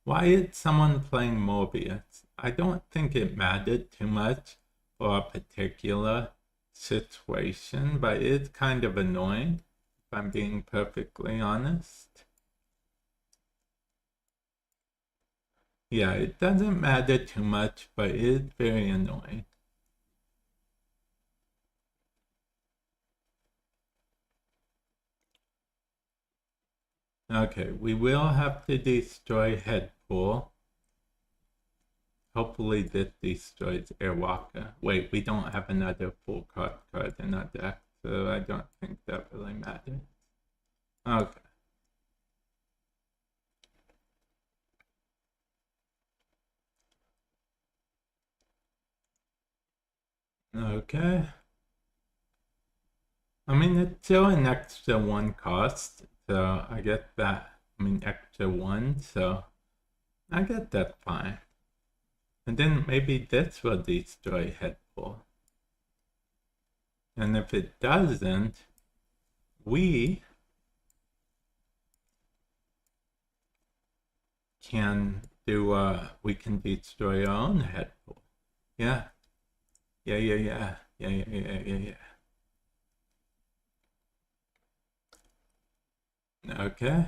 Why is someone playing Morbius? I don't think it mattered too much for a particular situation, but it's kind of annoying, if I'm being perfectly honest. Yeah, it doesn't matter too much, but it is very annoying. Okay, we will have to destroy Headpool. Hopefully this destroys Airwalker. Wait, we don't have another full card in our deck, so I don't think that really matters. Okay. Okay. I mean, it's still an extra 1 cost, so I get that. I mean, extra 1, so I get that fine. And then maybe this will destroy Headpool. And if it doesn't, we can do, we can destroy our own Headpool. Yeah. Yeah. Okay.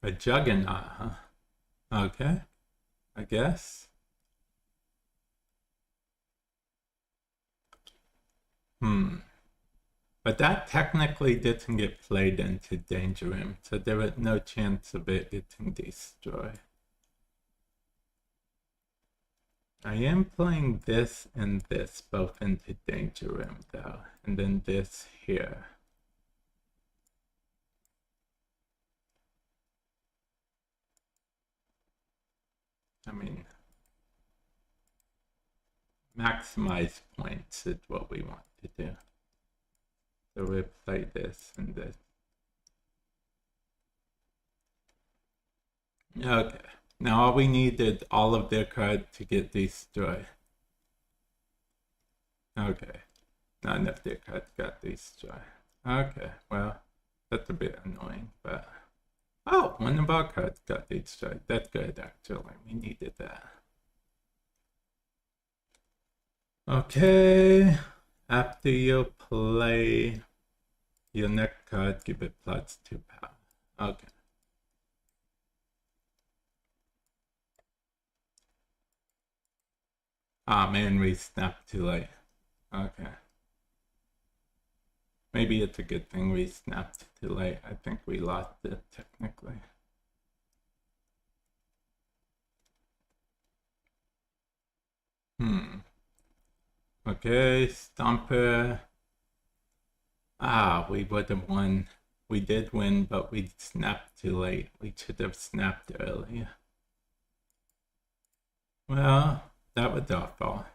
A Juggernaut, huh? Okay. I guess. But that technically didn't get played into Danger Room, so there was no chance of it getting destroyed. I am playing this and this both into Danger Room though, and then this here. I mean, maximize points is what we want to do. So we'll play this and this. Okay. Now all we need is all of their cards to get destroyed. Okay. None of their cards got destroyed. Okay, well, that's a bit annoying, but... Oh, one of our cards got destroyed. That's good, actually. We needed that. Okay. After you play your next card, give it +2 power. Okay. Ah, man, we snapped too late. Okay. Maybe it's a good thing we snapped too late. I think we lost it, technically. Okay, Stomper. Ah, we would have won. We did win, but we snapped too late. We should have snapped earlier. Well, that was our fault.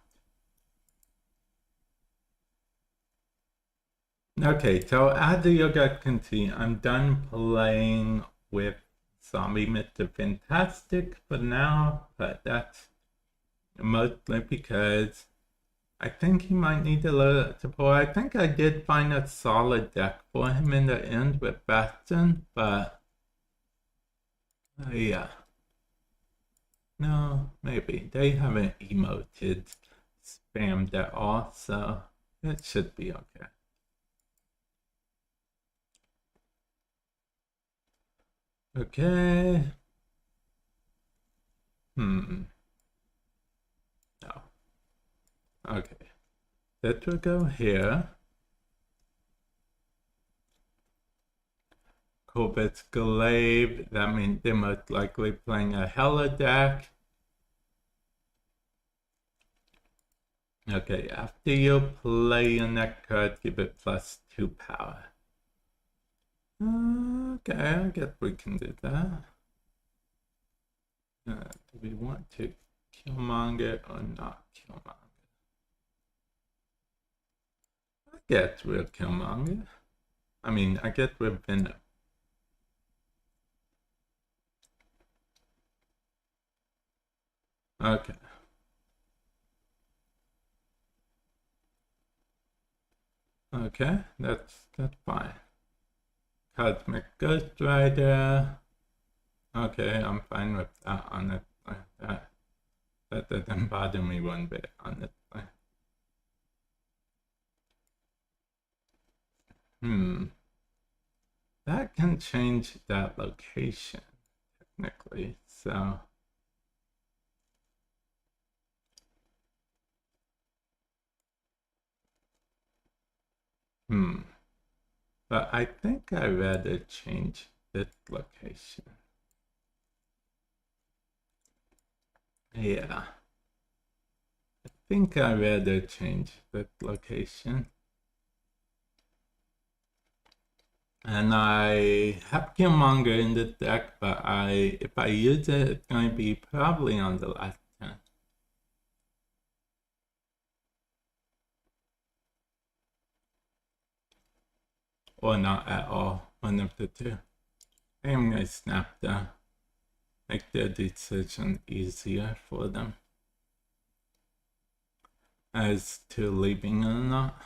Okay, so as you guys can see, I'm done playing with Zombie Mr. Fantastic for now, but that's mostly because I think he might need a little support. I think I did find a solid deck for him in the end with Bastion, but yeah. No, maybe. They haven't emoted spammed at all, so it should be okay. Okay. No. Okay. That will go here. Corbett's Glaive. That means they're most likely playing a Hella deck. Okay, after you play your next card, give it +2 power. Okay, I guess we can do that. Do we want to Killmonger or not Killmonger? I guess we'll Killmonger. I mean, I guess we're Venom. Okay. Okay, that's fine. Cosmic Ghost Rider. Okay, I'm fine with that, honestly. That doesn't bother me one bit, honestly. That can change that location, technically, so... But I think I'd rather change this location. Yeah. I think I'd rather change this location. And I have Killmonger in the deck, but if I use it, it's going to be probably on the last turn. Or not at all, one of the two. I am going to snap them. Make their decision easier for them. As to leaving or not.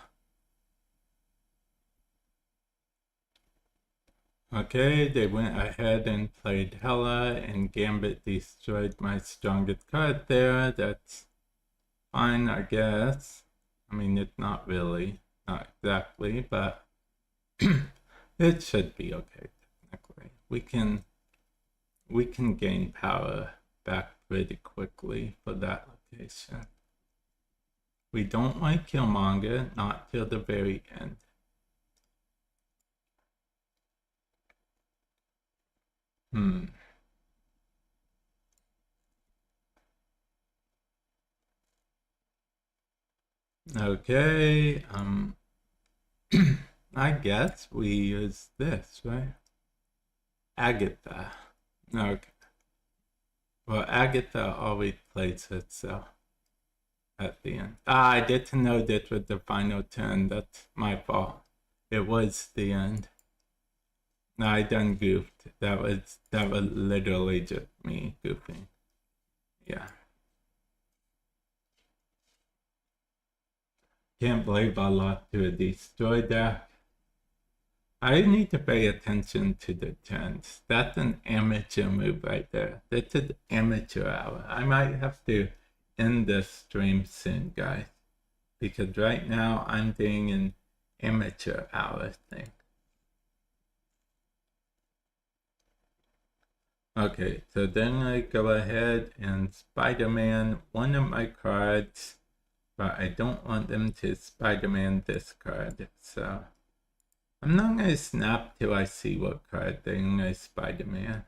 Okay, they went ahead and played Hela, and Gambit destroyed my strongest card there. That's fine, I guess. I mean, it's not really, not exactly, but it should be okay, technically. We can gain power back pretty quickly for that location. We don't want Killmonger, not till the very end. Okay, I guess we use this, right? Agatha. Okay. Well, Agatha always plays herself at the end. I didn't know this was the final turn. That's my fault. It was the end. No, I done goofed. That was literally just me goofing. Yeah. Can't believe I lost to a destroyed deck. I need to pay attention to the turns. That's an amateur move right there. That's an amateur hour. I might have to end this stream soon, guys. Because right now I'm doing an amateur hour thing. Okay, so then I go ahead and Spider-Man one of my cards, but I don't want them to Spider-Man this card, so... I'm not going to snap till I see what card they're going to Spider-Man.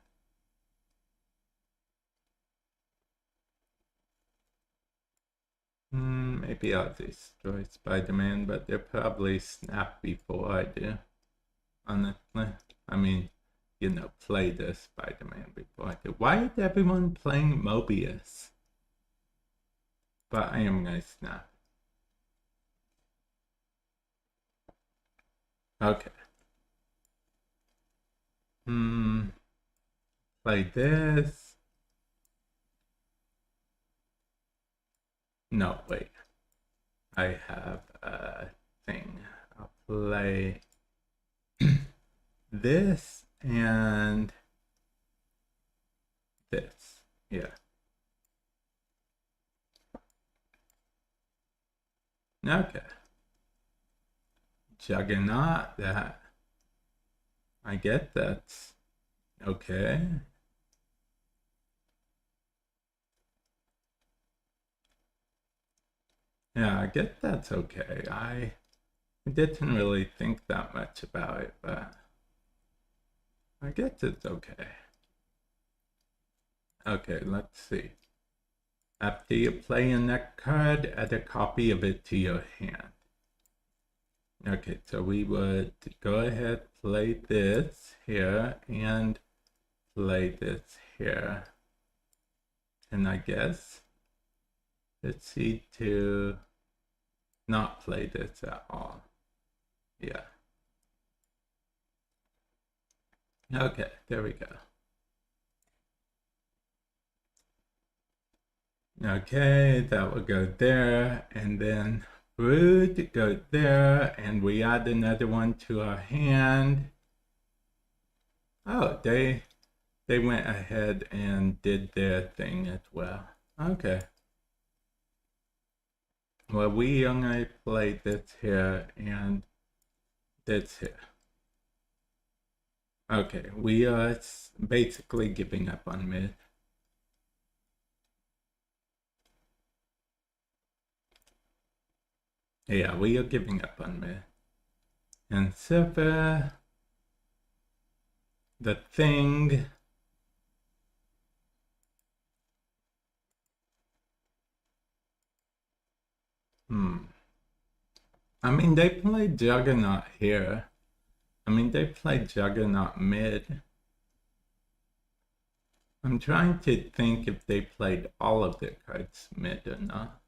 Maybe I'll destroy Spider-Man, but they'll probably snap before I do. Honestly. I mean, you know, play the Spider-Man before I do. Why is everyone playing Mobius? But I am going to snap. Okay. Play this. No, wait. I have a thing. I'll play this and this. Yeah. Okay. Juggernaut, that. I get that's okay. Yeah, I get that's okay. I didn't really think that much about it, but I guess it's okay. Okay, let's see. After you play a next card, add a copy of it to your hand. Okay, so we would go ahead, play this here, and play this here. And I guess let's see to not play this at all. Yeah. Okay, there we go. Okay, that will go there, and then Brood go there, and we add another one to our hand. Oh, they went ahead and did their thing as well. Okay. Well, we only play this here and this here. Okay, we are basically giving up on mid. Yeah, we are giving up on mid. And Silver, the thing. I mean, they played Juggernaut here. I mean, they played Juggernaut mid. I'm trying to think if they played all of their cards mid or not.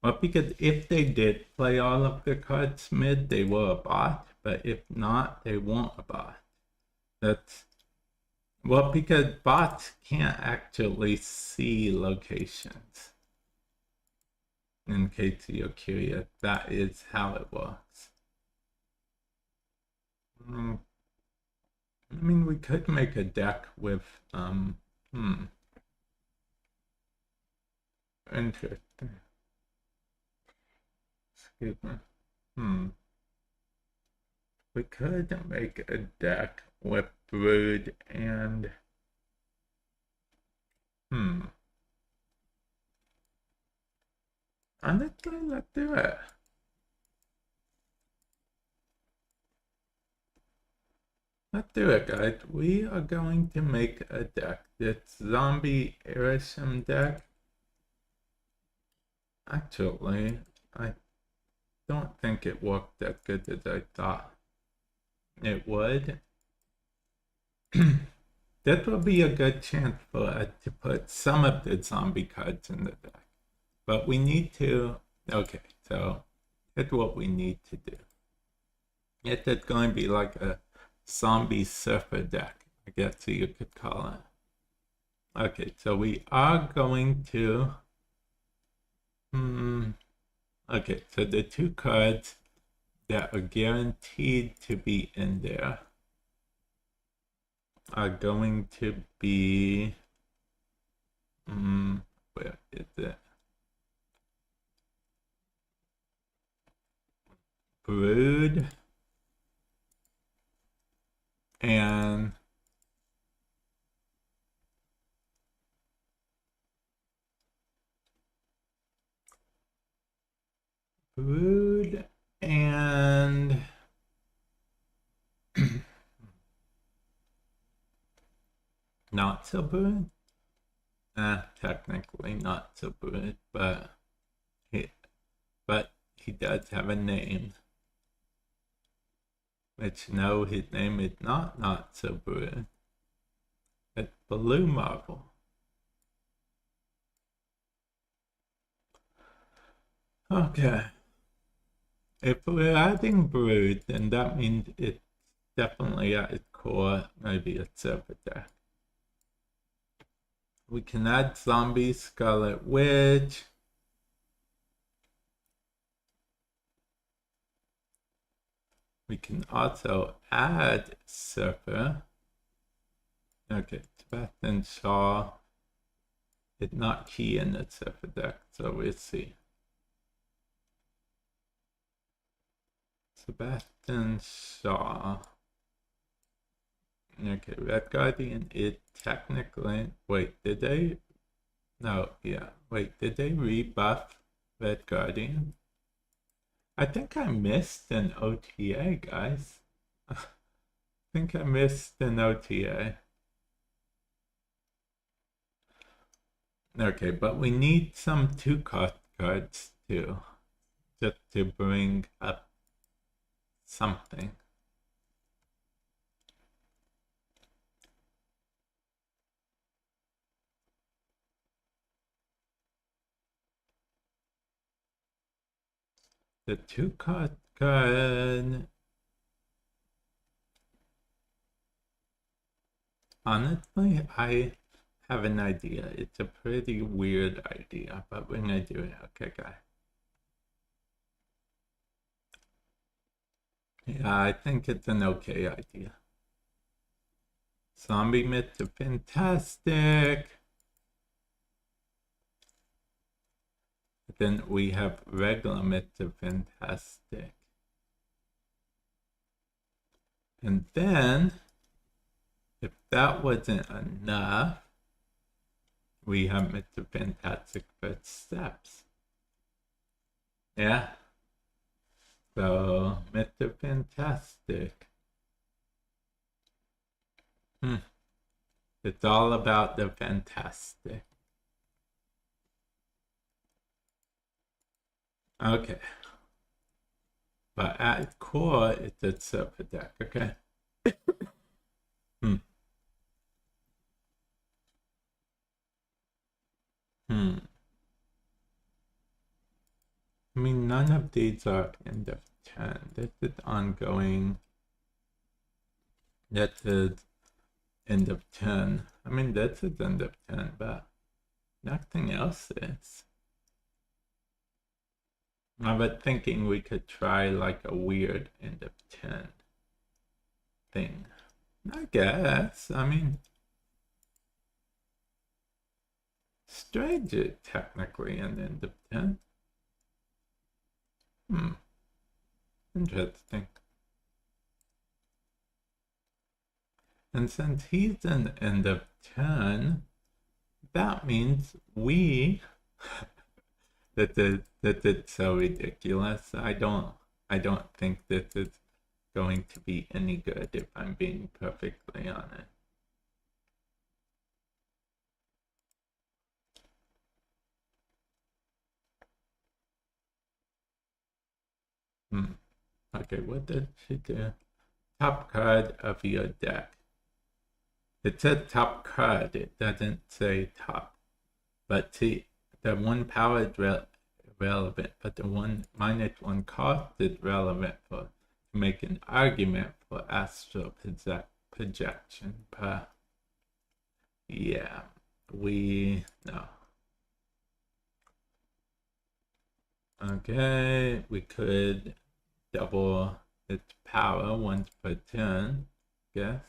Well, because if they did play all of their cards mid, they were a bot. But if not, they weren't a bot. That's... Well, because bots can't actually see locations. In case you're curious, that is how it works. I mean, we could make a deck with, interesting. Excuse me. We could make a deck with Brood and, honestly, let's do it. Let's do it, guys. We are going to make a deck. This zombie Erisham deck. Actually, I don't think it worked as good as I thought it would. That would be a good chance for us to put some of the zombie cards in the deck. But we need to... Okay, so that's what we need to do. It's going to be like a zombie surfer deck, I guess you could call it. Okay, so we are going to... Okay, so the two cards that are guaranteed to be in there are going to be... where is it? Brood and Brood and not so Brood. Technically not so Brood, but he does have a name. Which no, his name is not so Brood. It's Blue Marble. Okay. If we're adding Brood, then that means it's definitely at its core maybe a server deck. We can add Zombie, Scarlet Witch. We can also add Surfer. Okay, Sebastian Shaw did not key in the Surfer deck, so we'll see. Sebastian Shaw. Okay, Red Guardian is technically... Wait, did they... No, yeah. Wait, did they rebuff Red Guardian? I think I missed an OTA, guys. I think I missed an OTA. Okay, but we need some 2-card cards too. Just to bring up something. The 2-card card. Honestly, I have an idea. It's a pretty weird idea, but we're gonna do it. Okay, guy. Yeah, I think it's an okay idea. Zombie Mr. Fantastic. Then we have regular Mr. Fantastic. And then, if that wasn't enough, we have Mr. Fantastic Footsteps. Yeah. So, Mr. Fantastic. It's all about the fantastic. Okay. But at core, it's a surfer deck, okay? I mean, none of these are end of 10. This is ongoing. That is end of 10. I mean, this is end of 10, but nothing else is. I was thinking we could try like a weird end of 10 thing. I guess. I mean, strange it technically an end of 10. Interesting. And since he's an end of 10, that means we that it's so ridiculous. I don't think this is going to be any good, if I'm being perfectly honest. Okay, what did she do? Top card of your deck. It said top card, it doesn't say top. But see, the one power is relevant, but the one -1 cost is relevant to make an argument for astral projection. But yeah, no. Okay, we could double its power once per turn, guess.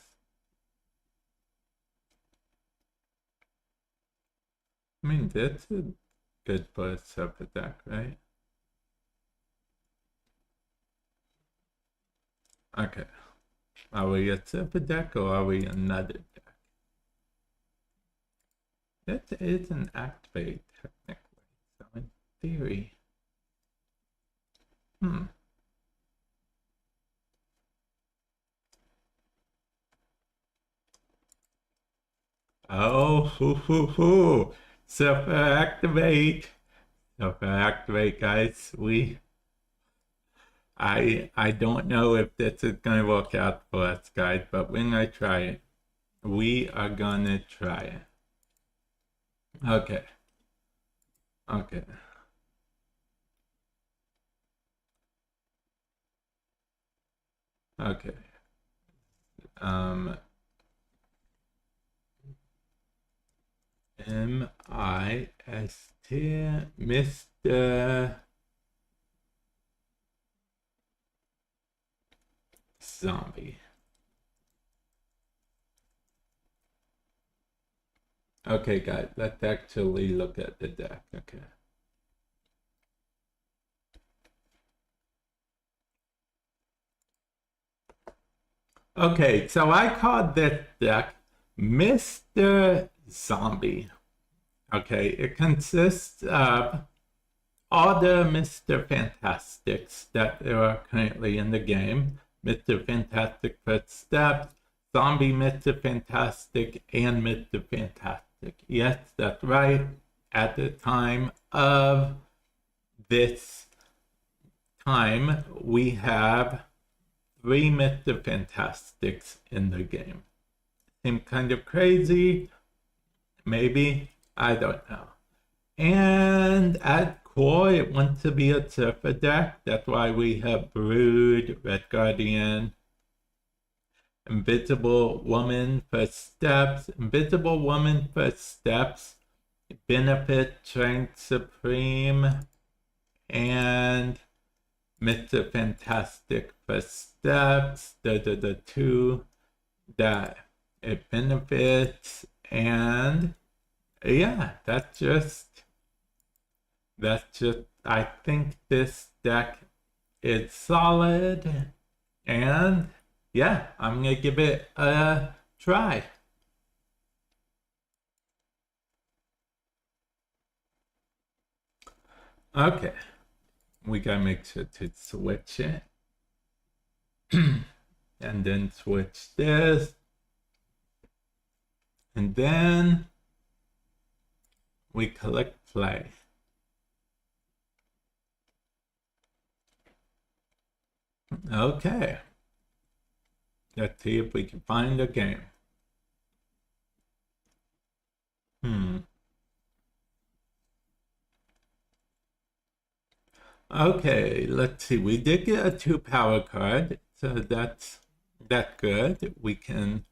I mean, that's good for a surfer deck, right? Okay. Are we a surfer deck or are we another deck? That is an activate, technically. So in theory. Oh, Surfer activate. Surfer activate, guys. I don't know if this is gonna work out for us, guys, but we're gonna try it. We are gonna try it. Okay. Okay. Okay. M-I-S-T, Mr. Zombie. Okay, guys, let's actually look at the deck. Okay. Okay, so I called this deck Mr. Zombie. Okay, it consists of all the Mr. Fantastics that there are currently in the game. Mr. Fantastic Footsteps, Zombie Mr. Fantastic, and Mr. Fantastic. Yes, that's right. At the time of this time, we have 3 Mr. Fantastics in the game. Seem kind of crazy. Maybe. I don't know. And at core, it wants to be a surfer deck. That's why we have Brood, Red Guardian, Invisible Woman First Steps, Invisible Woman First Steps, Benefit Strength Supreme, and Mr. Fantastic First Steps. Those are the two that it benefits, and yeah, that's just I think this deck is solid, and yeah, I'm gonna give it a try. Okay, we gotta make sure to switch it and then switch this, and then we click play. Okay, let's see if we can find a game. Okay, let's see. We did get a 2 power card, so that's good. We can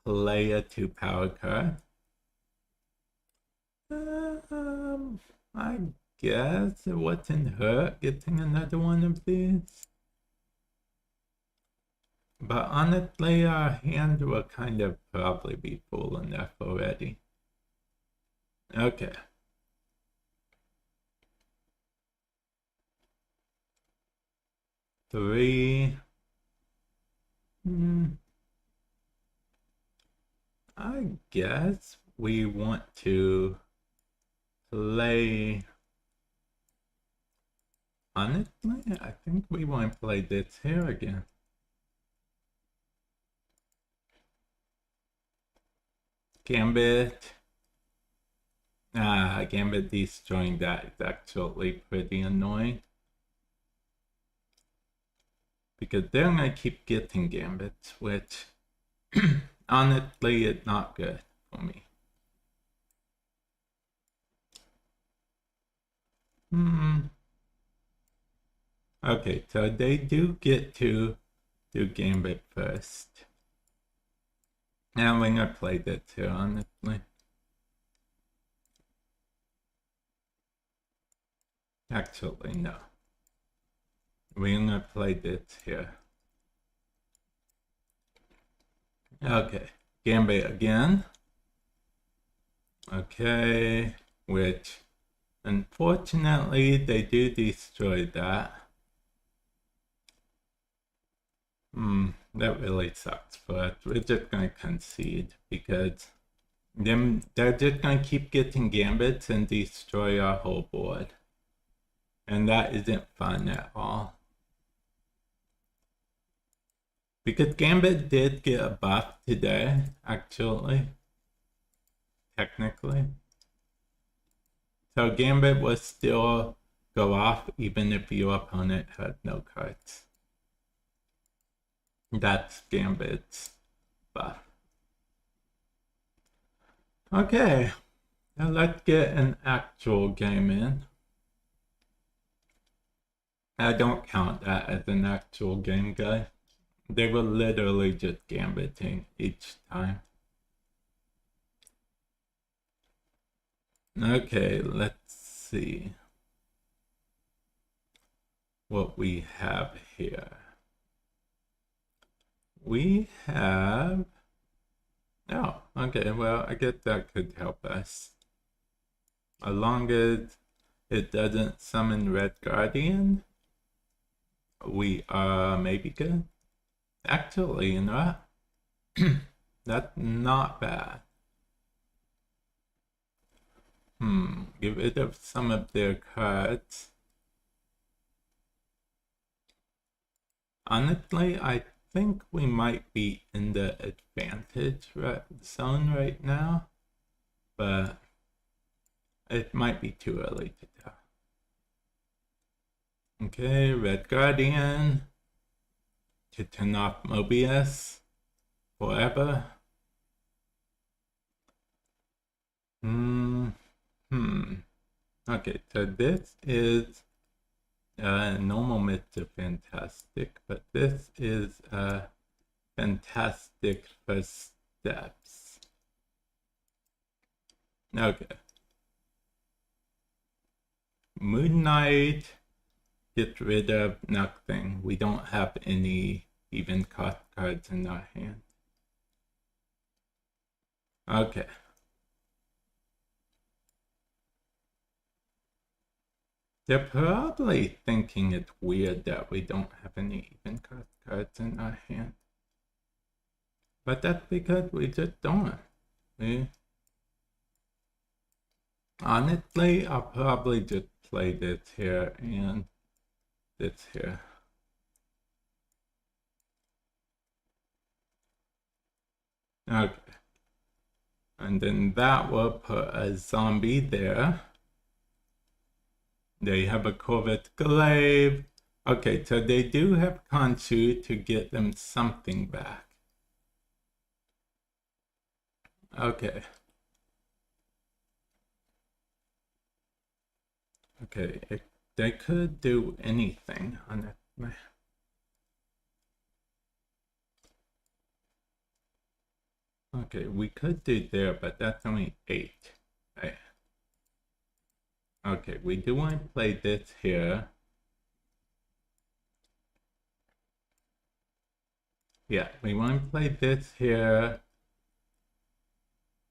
play a 2 power card. I guess it wouldn't hurt getting another one of these. But honestly, our hand will kind of probably be full enough already. Okay. Three. I guess we want to play. Honestly, I think we want to play this here again. Gambit. Gambit destroying that is actually pretty annoying. Because they're gonna keep getting gambits, which honestly is not good for me. Okay, so they do get to do gambit first. Now we're gonna play that too, honestly. Actually, no. We're gonna play this here. Okay, gambit again. Okay, which unfortunately they do destroy that. That really sucks for us. We're just gonna concede because they're just gonna keep getting gambits and destroy our whole board. And that isn't fun at all. Because Gambit did get a buff today, actually. Technically. So Gambit will still go off even if your opponent had no cards. That's Gambit's buff. Okay, now let's get an actual game in. I don't count that as an actual game, guys. They were literally just gambiting each time. Okay, let's see what we have here. We have... Oh, okay, well, I guess that could help us. As long as it doesn't summon Red Guardian, we are maybe good. Actually, you know what? That's not bad. Get rid of some of their cards. Honestly, I think we might be in the advantage zone right now, but it might be too early to tell. Okay, Red Guardian to turn off Mobius forever. Okay, so this is normal Mr. Fantastic, but this is fantastic first steps. Okay. Moon Knight, get rid of nothing. We don't have any even cards in our hand. Okay. They're probably thinking it's weird that we don't have any even cards in our hand. But that's because we just don't. Honestly, I'll probably just play this here and this here. Okay. And then that will put a zombie there. They have a Corvette Glaive. Okay, so they do have Khonshu to get them something back. Okay. Okay, they could do anything on it. Okay, we could do there, but that's only 8. Right. Okay, we do want to play this here. Yeah, we want to play this here.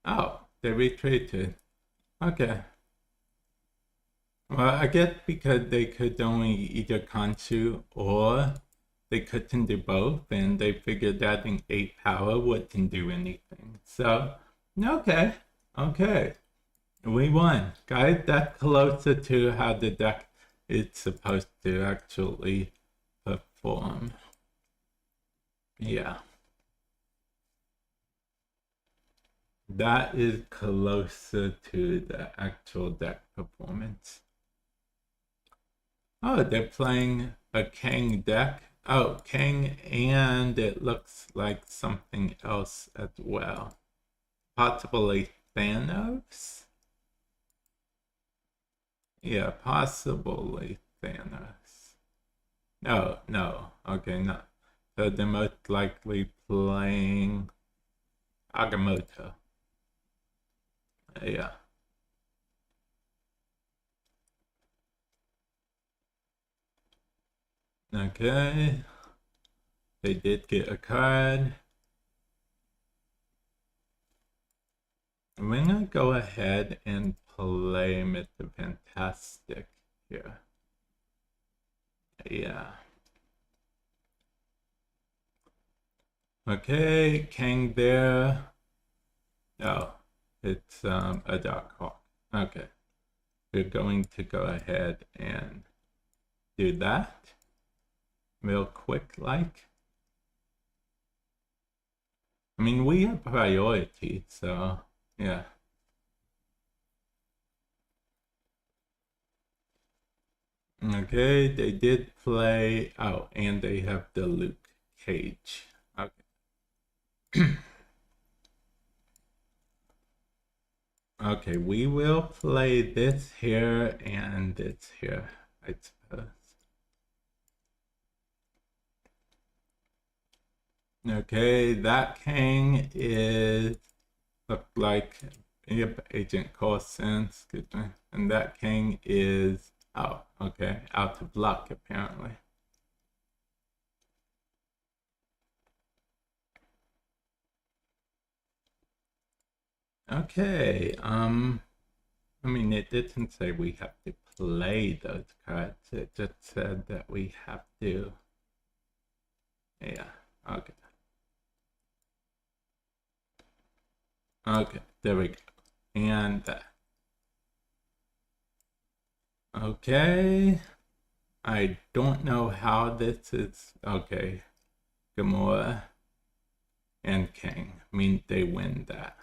Oh, they retreated. Okay. Well, I guess because they could only either Khonshu or they couldn't do both, and they figured adding 8 power wouldn't do anything. So, okay. Okay. We won. Guys, that's closer to how the deck is supposed to actually perform. Yeah. That is closer to the actual deck performance. Oh, they're playing a Kang deck. Oh, Kang, and it looks like something else as well. Possibly Thanos? Yeah, possibly Thanos. No, no. Okay, no. So they're most likely playing Agamotto. Yeah. Okay. They did get a card. We're gonna go ahead and play Mr. Fantastic here. Yeah. Okay, Kang there. Oh, it's a Dark Hawk. Okay. We're going to go ahead and do that real quick like. I mean, we have priority, so yeah. Okay, they did play. Oh, and they have the Luke Cage. Okay. Okay, we will play this here and this here, I suppose. Okay, that Kang is look like Agent Coulson, excuse me. And that Kang is okay, out of luck apparently. Okay, I mean, it didn't say we have to play those cards. It just said that we have to. Yeah, okay. Okay, there we go. And okay. I don't know how this is. Okay, Gamora and Kang. I mean, they win that.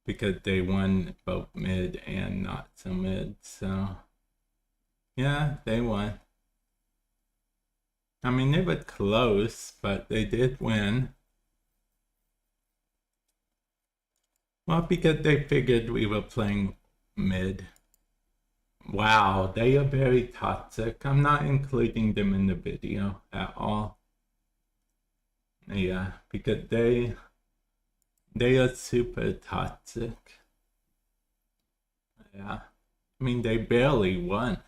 Because they won both mid and not so mid, so yeah, they won. I mean, they were close, but they did win. Well, because they figured we were playing mid. Wow, they are very toxic. I'm not including them in the video at all. Yeah, because they are super toxic. Yeah. I mean, they barely won.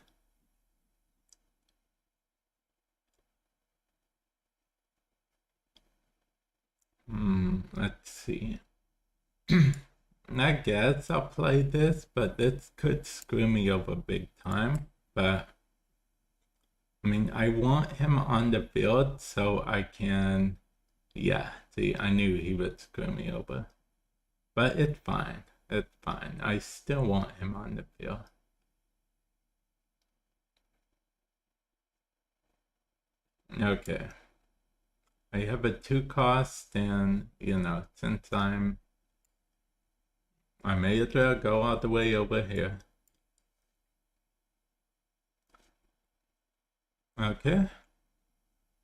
Let's see. I guess I'll play this, but this could screw me over big time. But I mean, I want him on the field so I can. Yeah, see, I knew he would screw me over. But it's fine. It's fine. I still want him on the field. Okay. I have a 2 cost, and since I may as well go all the way over here. Okay.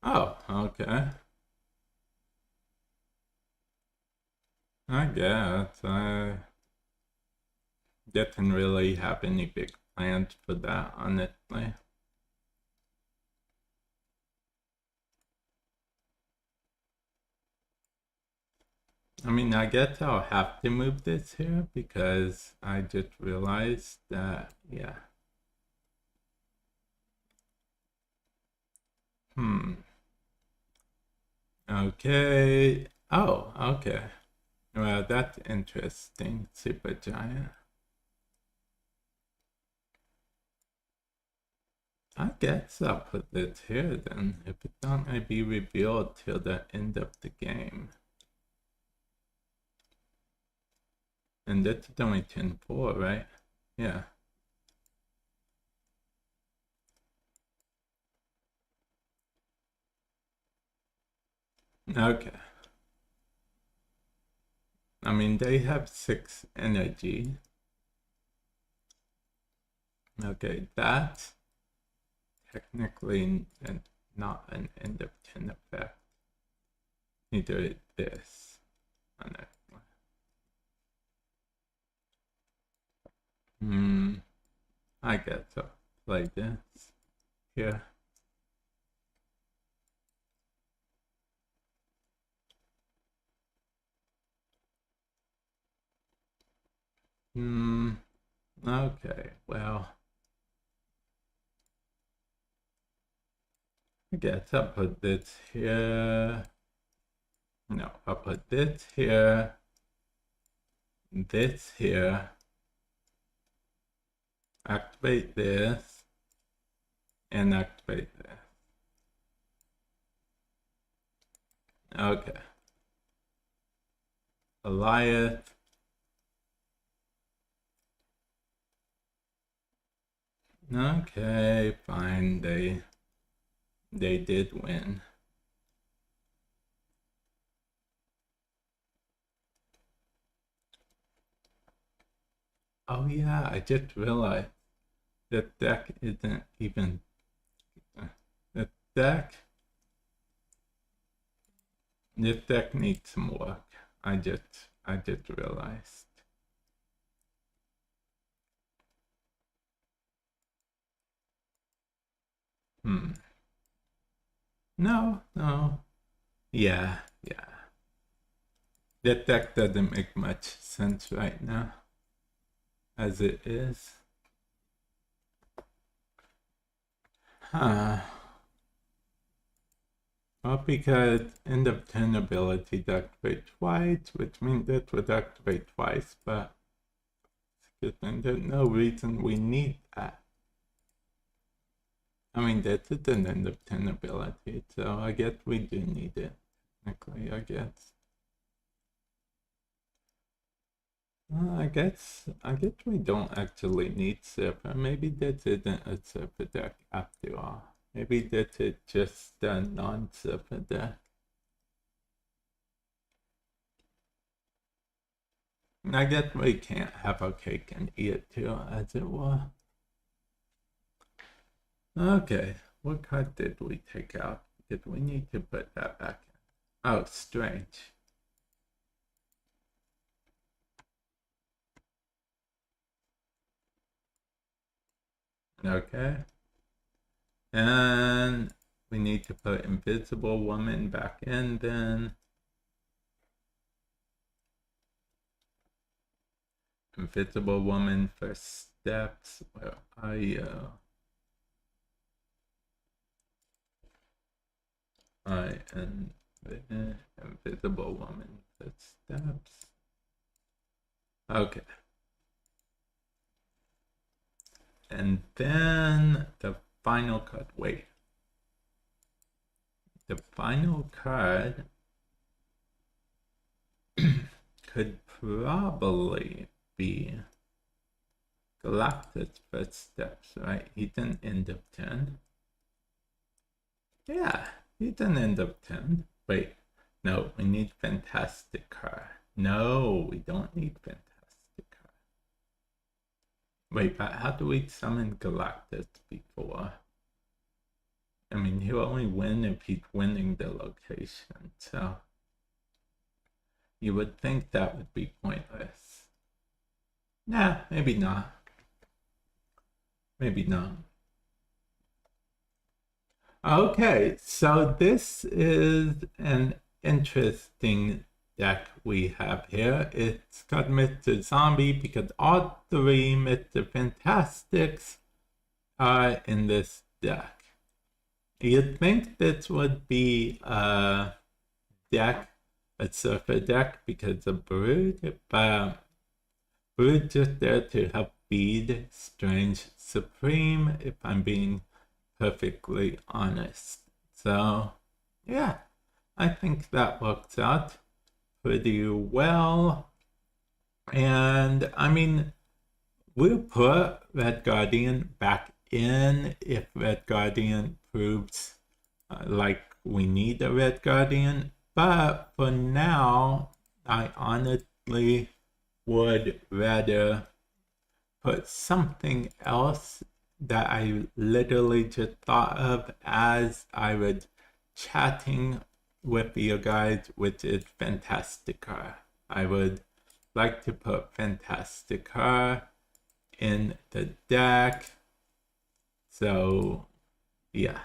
Oh, okay. I guess I didn't really have any big plans for that, honestly. I mean, I guess I'll have to move this here because I just realized that, yeah. Okay. Oh, okay. Well, that's interesting. Super giant. I guess I'll put this here then, if it's not going to be revealed till the end of the game. And this is only 10-4, right? Yeah. Okay. I mean, they have 6 energy. Okay, that's technically not an end of 10 effect. Neither is this. I guess I'll play this here. Okay, well, I guess I'll put this here. No, I'll put this here, activate this, and activate this. Okay. Elias. Okay, fine. They did win. Oh yeah, I just realized that deck isn't even the deck. This deck needs some work. I just realized. No. Yeah. That deck doesn't make much sense right now, as it is. Well, because end of turn ability to activate twice, which means it would activate twice, but there's no reason we need that. I mean, that is an end of turn ability, so I guess we do need it. Technically, I guess. I guess we don't actually need Surfer. Maybe that isn't a Surfer deck after all. Maybe that is just a non-Surfer deck. I guess we can't have our cake and eat it too, as it were. Okay, what card did we take out? Did we need to put that back in? Oh, strange. Okay. And we need to put Invisible Woman back in then. Invisible Woman for steps. Where are you? I am Invisible Woman for steps. Okay. And then the final card. Wait. The final card could probably be Galactus Footsteps, right? He didn't end up 10. Yeah, he didn't end up 10. Wait, no, we need Fantastic Car. No, we don't need Fantastic Car. Wait, but how do we summon Galactus before? I mean, he'll only win if he's winning the location, so you would think that would be pointless. Nah, maybe not. Maybe not. Okay, so this is an interesting deck we have here. It's got Mr. Zombie because all three Mr. Fantastics are in this deck. You'd think this would be a deck, a surfer deck because of Brood, but Brood's just there to help feed Strange Supreme, if I'm being perfectly honest. So, yeah, I think that works out pretty well. And, I mean, we'll put Red Guardian back in if Red Guardian proves like we need a Red Guardian. But for now, I honestly would rather put something else that I literally just thought of as I was chatting with you guys, which is Fantastica. I would like to put Fantastica in the deck. So, yeah,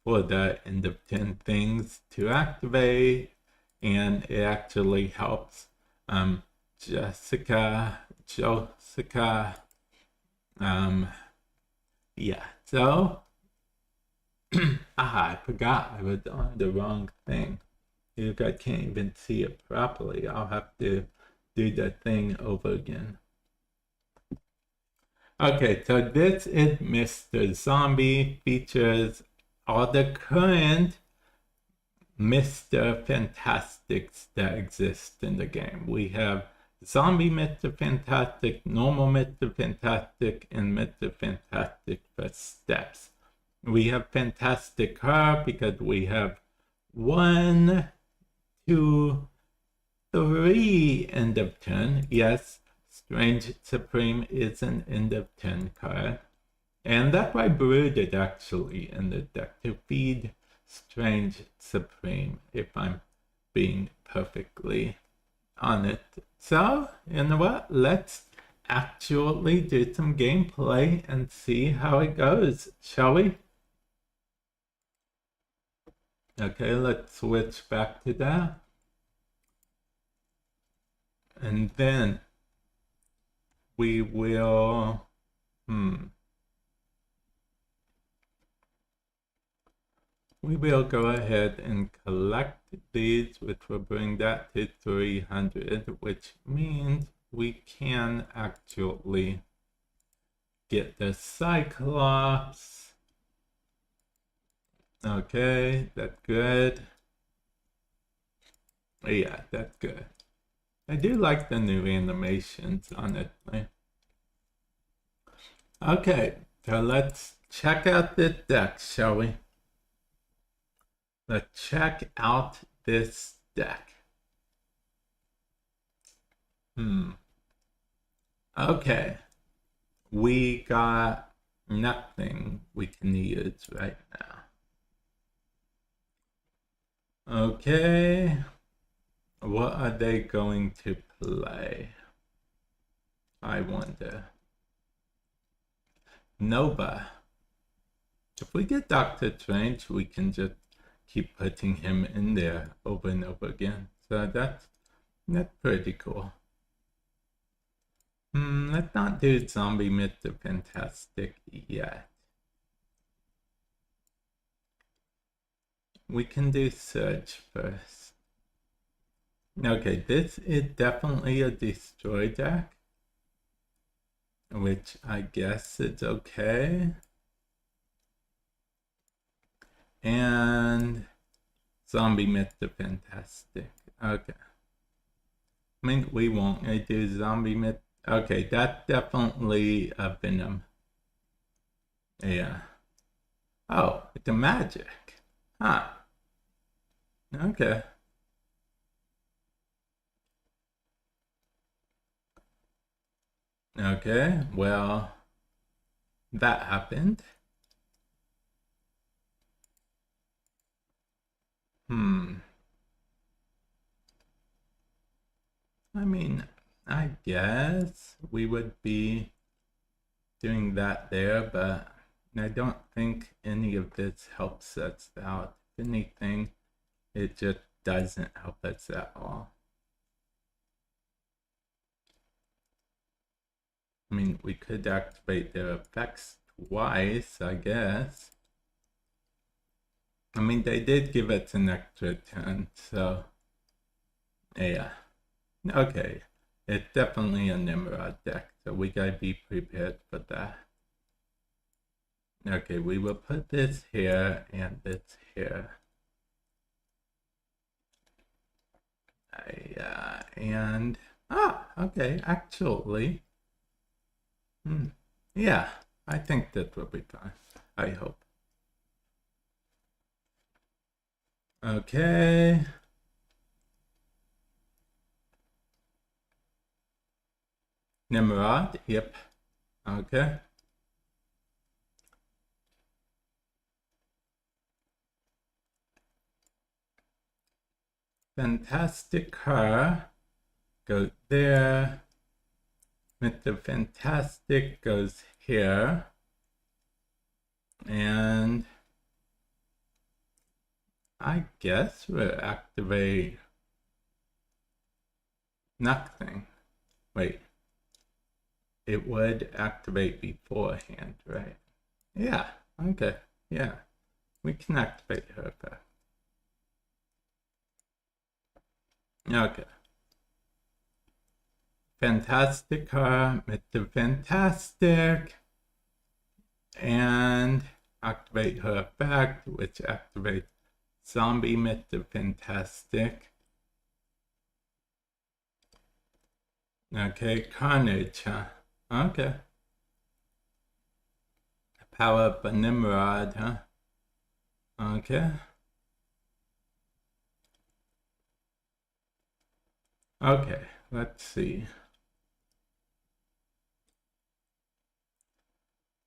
for the end of 10 things to activate, and it actually helps Jessica, yeah, so, I forgot I was on the wrong thing. You guys can't even see it properly. I'll have to do the thing over again. Okay, so this is Mr. Zombie, features all the current Mr. Fantastics that exist in the game. We have Zombie Mr. Fantastic, Normal Mr. Fantastic, and Mr. Fantastic for steps. We have Fantastic Car because we have 1, 2, 3 end of turn. Yes, Strange Supreme is an end of turn card. And that's why Brood is actually in the deck, to feed Strange Supreme, if I'm being perfectly honest. So, you know what? Let's actually do some gameplay and see how it goes, shall we? Okay, let's switch back to that. And then we will, we will go ahead and collect these, which will bring that to 300, which means we can actually get the Cyclops. Okay, that's good. Yeah, that's good. I do like the new animations, honestly. Okay, so let's check out this deck, shall we? Let's check out this deck. Okay, we got nothing we can use right now. Okay, what are they going to play? I wonder. Nova. If we get Doctor Strange, we can just keep putting him in there over and over again. So that's pretty cool. Let's not do Zombie Mr. Fantastic yet. We can do Surge first. Okay, this is definitely a destroy deck, which I guess is okay. And Zombie Mr. Fantastic. Okay. I mean, we won't do Zombie Mr. Okay, that's definitely a Venom. Yeah. Oh, it's a magic. Huh. Okay. Okay, well, that happened. I mean, I guess we would be doing that there, but I don't think any of this helps us out. If anything, it just doesn't help us at all. I mean, we could activate their effects twice, I guess. I mean, they did give us an extra 10, so yeah. Okay, it's definitely a Nimrod deck, so we gotta be prepared for that. Okay, we will put this here and this here. Okay, actually, yeah, I think that will be fine. I hope. Okay. Nimrod, yep. Okay. Fantastic Her goes there. Mr. Fantastic goes here. And I guess we'll activate nothing. Wait. It would activate beforehand, right? Yeah, okay, yeah. We can activate her back. Okay. Fantastic Her, Mr. Fantastic. And activate her effect, which activates Zombie Mr. Fantastic. Okay, Carnage, huh? Okay. Power up a Nimrod, huh? Okay. Okay, let's see.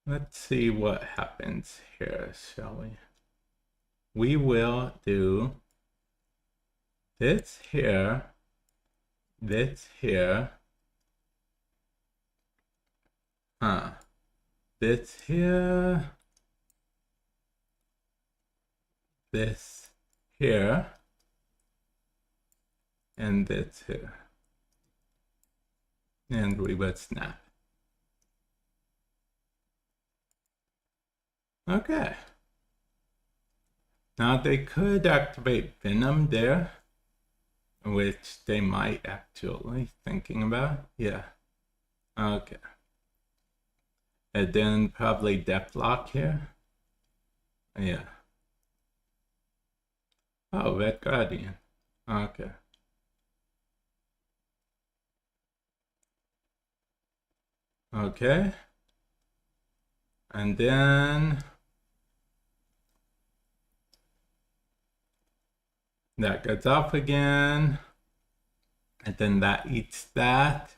Let's see what happens here, shall we? We will do this here, this here, this here, this here, and this here. And we would snap. Okay. Now they could activate Venom there, which they might actually thinking about. Yeah. Okay. And then probably Deathlock here. Yeah. Oh, Red Guardian. Okay. Okay. And then that goes off again. And then that eats that.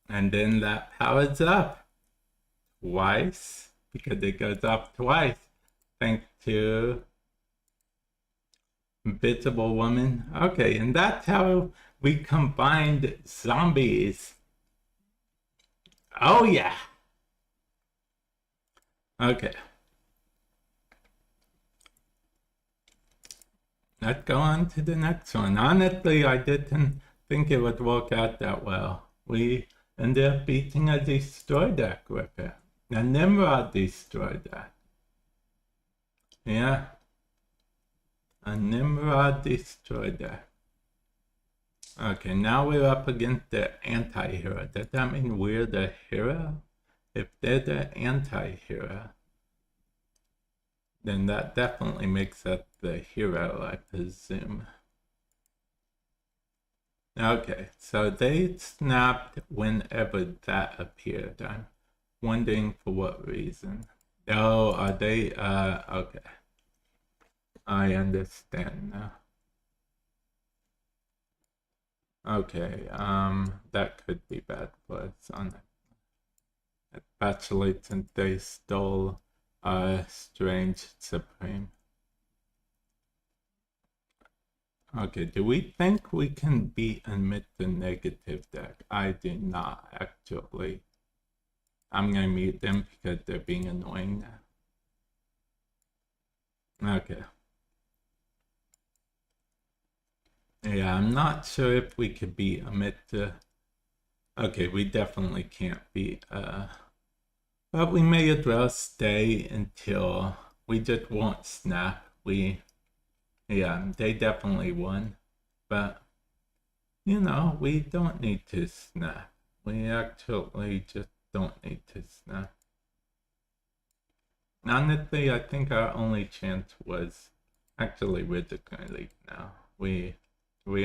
And then that powers up twice because it goes off twice. Thanks to Invisible Woman. Okay, and that's how we combined zombies. Oh yeah. Okay. let's go on to the next one. Honestly, I didn't think it would work out that well. We ended up beating a destroy deck with it. And Nimrod destroyed that. Yeah. A Nimrod destroyed that. Okay, now we're up against the anti-hero. Does that mean we're the hero? If they're the anti-hero, then that definitely makes us the hero, I presume. Okay, so they snapped whenever that appeared. I'm wondering for what reason. Oh, are they, okay. I understand now. Okay, that could be bad for us on it. Especially since they stole Strange Supreme. Okay, do we think we can beat and admit the negative deck? I do not, actually. I'm gonna mute them because they're being annoying now. Okay. Yeah, I'm not sure if we could beat Amit. Okay, we definitely can't beat, but we may as well stay until we just won't snap. Yeah, they definitely won, but you know, we don't need to snap. We actually just don't need to snap. Honestly, I think our only chance was actually we're just gonna leave now. We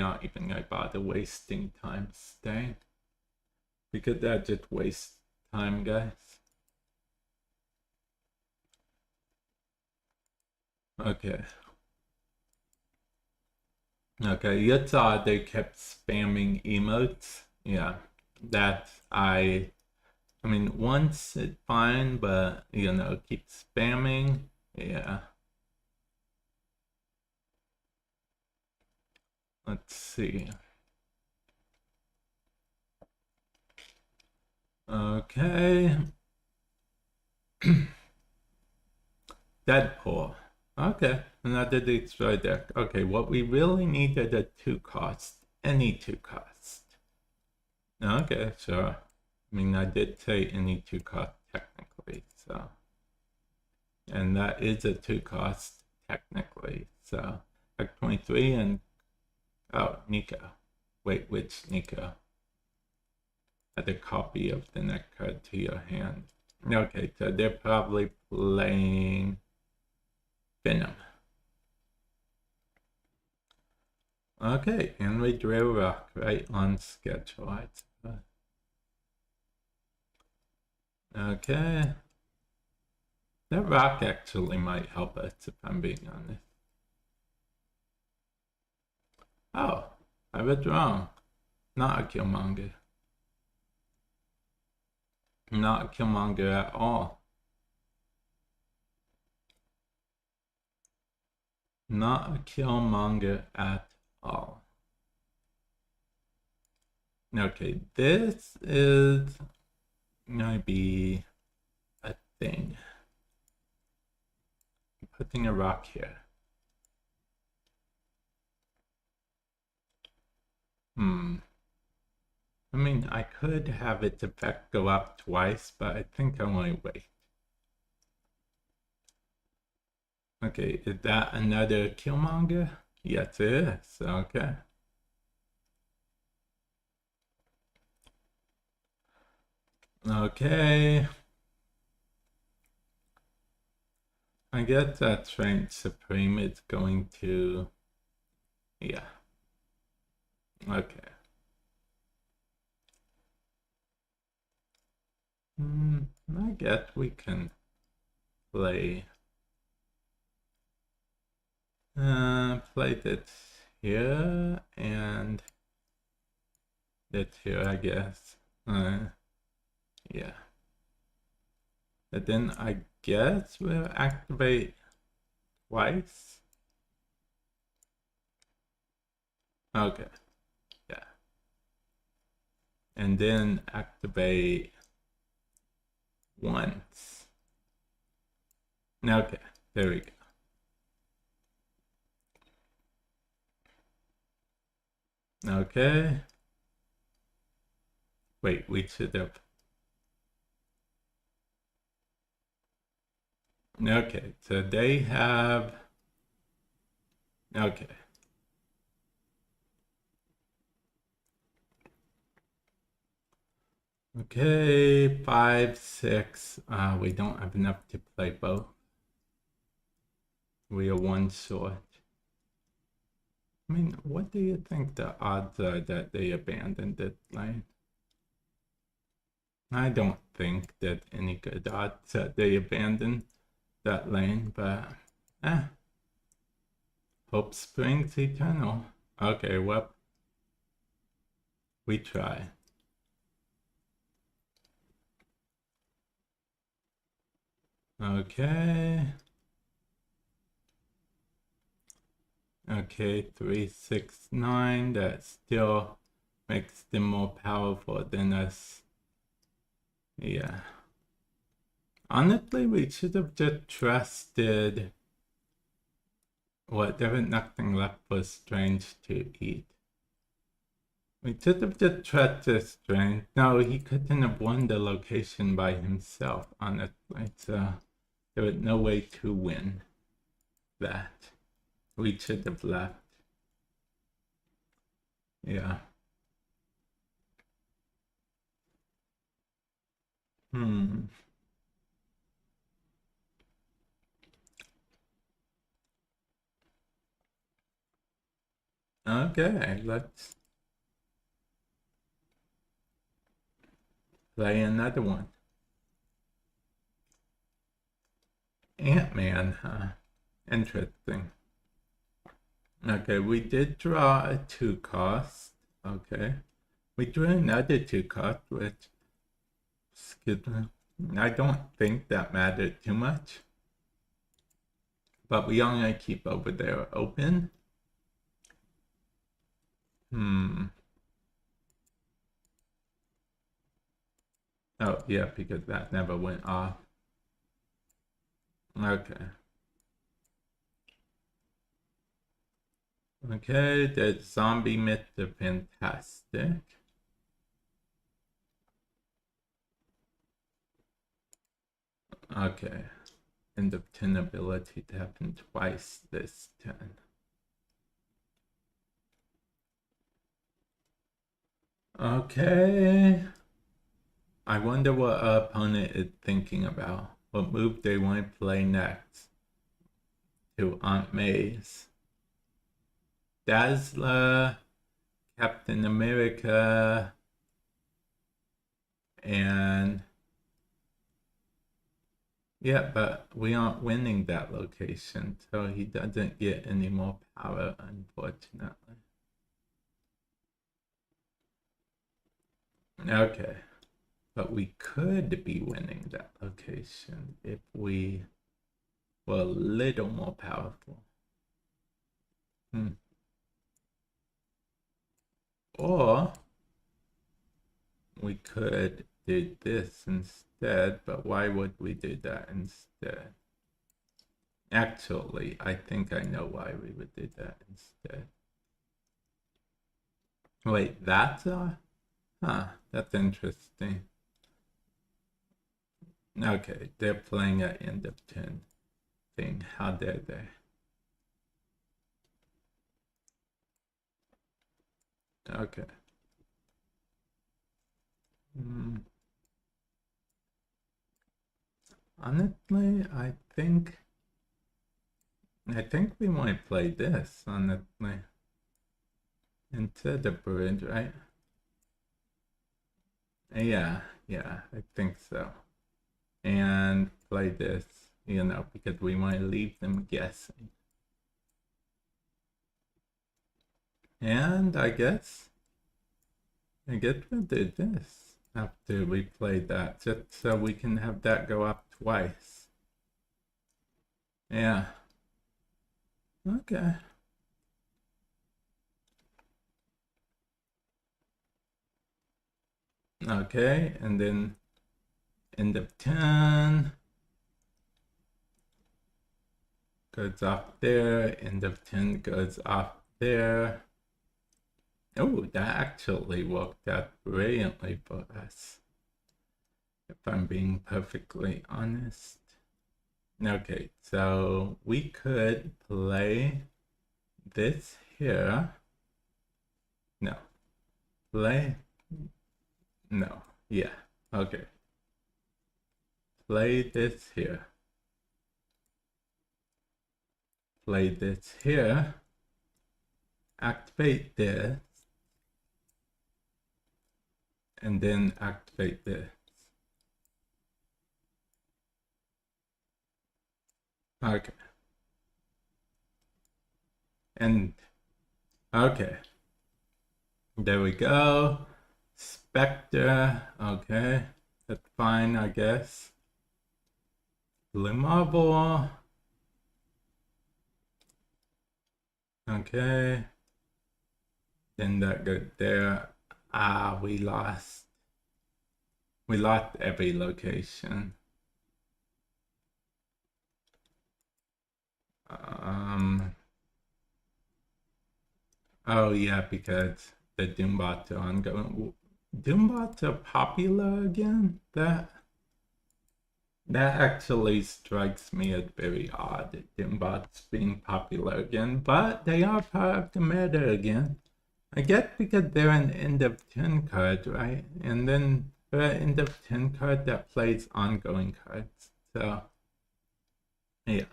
aren't even gonna bother wasting time staying because that just wastes time, guys. Okay. Okay, you saw they kept spamming emotes. Yeah, that I mean, once it's fine, but you know, keep spamming. Yeah. Let's see. Okay. Deadpool. Okay, another destroy deck. Okay, what we really needed a 2-cost. Any 2-cost. Okay, sure. I mean, I did say any 2-cost technically, so. And that is a 2-cost technically, so. Deck 23 and. Oh, Nico. Wait, which Nico? Add a copy of the next card to your hand. Okay, so they're probably playing Venom. Okay, and we drew rock right on schedule, I suppose. Okay. That rock actually might help us if I'm being honest. Oh, I was wrong. Not a Killmonger. Not a Killmonger at all. Not a Killmonger at all. Okay, this is gonna be a thing. I'm putting a rock here. I mean, I could have its effect go up twice, but I think I want to wait. Okay, is that another Killmonger? Yes, it is. Okay. Okay. I guess that Strange Supreme is going to... Yeah. Okay. I guess we can play... play this here and this here, I guess. Yeah. And then I guess we'll activate twice. Okay. Yeah. And then activate once. Okay, there we go. Okay. Wait, we should have. Okay, so they have. Okay. Okay, 5, 6. We don't have enough to play both. We are one short. I mean, what do you think the odds are that they abandoned it lane? I don't think that any good odds that they abandoned that lane, but hope springs eternal. Okay, well, we try. Okay. Okay, 3, 6, 9. That still makes them more powerful than us. Yeah. Honestly, we should have just trusted what there was nothing left for Strange to eat. We should have just trusted Strange. No, he couldn't have won the location by himself, honestly. So there was no way to win that. We should have left. Yeah. Okay, let's play another one. Ant-Man, huh? Interesting. Okay, we did draw a 2 cost. Okay. We drew another 2 cost, which, excuse me, I don't think that mattered too much. But we only keep over there open. Oh, yeah, because that never went off. Okay. Okay, the zombie myth are fantastic. Okay. And the 10 ability to happen twice this turn. Okay. I wonder what our opponent is thinking about. What move they want to play next. To Aunt May's. Dazzler, Captain America, and yeah, but we aren't winning that location, so he doesn't get any more power, unfortunately. Okay, but we could be winning that location if we were a little more powerful. Or we could do this instead, but why would we do that instead? Actually, I think I know why we would do that instead. Wait, that's that's interesting. Okay, they're playing at end of turn thing. How dare they? Okay. Honestly, I think we might play this, honestly. Instead of bridge, right? Yeah, I think so. And play this, because we might leave them guessing. And I guess we'll do this after we play that, just so we can have that go up twice. Yeah. Okay. Okay, and then end of turn goes off there, end of turn goes off there. Oh, that actually worked out brilliantly for us, if I'm being perfectly honest. Okay, so we could play this here. No. Play. No. Yeah. Okay. Play this here. Play this here. Activate this. And then activate this. Okay. And okay. There we go. Spectre. Okay. That's fine, I guess. Blue marble. Okay. Then that goes there. Ah, we lost. We lost every location. Oh yeah, because the Doombots are ongoing. Doombots are popular again? That actually strikes me as very odd, Doombots being popular again, but they are part of the meta again. I guess because they're an end of 10 card, right? And then they're an end of 10 card that plays ongoing cards. So, yeah.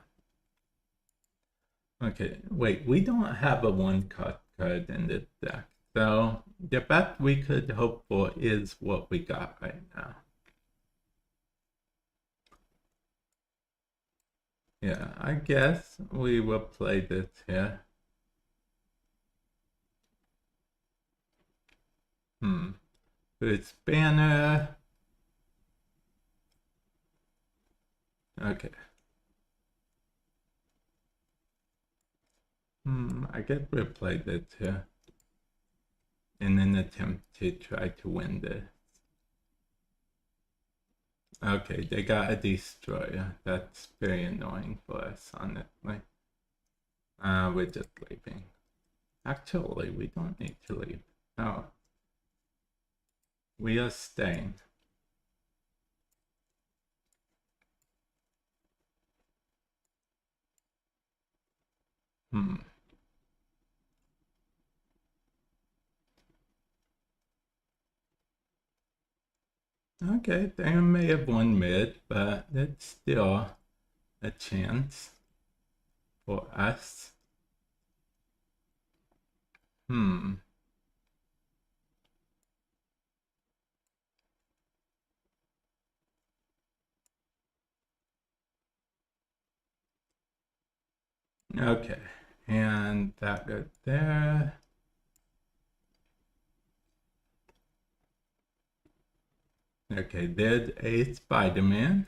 Okay, wait, we don't have a one-cut card in this deck. So, the best we could hope for is what we got right now. Yeah, I guess we will play this here. It's banner. Okay. I guess we'll play this here in an attempt to try to win this. Okay, they got a destroyer. That's very annoying for us, honestly. We're just leaving. Actually, we don't need to leave. No. We are staying. Okay, they may have won mid, but it's still a chance for us. Okay, and that goes there. Okay, there's a Spider-Man.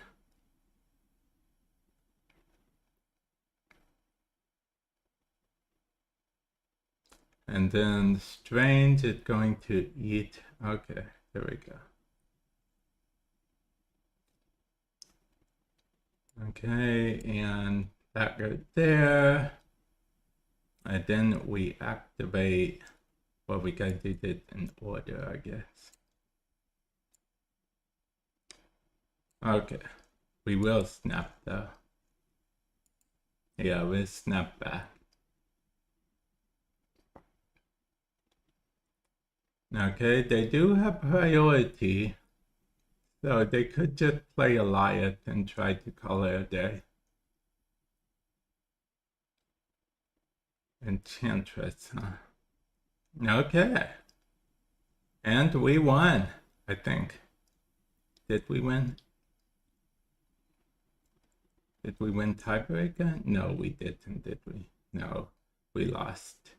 And then Strange is going to eat. Okay, there we go. Okay, and that goes there. And then we activate. Well, we gotta do this in order, I guess. Okay, we will snap though. Yeah, we'll snap back. Okay, they do have priority, so they could just play Elias and try to call it a day. Enchantress, huh? Okay. And we won, I think. Did we win? Did we win tiebreaker? No, we didn't, did we? No, we lost.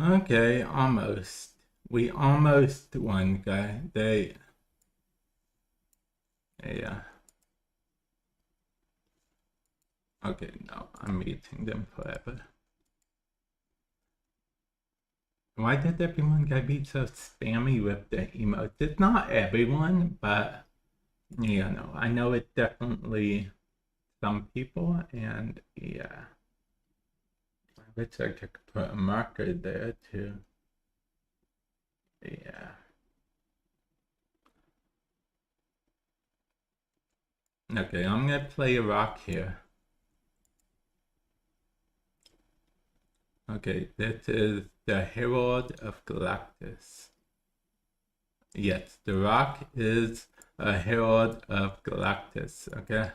Okay, almost. We almost won, guy. Yeah. Okay, no, I'm meeting them forever. Why did everyone get be so spammy with the emotes? It's not everyone, but yeah, no, I know it's definitely some people, and yeah. I wish I could put a marker there too. Yeah. Okay, I'm gonna play a rock here. Okay, this is the Herald of Galactus. Yes, the rock is a Herald of Galactus, okay?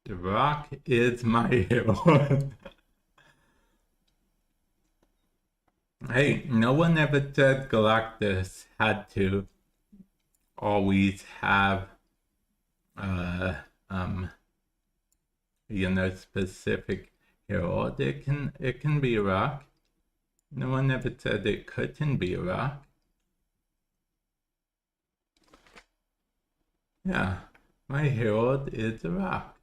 The rock is my herald. Hey, no one ever said Galactus had to always have uh um specific herald. It can be a rock. No one ever said it couldn't be a rock. Yeah, my herald is a rock.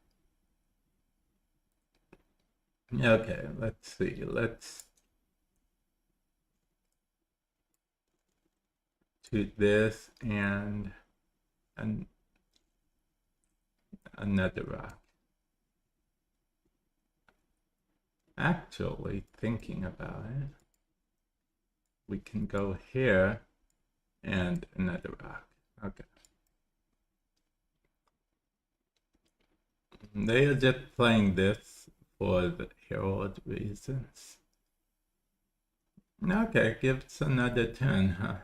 Okay, let's see. Let's do this and another rock. Actually, thinking about it, we can go here and another rock. Okay. They are just playing this for the herald reasons. Okay, give us another turn, huh?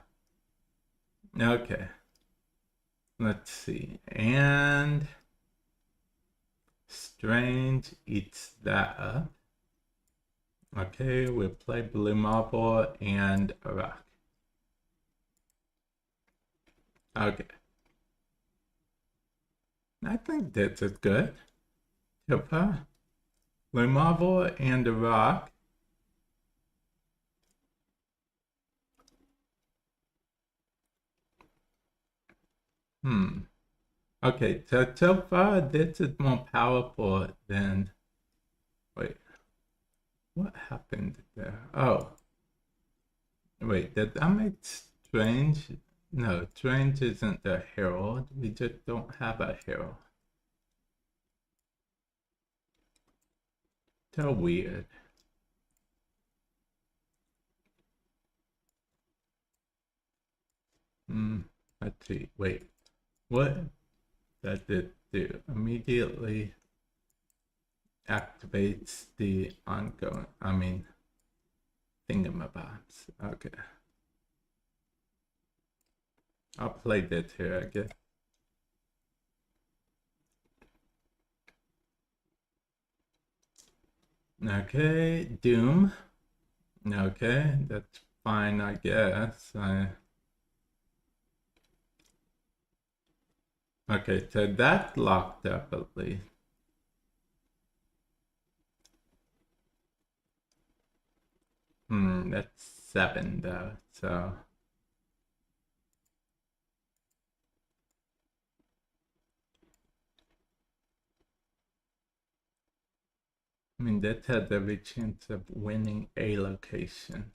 Okay. Let's see. And Strange eats that up. Okay, we'll play Blue Marble and a rock. Okay. I think this is good. Super. Blue Marble and a rock. Okay, so far this is more powerful than... Wait. What happened there? Oh. Wait, did that make Strange? No, Strange isn't a herald. We just don't have a herald. So weird. Let's see. Wait. What does it do? Immediately activates the ongoing, thingamabobs. Okay. I'll play this here, I guess. Okay, Doom. Okay, that's fine, I guess. Okay, so that's locked up at least. That's 7 though, so... that has every chance of winning a location,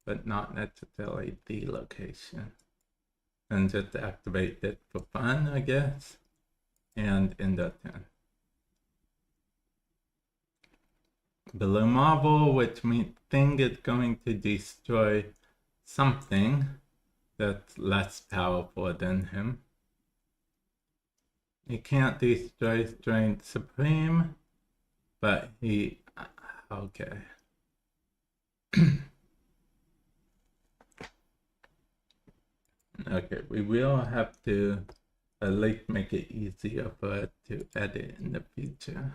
but not necessarily the location. And just activate it for fun, I guess, and end up 10. Below Marble, which means thing is going to destroy something that's less powerful than him. He can't destroy Strength Supreme, but he... Okay. Okay, we will have to at least make it easier for it to edit in the future.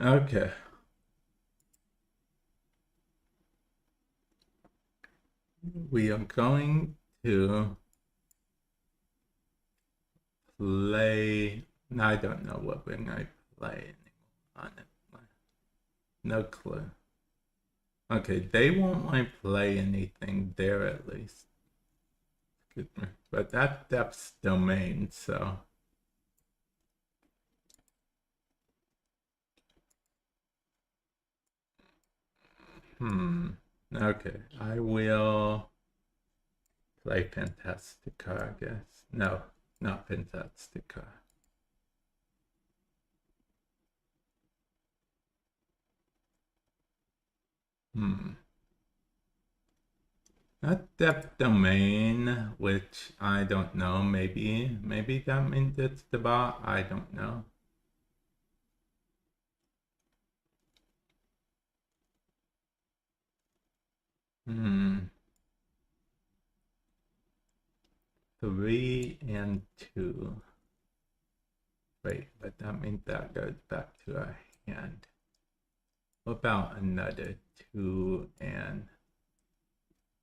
Okay. We are going to play... I don't know what we're going to play anymore, honestly. No clue. Okay, they won't let me play anything there at least. But that's Depth's domain, so... Okay, I will play Fantastica, I guess. No, not Fantastica. Not depth domain, which I don't know. Maybe that means it's the bot. I don't know. Hmm. 3 and 2. Wait, but that means that goes back to our hand. What about another 2 and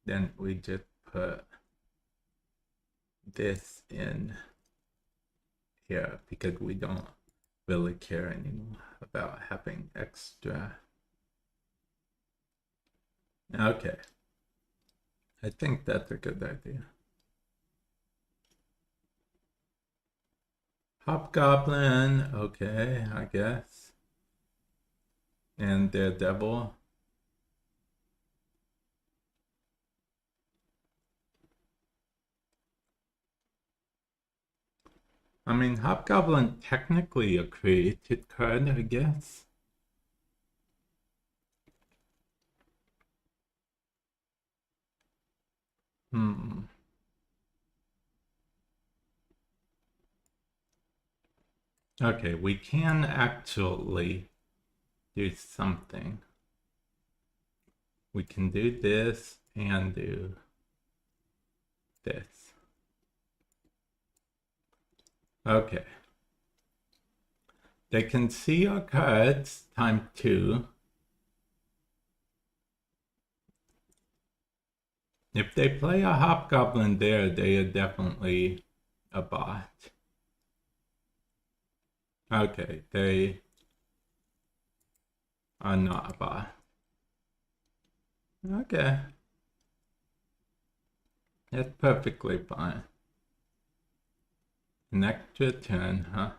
then we just put this in here because we don't really care anymore about having extra. Okay. I think that's a good idea. Hobgoblin, okay, I guess. And Daredevil. I mean, Hobgoblin technically a created card, I guess. Okay, we can actually do something. We can do this and do this. Okay. They can see our cards ×2. If they play a Hobgoblin there, they are definitely a bot. Okay, they are not a bot. Okay. That's perfectly fine. An extra turn, huh?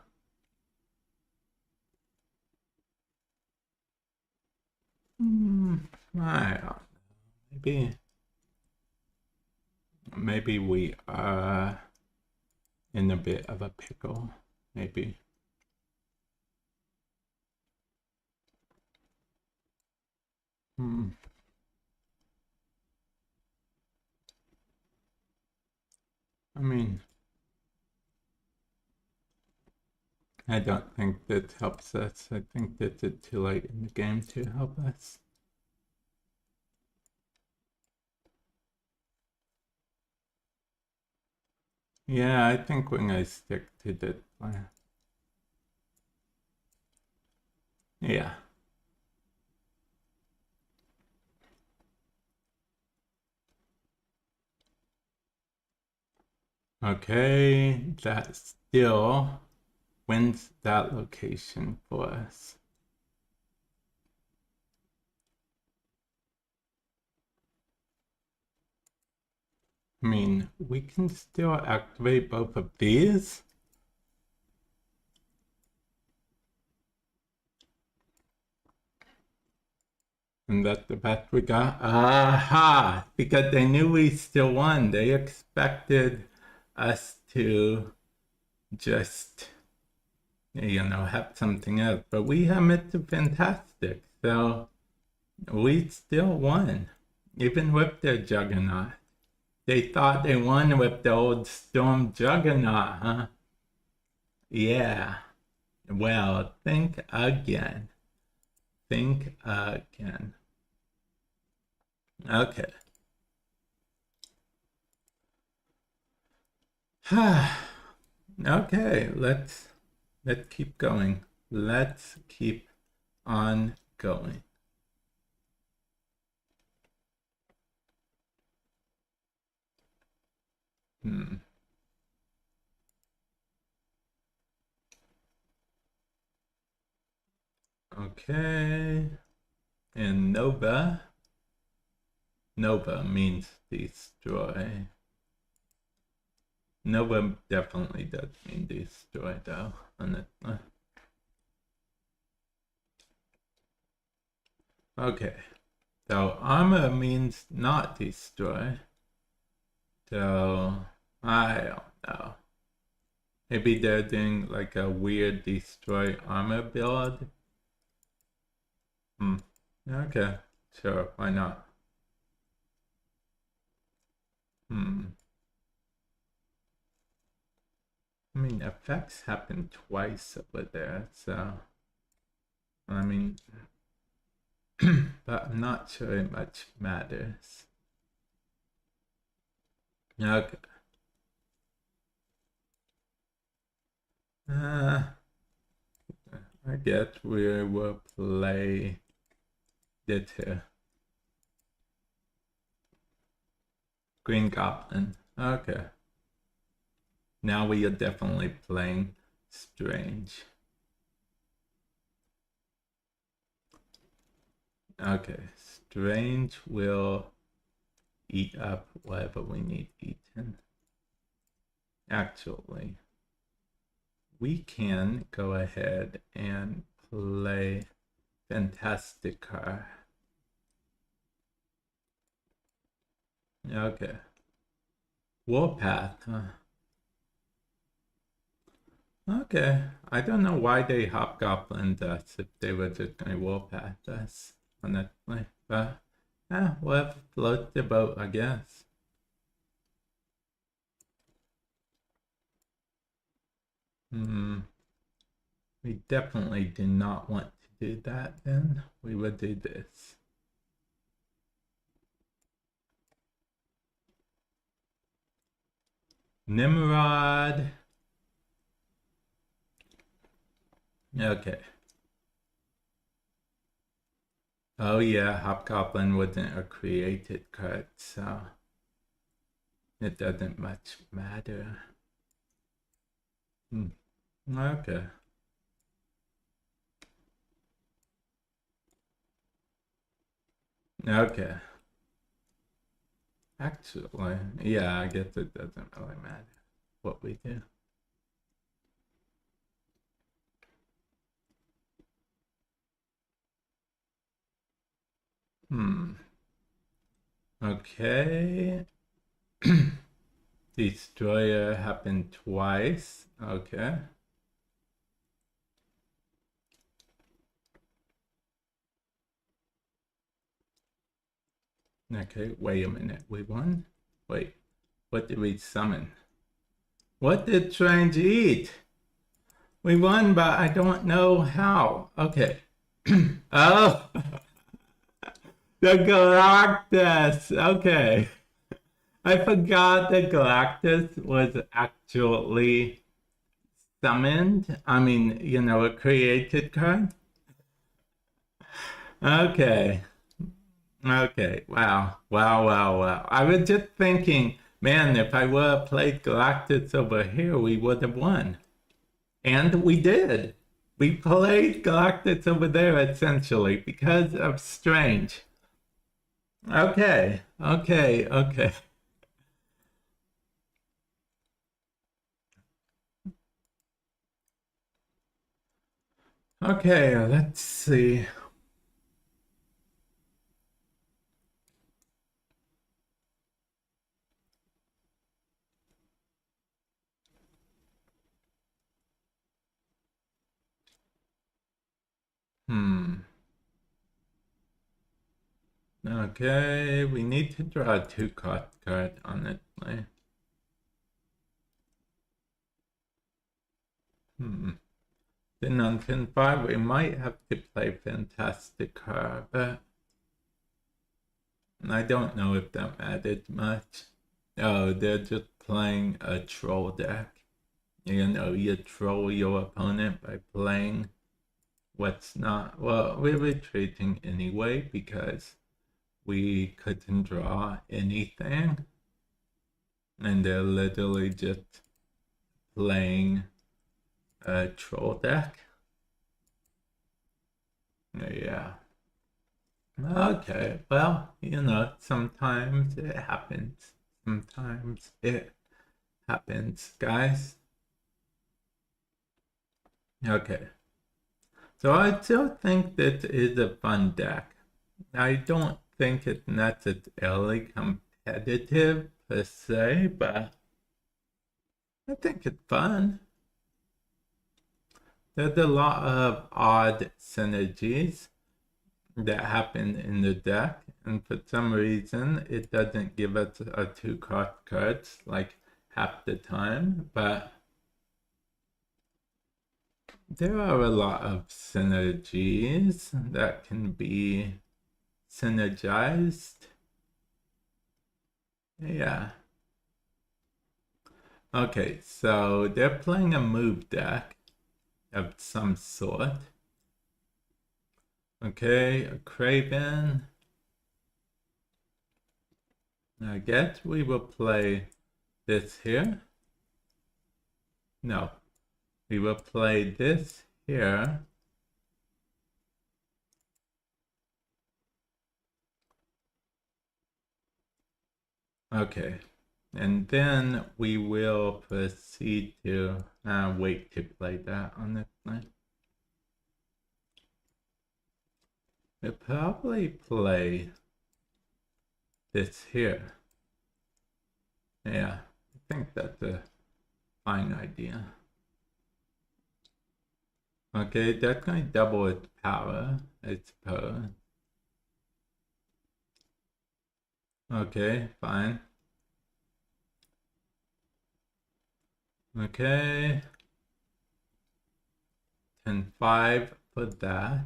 I don't know. Maybe we are in a bit of a pickle. Maybe. I mean, I don't think that helps us. I think that it's too late in the game to help us. Yeah, I think we're gonna stick to the plan. Yeah. Okay, that still wins that location for us. I mean, we can still activate both of these. And that's the best we got. Aha! Because they knew we still won. They expected us to just, have something else. But we have Mr. Fantastic. So we still won. Even with their Juggernaut. They thought they won with the old Storm Juggernaut, huh? Yeah. Well, think again. Think again. Okay. Okay, let's keep going. Let's keep on going. Okay. And Nova. Nova means destroy. Nova definitely does mean destroy, though. Okay. So armor means not destroy. So I don't know. Maybe they're doing like a weird destroy armor build. Okay. Sure, why not? I mean, effects happen twice over there, so I mean, but I'm not sure it much matters. Okay. I guess we will play it here. Green Goblin. Okay. Now we are definitely playing Strange. Okay, Strange will eat up whatever we need eaten. Actually, we can go ahead and play Fantastic Car. Okay. Warpath, huh? Okay. I don't know why they hobgoblined us if they were just going to warpath us, honestly. But, whatever floats the boat, I guess. We definitely did not want to do that then. We would do this. Nimrod. Okay. Oh yeah, Hobgoblin wasn't a created card, so it doesn't much matter. Okay. Okay. Actually, yeah, I guess it doesn't really matter what we do. Okay. Destroyer happened twice. Okay. Okay, wait a minute. We won? Wait, what did we summon? What did Strange eat? We won, but I don't know how. Okay. Oh! The Galactus! Okay. I forgot that Galactus was actually summoned. I mean, you know, a created card. Okay. Okay. Wow. Wow, wow, wow. I was just thinking, man, if I would have played Galactus over here, we would have won. And we did. We played Galactus over there essentially because of Strange. Okay. Okay. Okay. Okay, let's see. Okay, we need to draw a 2-card card, honestly. Then on turn 5, we might have to play Fantastic Car, but I don't know if that mattered much. Oh, they're just playing a troll deck. You know, you troll your opponent by playing what's not. Well, we're retreating anyway because we couldn't draw anything. And they're literally just playing a troll deck. Yeah. Okay, well, you know, sometimes it happens. Sometimes it happens, guys. Okay. So I still think that is a fun deck. I don't think it's necessarily competitive per se, but I think it's fun. There's a lot of odd synergies that happen in the deck, and for some reason it doesn't give us a 2-cost cards like half the time, but there are a lot of synergies that can be synergized. Yeah. Okay, so they're playing a move deck of some sort. Okay, a Craven. I guess we will play this here. No, we will play this here. Okay, and then we will proceed to wait to play that on this line. We'll probably play this here. Yeah, I think that's a fine idea. Okay, that's going to double its power, I suppose. Okay, fine. Okay. 10-5 for that.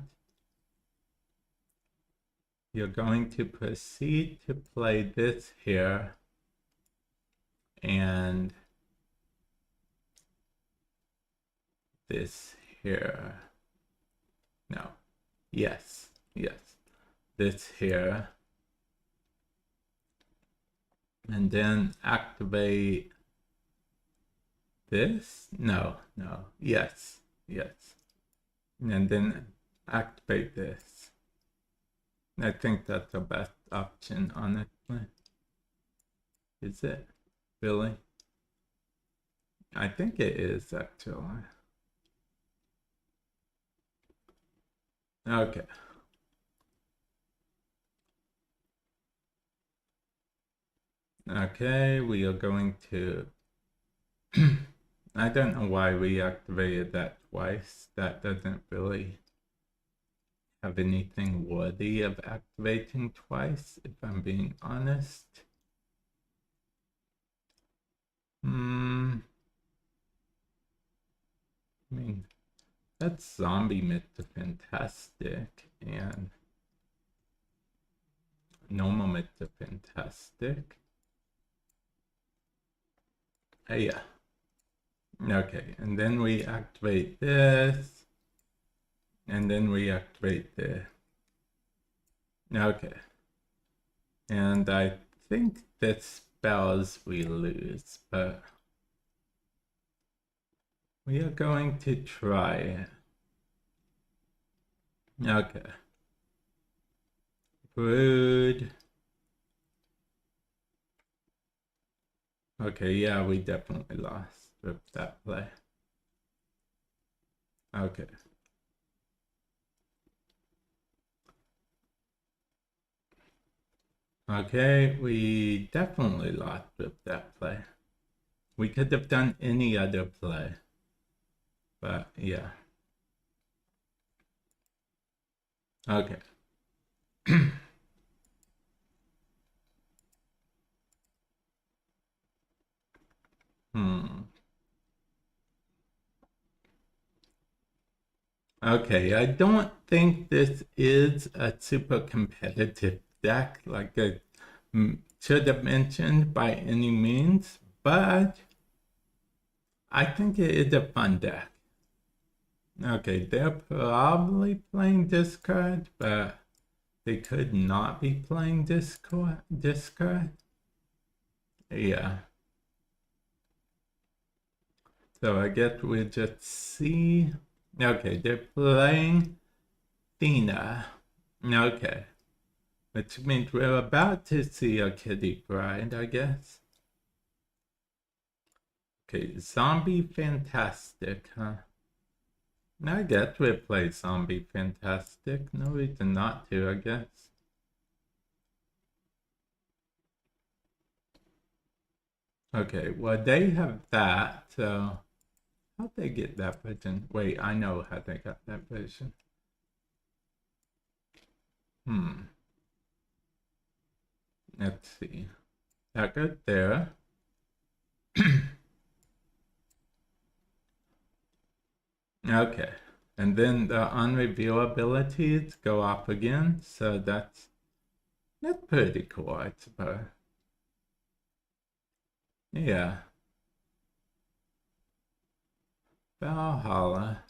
You're going to proceed to play this here. And this here. No. Yes. Yes. This here. And then activate this? No. Yes. And then activate this. I think that's the best option, honestly. Is it? Really? I think it is, actually. Okay. Okay, we are going to... I don't know why we activated that twice. That doesn't really have anything worthy of activating twice, if I'm being honest. I mean, that's zombie Mr. Fantastic and normal Mr. Fantastic. Yeah. Okay, and then we activate this, and then we activate this. Okay. And I think that spells we lose, but we are going to try it. Okay. Brood. Okay, yeah, we definitely lost with that play. Okay. Okay, we definitely lost with that play. We could have done any other play, but yeah. Okay. Okay, I don't think this is a super competitive deck like I should have mentioned by any means, but I think it is a fun deck. Okay, they're probably playing discard, but they could not be playing discard. Yeah. So I guess we'll just see. Okay, they're playing Thena. Okay. Which means we're about to see a Kitty Bride, I guess. Okay, Zombie Fantastic, huh? I guess we'll play Zombie Fantastic. No reason not to, I guess. Okay, well, they have that, so how'd they get that version? Wait, I know how they got that version. Let's see. That goes there. Okay. And then the unrevealabilities go off again, so that's pretty cool, I suppose. Yeah. Valhalla.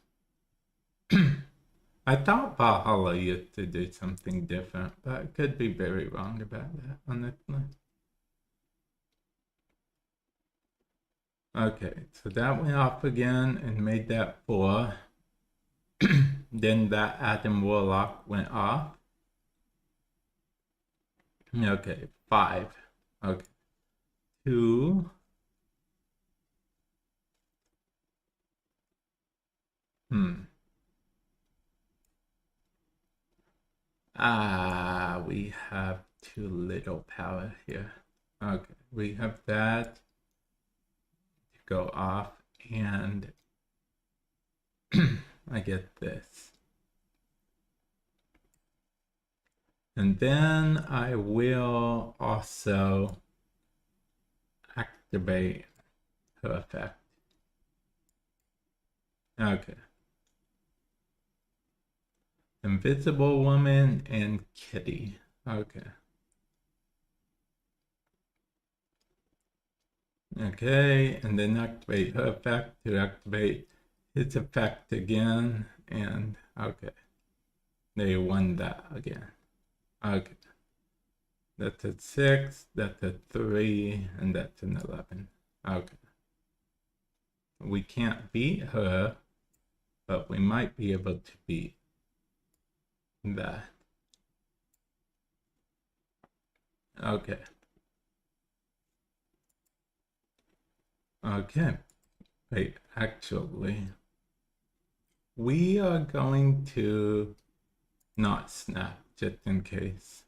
I thought Valhalla used to do something different, but I could be very wrong about that, honestly. Okay, so that went off again and made that 4. Then that Adam Warlock went off. Okay, 5. Okay. 2. We have too little power here. Okay, we have that to go off, and I get this. And then I will also activate her effect. Okay. Invisible Woman and Kitty. Okay. Okay, and then activate her effect to activate his effect again, and okay. They won that again. Okay. That's a 6, that's a 3, and that's an 11. Okay. We can't beat her, but we might be able to beat that. Okay. Okay. Wait, actually, we are going to not snap, just in case.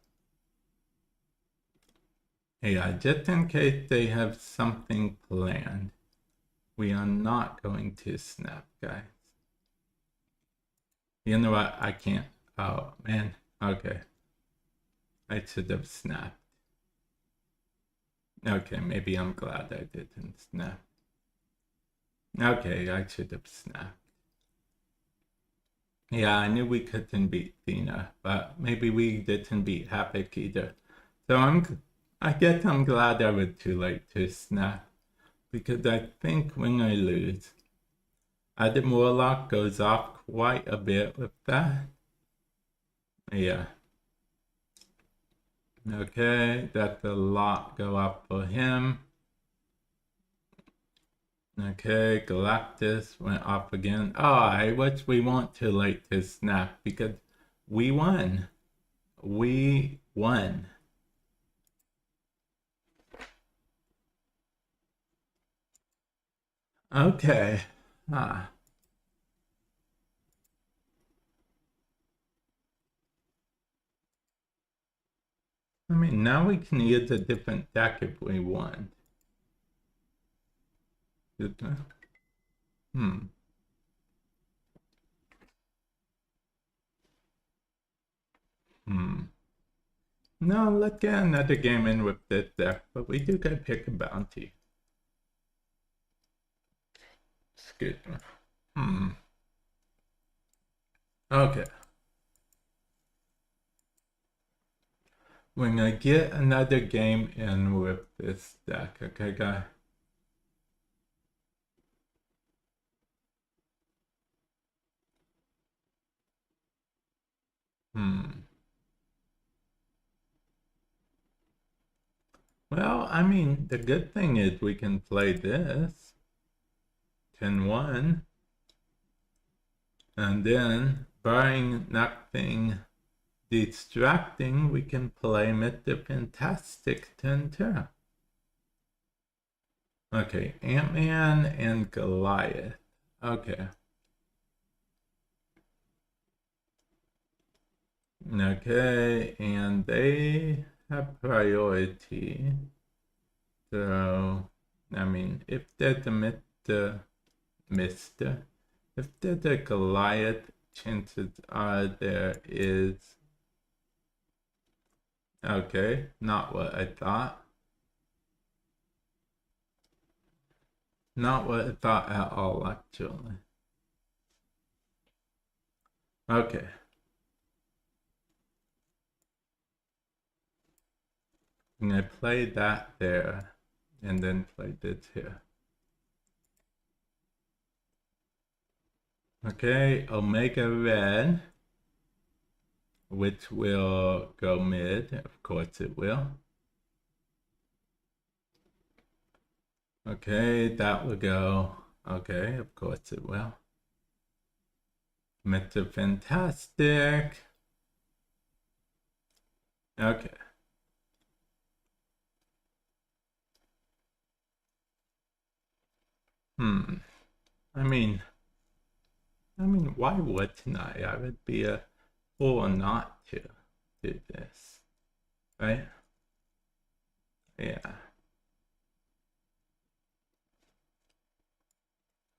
Yeah, just in case they have something planned. We are not going to snap, guys. You know what? I can't. Oh, man. Okay. I should have snapped. Okay, maybe I'm glad I didn't snap. Okay, I should have snapped. Yeah, I knew we couldn't beat Thena, but maybe we didn't beat Havoc either. So I guess I'm glad I was too late to snap, because I think when I lose, Adam Warlock goes off quite a bit with that. Yeah. Okay, that's a lot go up for him. Okay, Galactus went off again. Oh, I wish we weren't too late to snap, because we won. We won. Okay. Ah. I mean, now we can use a different deck if we want. Hmm. No, let's get another game in with this deck, but we do gotta pick a bounty. Excuse me. Okay. We're gonna get another game in with this deck, okay, guy? Well, I mean, the good thing is we can play this 10-1, and then barring nothing distracting, we can play Mr. Fantastic 10-2. Okay, Ant-Man and Goliath. Okay. Okay, and they have priority. So I mean, if they're the Mister, if they're the Goliath, chances are there is. Okay, not what I thought. Not what I thought at all, actually. Okay. I'm gonna play that there, and then play this here. Okay, Omega Red, which will go mid, of course it will. Okay, that will go, okay, of course it will. Mr. Fantastic. Okay. I mean, why wouldn't I? I would be a fool not to do this, right? Yeah.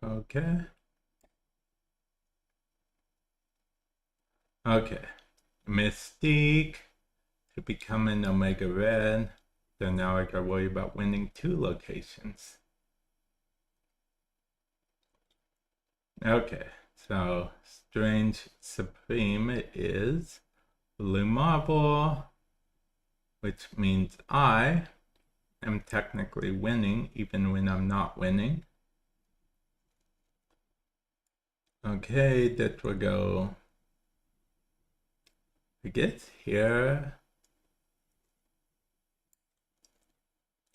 Okay. Okay. Mystique to become an Omega Red. So now I gotta worry about winning 2 locations. Okay, so Strange Supreme is Blue Marble, which means I am technically winning even when I'm not winning. Okay, that will go, I guess, here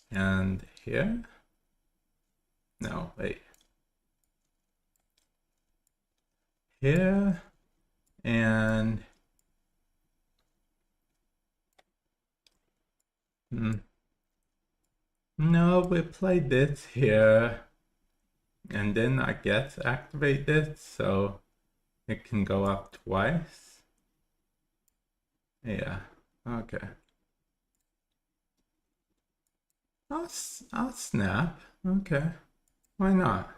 and here. No, wait. Here and no, we play this here and then I guess activate this so it can go up twice. Yeah, okay. I'll snap. Okay, why not?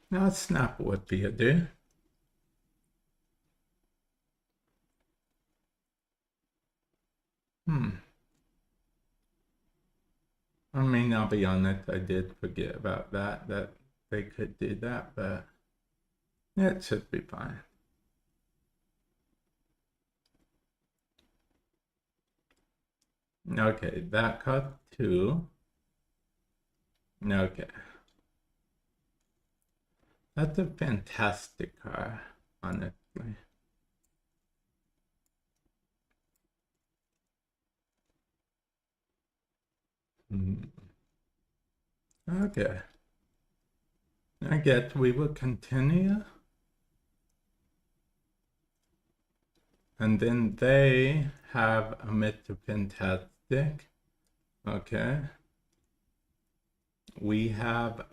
Now snap would be a do. I mean, I'll be honest, I did forget about that they could do that, but it should be fine. Okay, that cut 2. Okay. That's a fantastic car, honestly. Okay. I guess we will continue. And then they have a Mr. Fantastic. Okay. We have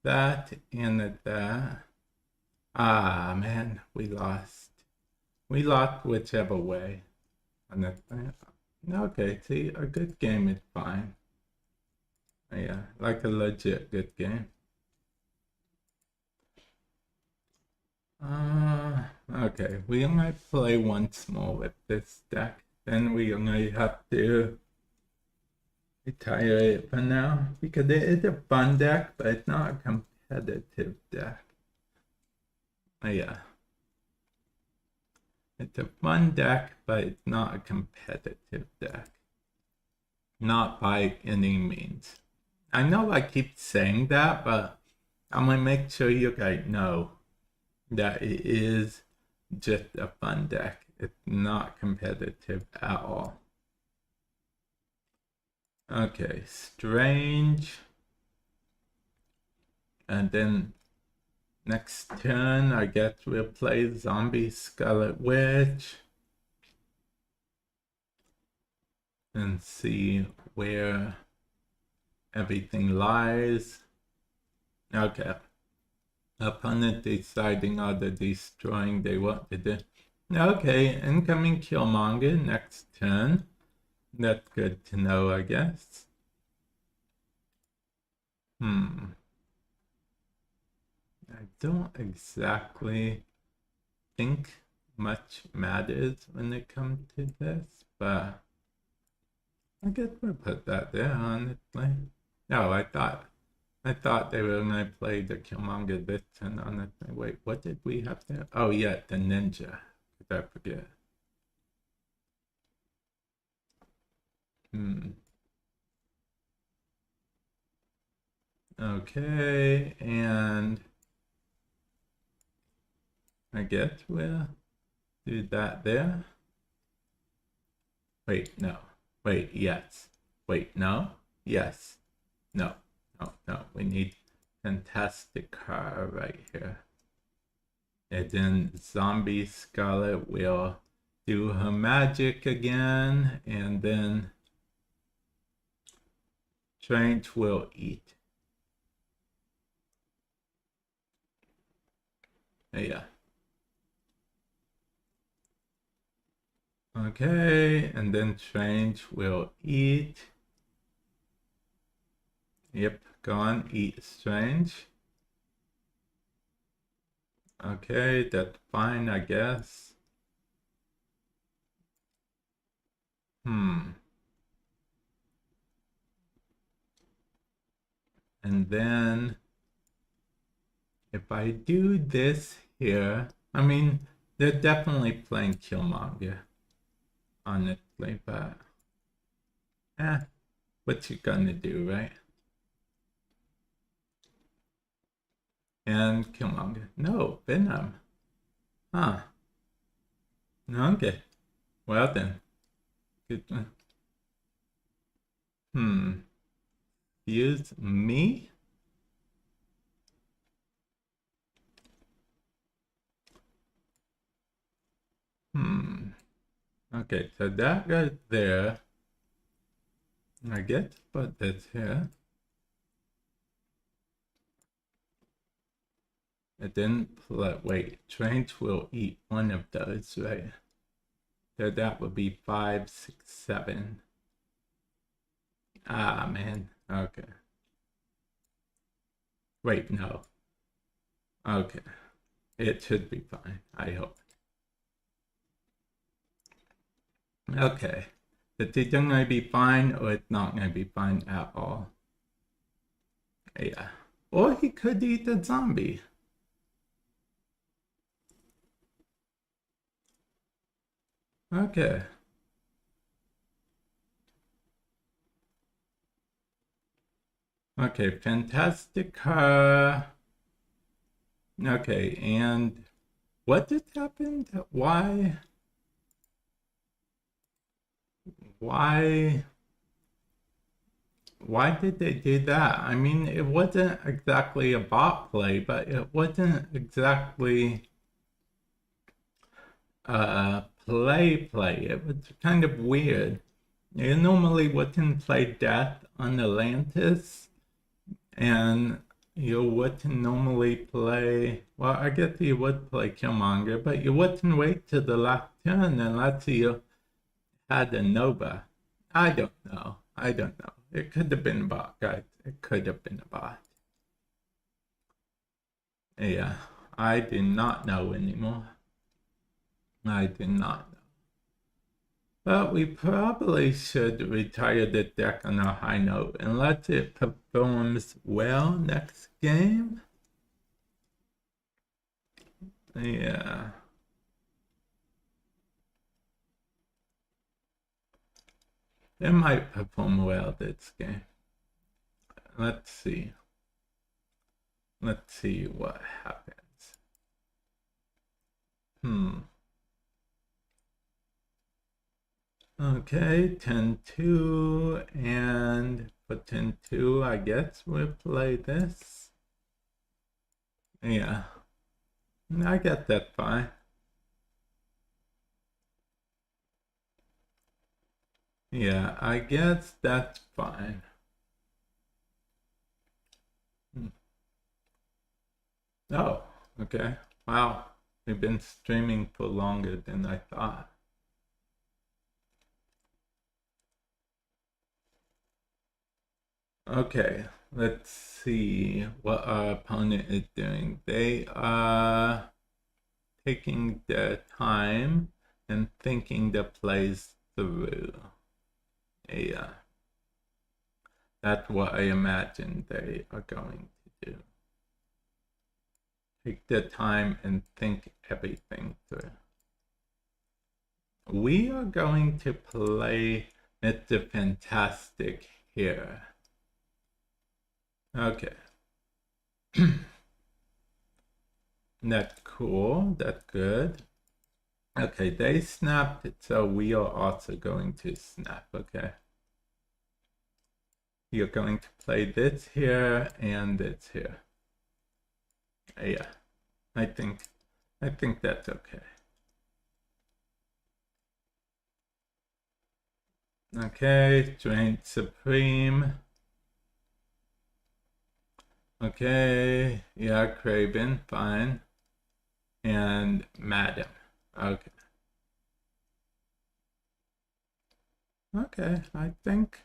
that and that. Ah, man, we lost. We lost whichever way. Okay, see, a good game is fine. Yeah, like a legit good game. Okay, we only play once more with this deck. Then we only have to retire it for now because it is a fun deck, but it's not a competitive deck. Yeah. It's a fun deck, but it's not a competitive deck. Not by any means. I know I keep saying that, but I'm gonna make sure you guys know that it is just a fun deck. It's not competitive at all. Okay, Strange. And then next turn, I guess we'll play Zombie Scarlet Witch. And see where everything lies. Okay. Opponent deciding either destroying they want to do. Okay, incoming Killmonger next turn. That's good to know, I guess. I don't exactly think much matters when it comes to this, but I guess we'll put that there, honestly. No, I thought they were gonna play the Killmonger this turn, honestly. Wait, what did we have there? Oh yeah, the ninja. Did I forget? Okay, and I guess we'll do that there. Wait, no. Wait, yes. Wait, no? Yes. No. No, no. We need Fantastic Car right here. And then Zombie Scarlet will do her magic again, and then Strange will eat. Yeah. Okay, and then Strange will eat. Yep, go on, eat Strange. Okay, that's fine, I guess. And then if I do this here, I mean, they're definitely playing Killmonger, honestly, but what you gonna do, right? And Killmonger. No, Venom. Huh. Okay. Well then. Good. Use me? Okay, so that goes there. I get to put this here. It didn't play. Wait, Strange will eat one of those, right? So that would be 5, 6, 7. Ah, man. Okay. Wait, no. Okay. It should be fine, I hope. Okay. Is it going to be fine or it's not going to be fine at all? Yeah. Or he could eat a zombie. Okay. Okay, fantastic. Okay, and what just happened? Why? Why did they do that? I mean, it wasn't exactly a bot play, but it wasn't exactly play. It was kind of weird. You normally wouldn't play Death on Atlantis, and you wouldn't normally play, well, I guess you would play Killmonger, but you wouldn't wait till the last turn unless you had a Nova. I don't know. It could have been a bot, guys. It could have been a bot. Yeah, I do not know anymore. I do not know. But we probably should retire the deck on a high note unless it performs well next game. Yeah. It might perform well this game. Let's see. Let's see what happens. Okay, 10-2, and for 10-2, I guess we'll play this. Yeah, I get that fine. Yeah, I guess that's fine. Oh, okay. Wow, we've been streaming for longer than I thought. Okay, let's see what our opponent is doing. They are taking their time and thinking the plays through. Yeah, that's what I imagine they are going to do. Take their time and think everything through. We are going to play Mr. Fantastic here. Okay. That's cool. That's good. Okay, they snapped it, so we are also going to snap, okay? You're going to play this here and this here. Yeah, I think that's okay. Okay, Strength Supreme. Okay, yeah, Craven, fine. And Madam. Okay. Okay, I think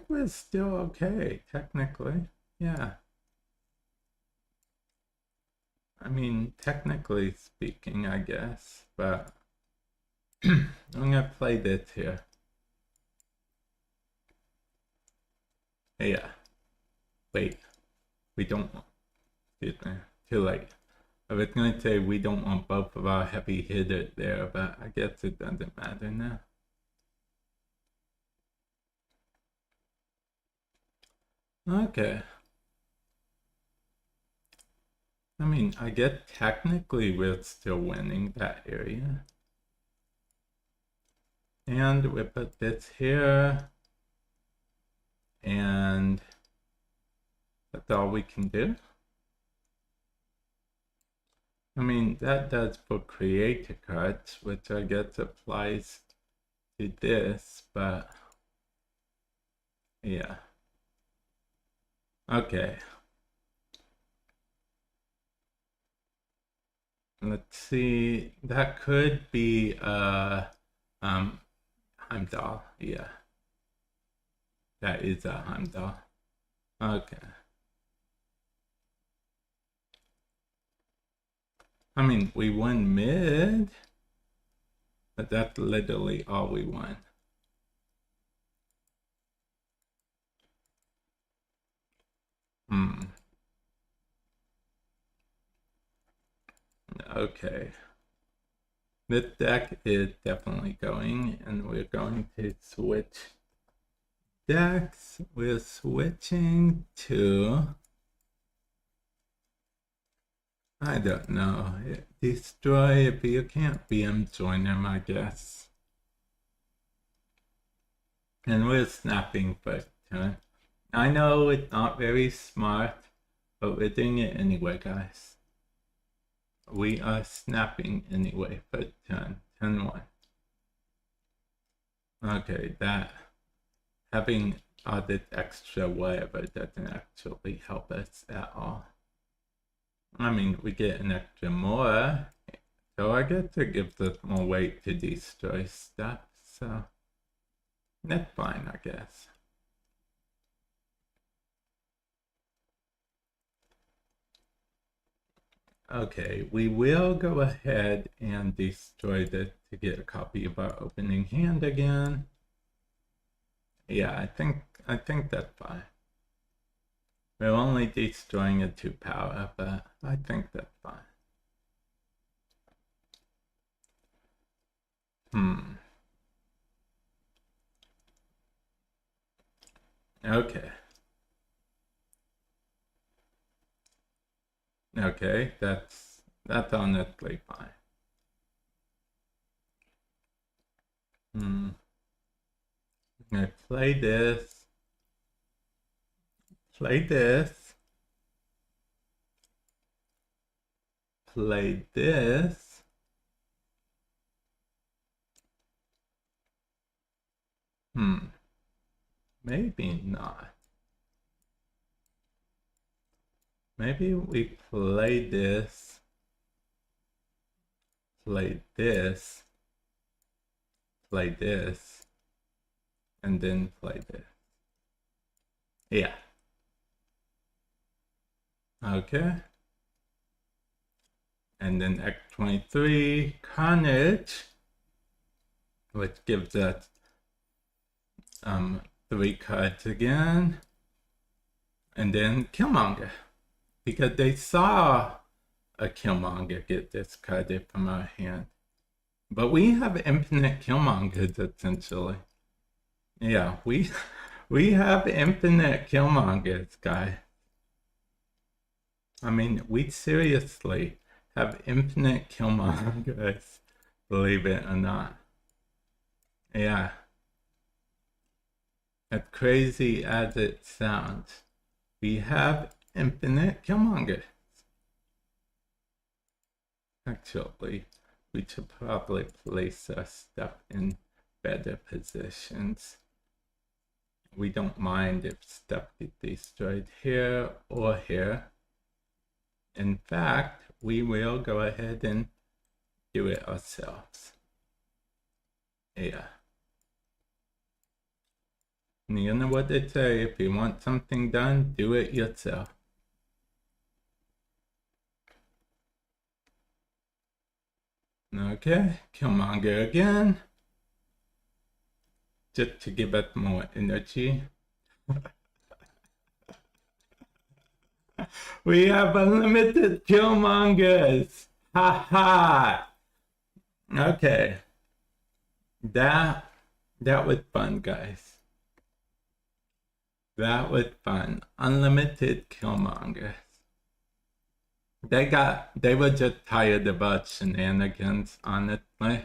we're still okay, technically. Yeah. I mean, technically speaking, I guess, but I'm gonna play this here. Yeah. Wait. We don't want, excuse me, too late. I was going to say we don't want both of our heavy hitters there, but I guess it doesn't matter now. Okay. I mean, I guess technically we're still winning that area. And we put this here. And that's all we can do. I mean, that does for creator cards, which I guess applies to this, but yeah. Okay. Let's see. That could be Heimdall. Yeah. That is a Heimdall. Okay. I mean, we won mid, but that's literally all we won. Okay. This deck is definitely going, and we're going to switch decks. We're switching to, I don't know, destroy if you can't BM join him, I guess. And we're snapping first turn. I know it's not very smart, but we're doing it anyway, guys. We are snapping anyway for turn 1. Okay, that having this extra whatever doesn't actually help us at all. I mean, we get an extra more, so I guess it gives us more weight to destroy stuff, so that's fine, I guess. Okay, we will go ahead and destroy this to get a copy of our opening hand again. Yeah, I think that's fine. We're only destroying a 2-power, but I think that's fine. Okay. Okay, that's honestly fine. I play this. Play this. Play this. Maybe not. Maybe we play this. Play this. Play this. And then play this. Yeah. Okay. And then X23 Carnage, which gives us 3 cards again. And then Killmonger, because they saw a Killmonger get discarded from our hand. But we have infinite Killmongers, essentially. Yeah, we have infinite Killmongers, guys. I mean, we seriously have infinite Killmongers, believe it or not. Yeah. As crazy as it sounds, we have infinite Killmongers. Actually, we should probably place our stuff in better positions. We don't mind if stuff gets destroyed here or here. In fact, we will go ahead and do it ourselves. Yeah. And you know what they say, if you want something done, do it yourself. Okay, Killmonger again. Just to give us more energy. We have unlimited Killmongers! Ha ha! Okay. That was fun, guys. That was fun. Unlimited Killmongers. They were just tired of our shenanigans, honestly.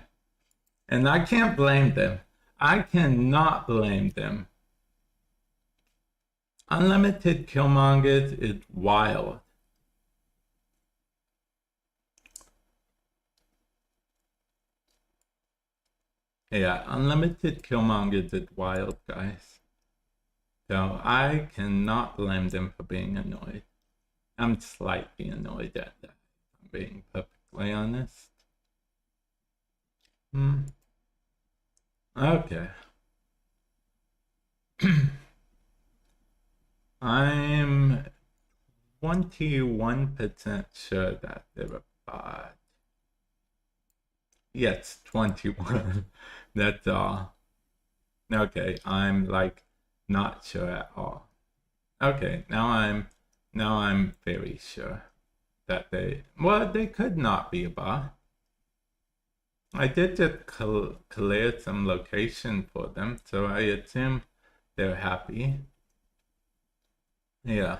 And I can't blame them. I cannot blame them. Unlimited Killmongers is wild. Yeah, unlimited Killmongers is wild, guys. So I cannot blame them for being annoyed. I'm slightly annoyed at that, if I'm being perfectly honest. Okay. I'm 21% sure that they were bought. Yes, 21. That's all. Okay, I'm like not sure at all. Okay, now I'm very sure that they could not be a bot. I did just clear some location for them, so I assume they're happy. Yeah,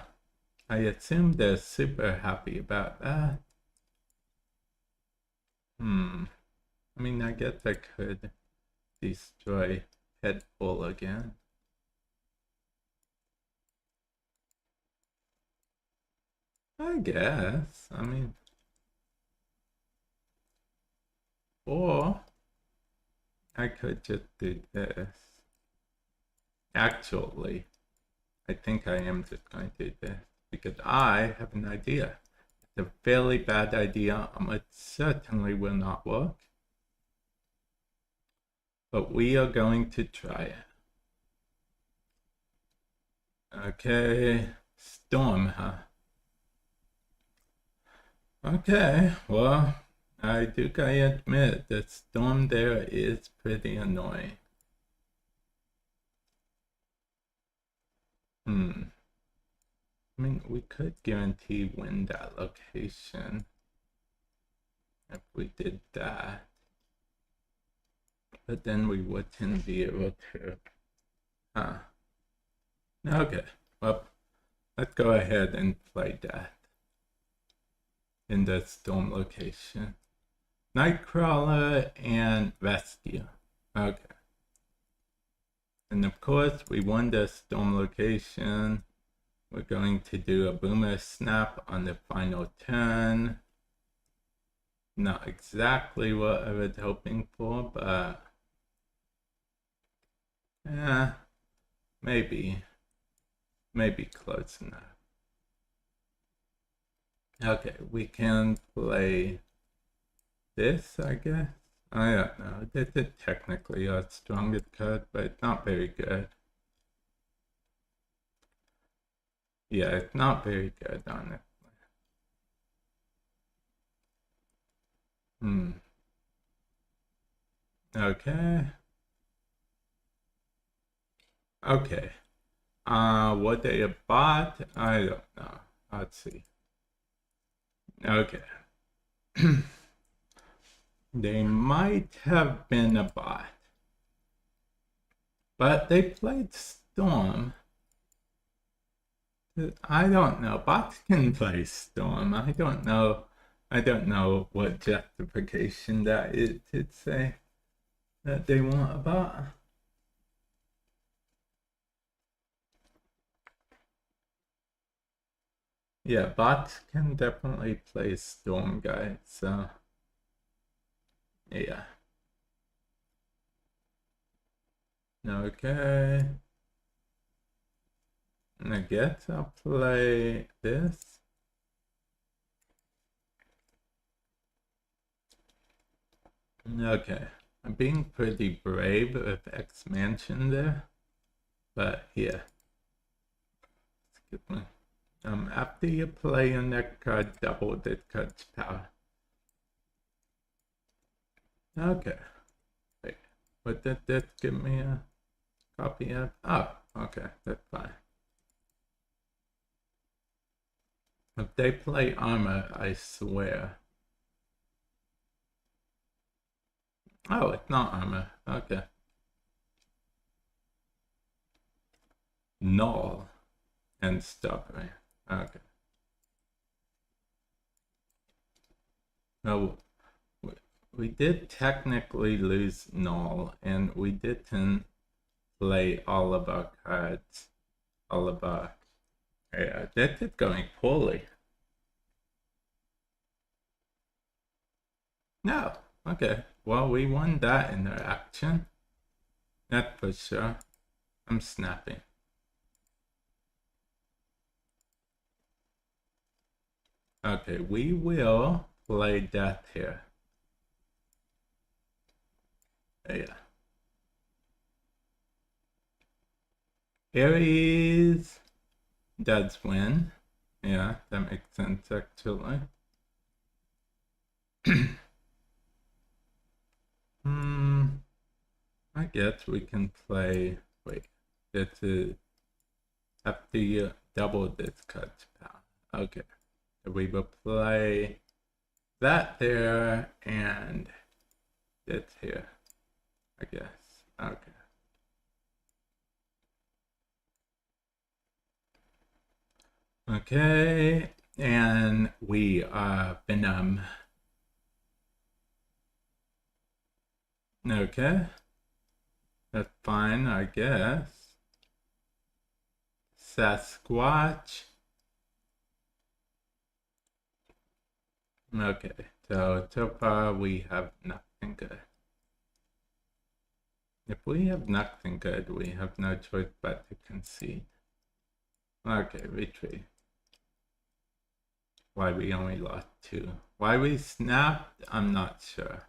I assume they're super happy about that. I mean, I guess I could destroy Headful again. I guess. I mean, or I could just do this. Actually, I think I am just going to do this because I have an idea. It's a fairly bad idea. It certainly will not work. But we are going to try it. Okay, Storm, huh? Okay, well, I do gotta admit that Storm there is pretty annoying. I mean, we could guarantee win that location if we did that. But then we wouldn't be able to. Huh. Okay, well, let's go ahead and play that in the Storm location. Nightcrawler and Rescue. Okay. And of course, we won the Storm location. We're going to do a Boomer Snap on the final turn. Not exactly what I was hoping for, but yeah, maybe close enough. Okay, we can play this, I guess. I don't know. This is technically our strongest card, but it's not very good. Yeah, it's not very good on it. Okay. Okay. What they have bought? I don't know. Let's see. Okay. They might have been a bot. But they played Storm. I don't know. Bots can play Storm. I don't know. I don't know what justification that is to say that they want a bot. Yeah, bots can definitely play Storm, guys. So, yeah. Okay. I guess I'll play this. Okay. I'm being pretty brave with X-Mansion there. But yeah. Excuse me. After you play your next card, double this card's power. Okay. Wait. But did this give me a copy of? Oh, okay. That's fine. If they play armor, I swear. Oh, it's not armor. Okay. Null and stubborn. Okay. No, we did technically lose null, and we didn't play all of our cards. All of our. Yeah, that is going poorly. No. Okay. Well, we won that interaction. That's for sure. I'm snapping. Okay, we will play death here. Yeah. Aries does win. Yeah, that makes sense actually. I guess we can play. Wait, this is after you double this cut pound. Okay, so we will play that there and this here, I guess. Okay. Okay, and we are Venom. Okay, that's fine, I guess. Sasquatch. Okay, so far we have nothing good. If we have nothing good, we have no choice but to concede. Okay, retreat. Why we only lost 2. Why we snapped, I'm not sure.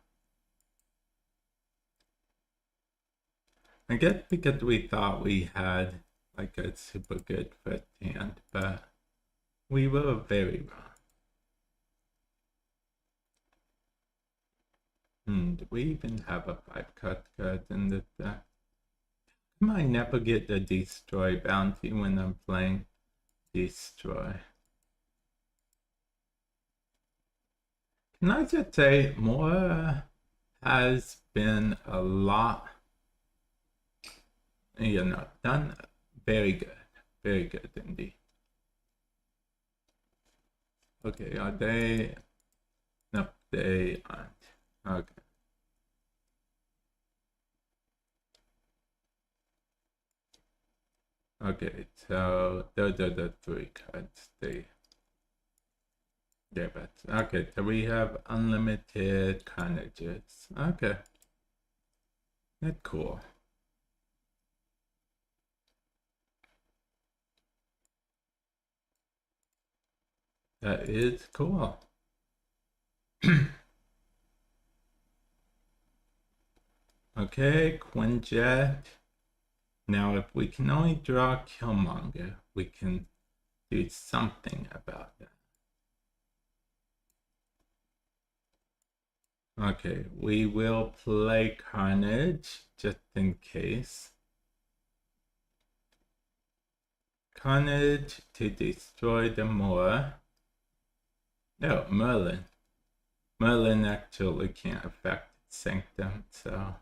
I guess because we thought we had like a super good first hand, but we were very wrong. Do we even have a 5-card card in this deck? I never get the destroy bounty when I'm playing destroy. Can I just say, Mora has been a lot, done very good indeed. Okay, are they? No, they aren't. Okay. Okay, so those are the 3 cards. But okay, so we have unlimited carnages. Okay. That's cool. That is cool. Okay, Quinjet. Now, if we can only draw Killmonger, we can do something about that. Okay, we will play Carnage just in case. Carnage to destroy the Moor. No, Merlin. Merlin actually can't affect Sanctum, so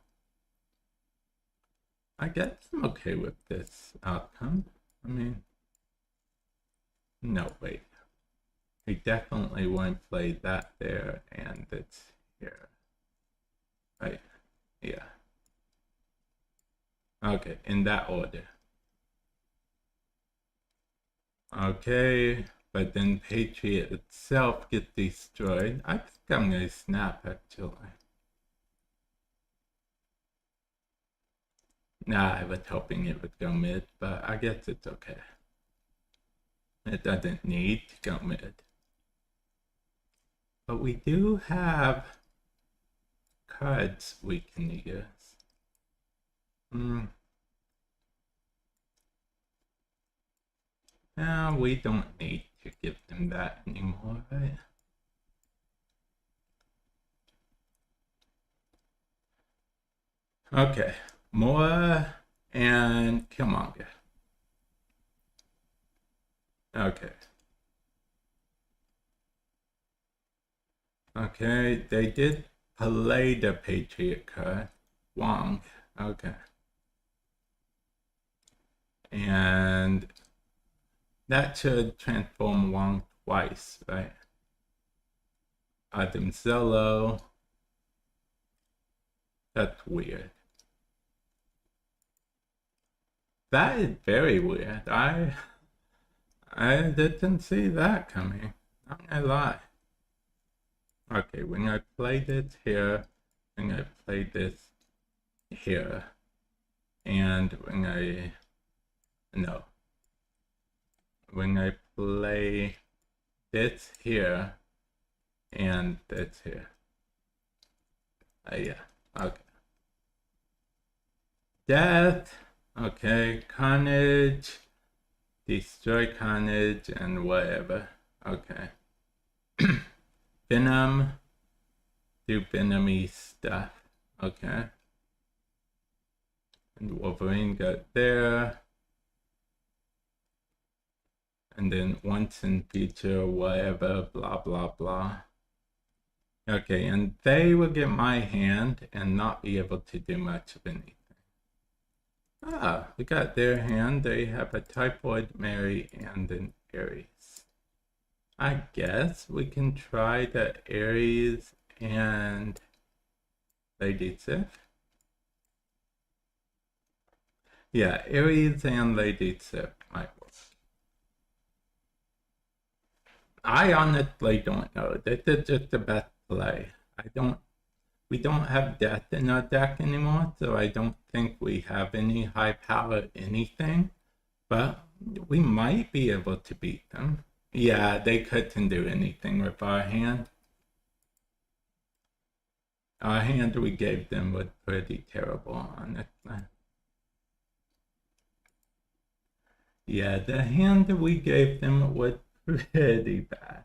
I guess I'm okay with this outcome. I mean, no, wait. We definitely won't play that there, and it's here. Right, yeah. Okay, in that order. Okay, but then Patriot itself gets destroyed. I think I'm gonna snap, actually. Nah, I was hoping it would go mid, but I guess it's okay. It doesn't need to go mid. But we do have cards we can use. Now we don't need to give them that anymore, right? Okay, Moa and Killmonger. Okay. Okay, they did play the Patriot card. Wong. Okay. And that should transform Wong twice, right? Adam Zello. That's weird. That is very weird. I didn't see that coming. Not gonna lie. Okay, when I play this here, when I play this here, and when I play this here and this here. Yeah, okay. Death, okay, Carnage, destroy Carnage and whatever, okay. Venom, do Venomy stuff, okay. And Wolverine got there. And then once in future, whatever, blah, blah, blah. Okay, and they will get my hand and not be able to do much of anything. Ah, we got their hand. They have a Typhoid Mary and an Ares. I guess we can try the Ares and Lady Sif. Yeah, Ares and Lady Sif might work. I honestly don't know. This is just the best play. We don't have death in our deck anymore, so I don't think we have any high power anything, but we might be able to beat them. Yeah, they couldn't do anything with our hand. Our hand we gave them was pretty terrible, honestly. Yeah, the hand that we gave them was pretty bad.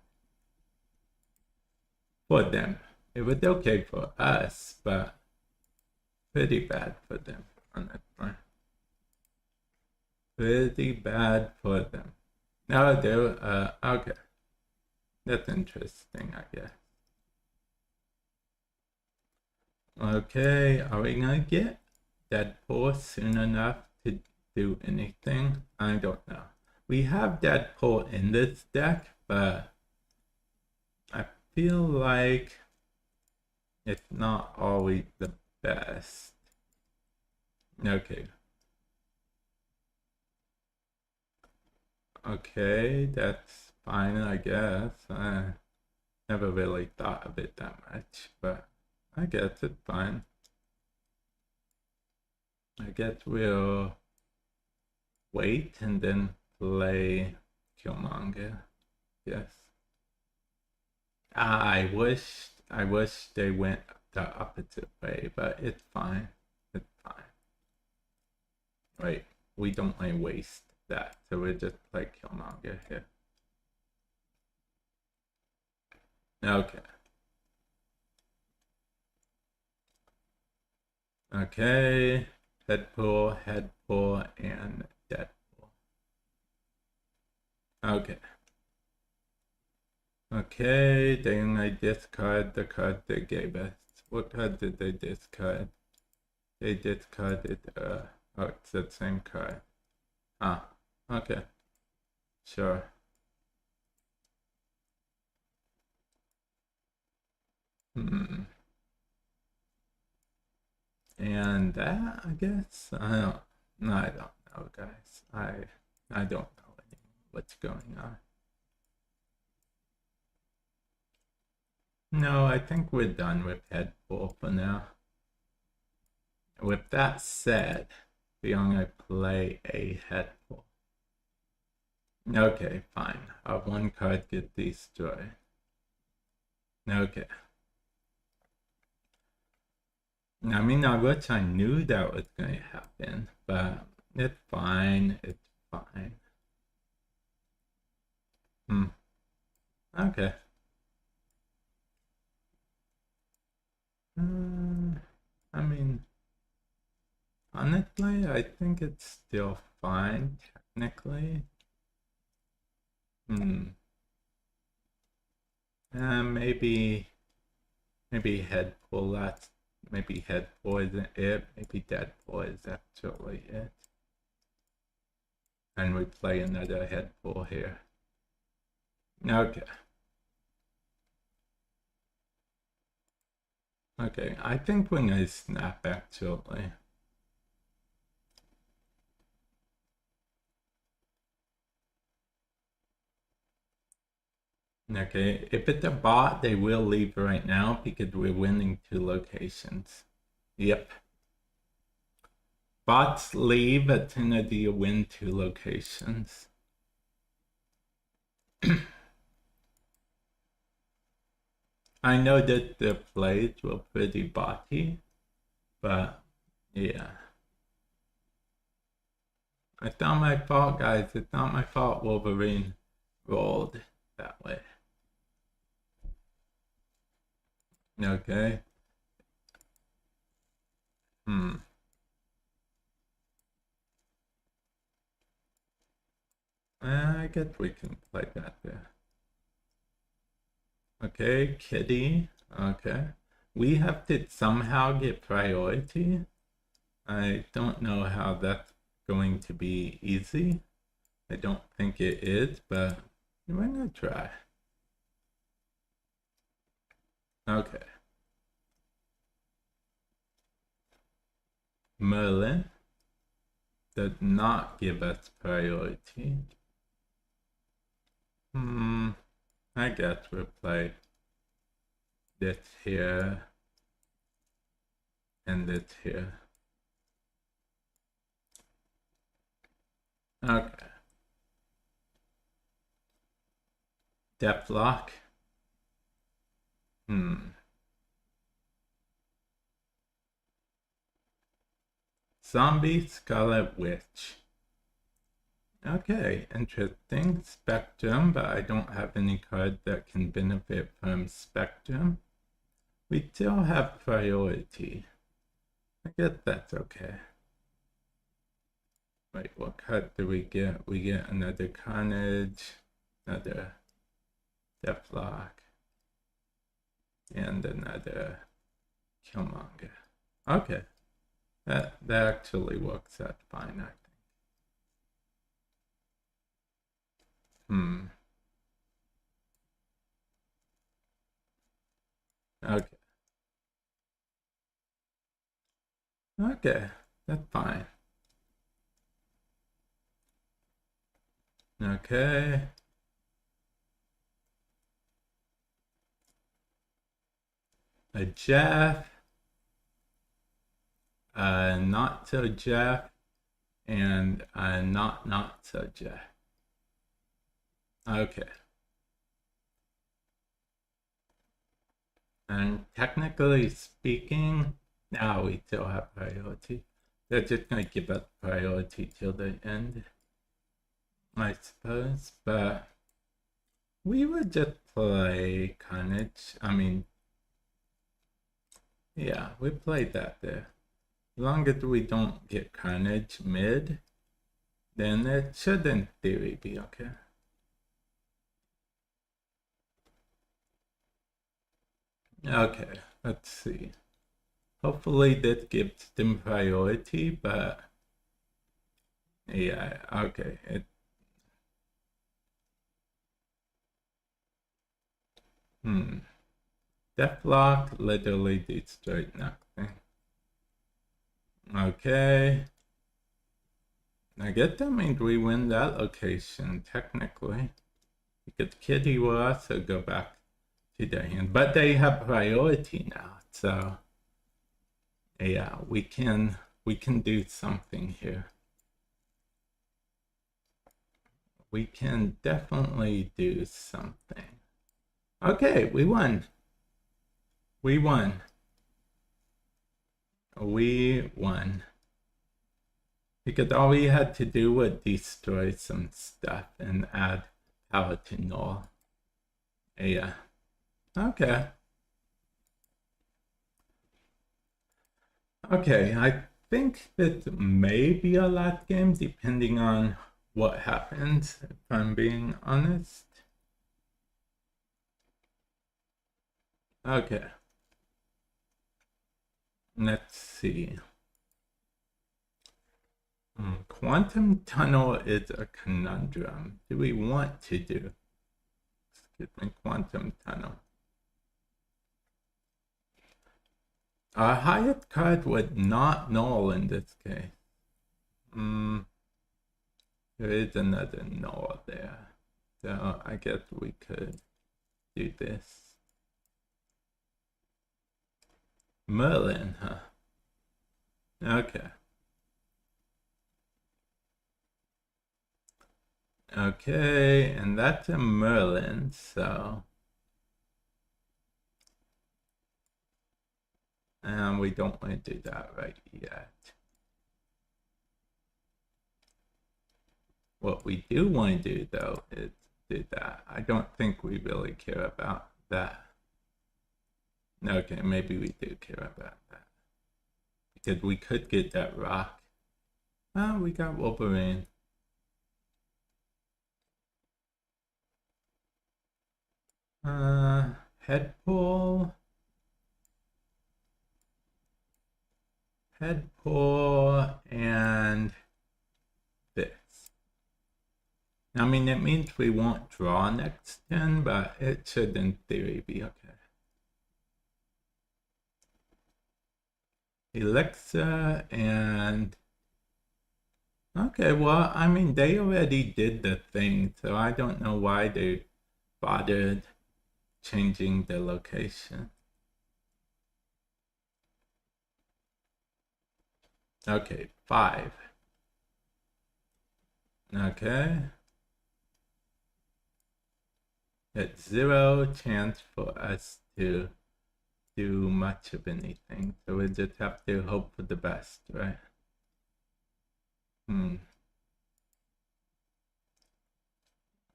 For them. It was okay for us, but pretty bad for them, honestly. Pretty bad for them. No, they're, okay. That's interesting, I guess. Okay, are we gonna get Deadpool soon enough to do anything? I don't know. We have Deadpool in this deck, but I feel like it's not always the best. Okay. Okay, that's fine, I guess. I never really thought of it that much, but I guess it's fine. I guess we'll wait and then play Killmonger. Yes. I wish they went the opposite way, but it's fine. It's fine. Right, we don't want to waste that, so we'll just play Killmonger here. Okay. Okay. Head pull, and dead pull. Okay. Okay, then I discard the card they gave us. What card did they discard? They discarded, oh, it's the same card. Ah, okay. Sure. Hmm. And that, I guess, I don't know, guys. I don't know anymore what's going on. No, I think we're done with head pull for now. With that said, we're gonna play a head pull. Okay, fine. Our one card get destroyed. Okay. I mean, I wish I knew that was going to happen, but it's fine. It's fine. Okay. I mean, honestly, I think it's still fine, technically. Maybe head pull, maybe head pull isn't it, maybe dead pull is actually it. And we play another head pull here. Okay. Okay, I think we're gonna snap actually. Okay, if it's a bot, they will leave right now because we're winning 2 locations. Yep. Bots leave at 10 of you win 2 locations. I know that the plays were pretty botty, but yeah. It's not my fault, guys. It's not my fault Wolverine rolled that way. Okay. I guess we can play that there. Okay, kitty. Okay. We have to somehow get priority. I don't know how that's going to be easy. I don't think it is, but we're gonna try. Okay. Merlin does not give us priority. I guess we'll play this here and this here. Okay. Depth lock. Zombie Scarlet Witch. Okay, interesting. Spectrum, but I don't have any card that can benefit from Spectrum. We still have priority. I guess that's okay. Wait, what card do we get? We get another Carnage, another Deathlock, and another Killmonger. Okay. That actually works out fine, I think. Okay. Okay, that's fine. Okay. A Jeff. Not so Jeff. And not so Jeff. Okay. And technically speaking, now we still have priority. They're just going to give us priority till the end, I suppose. But we were just play Carnage. I mean, yeah, we played that there. As long as we don't get Carnage mid, then it should in theory be okay. Okay, let's see. Hopefully that gives them priority, but yeah, okay. Deathlock literally destroyed nothing. Okay. I guess that means we win that location, technically. Because Kitty will also go back to their hand. But they have priority now, so yeah, we can do something here. We can definitely do something. Okay, we won. We won. We won. Because all we had to do was destroy some stuff and add power to null. Yeah. Okay. Okay, I think that may be a last game depending on what happens, if I'm being honest. Okay. Let's see. Quantum tunnel is a conundrum. Do we want to do? Excuse me, quantum tunnel. Our highest card would not null in this case. There is another null there. So I guess we could do this. Merlin, huh? Okay. Okay, and that's a Merlin, so... And we don't want to do that right yet. What we do want to do, though, is do that. I don't think we really care about that. Okay, maybe we do care about that. Because we could get that rock. Oh, we got Wolverine. Head pull. Head pull and this. I mean, it means we won't draw next turn, but it should in theory be okay. Elixir and... Okay, well, I mean, they already did the thing, so I don't know why they bothered changing the location. Okay, 5. Okay. It's 0 chance for us to do much of anything, so we just have to hope for the best, right?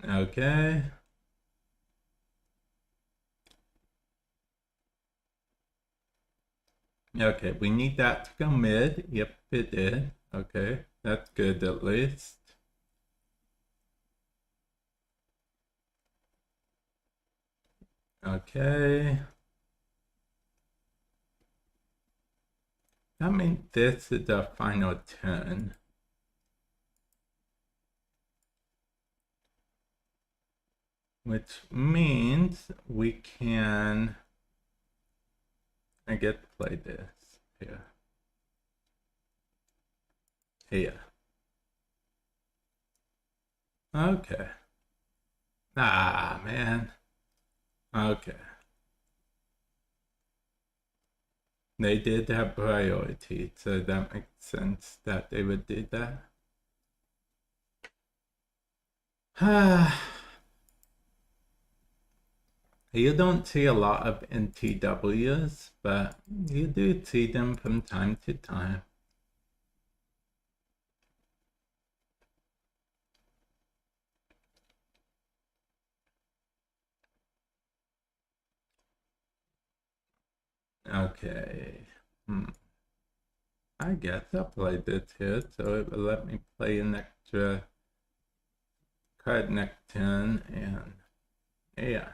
Okay. Okay, we need that to go mid. Yep, it did. Okay, that's good at least. Okay. I mean, this is the final turn. Which means we can, I get to play this here. Here. Okay. Ah, man. Okay. They did have priority, so that makes sense that they would do that. You don't see a lot of NTWs, but you do see them from time to time. Okay. I guess I'll play this here, so it will let me play an extra card next turn, and yeah.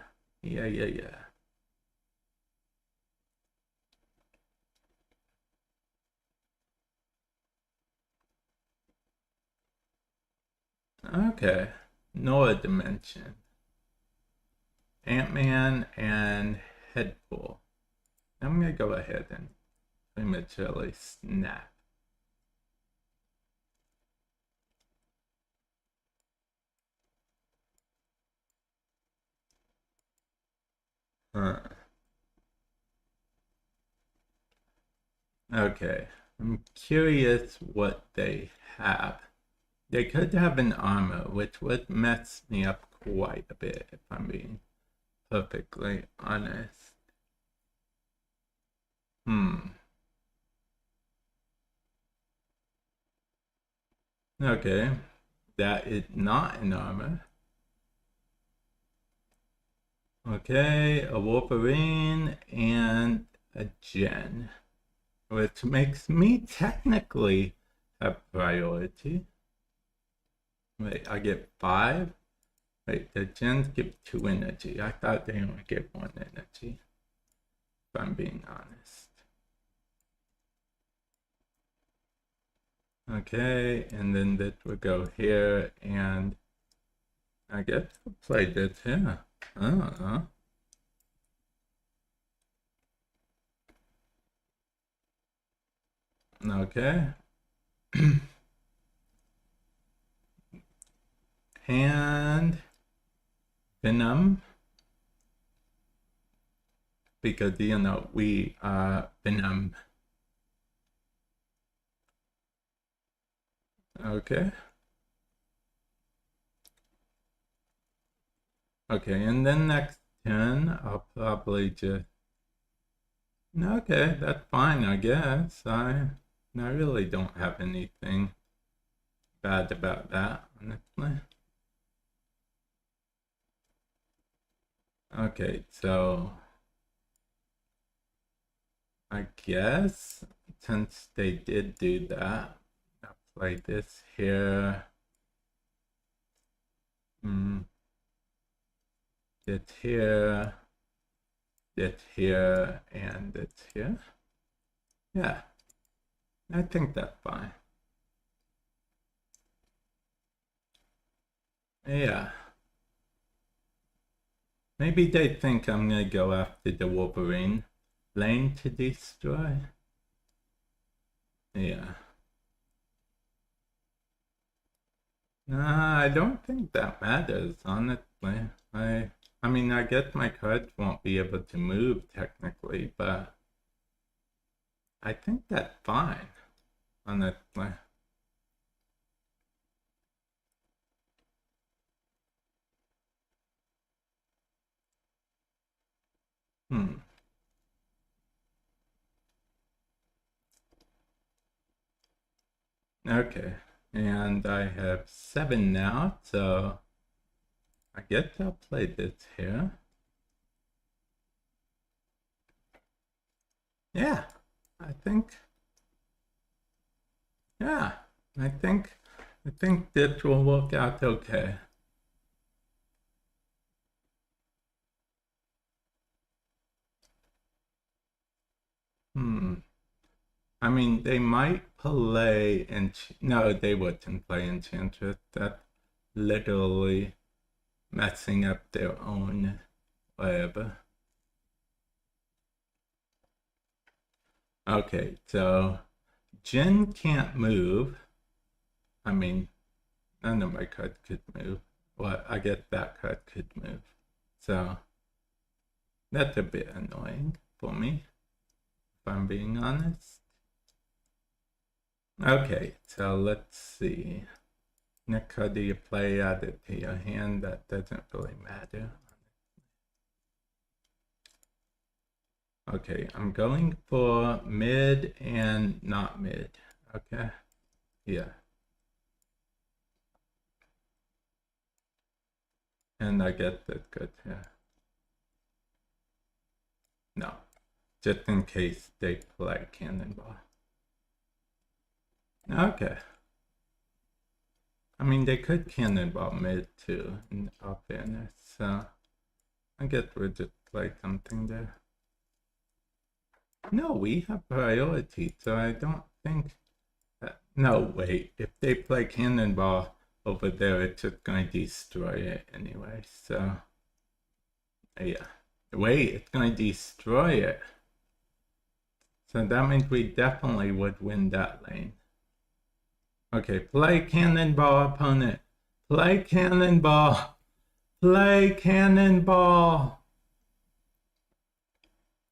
Okay. Noah Dimension. Ant-Man and Headpool. I'm gonna go ahead and prematurely snap. Huh. Okay. I'm curious what they have. They could have an armor, which would mess me up quite a bit if I'm being perfectly honest. Okay. That is not an armor. Okay, a Wolverine and a Jen, which makes me technically have priority. Wait, I get 5? Wait, the Gens give 2 energy. I thought they only give 1 energy, if I'm being honest. Okay, and then this would go here, and I guess I'll play this here. Okay. And Venom, because you know we Venom. Okay. Okay, and then next turn I'll probably just. Okay, that's fine, I guess. I really don't have anything bad about that, honestly. Okay, so I guess since they did do that, I'll play this here. This here, this here, and this here. Yeah, I think that's fine. Yeah. Maybe they think I'm gonna go after the Wolverine lane to destroy. Yeah. Nah, I don't think that matters, honestly. I mean, I guess my cards won't be able to move technically, but I think that's fine, honestly. Okay, and I have 7 now, so I guess I'll play this here. Yeah, I think. Yeah, I think this will work out okay. I mean, they might play no, they wouldn't play Enchantress. That's literally messing up their own web. Okay, so Jin can't move. I mean, none of my cards could move. Well, I guess that card could move. So that's a bit annoying for me, if I'm being honest. Okay, so let's see. Next card do you play, add it to your hand? That doesn't really matter. Okay, I'm going for mid and not mid. Okay, yeah. And I get that good, yeah. No. just in case they play Cannonball. Okay. I mean, they could Cannonball mid too, in all fairness, so I guess we'll just play something there. No, we have priority, so I don't think that... No, wait, if they play Cannonball over there, it's just going to destroy it anyway, so... Yeah. Wait, it's going to destroy it. So that means we definitely would win that lane. Okay, play Cannonball, opponent. Play Cannonball. Play Cannonball.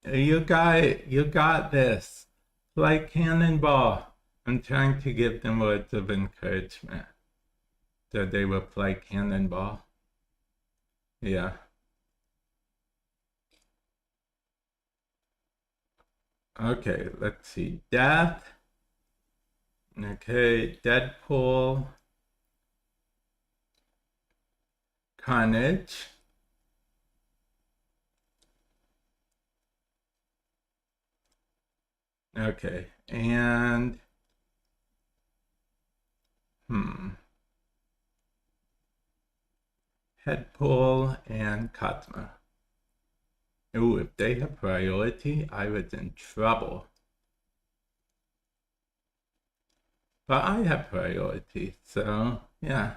You got this. Play Cannonball. I'm trying to give them words of encouragement. So they will play Cannonball. Yeah. Okay, let's see. Death. Okay, Deadpool. Carnage. Okay, and... Headpool and Cosmo. Ooh, if they have priority, I was in trouble. But I have priority, so yeah,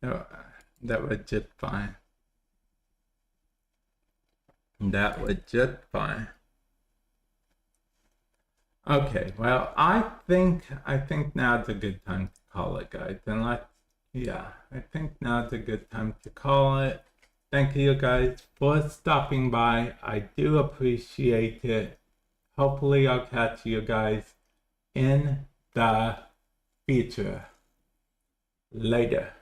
that was just fine. That was just fine. Okay, well, I think now's a good time to call it, guys. And I think now's a good time to call it. Thank you guys for stopping by. I do appreciate it. Hopefully I'll catch you guys in the future. Later.